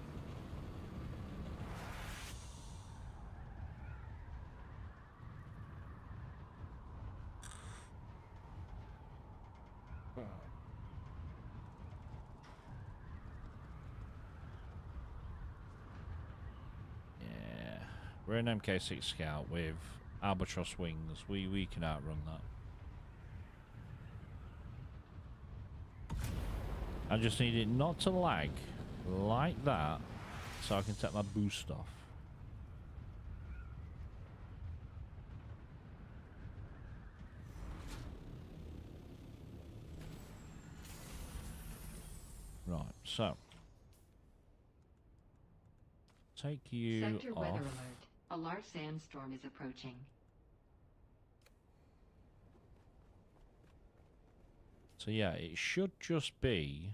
Yeah, we're an MK6 scout with albatross wings. We can outrun that. I just need it not to lag like that, so I can take my boost off. Right, so take you Sector off. weather alert. A large sandstorm is approaching. So yeah, it should just be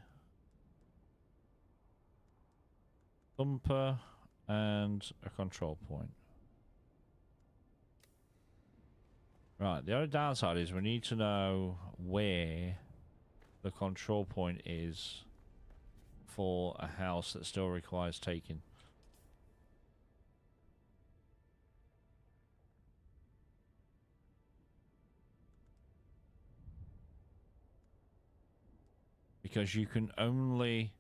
thumper and a control point. Right, the other downside is we need to know where the control point is for a house that still requires taking. Because you can only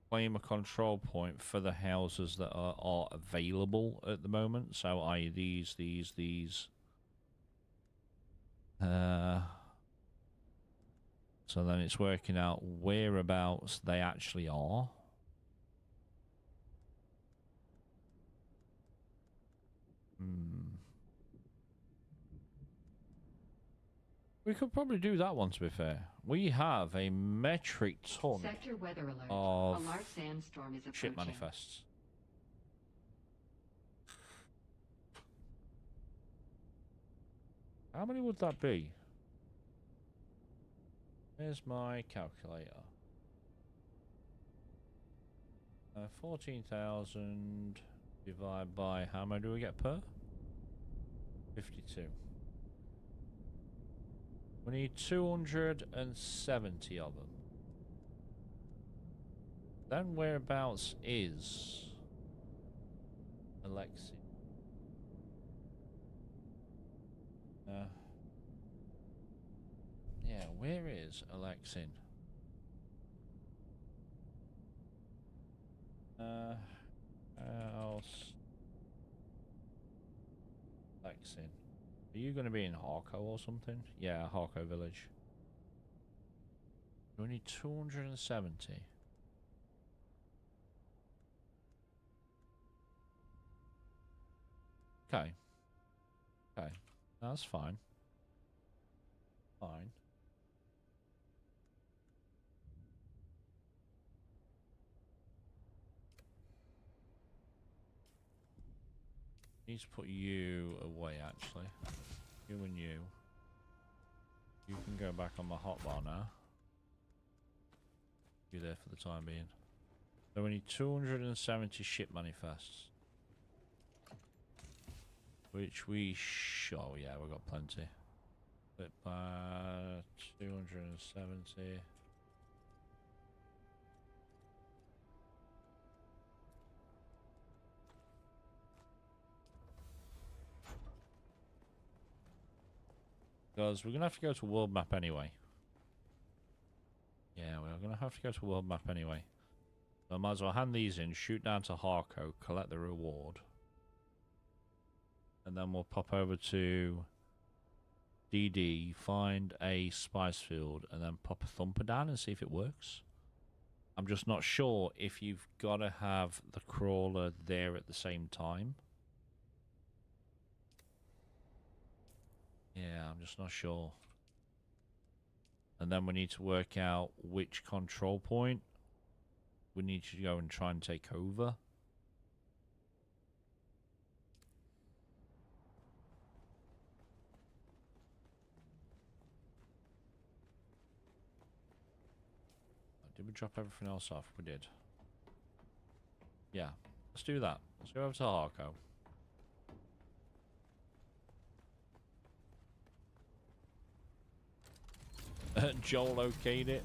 claim a control point for the houses that are available at the moment. So i.e. these. So then it's working out whereabouts they actually are. We could probably do that one, to be fair. We have a metric ton Sector weather alert. of A large sandstorm is ship approaching. manifests. How many would that be? Here's my calculator. 14,000 divided by how many do we get per? 52. We need 270 of them. Then whereabouts is Alexi? Yeah, where is Alexin? Else Alexin. Are you going to be in Harco or something? Yeah, Harco village. We need 270. Okay. Okay. That's fine. Fine. Need to put you away, actually. You and you. You can go back on my hotbar now. You there for the time being. So we need 270 ship manifests. Which we oh yeah, we've got plenty. Split by 270. Because we're going to have to go to world map anyway. Yeah, we're going to have to go to world map anyway. So I might as well hand these in, shoot down to Harco, collect the reward. And then we'll pop over to DD, find a spice field, and then pop a thumper down and see if it works. I'm just not sure if you've got to have the crawler there at the same time. Yeah, I'm just not sure. And then we need to work out which control point we need to go and try and take over. Did we drop everything else off? We did. Yeah, let's do that. Let's go over to Harco. Joel okayed it.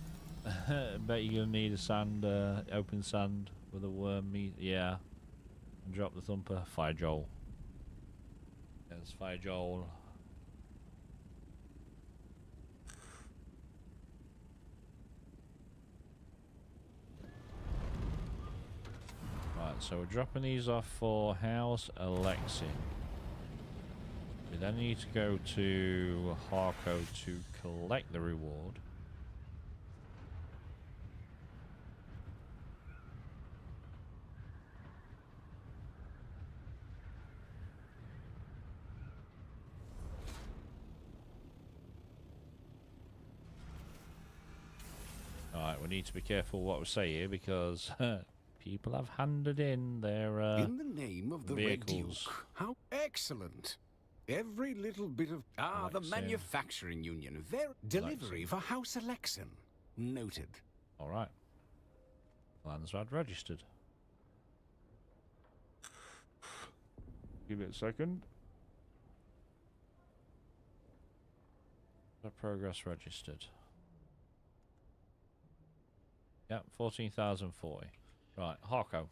Bet you're gonna need a sand, open sand with a worm meat. Yeah. And drop the thumper. Fire Joel. Yes, fire Joel. Right, so we're dropping these off for House Alexin. We then need to go to Harco to collect the reward. Alright, we need to be careful what we say here because people have handed in their in the name of the Red vehicles. Duke. How excellent. Every little bit of... the Alexin. manufacturing union. Delivery for House Alexin. Noted. Alright. Landsrad registered. Give it a second. The progress registered. Yep, 14,040. Right, Harco.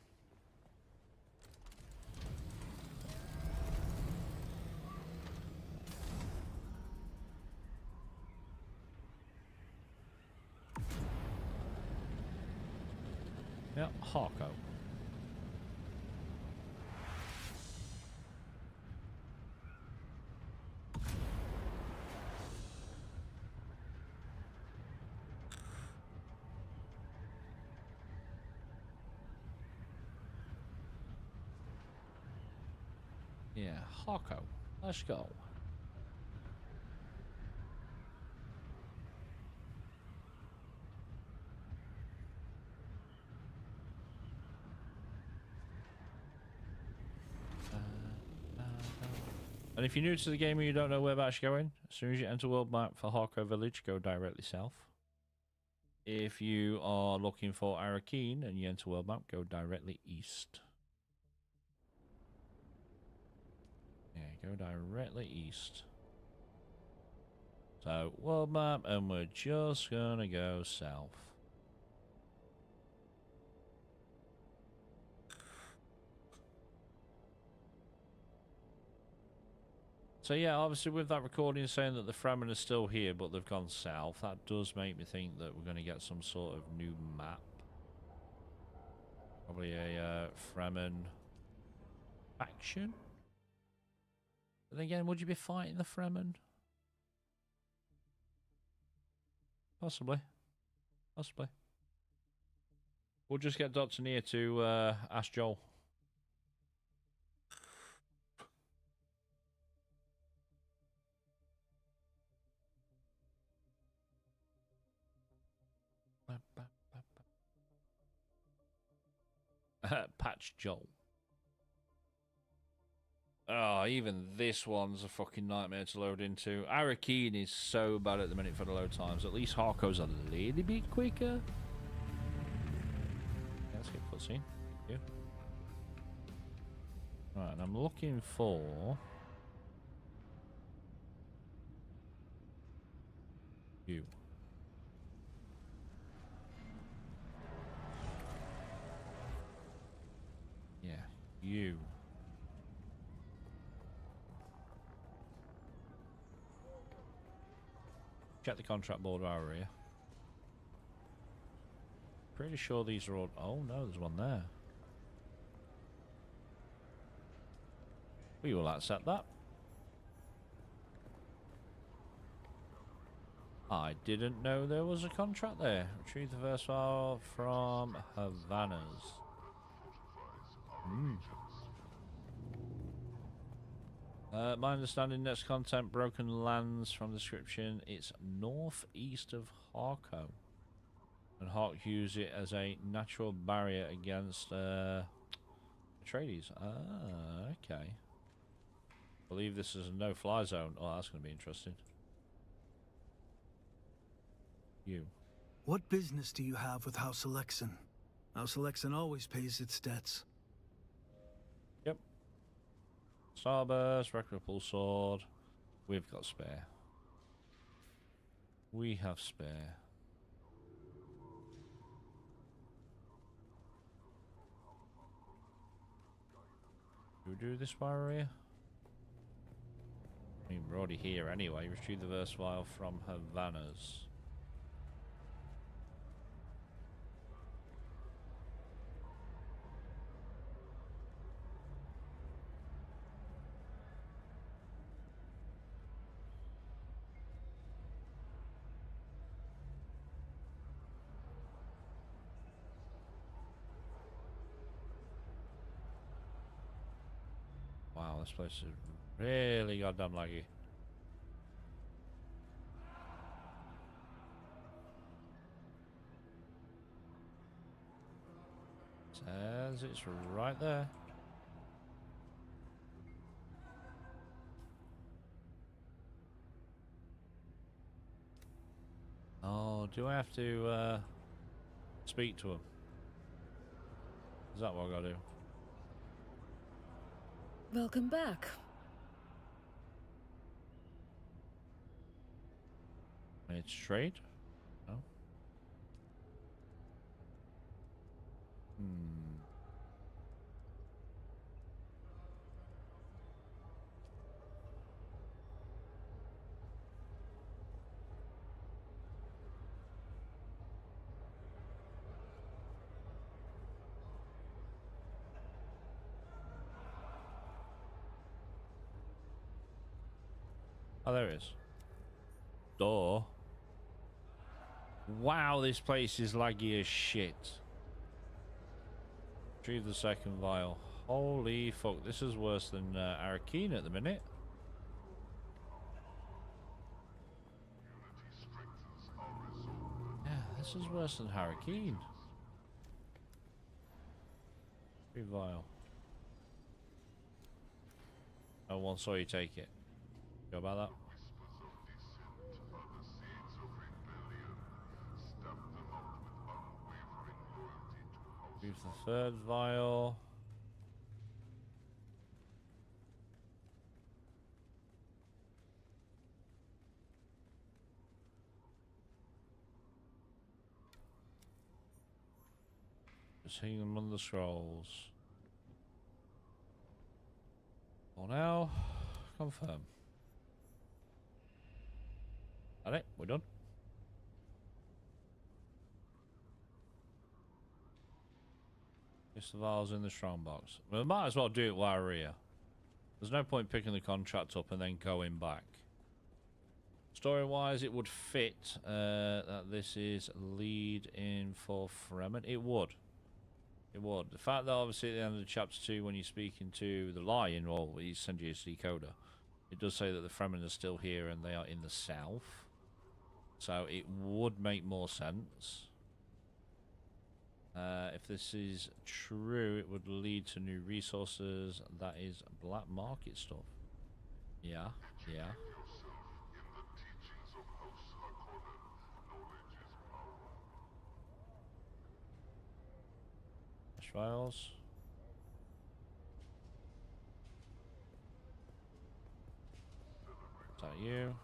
Yep, Harco. Yeah, Harko. Let's go. And if you're new to the game and you don't know whereabouts you're going, as soon as you enter world map for Harko Village, go directly south. If you are looking for Arakeen and you enter world map, go directly east. Yeah, go directly east. So, world map, and we're just gonna go south. So yeah, obviously with that recording saying that the Fremen are still here, but they've gone south, that does make me think that we're going to get some sort of new map. Probably a Fremen faction. But then again, would you be fighting the Fremen? Possibly. Possibly. We'll just get Dr. Near to ask Joel. Patch Joel. Oh, even this one's a fucking nightmare to load into. Arakeen is so bad at the minute for the load times. At least Harko's a little bit quicker. Yeah, let's get cutscene. Thank you. Right, and I'm looking for you. Yeah, you. Check the contract board while we're here. Pretty sure these are all... Oh no, there's one there. We will accept that. I didn't know there was a contract there. Retrieve the first file from Havanas. My understanding, next content, broken lands from description. It's northeast of Harko. And Hark use it as a natural barrier against Atreides. Ah, okay. Believe this is a no-fly zone. Oh, that's going to be interesting. You. What business do you have with House Alexin? House Alexin always pays its debts. Yep. Starburst, Reputable Sword. We've got spare. We have spare. Do we do this while we're here? I mean, we're already here anyway. Retrieve the verse file from Havanas. Wow, this place is really goddamn laggy. Says it's right there. Oh, do I have to speak to him? Is that what I gotta do? Welcome back. It's trade? No. Oh, there it is. Door. Wow, this place is laggy as shit. Retrieve the second vial. Holy fuck, this is worse than Arakeen at the minute. Yeah, this is worse than Arakeen. Pretty vile. No one saw you take it. Go about that. Move the third vial. Just hang them on the scrolls. For now, confirm. That it? We're done. Guess the vials in the strongbox. We might as well do it while we're here. There's no point picking the contract up and then going back. Story-wise, it would fit that this is lead in for Fremen. It would. It would. The fact that obviously at the end of chapter 2, when you're speaking to the Lion, well, he sends you a decoder. It does say that the Fremen are still here and they are in the south. So it would make more sense. If this is true, it would lead to new resources. That is black market stuff. Yeah, yeah. Files. Is that you?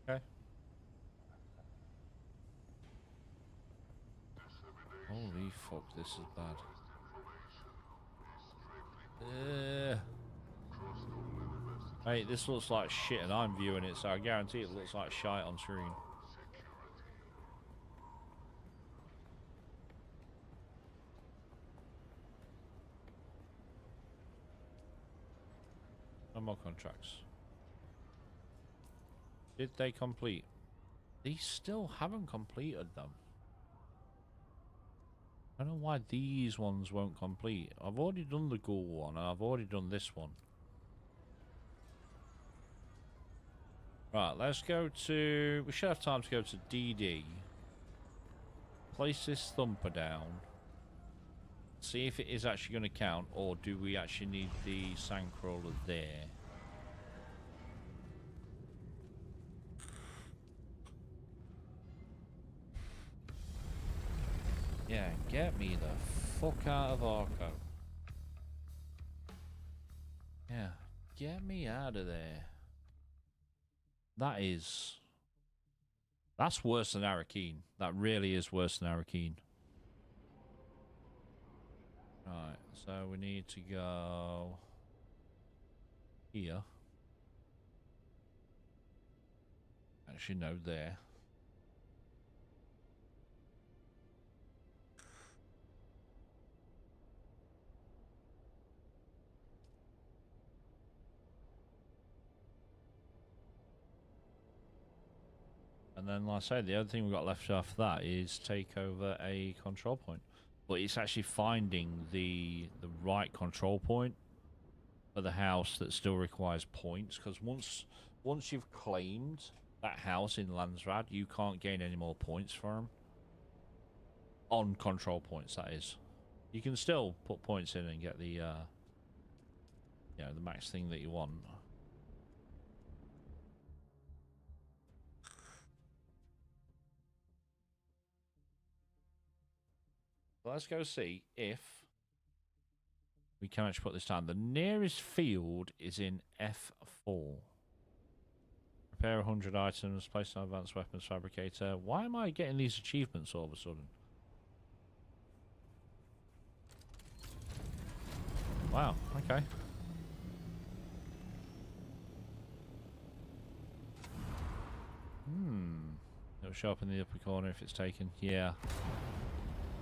Okay. Holy fuck, this is bad. Mate, this looks like shit and I'm viewing it, so I guarantee it looks like shite on screen. No more contracts. Did they complete? They still haven't completed them. I don't know why these ones won't complete. I've already done the ghoul one and I've already done this one. Right, let's go to... We should have time to go to DD. Place this thumper down. See if it is actually going to count, or do we actually need the sandcrawler there? Yeah, get me the fuck out of Arco. Yeah, get me out of there. That is... That's worse than Arakeen. That really is worse than Arakeen. Right, so we need to go... here. Actually, no, there. And then, like I say, the other thing we've got left after that is take over a control point. But it's actually finding the right control point for the house that still requires points. Because once you've claimed that house in Landsrad, you can't gain any more points for them. On control points, that is. You can still put points in and get the, you know, the max thing that you want. Let's go see if we can actually put this down. The nearest field is in F4. Repair 100 items, place an advanced weapons fabricator. Why am I getting these achievements all of a sudden? Wow, okay. It'll show up in the upper corner if it's taken. Yeah.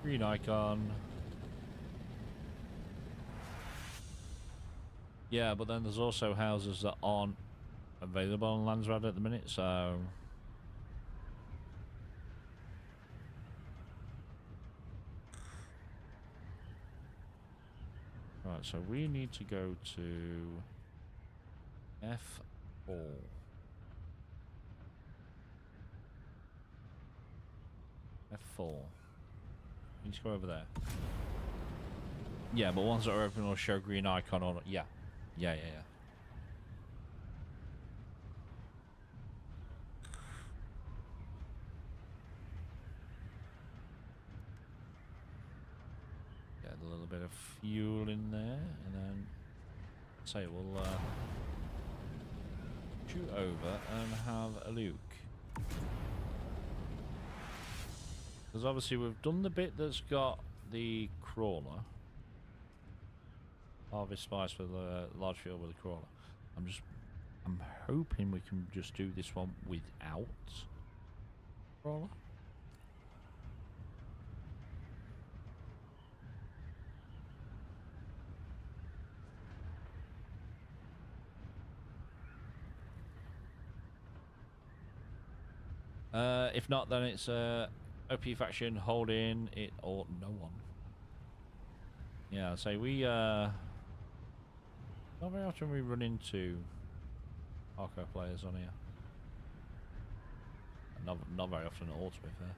Green icon. Yeah, but then there's also houses that aren't available on Landsrad at the minute, so... Right, so we need to go to F4. F4. You just go over there. Yeah, but ones that are open will show green icon on it. Yeah. Yeah. Get a little bit of fuel in there, and then say we'll shoot over and have a look. Because obviously we've done the bit that's got the crawler. Harvest spice with a large field with a crawler. I'm hoping we can just do this one without crawler. If not, then it's OP faction holding it or no one. Yeah, so we not very often we run into hardcore players on here. Not very often at all, to be fair.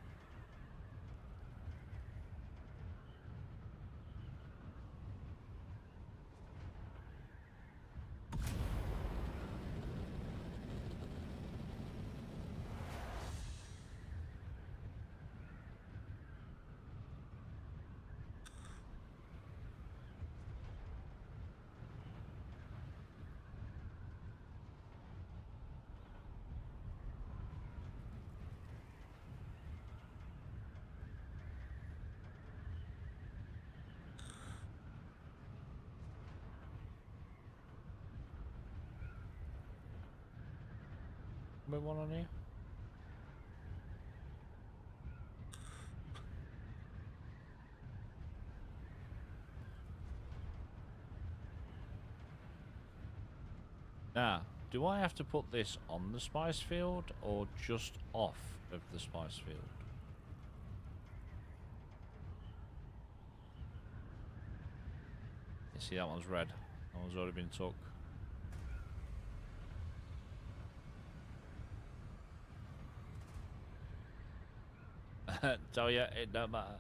One on here. Now, do I have to put this on the spice field or just off of the spice field? You see, that one's red. That one's already been took. Tell ya, it don't matter.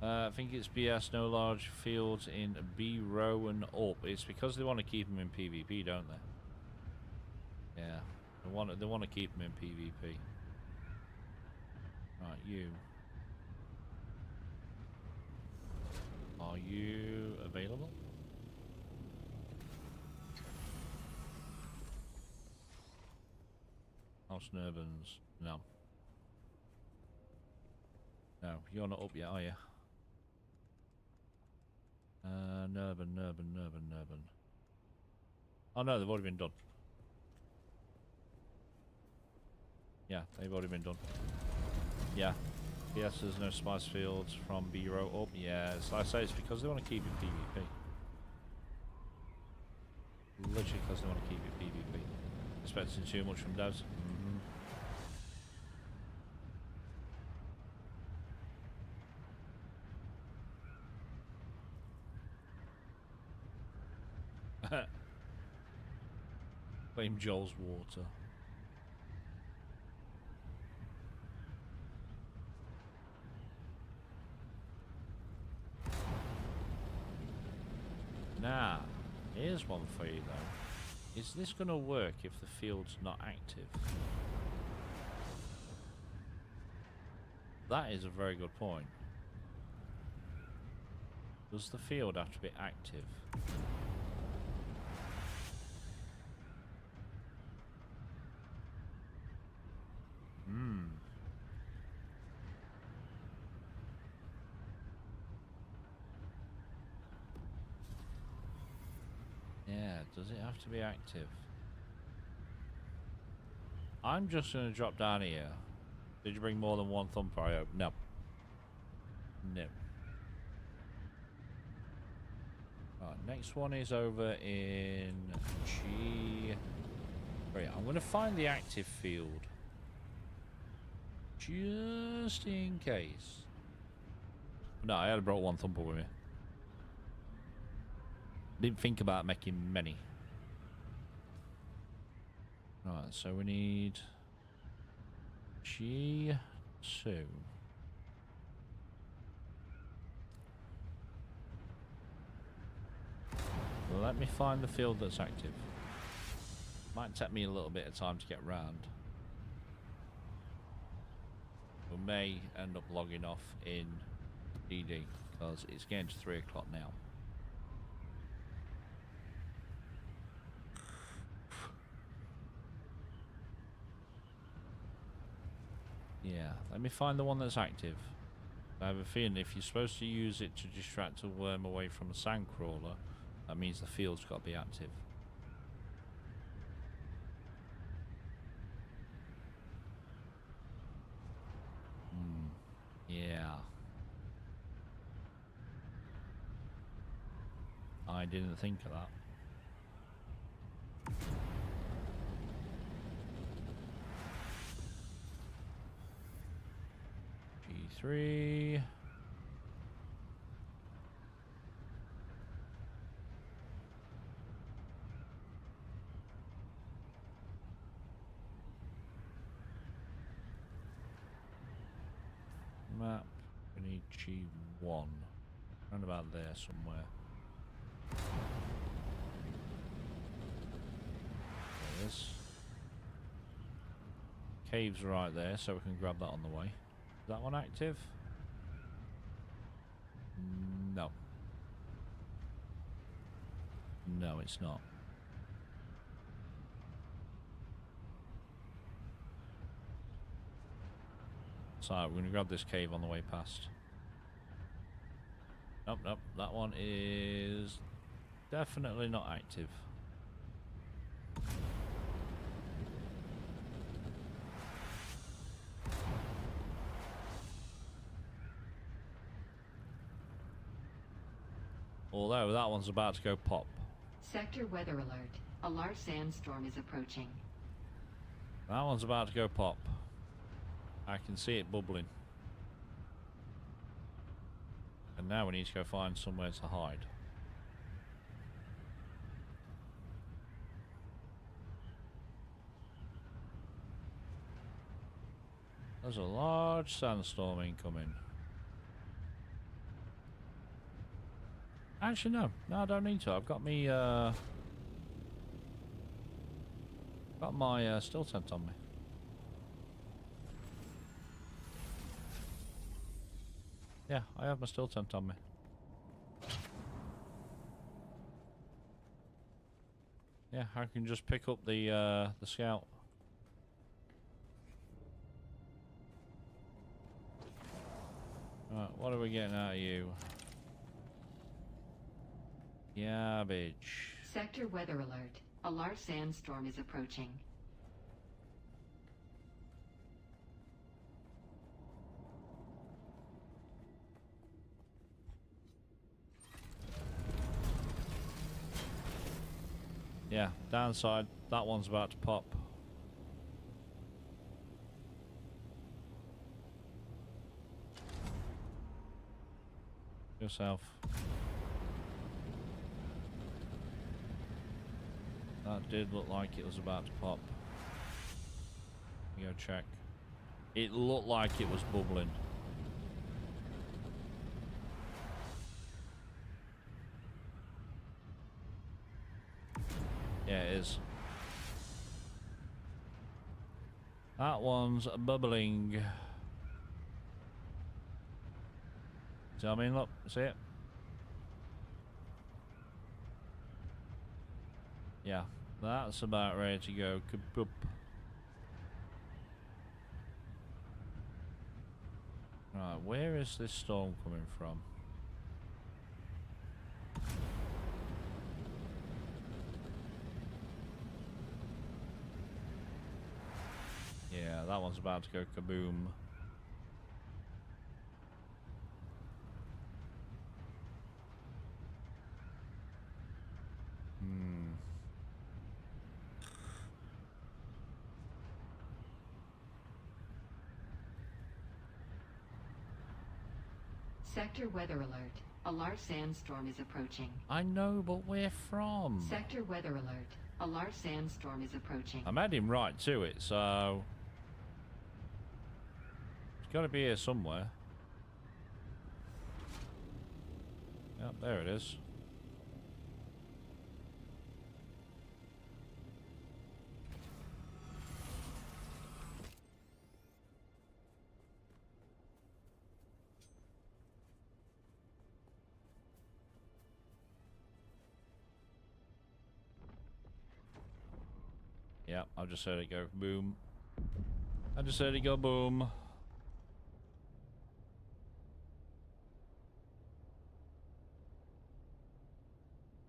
I think it's BS, no large fields in B row and up. It's because they want to keep them in PvP, don't they? Yeah, they want to keep them in PvP. Right, you. Are you available? House and Urbans. No. No, you're not up yet, are you? Nurban. Oh no, they've already been done. Yeah, they've already been done. Yeah. Yes, there's no spice fields from B-row up. Yeah, so I say it's because they want to keep it PvP. Literally because they want to keep it PvP. Expecting too much from devs. Blame Joel's water. Now, here's one for you though. Is this going to work if the field's not active? That is a very good point. Does the field have to be active? Yeah, does it have to be active? I'm just going to drop down here. Did you bring more than one thumper? I hope. No. No. Right, next one is over in G. Right, I'm going to find the active field. Just in case. No, I had brought one thumper with me. Didn't think about making many. Right, so we need G2. Let me find the field that's active. Might take me a little bit of time to get round. We may end up logging off in DD because it's getting to 3 o'clock now. Yeah, let me find the one that's active. I have a feeling if you're supposed to use it to distract a worm away from a sandcrawler, that means the field's got to be active. Yeah. I didn't think of that. G3. Map. We need G1. Around about there somewhere. There it is. Cave's right there, so we can grab that on the way. Is that one active? No. No, it's not. So we're going to grab this cave on the way past. Nope, nope. That one is definitely not active. Although that one's about to go pop. Sector weather alert. A large sandstorm is approaching. That one's about to go pop. I can see it bubbling. And now we need to go find somewhere to hide. There's a large sandstorm incoming. Actually, no. No, I don't need to. I've got me, got my still tent on me. Yeah, I have my still tent on me. Yeah, I can just pick up the scout. Right, what are we getting out of you? Garbage. Sector weather alert. A large sandstorm is approaching. Yeah, downside, that one's about to pop. Yourself. That did look like it was about to pop. Let me go check. It looked like it was bubbling. Yeah, it is. That one's bubbling. See what I mean? Look, see it? Yeah, that's about ready to go. Kaboop. Right, where is this storm coming from? that one's about to go kaboom. Sector weather alert. A large sandstorm is approaching. I know, but where from? Sector weather alert. A large sandstorm is approaching. I'm heading right to it, so it's got to be here somewhere. Yep, there it is. Yeah, I just heard it go boom. I just heard it go boom.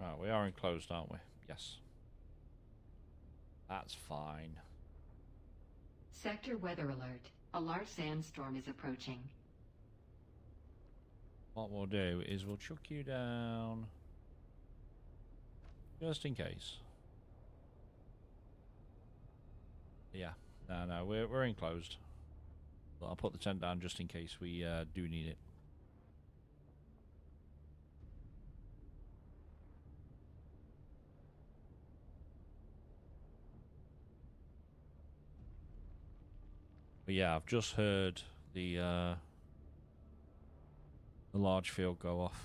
Right, we are enclosed, aren't we? Yes. That's fine. Sector weather alert. A large sandstorm is approaching. What we'll do is we'll chuck you down just in case. Yeah, no, we're enclosed. But I'll put the tent down just in case we do need it. But yeah, I've just heard the large field go off.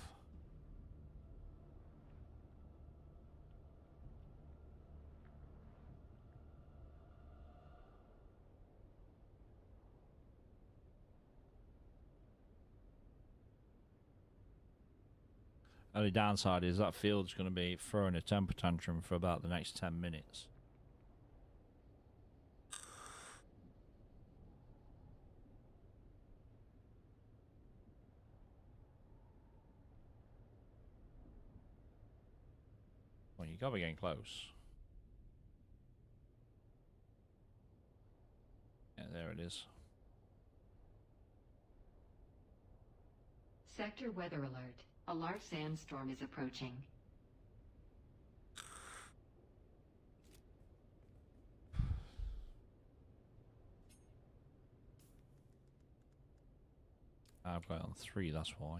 Only downside is that field's going to be throwing a temper tantrum for about the next 10 minutes. Well, you got to be getting close. Yeah, there it is. Sector weather alert. A large sandstorm is approaching. I've got it on 3, that's why.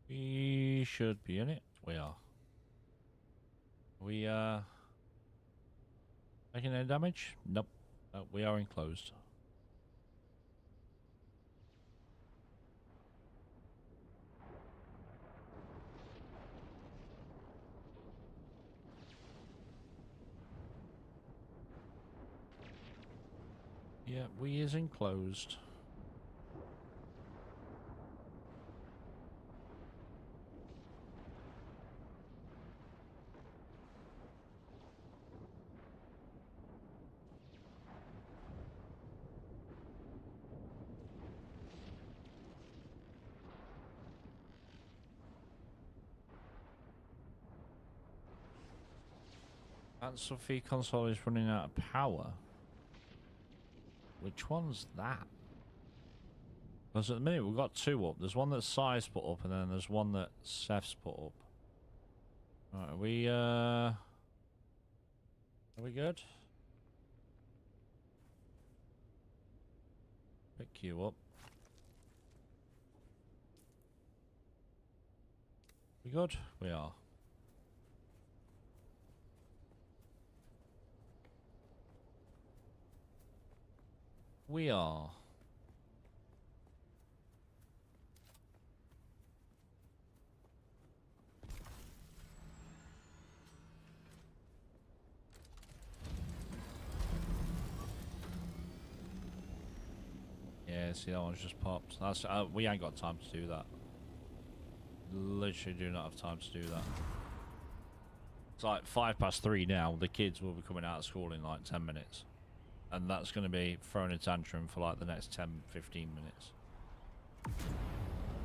We should be in it. We are. We taking any damage? Nope. No, we are enclosed. Yeah, we is enclosed. That Sophie console is running out of power. Which one's that? Because at the minute we've got 2 up. There's one that Si's put up, and then there's one that Seth's put up. Right, are we good? Pick you up. We good? We are. We are. Yeah, see that one's just popped. That's we ain't got time to do that. Literally do not have time to do that. It's like 3:05 now. The kids will be coming out of school in like 10 minutes. And that's going to be throwing a tantrum for like the next 10-15 minutes.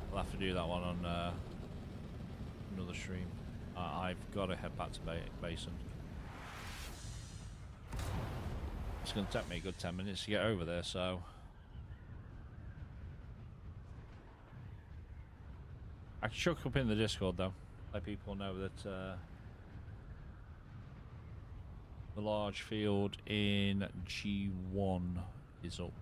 We'll have to do that one on another stream. I've got to head back to Basin. It's going to take me a good 10 minutes to get over there, so... I can chuck up in the Discord, though. Let people know that the large field in G1 is up.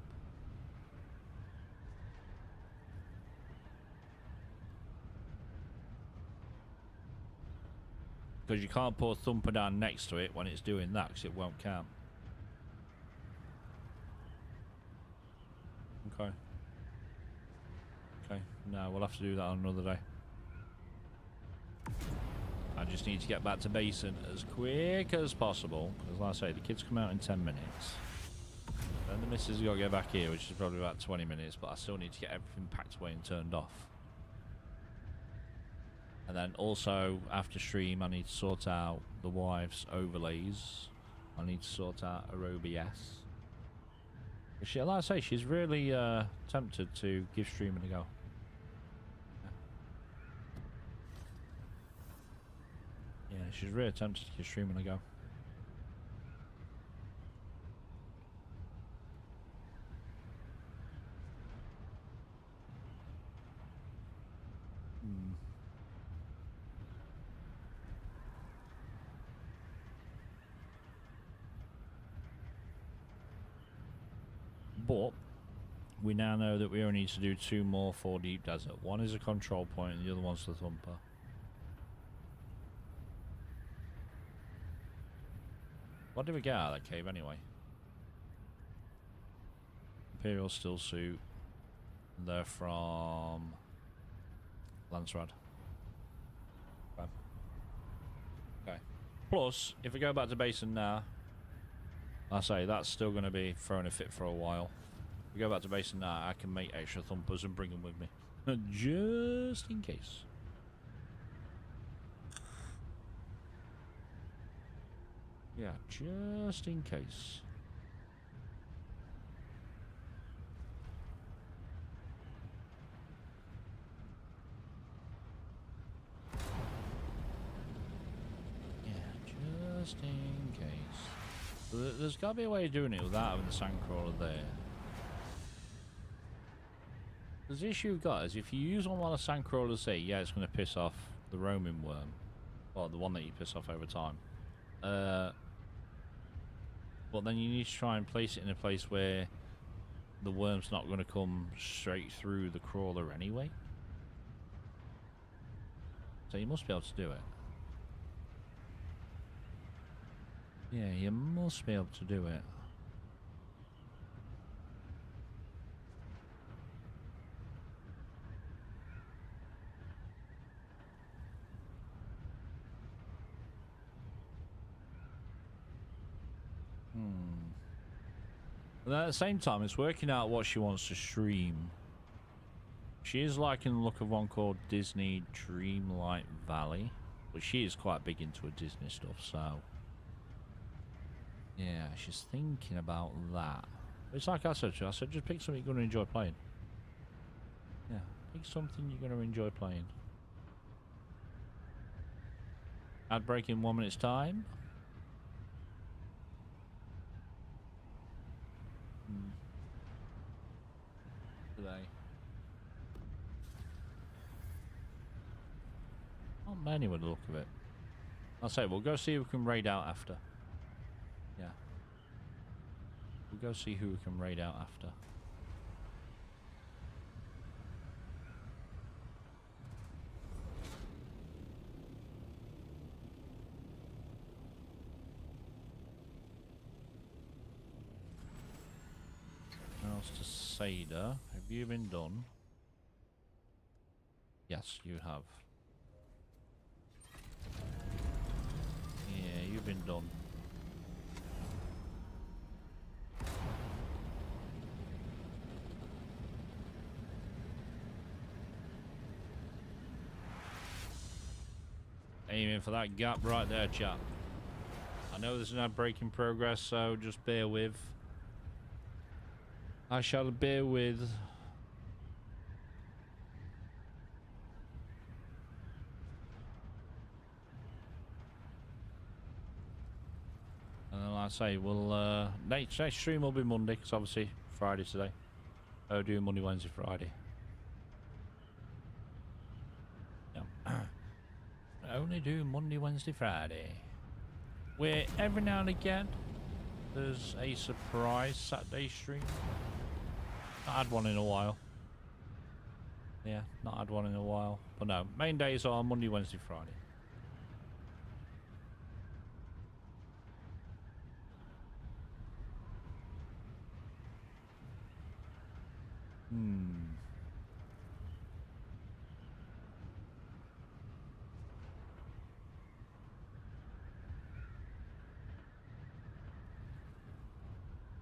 Because you can't put a thumper down next to it when it's doing that, because it won't count. Okay. Okay, no, we'll have to do that on another day. I just need to get back to Basin as quick as possible, because like I say, the kids come out in 10 minutes. Then the missus has got to get back here, which is probably about 20 minutes, but I still need to get everything packed away and turned off. And then also, after stream, I need to sort out the wife's overlays. I need to sort out her OBS. She, like I say, she's really tempted to give streaming a go. Yeah, she's really tempted to give streaming a go. But we now know that we only need to do 2 more for Deep Desert. One is a control point and the other one's the thumper. What did we get out of that cave anyway? Imperial Still Suit. They're from Lancerad. Okay. Okay. Plus, if we go back to Basin now, I say that's still going to be throwing a fit for a while. If we go back to Basin now, I can make extra thumpers and bring them with me. Just in case. Yeah, just in case. Yeah, just in case. There's got to be a way of doing it without having the sandcrawler there. Because the issue you've got is if you use one while the sandcrawler's there, yeah, it's going to piss off the roaming worm. Well, the one that you piss off over time. But then you need to try and place it in a place where the worm's not going to come straight through the crawler anyway. So you must be able to do it. Yeah, you must be able to do it. But at the same time, it's working out what she wants to stream. She is liking the look of one called Disney Dreamlight Valley, but she is quite big into her Disney stuff, so... yeah, she's thinking about that. But it's like I said to her, I said, just pick something you're going to enjoy playing. Yeah, pick something you're going to enjoy playing. Ad break in 1 minute's time. Today. Not many with the look of it. I'll say, we'll go see who we can raid out after. Yeah. We'll go see who we can raid out after. What else to say there? Have you been done? Yes, you have. Yeah, you've been done. Aiming for that gap right there, chap. I know there's an ad break in progress, so just bear with. I shall bear with. I say, we'll next stream will be Monday because obviously Friday today. Oh, do Monday, Wednesday, Friday. Yeah. Only do Monday, Wednesday, Friday. Where every now and again there's a surprise Saturday stream. Not had one in a while. Yeah, not had one in a while. But no, main days are Monday, Wednesday, Friday.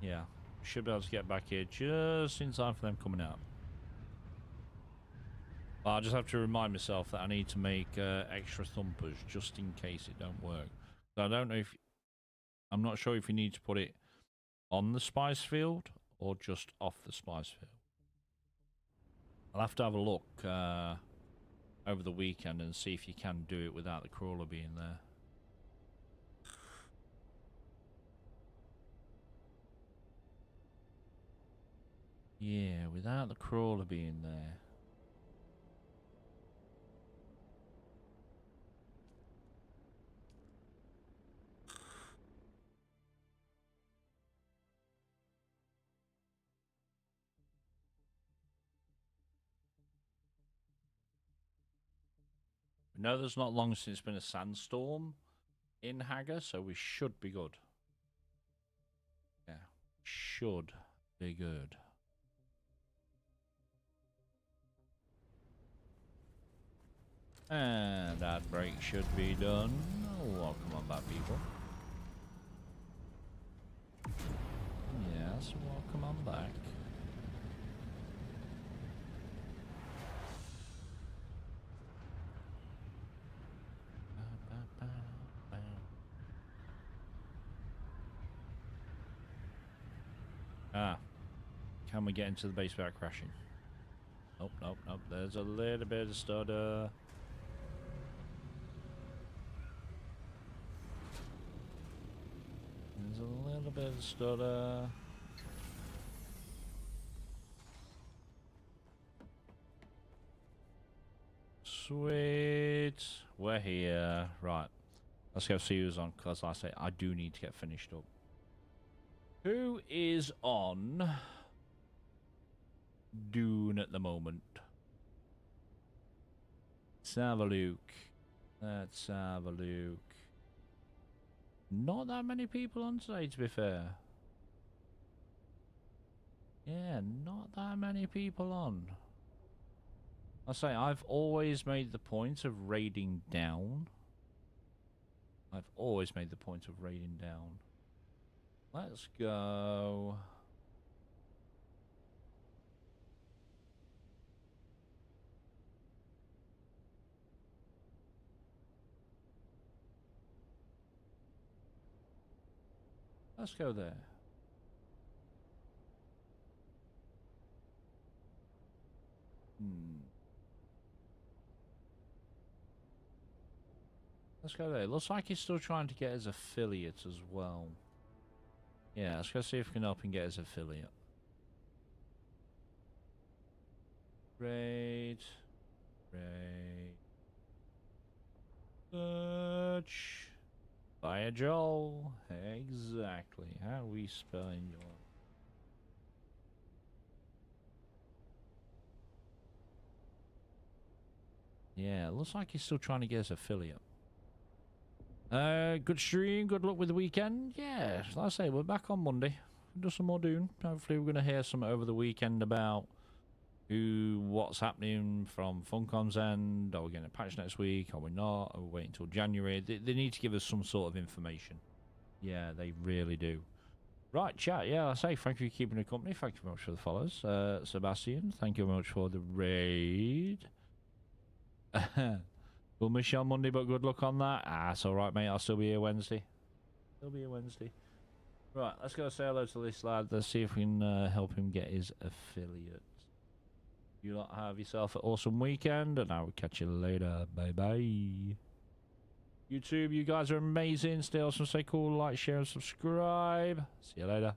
Yeah, should be able to get back here just in time for them coming out. But I just have to remind myself that I need to make extra thumpers just in case it don't work. So I don't know if... I'm not sure if you need to put it on the spice field or just off the spice field. I'll have to have a look over the weekend and see if you can do it without the crawler being there. Yeah, without the crawler being there. No, there's not long since it's been a sandstorm in Hagar, so we should be good. Yeah, should be good. And that break should be done. Oh, welcome on back, people. Yes, welcome on back. Ah, can we get into the base without crashing? Nope, nope, nope. There's a little bit of stutter. There's a little bit of stutter. Sweet. We're here. Right. Let's go see who's on, because like I say, I do need to get finished up. Who is on Dune at the moment? Let's have a look. Let's have a look. Not that many people on today, to be fair. Yeah, not that many people on. I say, I've always made the point of raiding down. I've always made the point of raiding down. Let's go. Let's go there. Let's go there. Looks like he's still trying to get his affiliate as well. Yeah, let's go see if we can help him get his affiliate. Raid. Raid. Search. Fire Joel. Exactly. How are we spelling your... Yeah, looks like he's still trying to get his affiliate. Good stream, good luck with the weekend. Yeah, like I say, we're back on Monday. Do some more Dune. Hopefully we're going to hear some over the weekend about what's happening from Funcom's end. Are we getting a patch next week? Are we not? Are we waiting until January? They need to give us some sort of information. Yeah, they really do. Right, chat. Yeah, I say thank you for keeping the company. Thank you very much for the follows. Sebastian, thank you very much for the raid. We'll miss you on Monday, but good luck on that. Ah, it's alright, mate. I'll still be here Wednesday. Still be here Wednesday. Right, let's go say hello to this lad. Let's see if we can help him get his affiliate. You lot have yourself an awesome weekend, and I will catch you later. Bye-bye. YouTube, you guys are amazing. Stay awesome, stay cool, like, share, and subscribe. See you later.